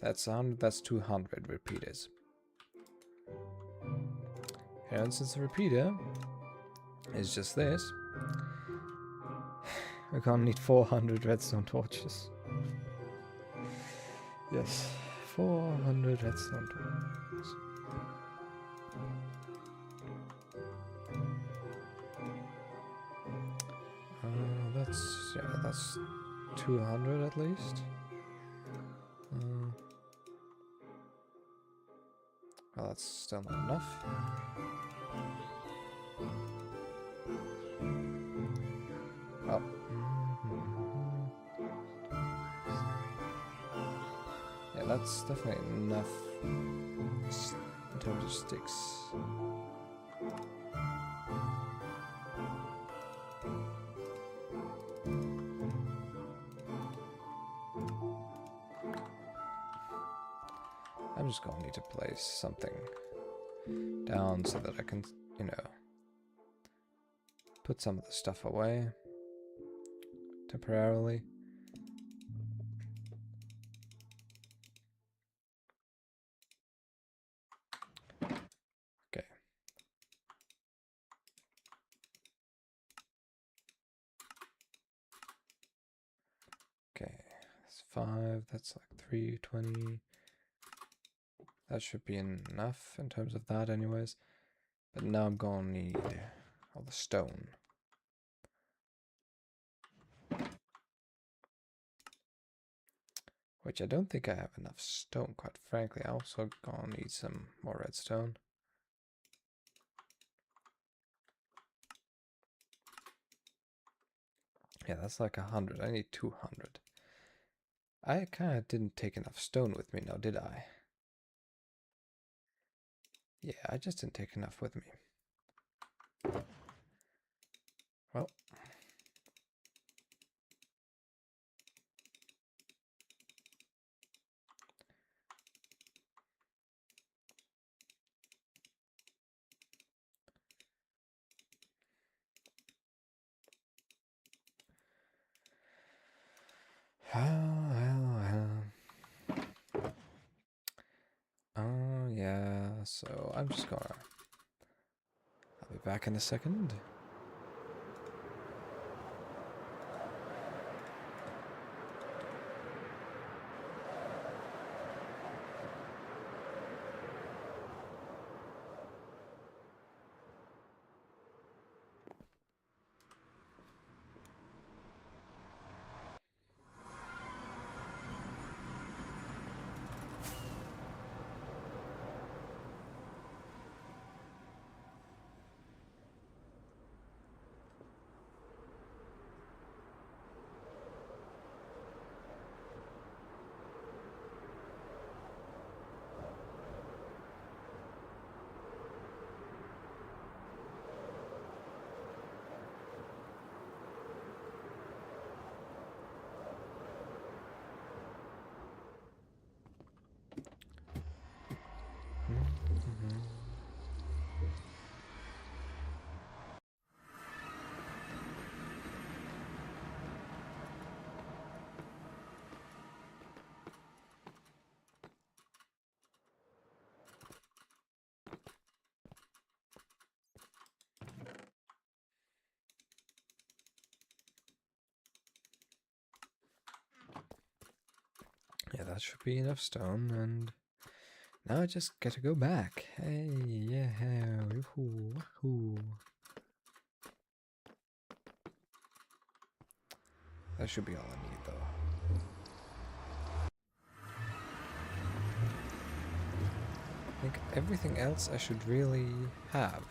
That's 100, that's 200 repeaters. And since the repeater is just this, we're gonna need 400 redstone torches. Yes, 400 redstone torches. That's 200 at least. Well, that's still not enough. Oh. Yeah, that's definitely enough in terms of sticks. I'm just gonna need to place something down so that I can, you know, put some of the stuff away temporarily. Okay. Okay, that's 5, that's like 320. That should be enough in terms of that anyways. But now I'm gonna need all the stone. Which I don't think I have enough stone, quite frankly. I also gonna need some more redstone. Yeah, that's like 100. I need 200. I kinda didn't take enough stone with me now, did I? Yeah, I just didn't take enough with me. Well. Oh, yeah, so I'm just gonna... I'll be back in a second. Yeah, that should be enough stone, and now I just get to go back. Hey, yeah, woohoo, woohoo. That should be all I need, though. I think everything else I should really have.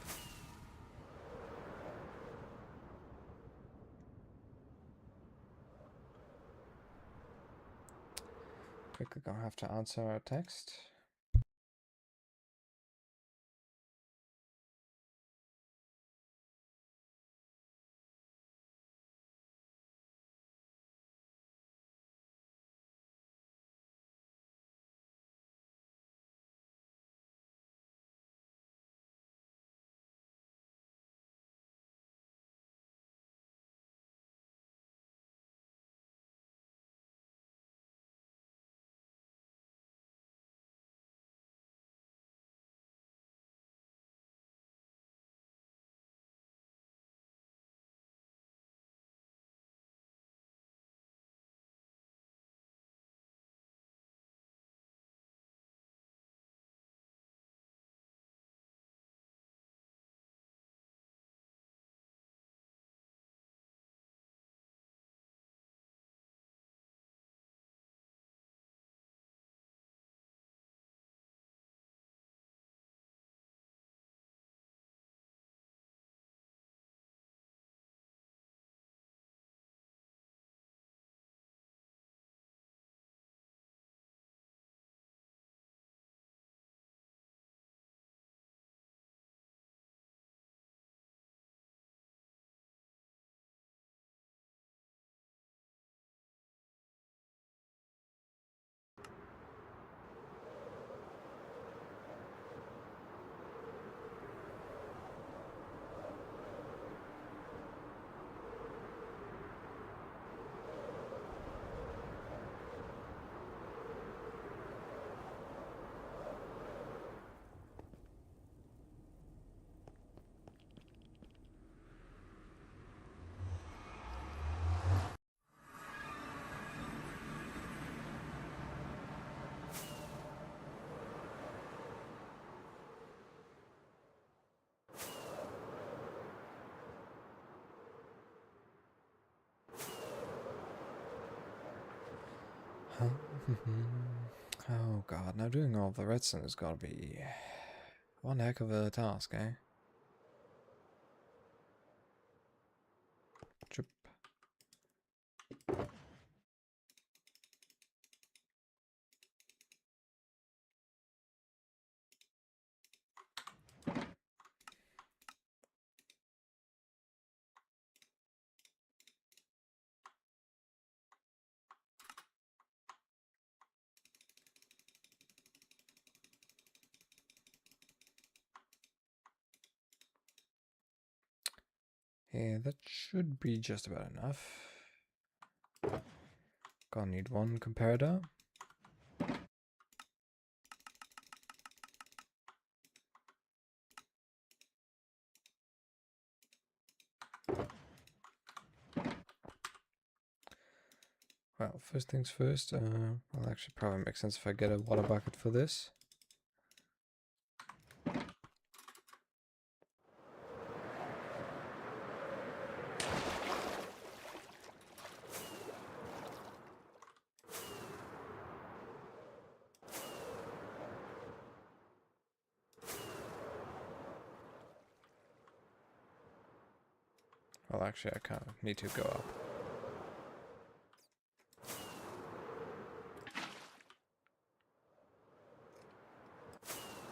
Quickly gonna have to answer our text. Oh god, now doing all the redstone has got to be one heck of a task, eh? Chip. Yeah, that should be just about enough. Gonna need one comparator. Well, first things first, well actually probably makes sense if I get a water bucket for this. Well actually I kind of need to go up.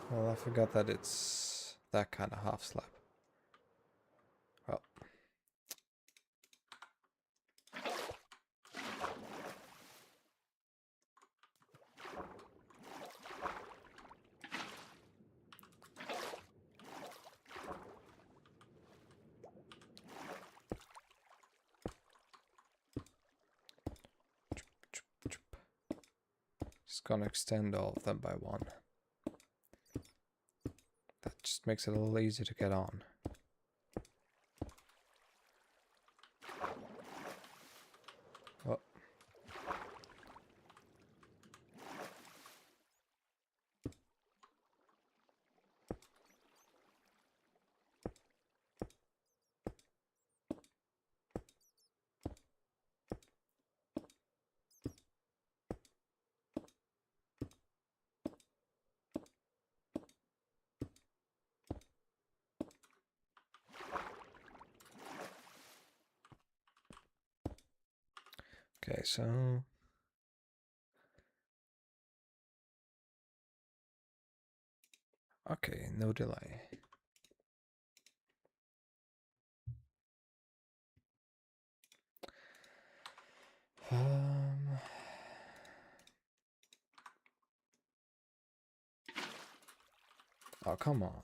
Well, I forgot that it's that kind of half slab. Well. Just gonna extend all of them by one. That just makes it a little easier to get on. Oh. Okay, so okay, no delay. Oh, come on.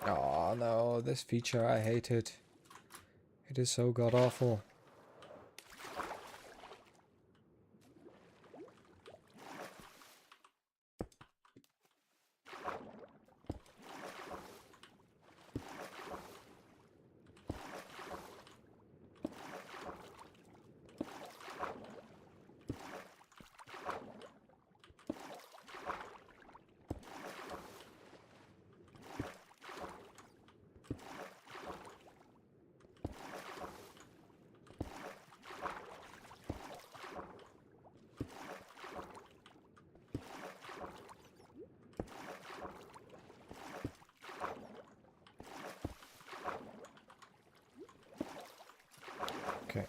Oh no, this feature, I hate it. It is so god awful. Okay.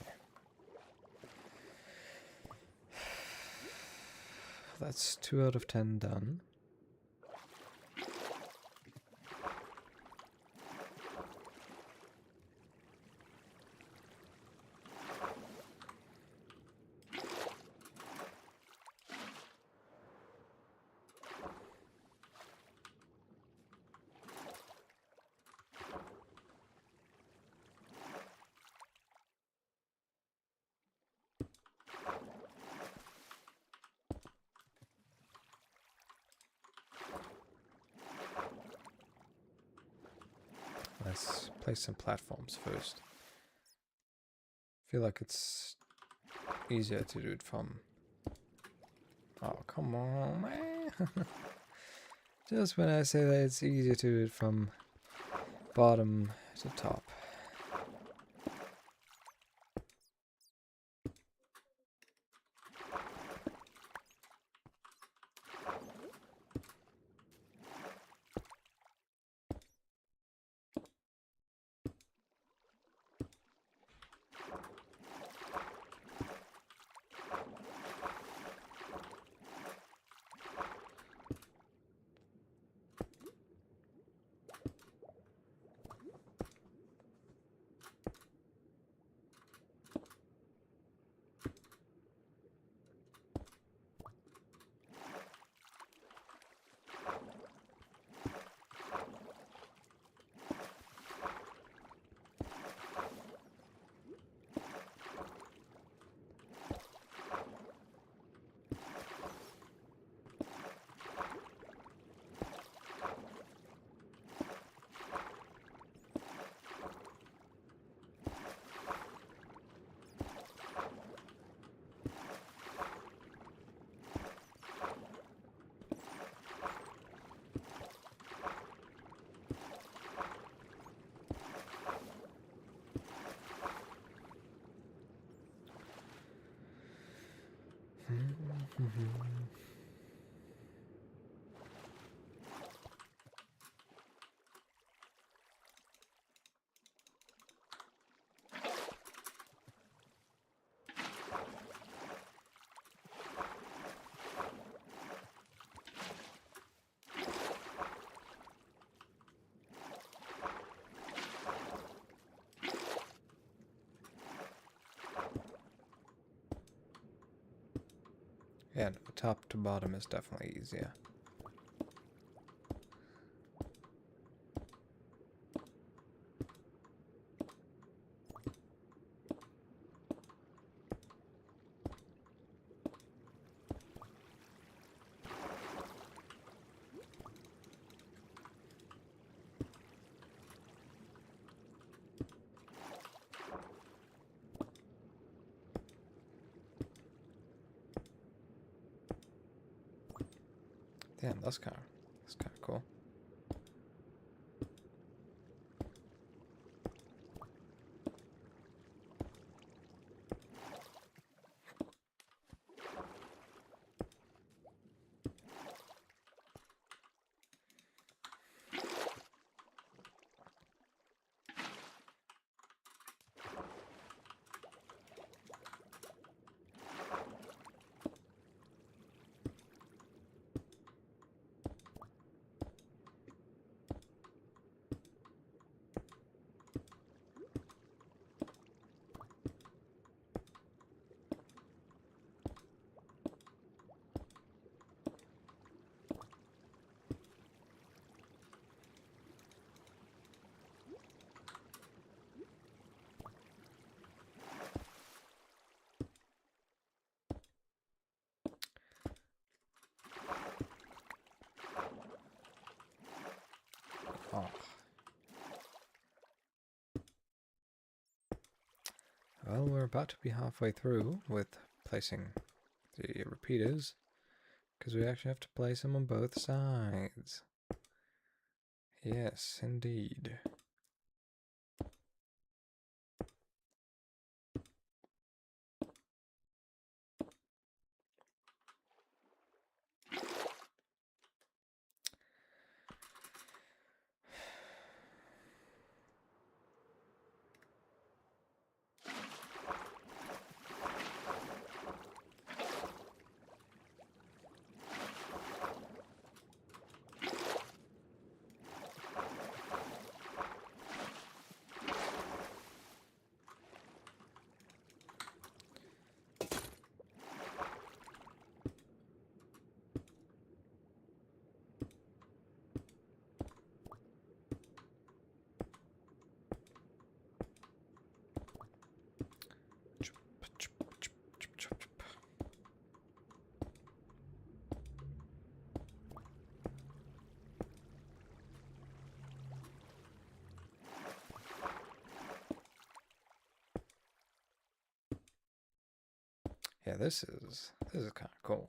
That's 2 out of 10 done. Let's place some platforms first. Feel like it's easier to do it from... Oh, come on, man. Just when I say that it's easier to do it from bottom to top. Yeah, no, top to bottom is definitely easier. Damn, that's kind of cool. Oh. Well, we're about to be halfway through with placing the repeaters, because we actually have to place them on both sides. Yes, indeed. Yeah, this is kind of cool.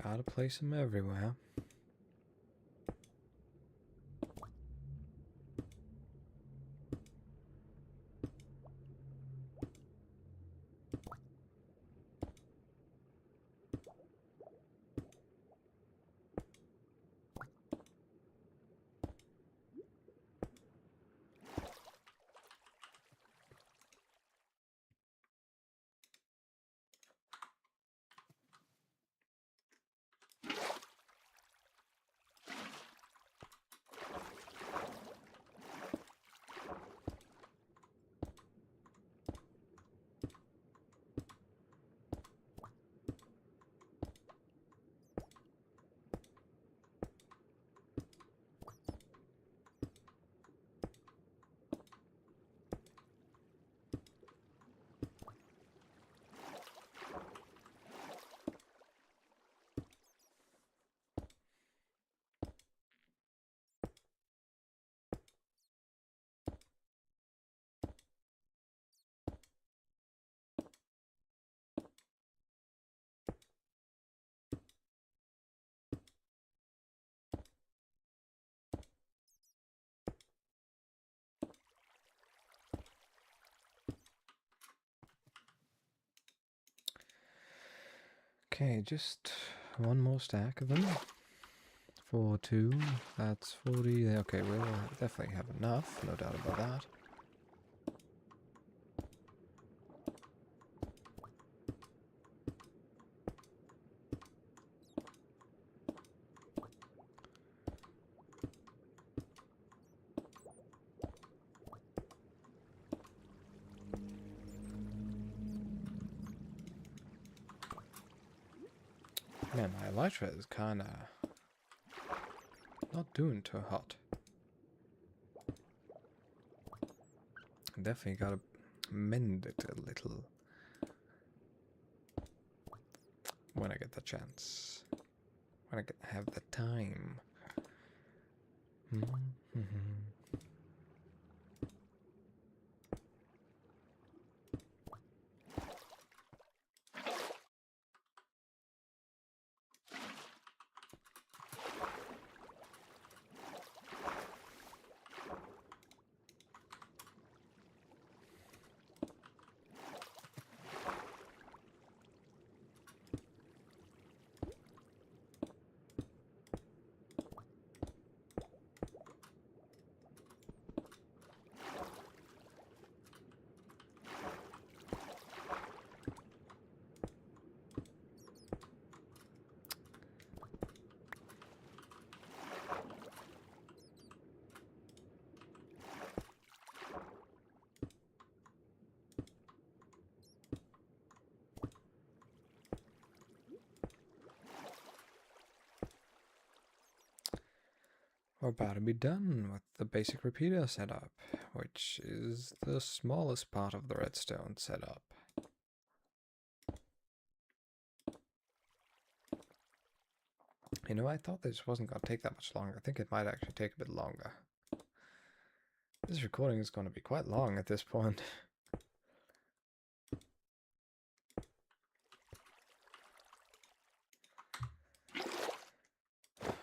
Gotta place them everywhere. Okay, just one more stack of them. 4, 2, that's 40. Okay, we'll definitely have enough, no doubt about that. Man, my elytra is kinda not doing too hot. Definitely gotta mend it a little when I get the chance. When I have the time. We're about to be done with the basic repeater setup, which is the smallest part of the redstone setup. You know, I thought this wasn't going to take that much longer. I think it might actually take a bit longer. This recording is going to be quite long at this point.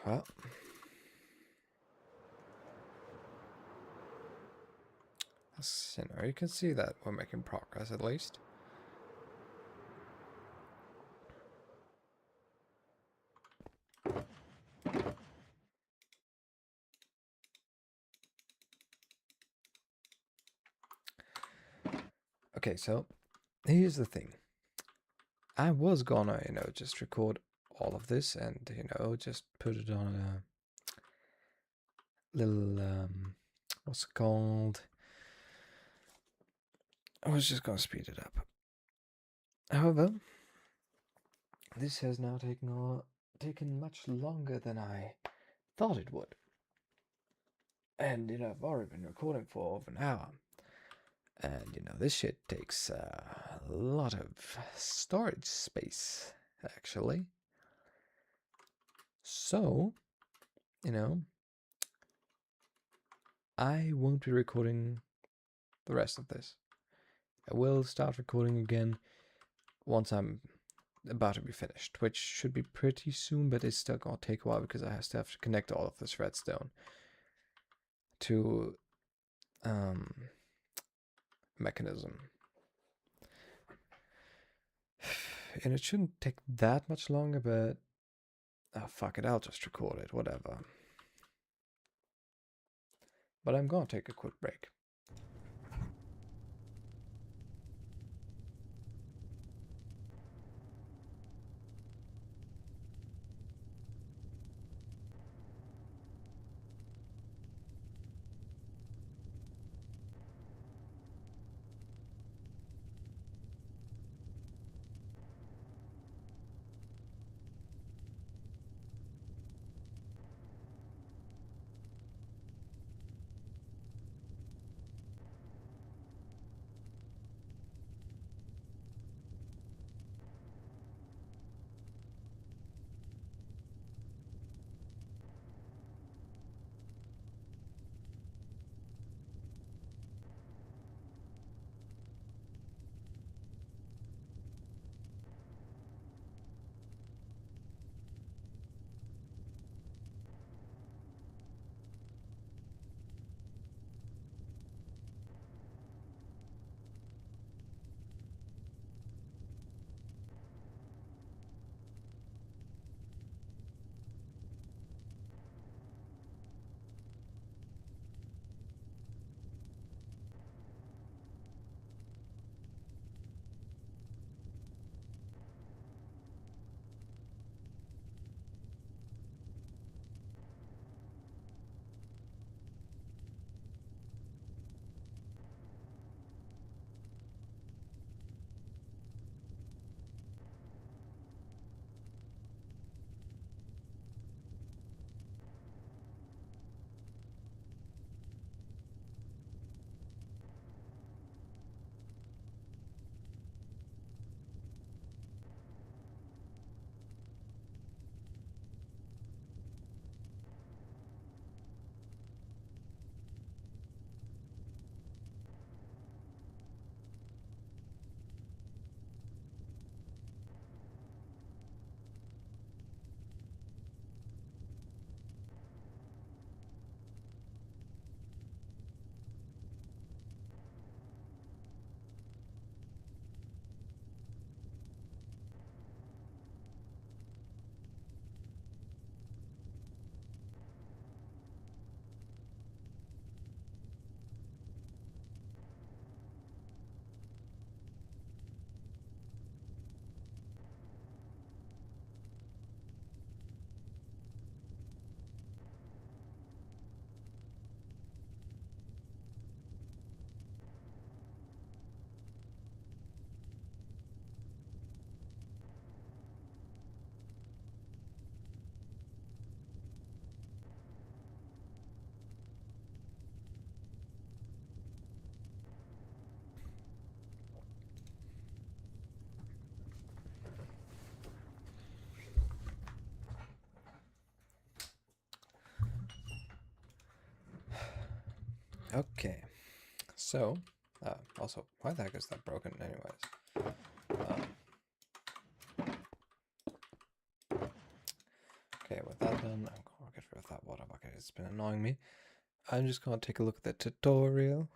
Well, you know, you can see that we're making progress at least. Okay, so here's the thing. I was gonna, you know, just record all of this and, you know, just put it on a little, what's it called? I was just gonna speed it up. However, this has now taken much longer than I thought it would. And, you know, I've already been recording for over an hour. And, you know, this shit takes a lot of storage space, actually. So, you know, I won't be recording the rest of this. I will start recording again once I'm about to be finished, which should be pretty soon, but it's still gonna take a while because I still have to connect all of this redstone to mechanism. And it shouldn't take that much longer, but fuck it, I'll just record it, whatever. But I'm gonna take a quick break. Okay, so, also, why the heck is that broken anyways? Okay, with that done, I'm gonna get rid of that water bucket. It's been annoying me. I'm just gonna take a look at the tutorial.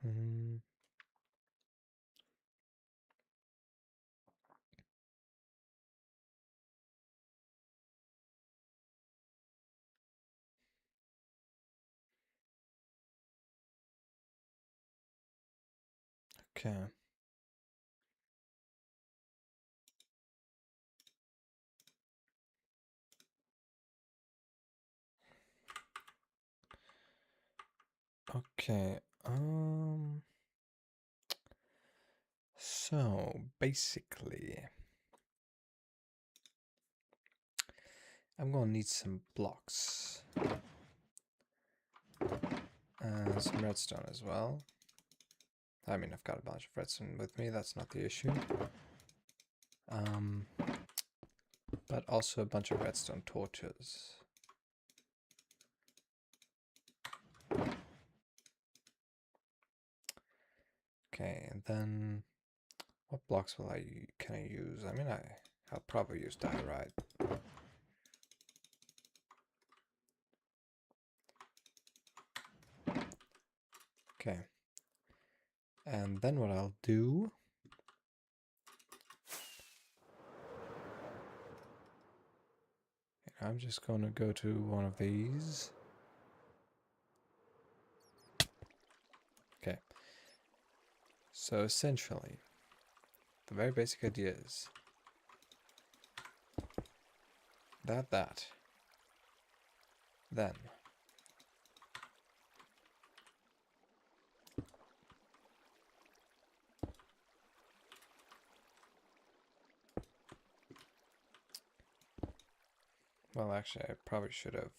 Hmm. Okay. Okay. So basically, I'm gonna need some blocks and some redstone as well. I mean, I've got a bunch of redstone with me. That's not the issue. Um, but also a bunch of redstone torches. Okay, and then what blocks can I use? I mean, I'll probably use diorite. Okay. And then what I'll do, I'm just gonna go to one of these. Okay. So essentially, the very basic idea is that, then well, actually, I probably should have.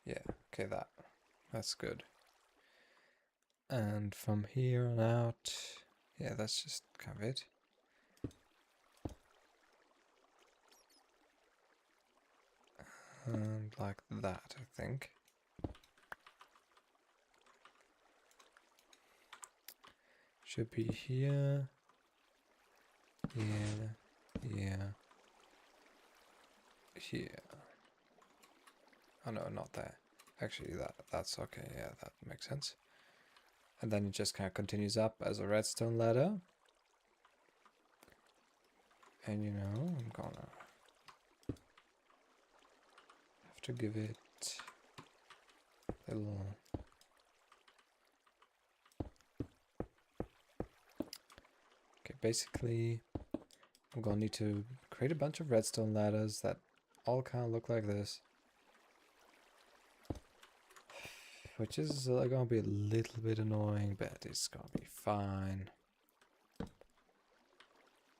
Yeah, okay, that's good. And from here on out, yeah, that's just kind of it. And like that, I think. Should be here. Yeah. Here. Oh no, not there. Actually, that's okay. Yeah, that makes sense. And then it just kind of continues up as a redstone ladder. And you know, I'm gonna have to give it a little. Okay, basically, I'm gonna need to create a bunch of redstone ladders that all kind of look like this. Which is gonna be a little bit annoying, but it's gonna be fine.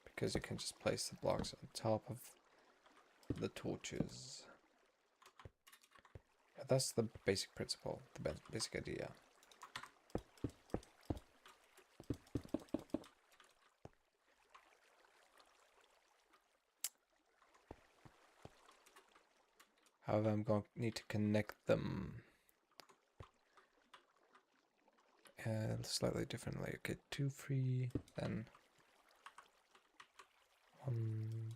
Because you can just place the blocks on top of the torches. Yeah, that's the basic principle, the basic idea. However, I'm going to need to connect them slightly differently. Okay, 2, 3, then 1,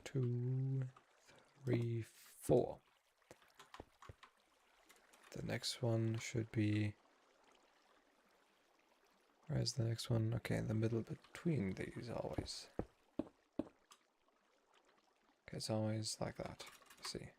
2, 3, 4. The next one should be... Where's the next one? Okay, in the middle between these always. Okay, it's always like that. Let's see.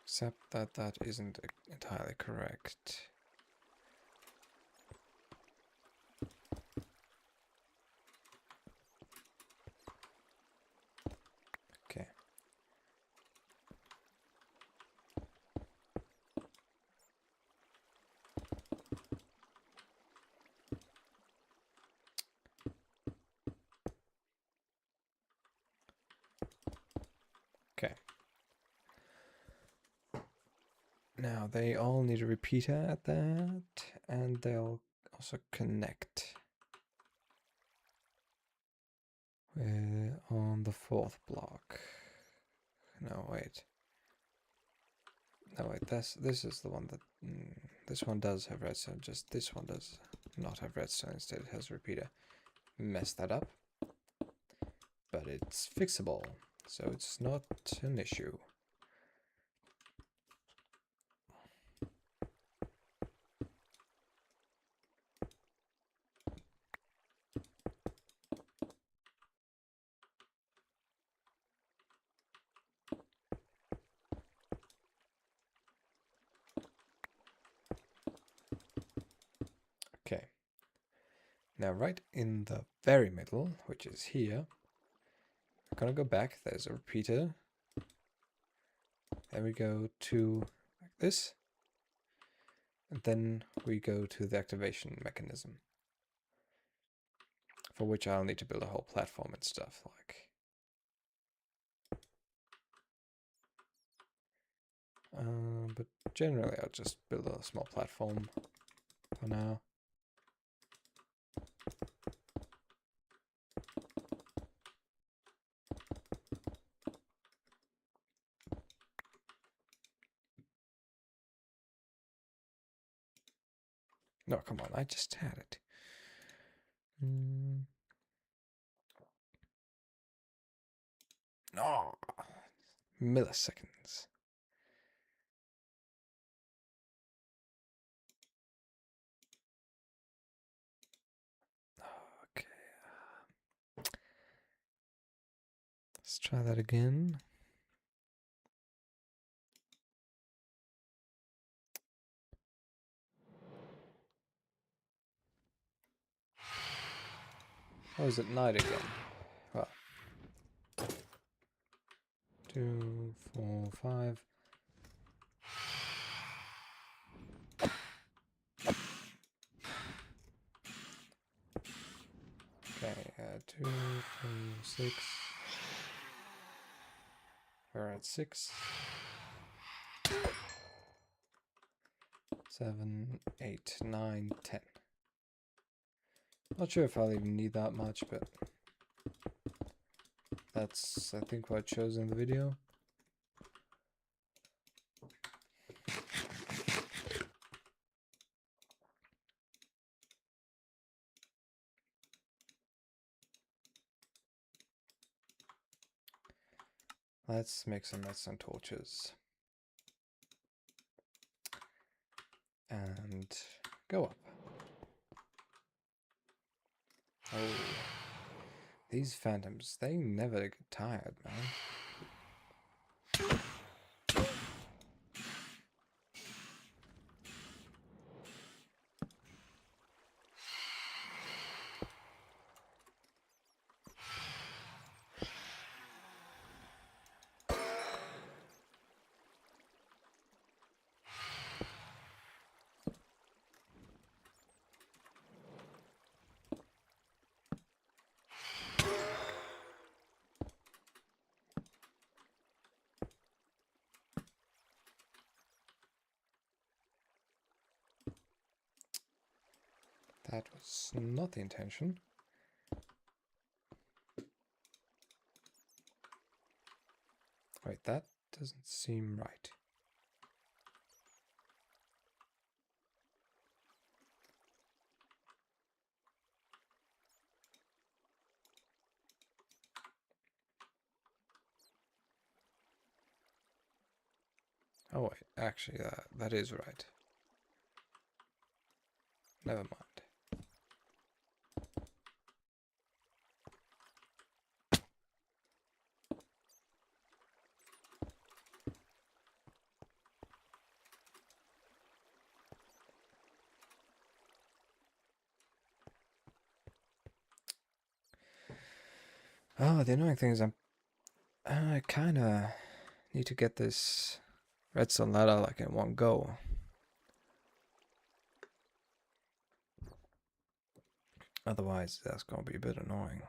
Except that that isn't entirely correct. Okay. Okay. Now they all need a repeater at that, and they'll also connect on the 4th block. No, wait. No, wait, this is the one that... this one does have redstone, just this one does not have redstone, instead it has a repeater. Messed that up. But it's fixable, so it's not an issue. Okay. Now right in the very middle, which is here, I'm gonna go back, there's a repeater. Then we go to like this. And then we go to the activation mechanism. For which I'll need to build a whole platform and stuff like. But generally I'll just build a small platform for now. No, come on, I just had it. No! Milliseconds. Okay. Let's try that again. Oh, is it night again? Well. 2, 4, 5. Okay, 2, 3, 6. We're at 6. 7, 8, 9, 10. Not sure if I'll even need that much, but that's, I think, what it shows in the video. Let's make some redstone torches. And go up. Oh. These phantoms, they never get tired, man. That was not the intention. Wait, that doesn't seem right. Oh wait, actually that is right. Never mind. Oh, the annoying thing is I kinda need to get this redstone ladder like in one go. Otherwise, that's gonna be a bit annoying.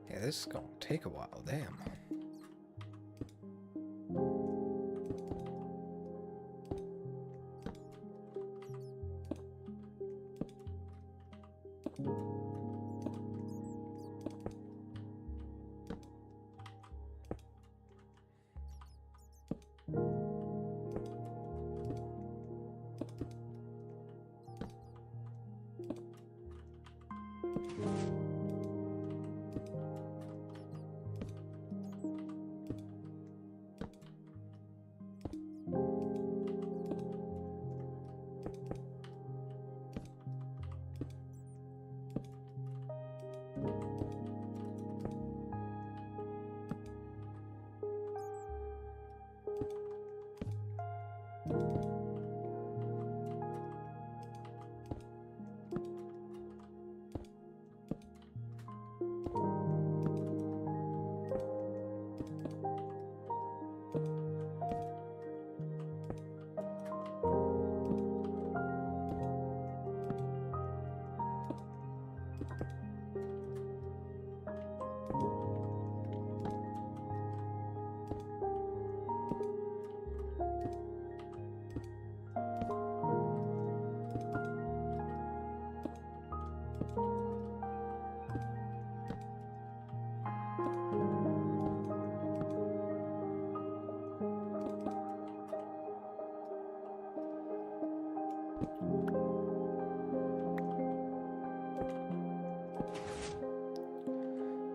Yeah, this is gonna take a while, damn.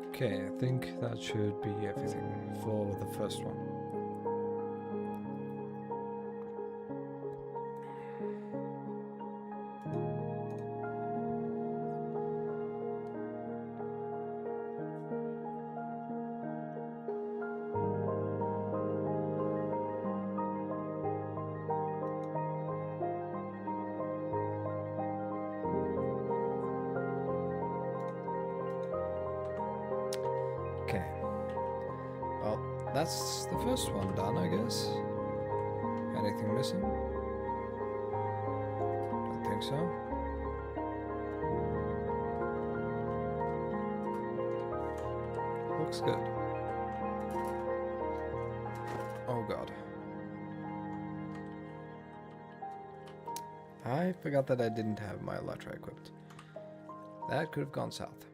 Okay, I think that should be everything for the first one. Okay. Well, that's the first one done, I guess. Anything missing? Don't think so. Looks good. Oh god. I forgot that I didn't have my Elytra equipped. That could have gone south.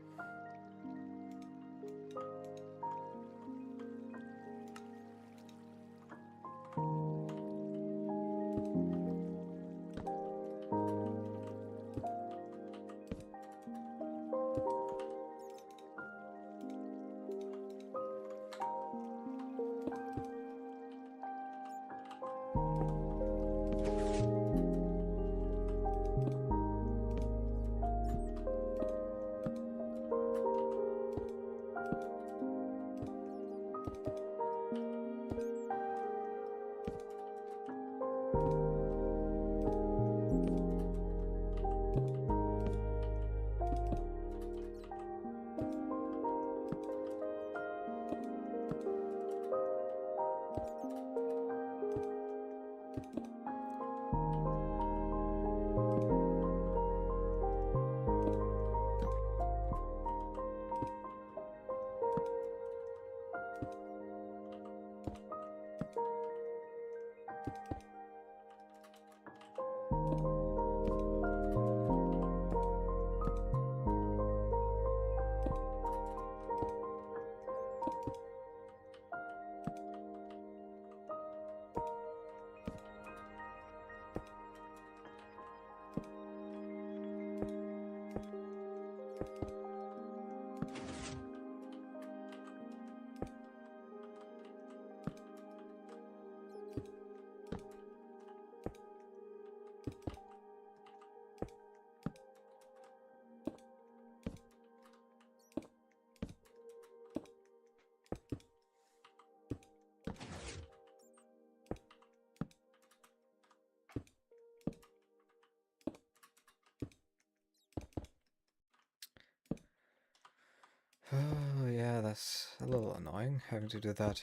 Oh, yeah, that's a little annoying, having to do that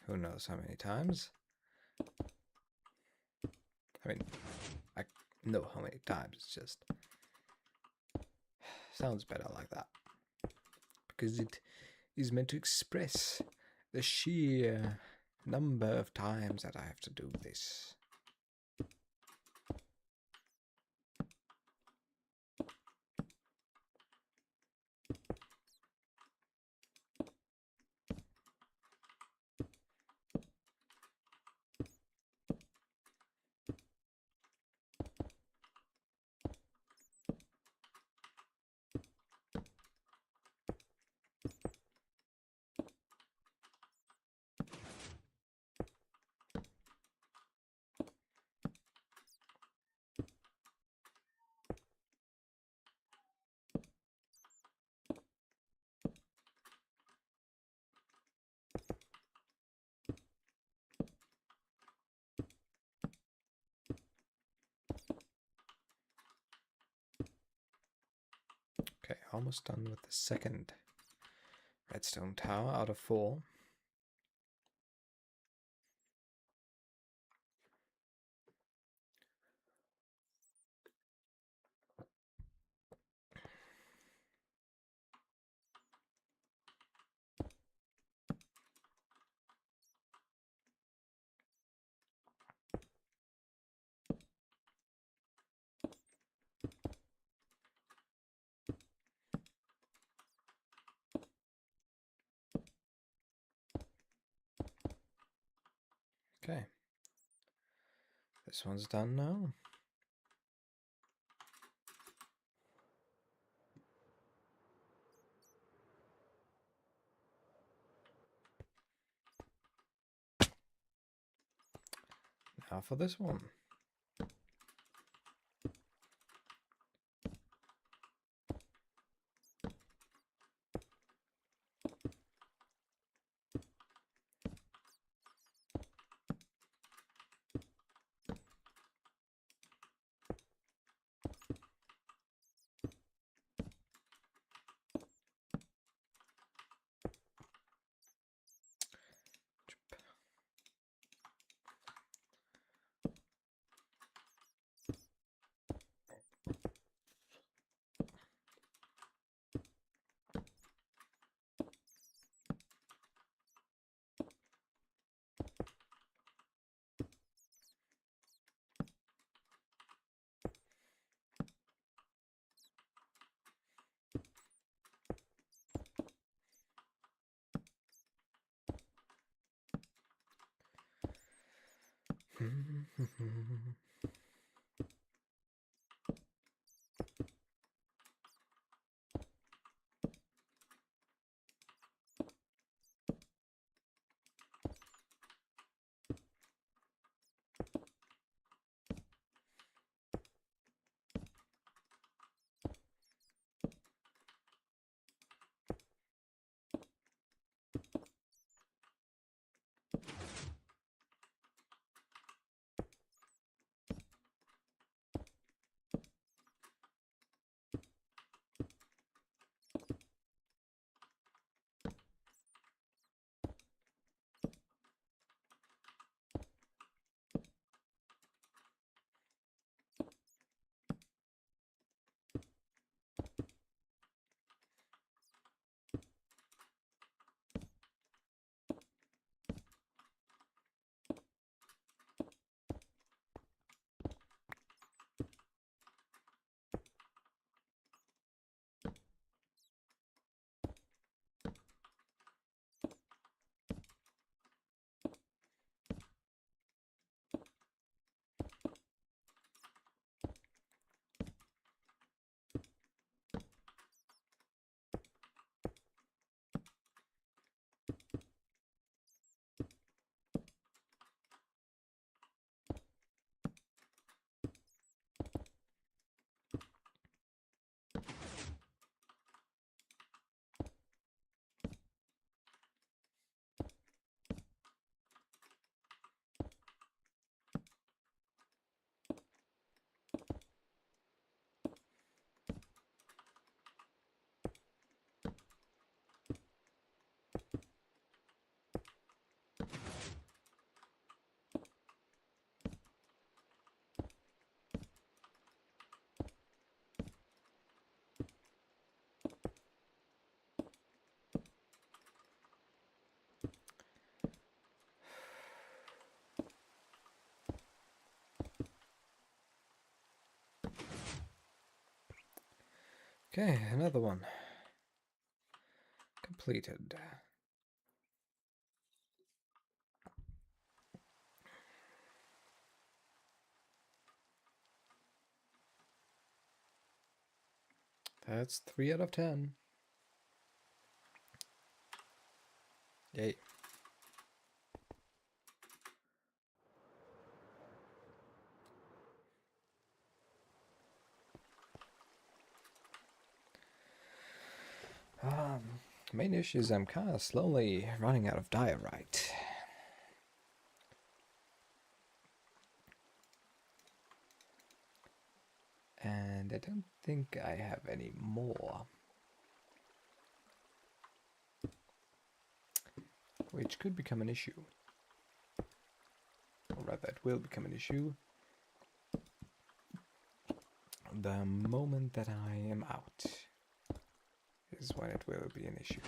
who knows how many times. I mean, I know how many times, it's just sounds better like that. Because it is meant to express the sheer number of times that I have to do this. Okay, almost done with the second redstone tower out of 4. Okay. This one's done now. Now for this one. Okay, another one. Completed. That's 3 out of 10. Yay. Main issue is I'm kind of slowly running out of diorite. And I don't think I have any more. Which could become an issue. Or rather, it will become an issue the moment that I am out is when it will be an issue.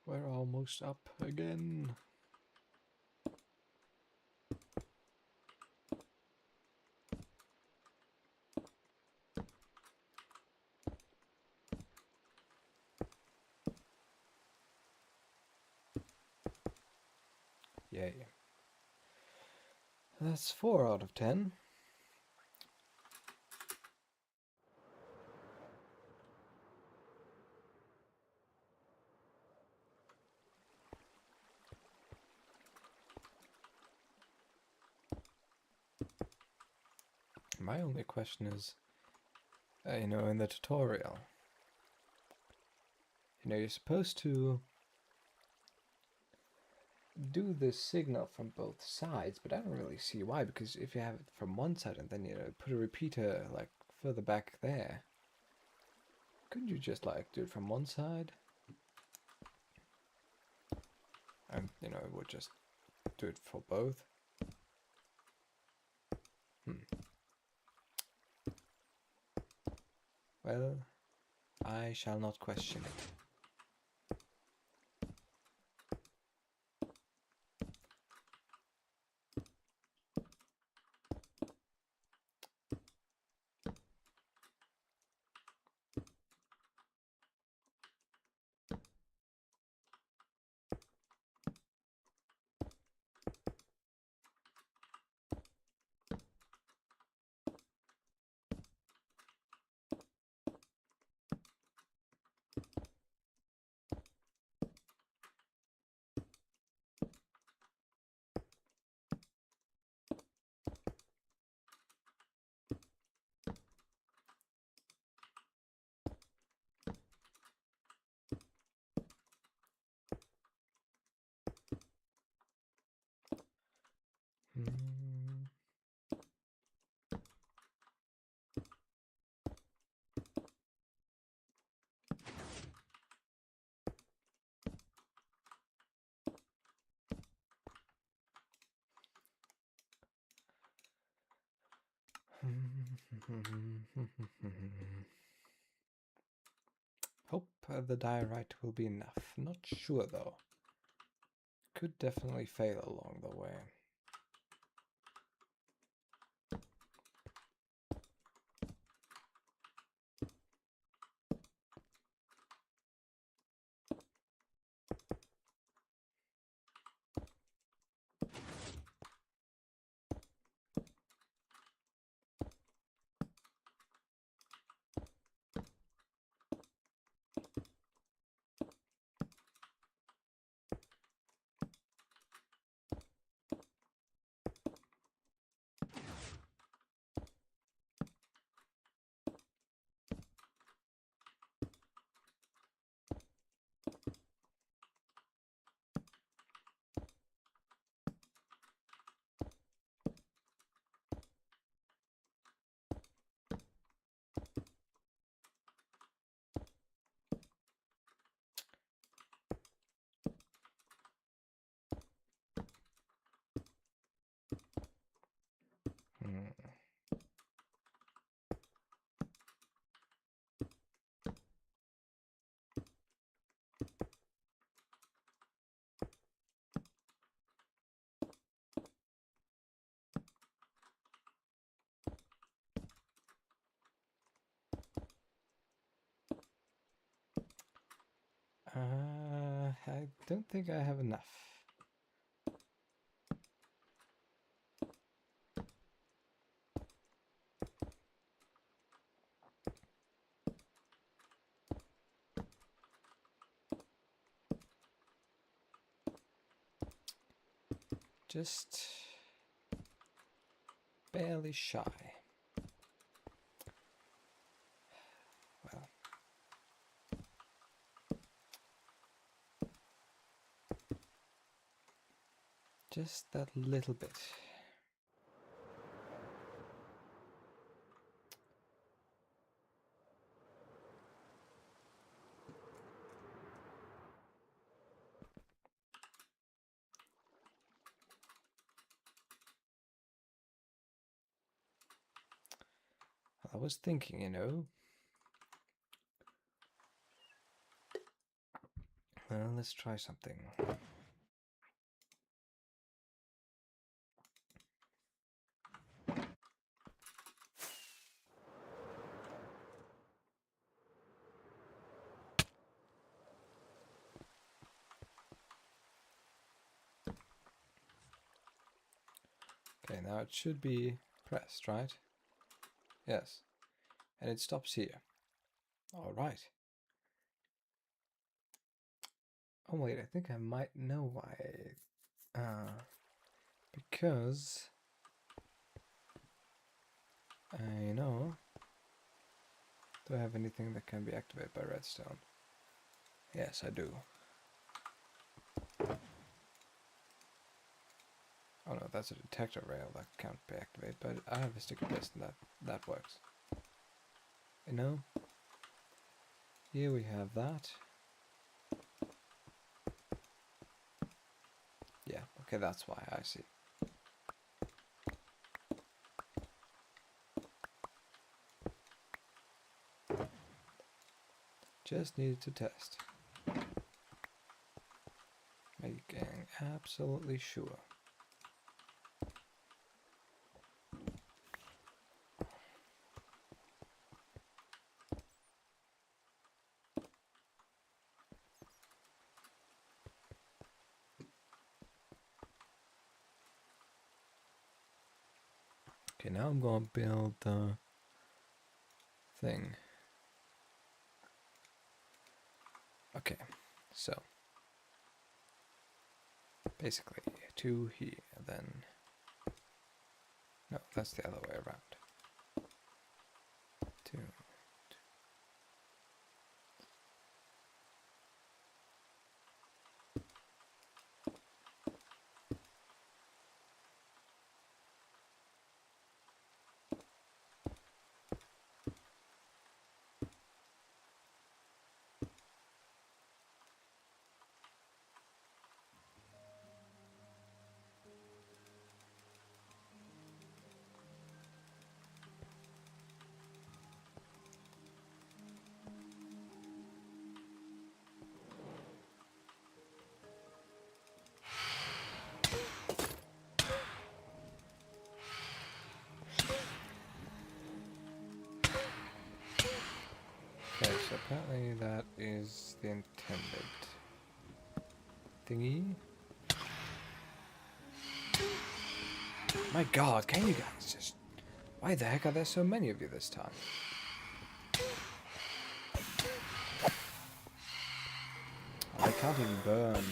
We're almost up again. Yay. That's 4 out of 10. My only question is, in the tutorial, you're supposed to do the signal from both sides, but I don't really see why, because if you have it from one side and then, put a repeater, like, further back there, couldn't you just, like, do it from one side? And, it would just do it for both. Well, I shall not question it. Hope the diorite will be enough. Not sure though. Could definitely fail along the way. don't think I have enough. Just barely shy. Well, just that little bit. I was thinking, you know. Well, let's try something. Okay, now it should be pressed, right? Yes. And it stops here. All right. Oh wait, I think I might know why. Because I know. Do I have anything that can be activated by redstone? Yes, I do. Oh no, that's a detector rail that can't be activated, but I have a sticky piston that works. You know? Here we have that. Yeah, okay, that's why I see. Just needed to test. Making absolutely sure. Okay, now I'm gonna build the thing. Okay, so basically 2 here, then no, that's the other way around. 2. Okay, so apparently that is the intended thingy. My god, can you guys just... Why the heck are there so many of you this time? I can't even burn.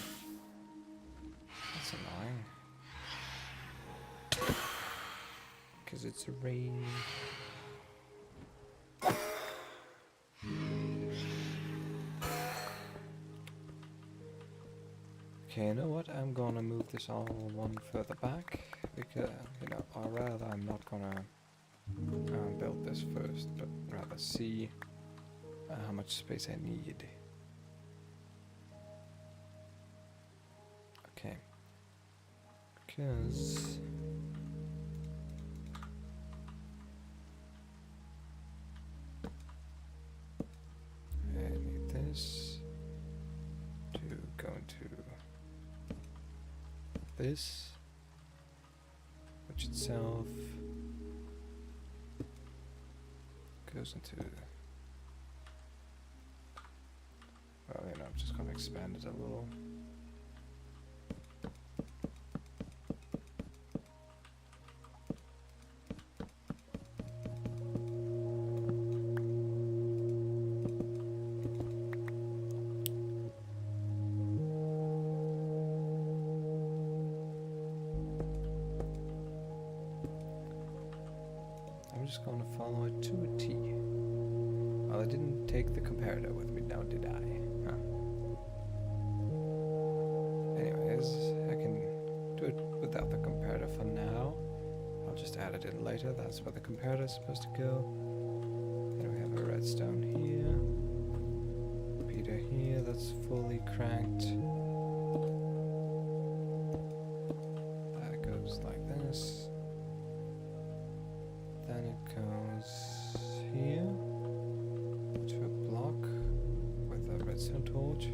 That's annoying. Because it's raining. Okay, you know what? I'm gonna move this all one further back. Because, you know, or rather I'm not gonna build this first, but rather see how much space I need. Okay. Because... I need this to go into this, which itself goes into... Well, you know, I'm just going to expand it a little. just gonna follow it to a T. Well, I didn't take the comparator with me now, did I? Huh. Anyways, I can do it without the comparator for now. I'll just add it in later. That's where the comparator is supposed to go. Then we have a redstone here. Repeater here, that's fully cranked. That goes like this. Then it goes here to a block with a redstone torch.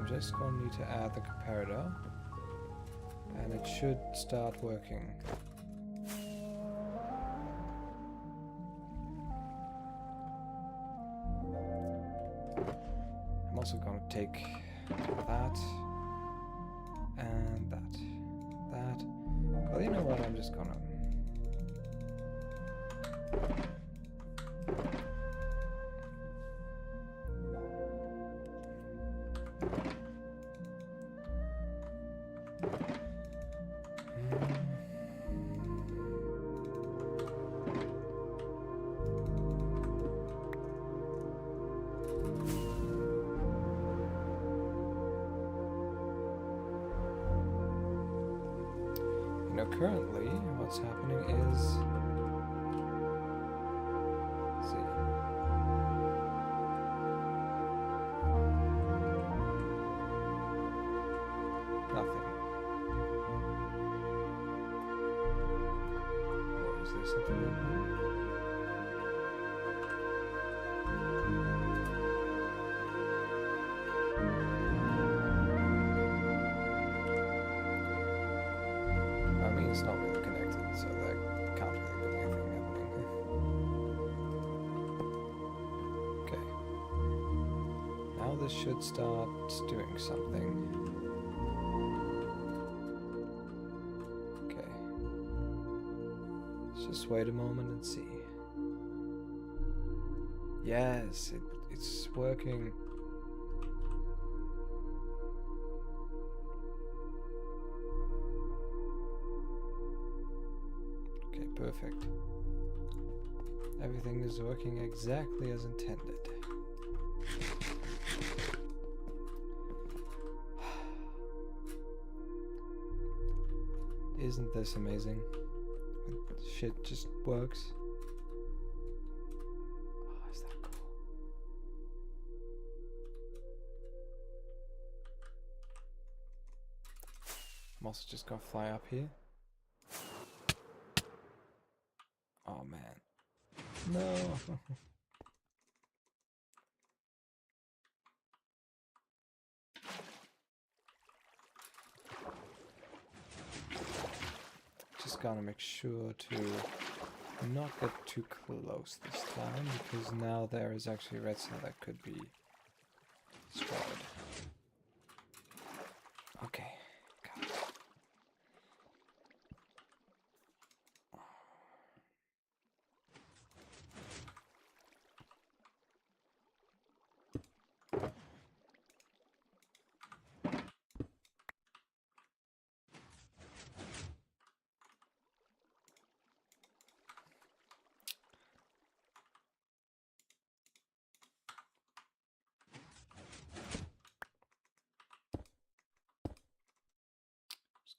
Just going to need to add the comparator, and it should start working. I'm also going to take that and that. Well, you know what? I'm just gonna. Currently, what's happening is, let's see, nothing. Or is there something in here? It's not really connected, so there can't really be anything happening here. Okay. Now this should start doing something. Okay. Let's just wait a moment and see. Yes, it's working. Perfect. Everything is working exactly as intended. Isn't this amazing? When shit just works. Oh, is that cool? I'm also just gonna fly up here. Oh man. No. Just gotta make sure to not get too close this time, because now there is actually redstone that could be destroyed. Okay. Got it.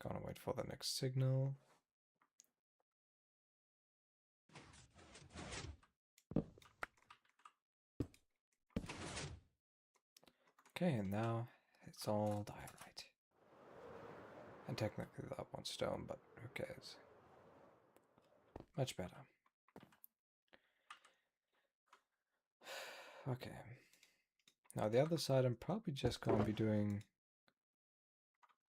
Gonna wait for the next signal. Okay, and now it's all diorite. And technically that one's stone, but who cares? Much better. Okay. Now the other side, I'm probably just going to be doing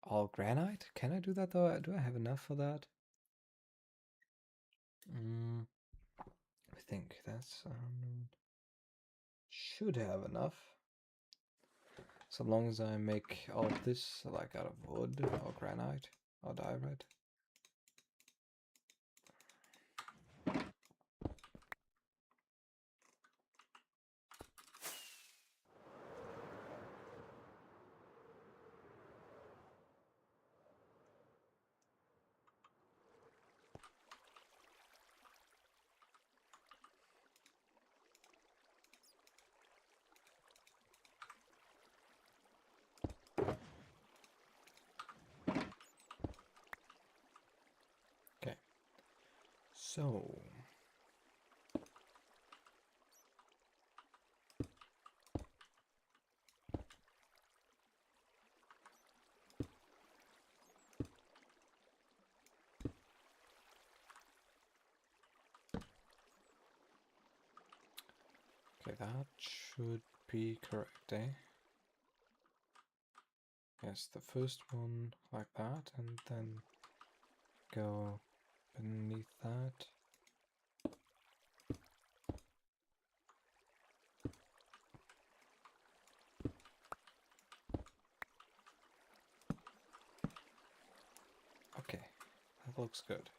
all granite. Can I do that though? Do I have enough for that? I think that's should have enough. So long as I make all of this like out of wood or granite or diorite. Okay. So okay, that should be correct, eh? Yes, the first one like that, and then go beneath that. Okay, that looks good.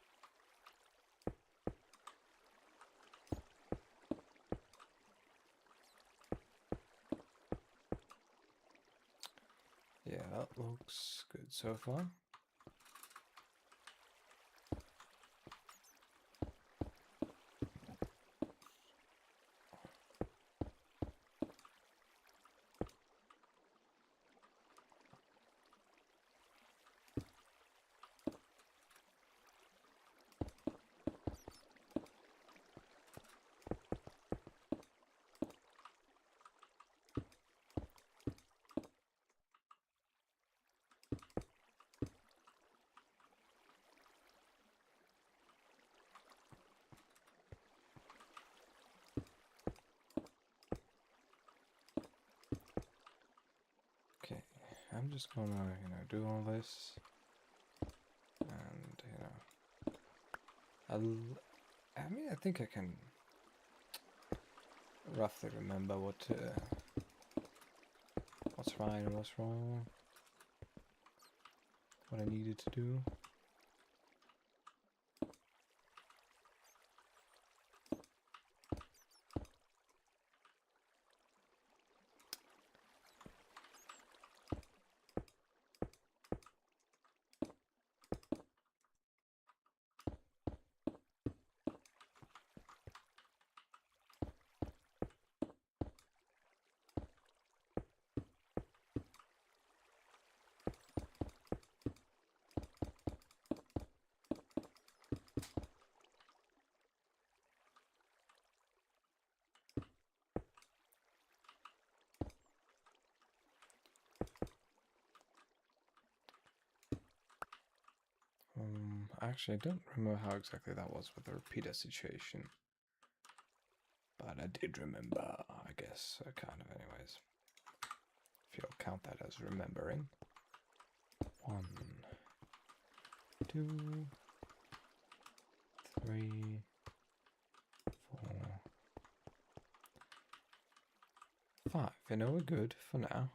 Yeah, that looks good so far. Okay, I'm just gonna, do all this, and I mean, I think I can roughly remember what's right and what's wrong, what I needed to do. Actually, I don't remember how exactly that was with the repeater situation. But I did remember, I guess, kind of anyways. If you'll count that as remembering. 1, 2, 3, 4, 5. We're good for now.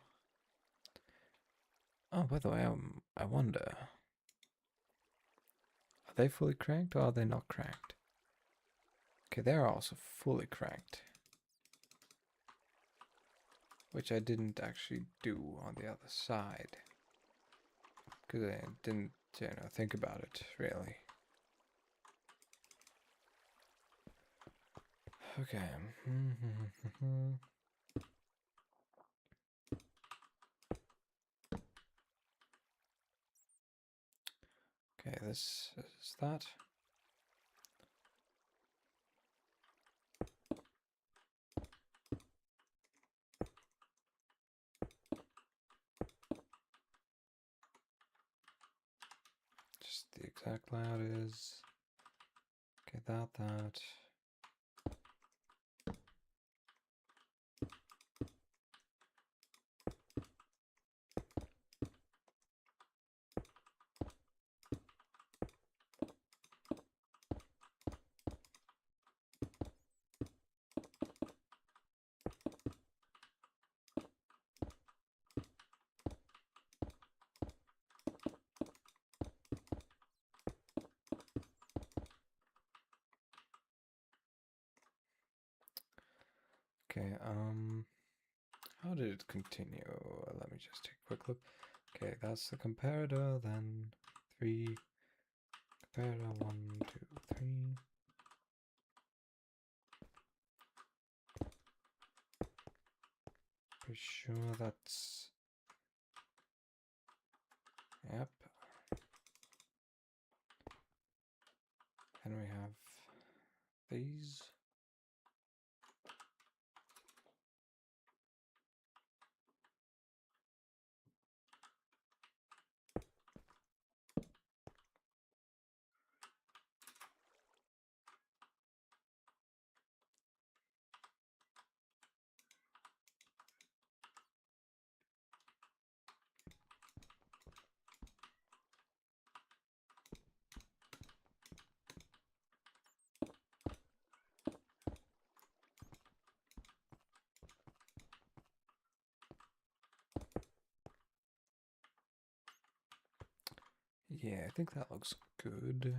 Oh, by the way, I wonder, are they fully cranked or are they not cranked? Okay, they're also fully cranked. Which I didn't actually do on the other side. Because I didn't, think about it, really. Okay. Okay, this is that. Just the exact layout is. Okay, that. Okay, how did it continue? Let me just take a quick look. Okay, that's the comparator, then 3, comparator 1, 2, 3. Pretty sure that's... Yep. Then we have these. Yeah, I think that looks good.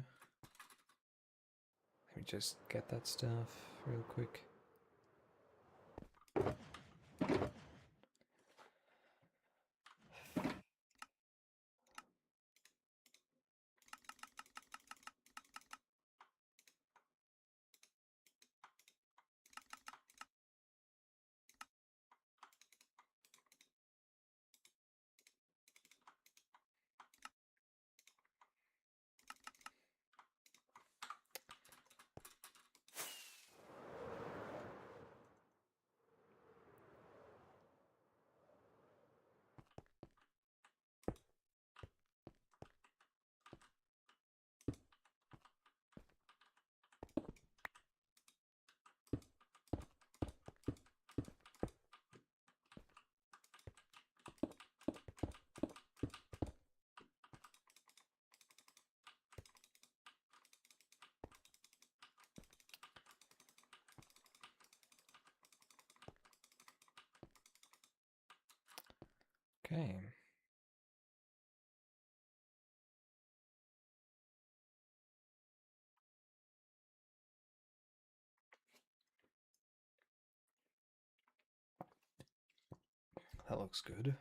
Let me just get that stuff real quick. Okay. That looks good.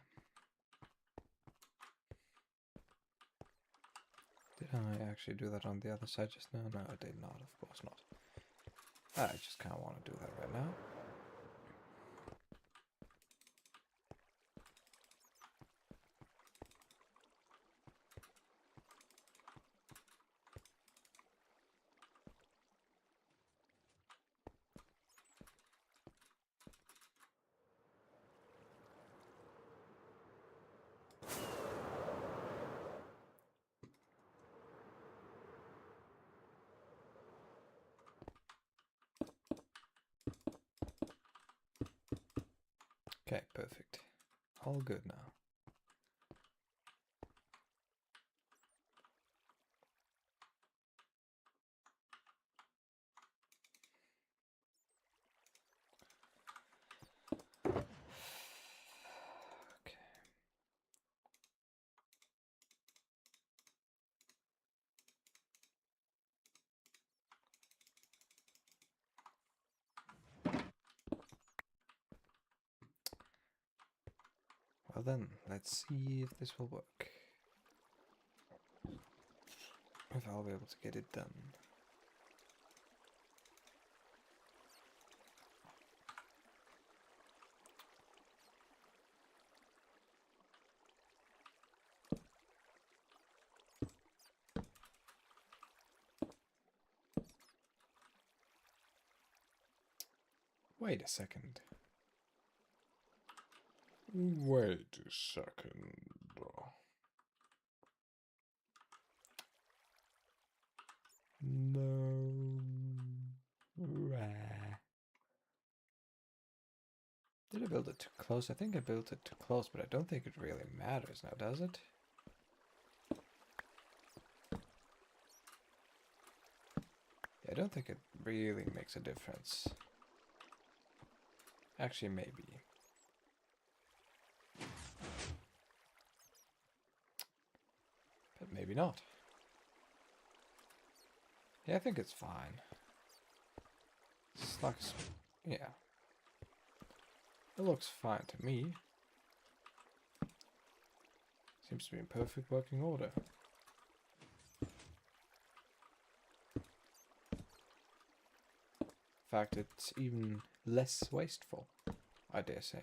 Did I actually do that on the other side just now? No, I did not, of course not. I just kind of want to do that right now. Okay, perfect. All good now. Okay. Well then, let's see if this will work. If I'll be able to get it done. Wait a second. Wait a second. No. Did I build it too close? I think I built it too close, but I don't think it really matters now, does it? I don't think it really makes a difference. Actually, maybe. But maybe not. Yeah, I think it's fine. It's like, yeah. It looks fine to me. Seems to be in perfect working order. In fact, it's even less wasteful, I dare say.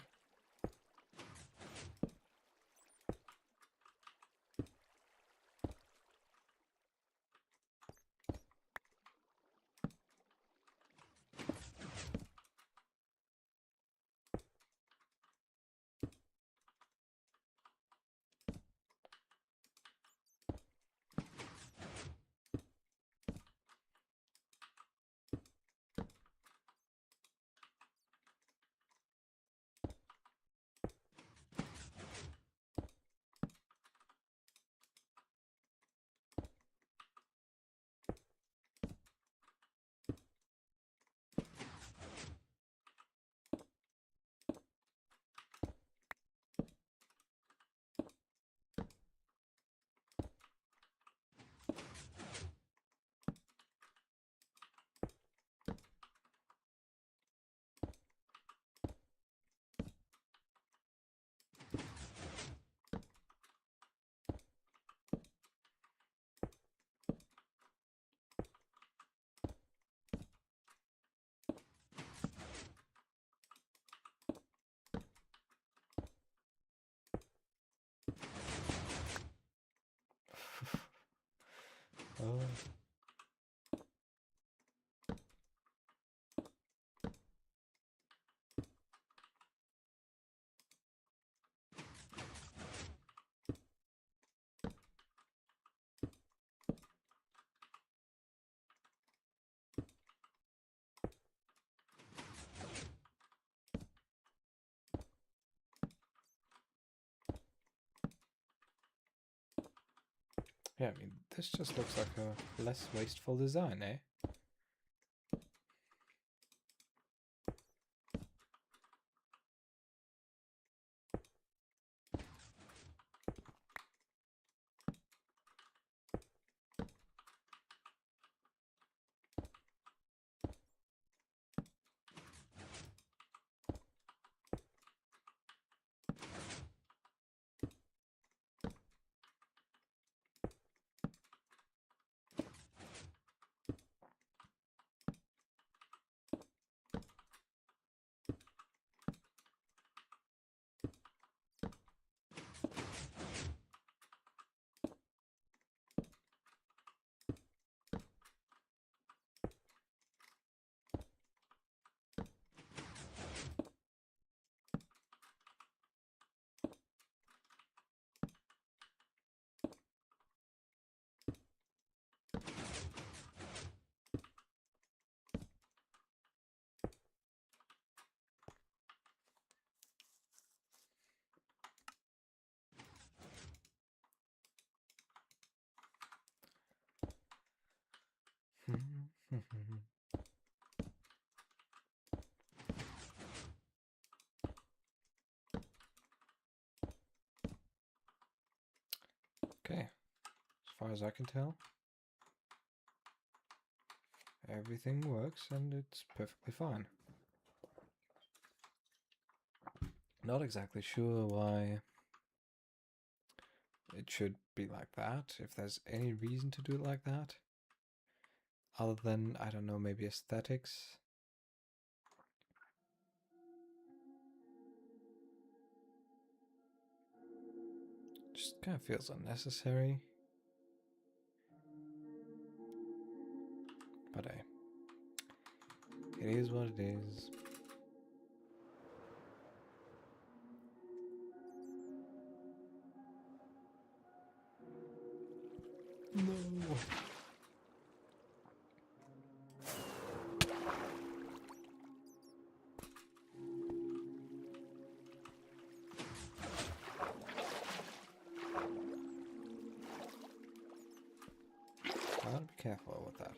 Oh. Yeah, I mean, this just looks like a less wasteful design, eh? Okay, as far as I can tell, everything works and it's perfectly fine. Not exactly sure why it should be like that, if there's any reason to do it like that. Other than, I don't know, maybe aesthetics. Just kind of feels unnecessary. But hey, it is what it is. No. Gotta be careful with that.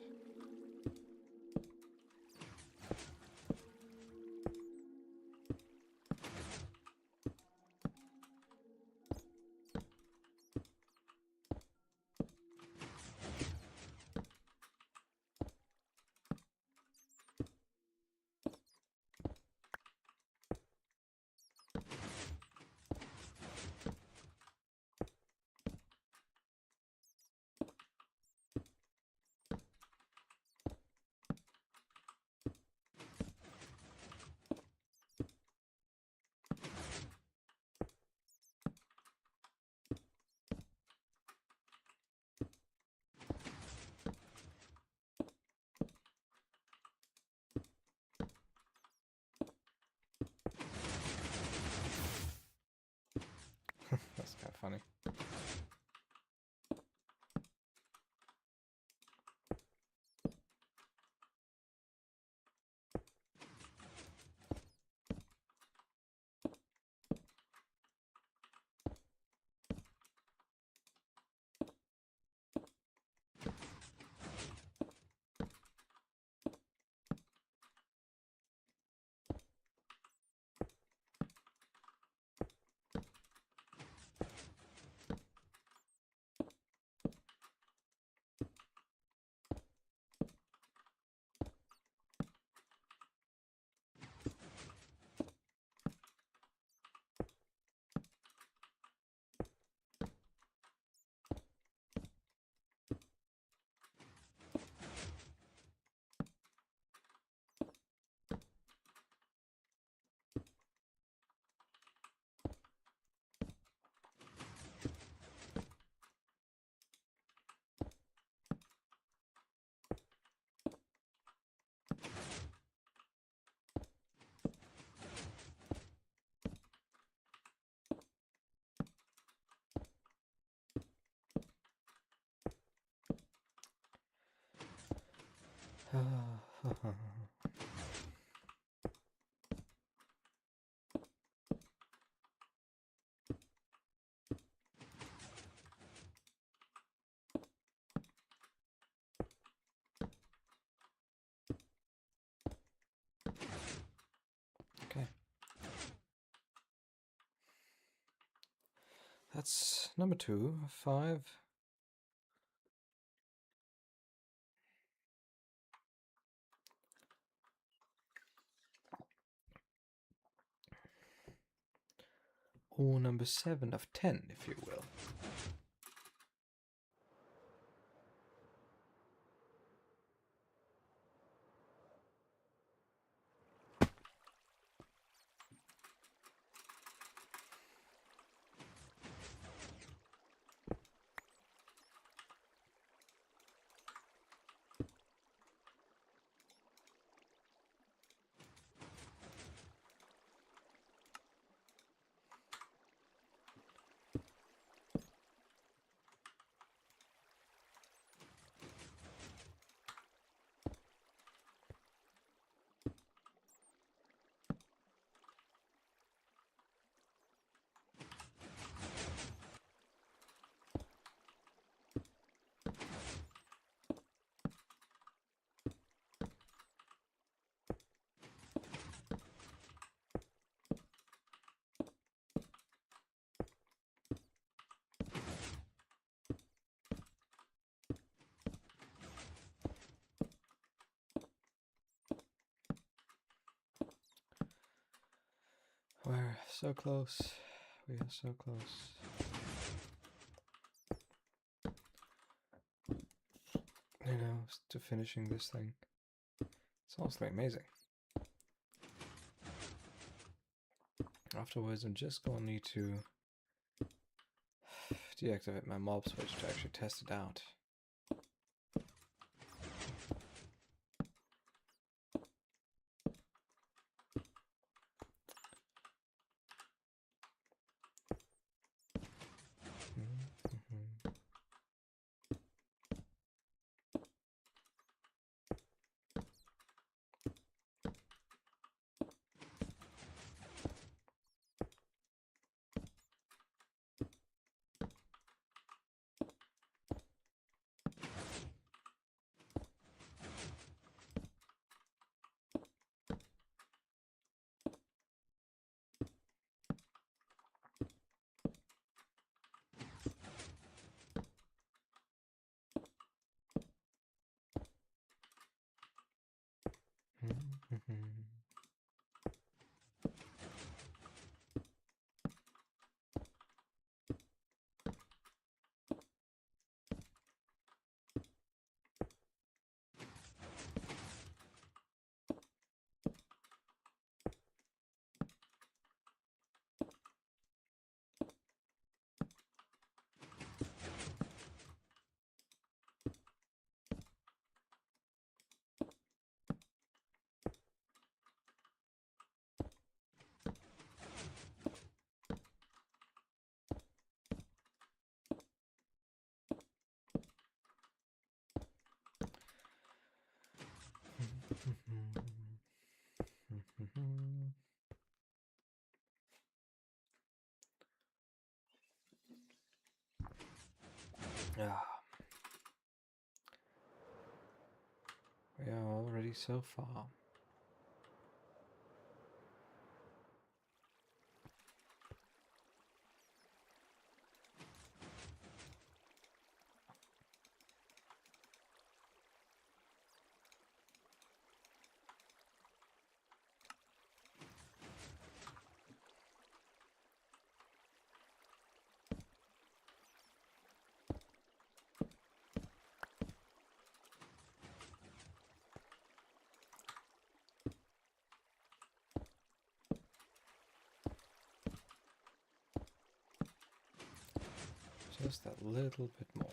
Okay. That's number 2, 5. Or number 7 of 10, if you will. We're so close. We are so close. You know, to finishing this thing. It's honestly amazing. Afterwards, I'm just gonna need to deactivate my mob switch to actually test it out. Yeah. We are already so far. Just that little bit more.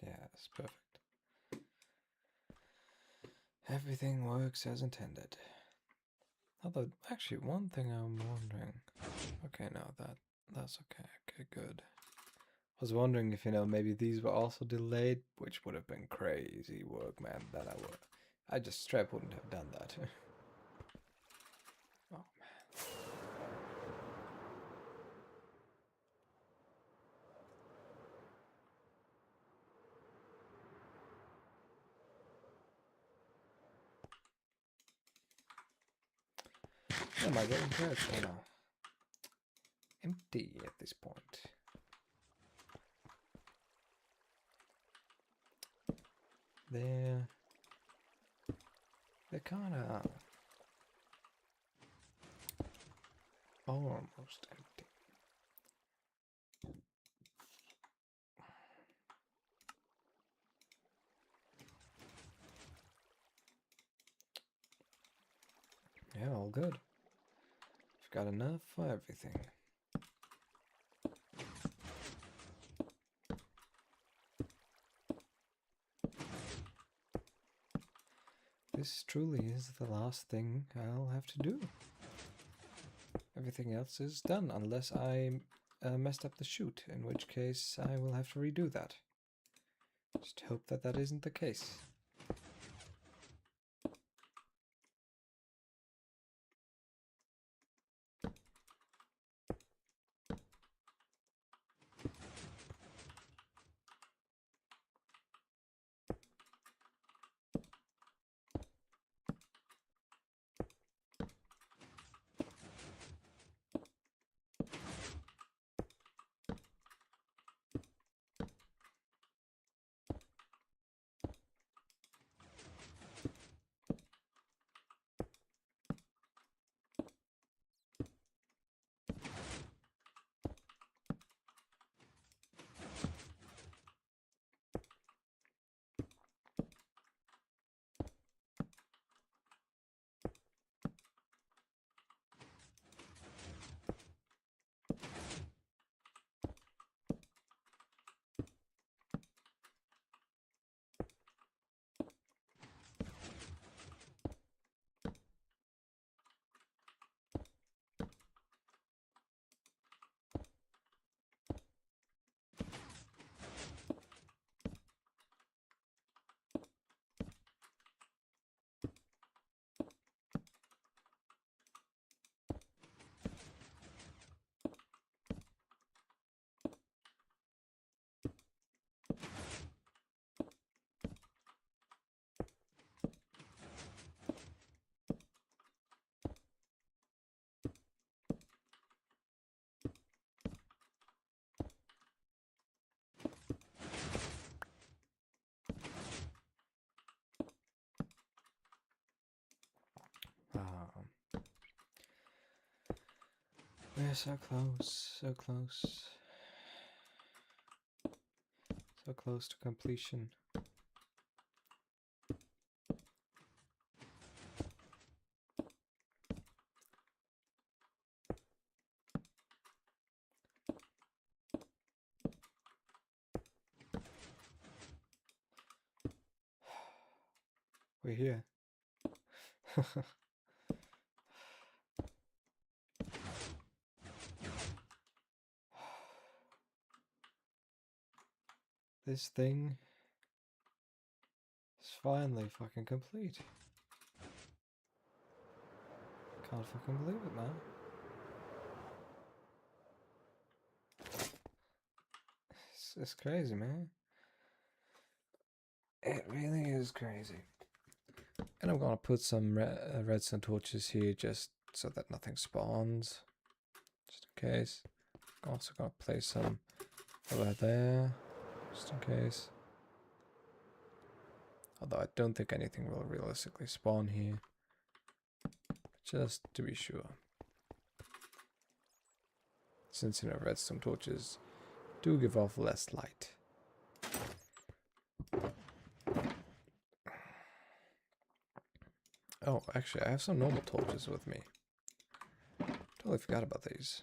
Yes, perfect. Everything works as intended. Although, actually, one thing I'm wondering. Okay, no, that's okay. Okay, good. I was wondering if, maybe these were also delayed, which would have been crazy work, man. I just straight wouldn't have done that. Oh, man. Am I getting hurt? Oh, no. Empty at this point. They're kind of almost empty. Yeah, all good. We've got enough for everything. This truly is the last thing I'll have to do. Everything else is done, unless I messed up the chute, in which case I will have to redo that. Just hope that that isn't the case. We're so close, so close. So close to completion. We're here. This thing is finally fucking complete. Can't fucking believe it, man. It's crazy, man. It really is crazy. And I'm gonna put some redstone torches here just so that nothing spawns. Just in case. I'm also gonna place some over there. Just in case. Although I don't think anything will realistically spawn here. Just to be sure. Since, redstone torches do give off less light. Oh, actually, I have some normal torches with me. Totally forgot about these.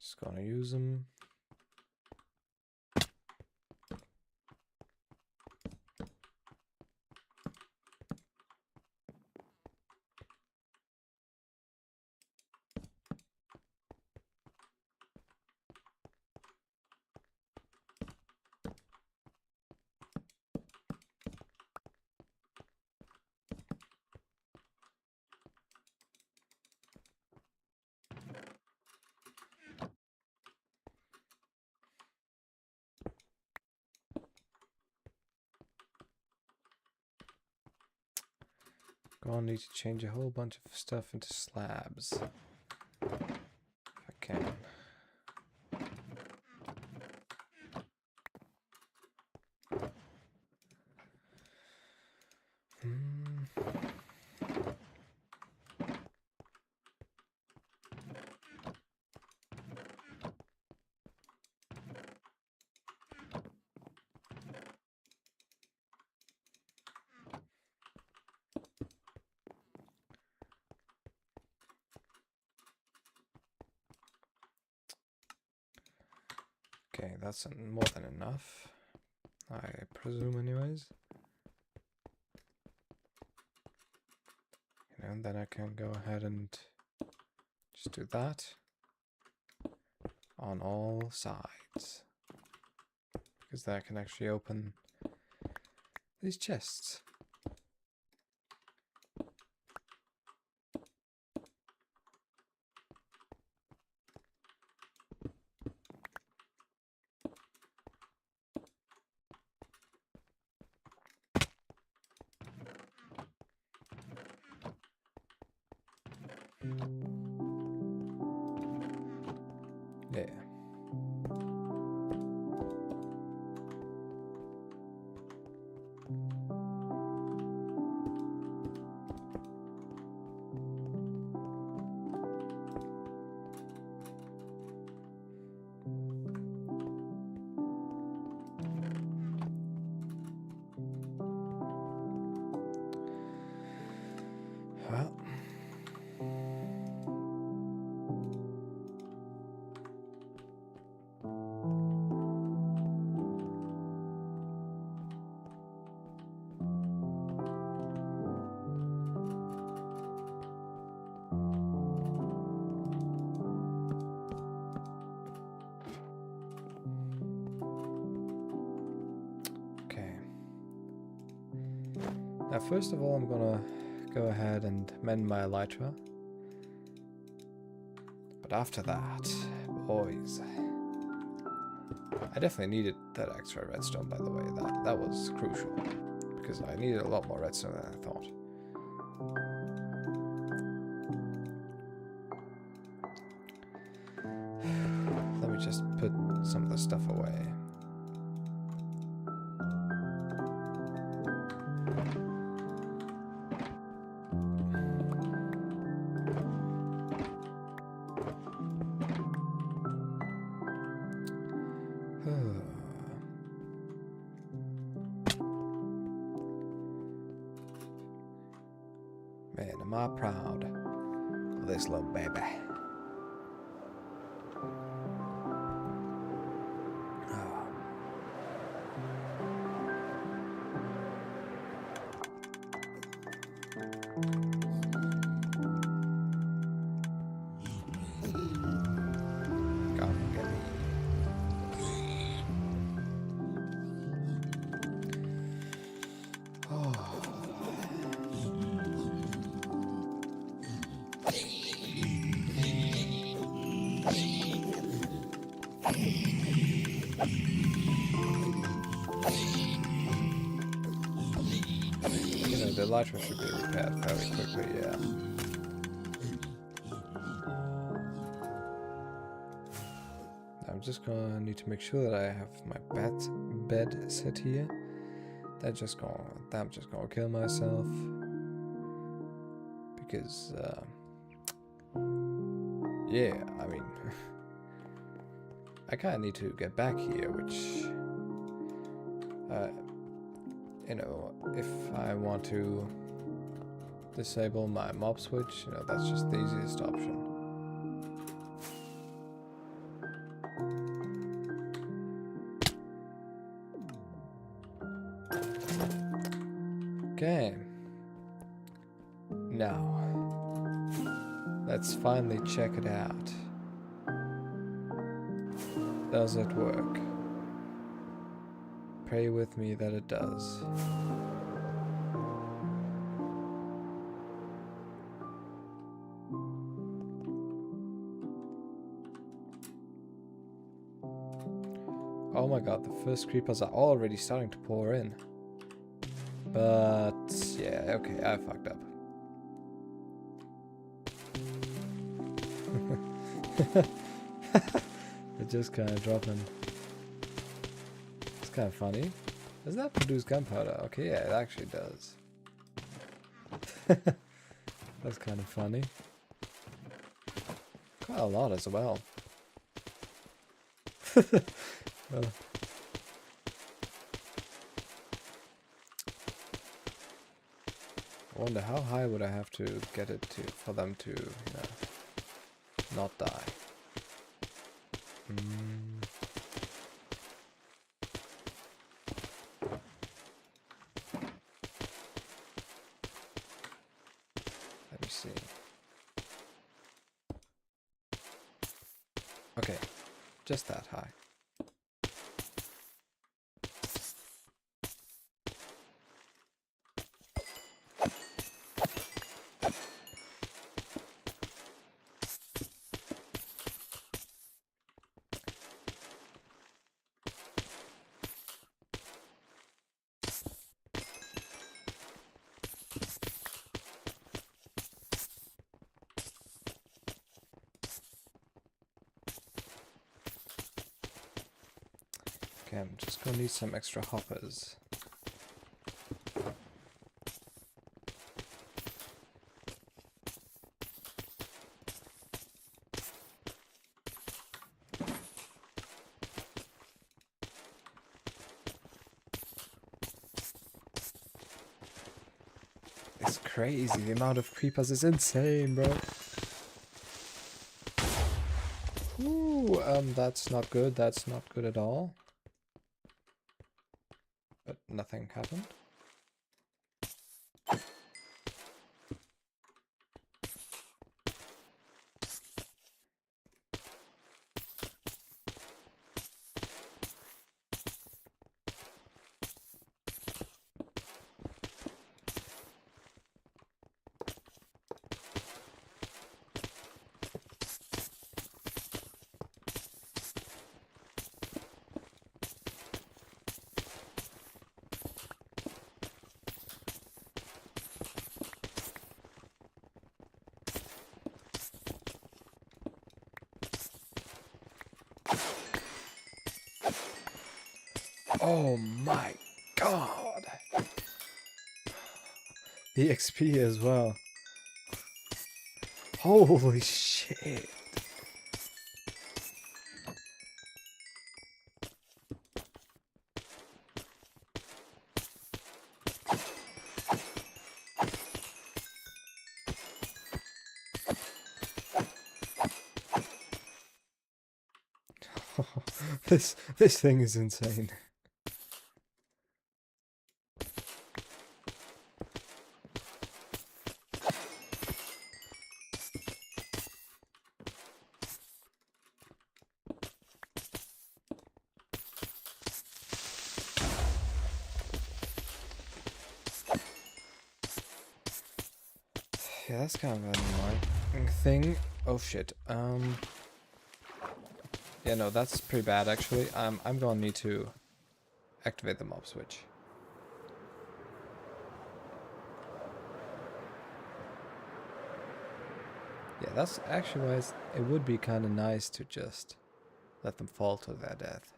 Just gonna use them. Gonna need to change a whole bunch of stuff into slabs. If I can. Okay, that's more than enough. I presume anyways. And then I can go ahead and just do that on all sides. Because then I can actually open these chests. Yeah. Well. Okay. Now, first of all, I'm gonna go ahead and mend my elytra. But after that, boys, I definitely needed that extra redstone, by the way. That was crucial, because I needed a lot more redstone than I thought. Let me just put some of the stuff away. Man, am I proud of this little baby. The elytra should be repaired fairly quickly, yeah. I'm just gonna need to make sure that I have my bed set here. I'm just gonna kill myself because yeah, I mean, I kind of need to get back here, which, you know, if I want to disable my mob switch, you know, that's just the easiest option. Okay. Now, let's finally check it out. Does it work? Pray with me that it does. Oh my god, the first creepers are already starting to pour in. But yeah, okay, I fucked up. It just kind of dropping. It's kind of funny. Does that produce gunpowder? Okay, yeah, it actually does. That's kind of funny. Quite a lot as well. Well, I wonder how high would I have to get it to for them to, you know, not die. Let me see. Okay, just that high. Okay, I'm just gonna need some extra hoppers. It's crazy, the amount of creepers is insane, bro. Ooh, that's not good, that's not good at all. But nothing happened. Oh my god! The XP as well. Holy shit! This thing is insane. Yeah, that's kind of an annoying thing. Oh shit. Yeah, no, that's pretty bad actually. I'm gonna need to activate the mob switch. Yeah, that's actually why it would be kind of nice to just let them fall to their death.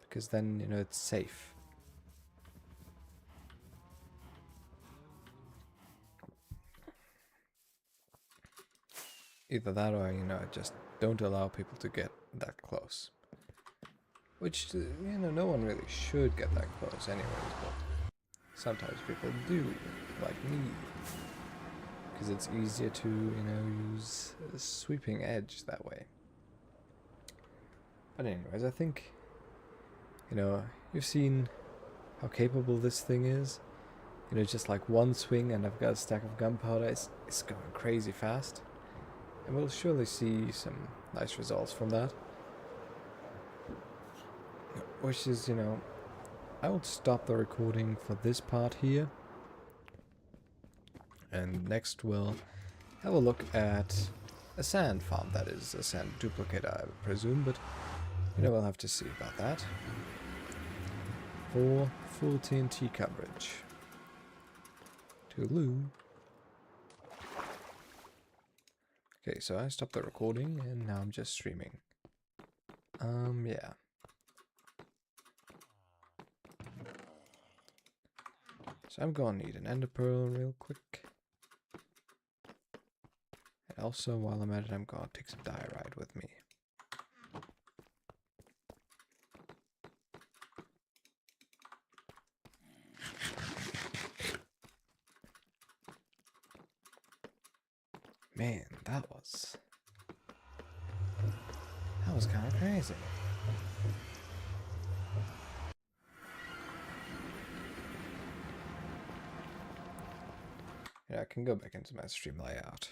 Because then, you know, it's safe. either that or, you know, I just don't allow people to get that close. Which, you know, no one really should get that close anyways, but sometimes people do, like me. Because it's easier to, you know, use a sweeping edge that way. But anyways, I think, you know, you've seen how capable this thing is. You know, just like one swing and I've got a stack of gunpowder. It's going crazy fast. And we'll surely see some nice results from that. Which is, you know, I will stop the recording for this part here. And next we'll have a look at a sand farm. That is a sand duplicator, I would presume, but you know, we'll have to see about that. For full TNT coverage. Toodaloo. Okay, so I stopped the recording and now I'm just streaming. Yeah. So I'm gonna need an ender pearl real quick. And also, while I'm at it, I'm gonna take some diorite with me. Man, that was kind of crazy. Yeah, I can go back into my stream layout.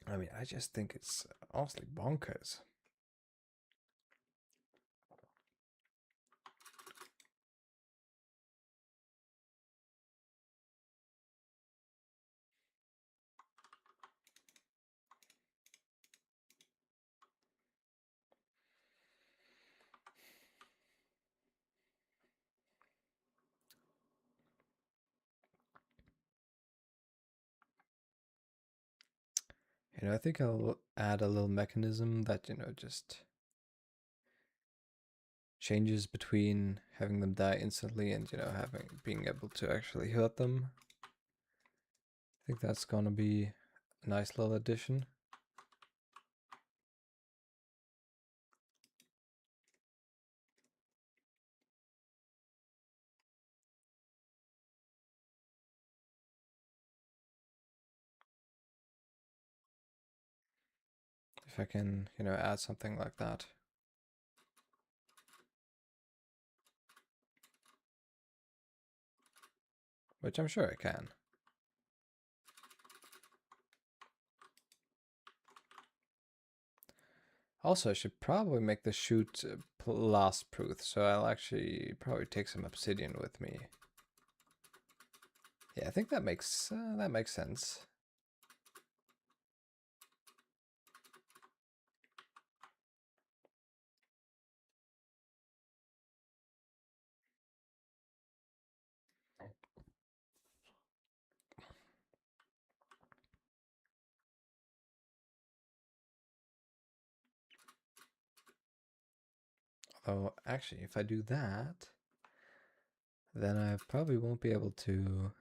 I mean, I just think it's honestly bonkers. You know, I think I'll add a little mechanism that, you know, just changes between having them die instantly and, you know, being able to actually hurt them. I think that's gonna be a nice little addition. If I can, you know, add something like that. Which I'm sure I can. Also, I should probably make the chute blast proof, so I'll actually probably take some obsidian with me. Yeah, I think that makes sense. Although, actually, if I do that, then I probably won't be able to,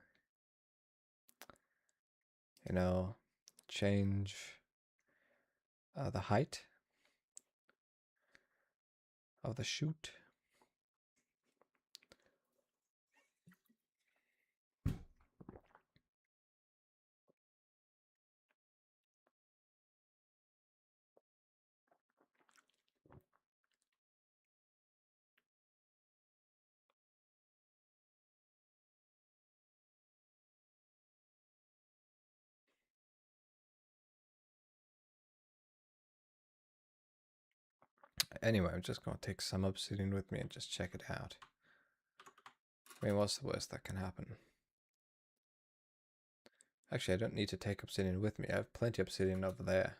you know, change the height of the chute. Anyway, I'm just gonna take some obsidian with me and just check it out. I mean, what's the worst that can happen? Actually, I don't need to take obsidian with me. I have plenty of obsidian over there.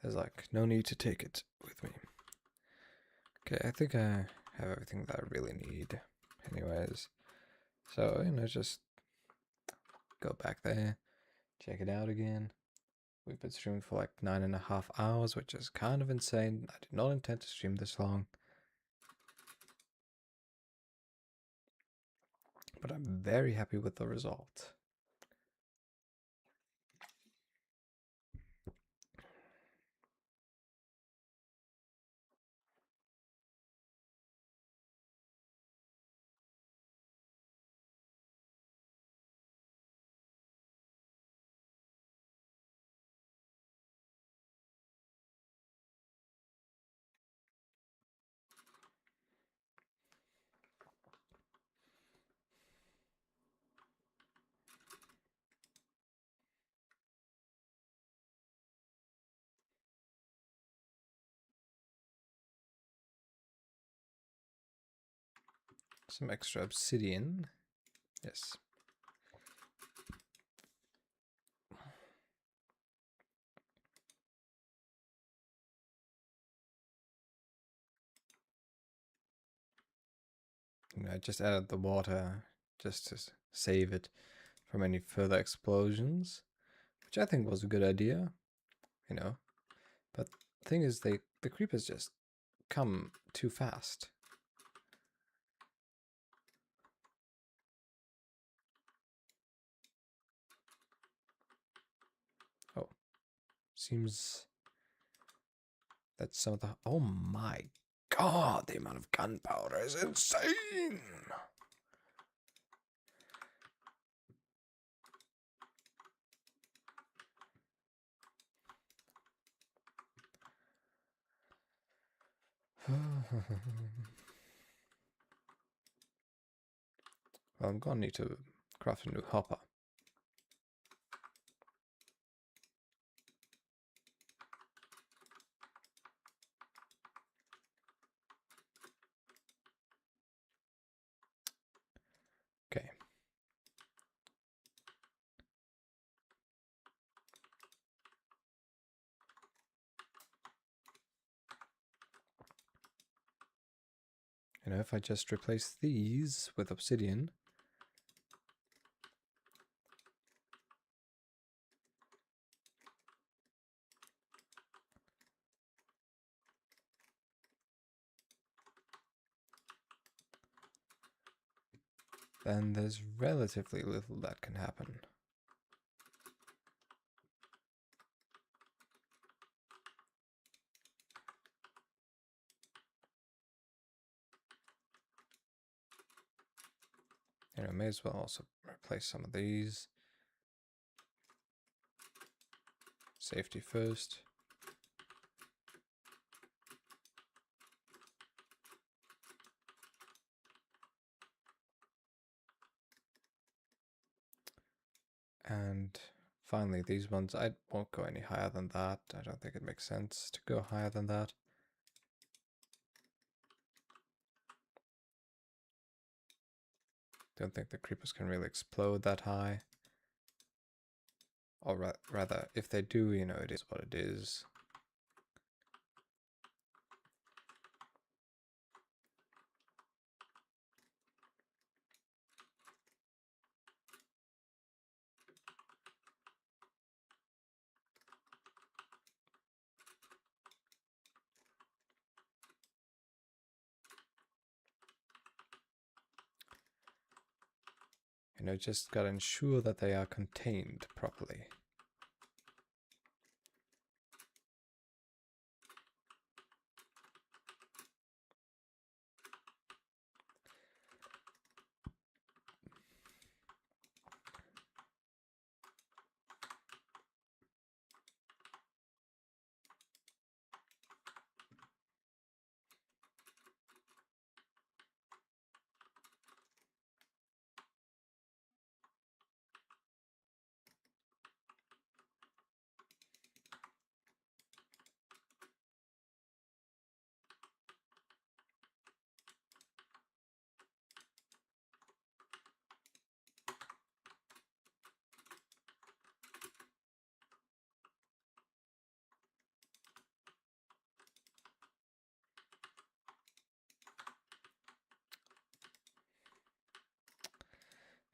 There's like no need to take it with me. Okay, I think I have everything that I really need. Anyways, so, you know, just go back there, check it out again. We've been streaming for like 9.5 hours, which is kind of insane. I did not intend to stream this long. but I'm very happy with the result. Some extra obsidian. Yes. And I just added the water just to save it from any further explosions, which I think was a good idea, you know. But the thing is, the creepers just come too fast. Oh, seems that some of the... Oh my god, the amount of gunpowder is insane! Well, I'm gonna need to craft a new hopper. Okay. You know, if I just replace these with obsidian, then there's relatively little that can happen. You know, may as well also replace some of these. Safety first. And finally, these ones, I won't go any higher than that. I don't think it makes sense to go higher than that. Don't think the creepers can really explode that high. Or rather, if they do, you know, it is what it is. You know, just gotta ensure that they are contained properly.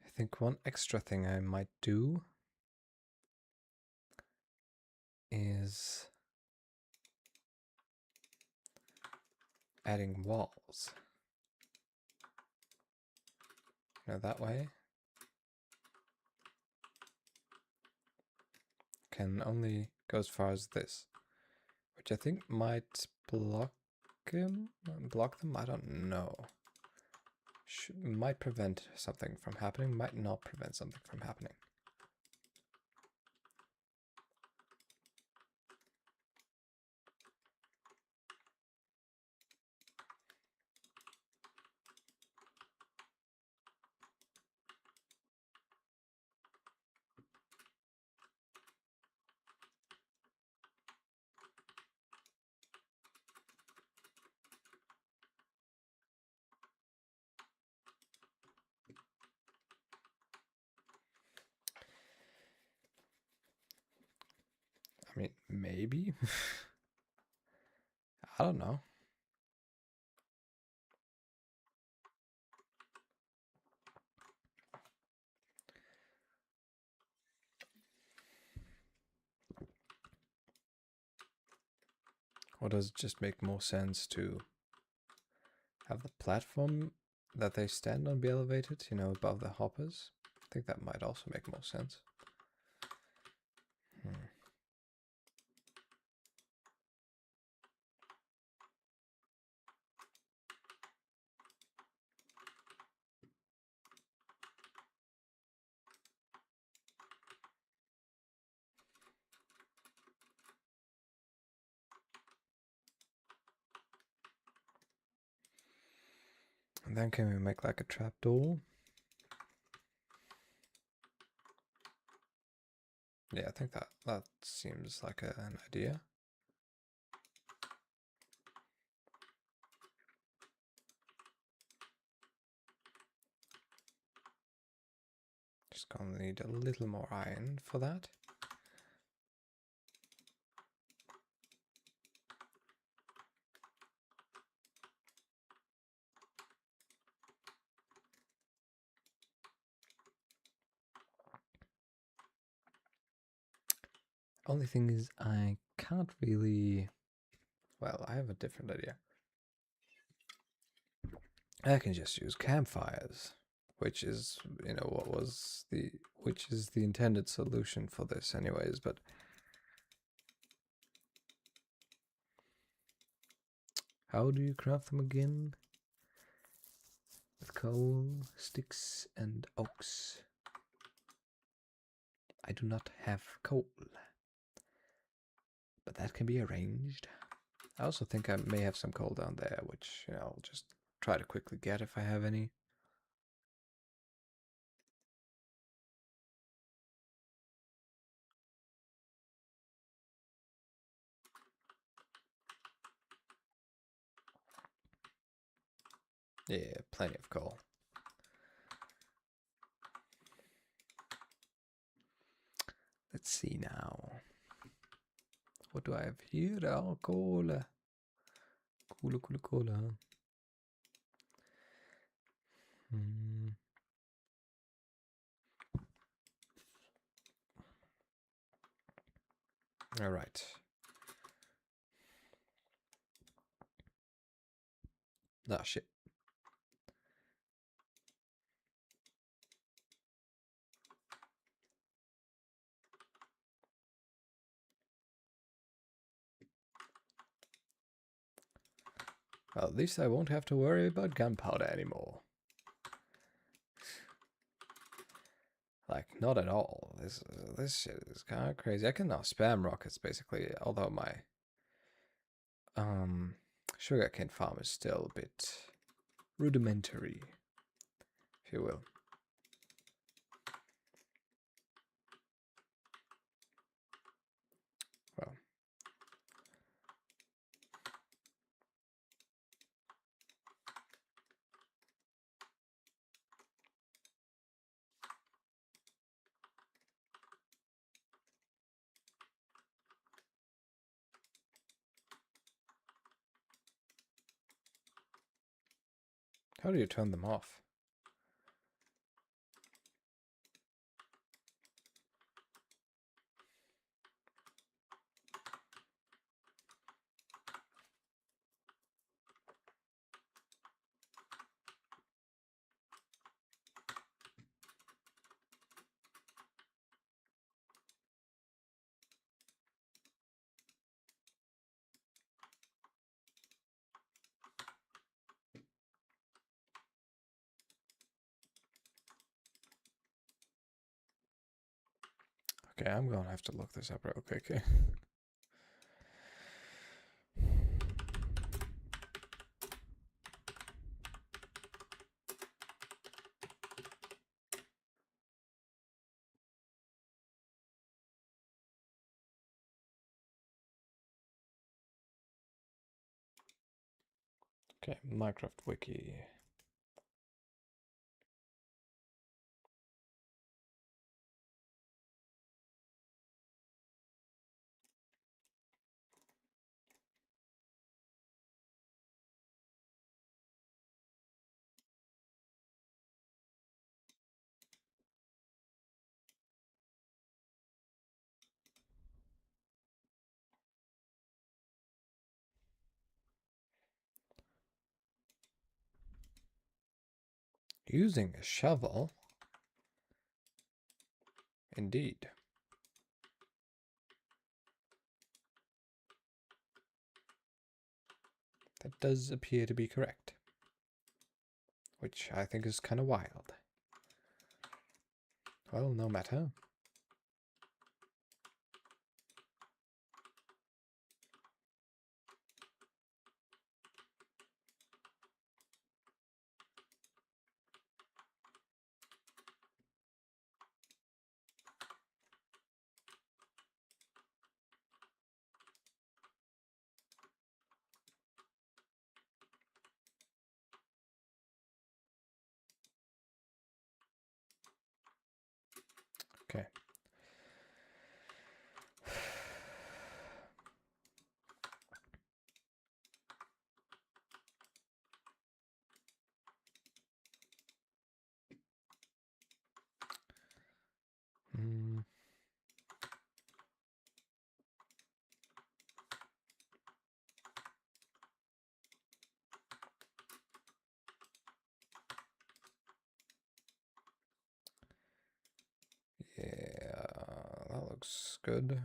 I think one extra thing I might do is adding walls. No, that way. Can only go as far as this, which I think might block him. Block them? I don't know. Might prevent something from happening. Might not prevent something from happening. I mean, maybe. I don't know. Or does it just make more sense to have the platform that they stand on be elevated, you know, above the hoppers? I think that might also make more sense. And then can we make like a trapdoor? Yeah, I think that seems like an idea. Just gonna need a little more iron for that. Only thing is I can't really... Well, I have a different idea. I can just use campfires, which is, you know, which is the intended solution for this anyways, but how do you craft them again? With coal, sticks, and oaks. I do not have coal, but that can be arranged. I also think I may have some coal down there, which, you know, I'll just try to quickly get if I have any. Yeah, plenty of coal. Let's see now. What do I have here? Oh, coal. Cola. All right. Ah, shit. Well, at least I won't have to worry about gunpowder anymore. Like, not at all. This shit is kind of crazy. I can now spam rockets, basically, although my sugarcane farm is still a bit rudimentary, if you will. Well, how do you turn them off? Okay, I'm gonna have to look this up real quick. Okay, Minecraft Wiki. Using a shovel? Indeed. That does appear to be correct. Which I think is kind of wild. Well, no matter. Okay. Mm. Yeah, that looks good.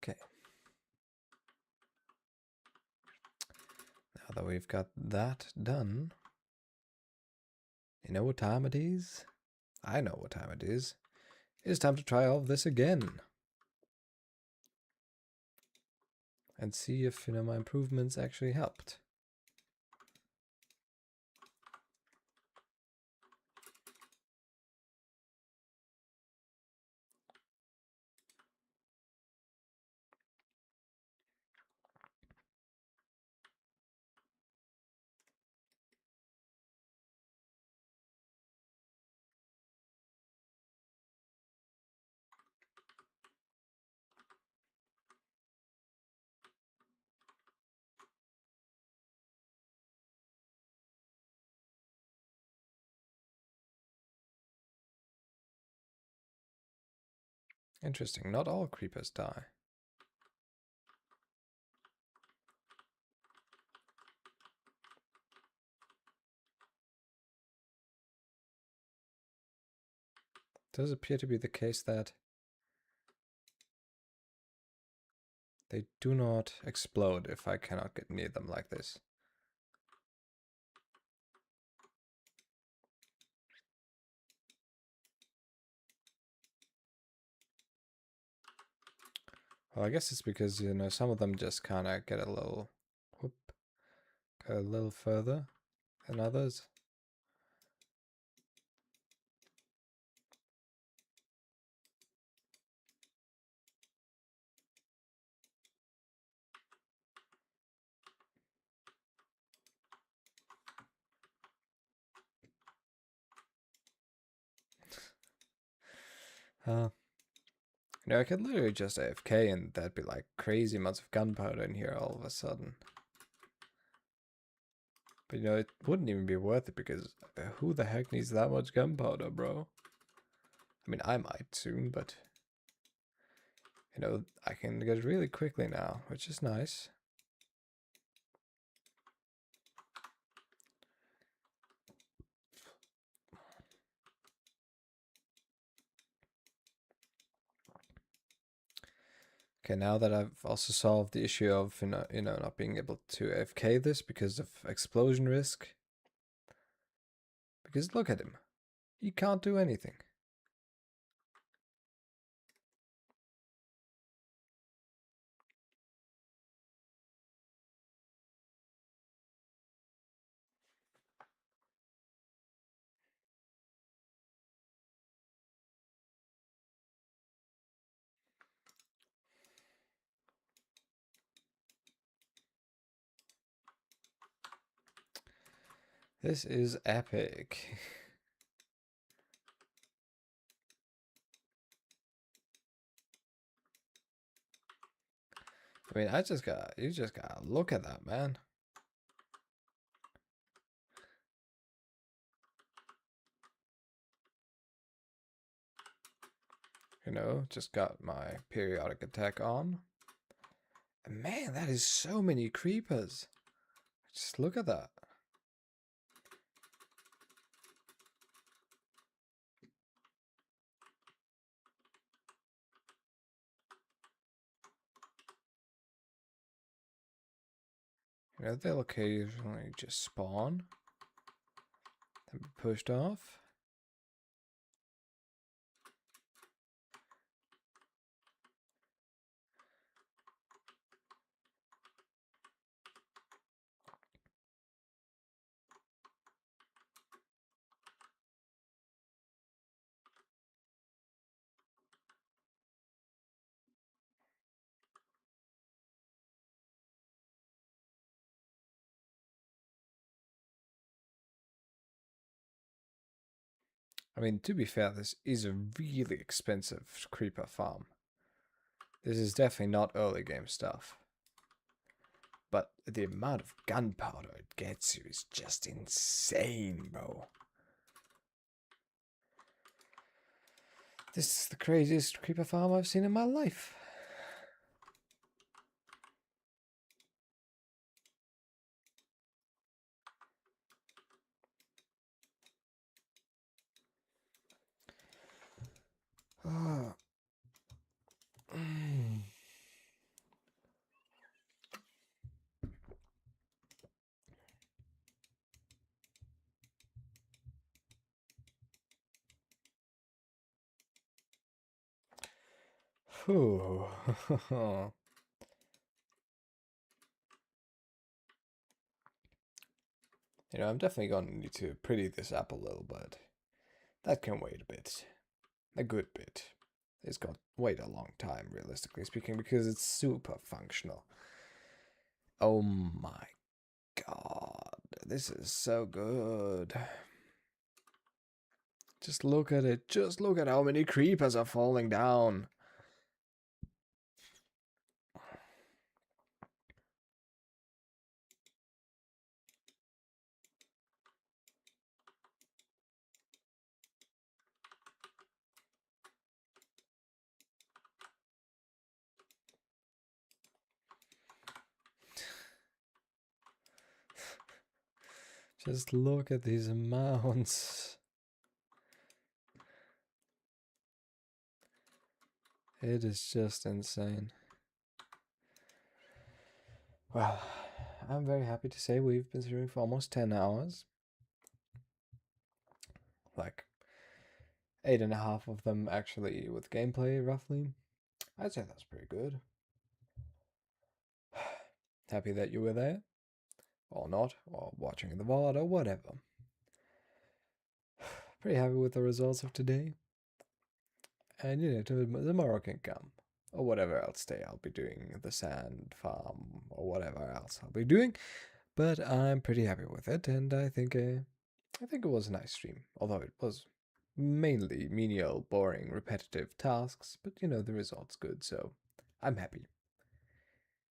Okay. Now that we've got that done, you know what time it is? I know what time it is. It's time to try all of this again. And see if, my improvements actually helped. Interesting, not all creepers die. It does appear to be the case that they do not explode if I cannot get near them like this. Well, I guess it's because, some of them just kind of get a little, whoop, go a little further than others. I could literally just AFK and that'd be like crazy amounts of gunpowder in here all of a sudden. But it wouldn't even be worth it because who the heck needs that much gunpowder, bro? I mean, I might soon, but I can get it really quickly now, which is nice. Okay, now that I've also solved the issue of not being able to AFK this because of explosion risk. Because look at him. He can't do anything. This is epic. I mean, you just gotta look at that, man. You know, just got my periodic attack on. And man, that is so many creepers. Just look at that. You know, they'll occasionally just spawn, then be pushed off. I mean, to be fair, this is a really expensive creeper farm. This is definitely not early game stuff. But the amount of gunpowder it gets you is just insane, bro. This is the craziest creeper farm I've seen in my life. Oh. Whew. You know, I'm definitely going to need to pretty this up a little bit. That can wait a bit. A good bit. It's got to wait a long time, realistically speaking, because it's super functional. Oh my god. This is so good. Just look at it. Just look at how many creepers are falling down. Just look at these amounts. It is just insane. Well, I'm very happy to say we've been streaming for almost 10 hours. Like, 8.5 of them actually with gameplay, roughly. I'd say that's pretty good. Happy that you were there. Or not, or watching the VOD, or whatever. Pretty happy with the results of today. And you know, tomorrow can come. Or whatever else day I'll be doing, the sand farm, or whatever else I'll be doing. But I'm pretty happy with it, and I think it was a nice stream. Although it was mainly menial, boring, repetitive tasks, but you know, the result's good, so I'm happy.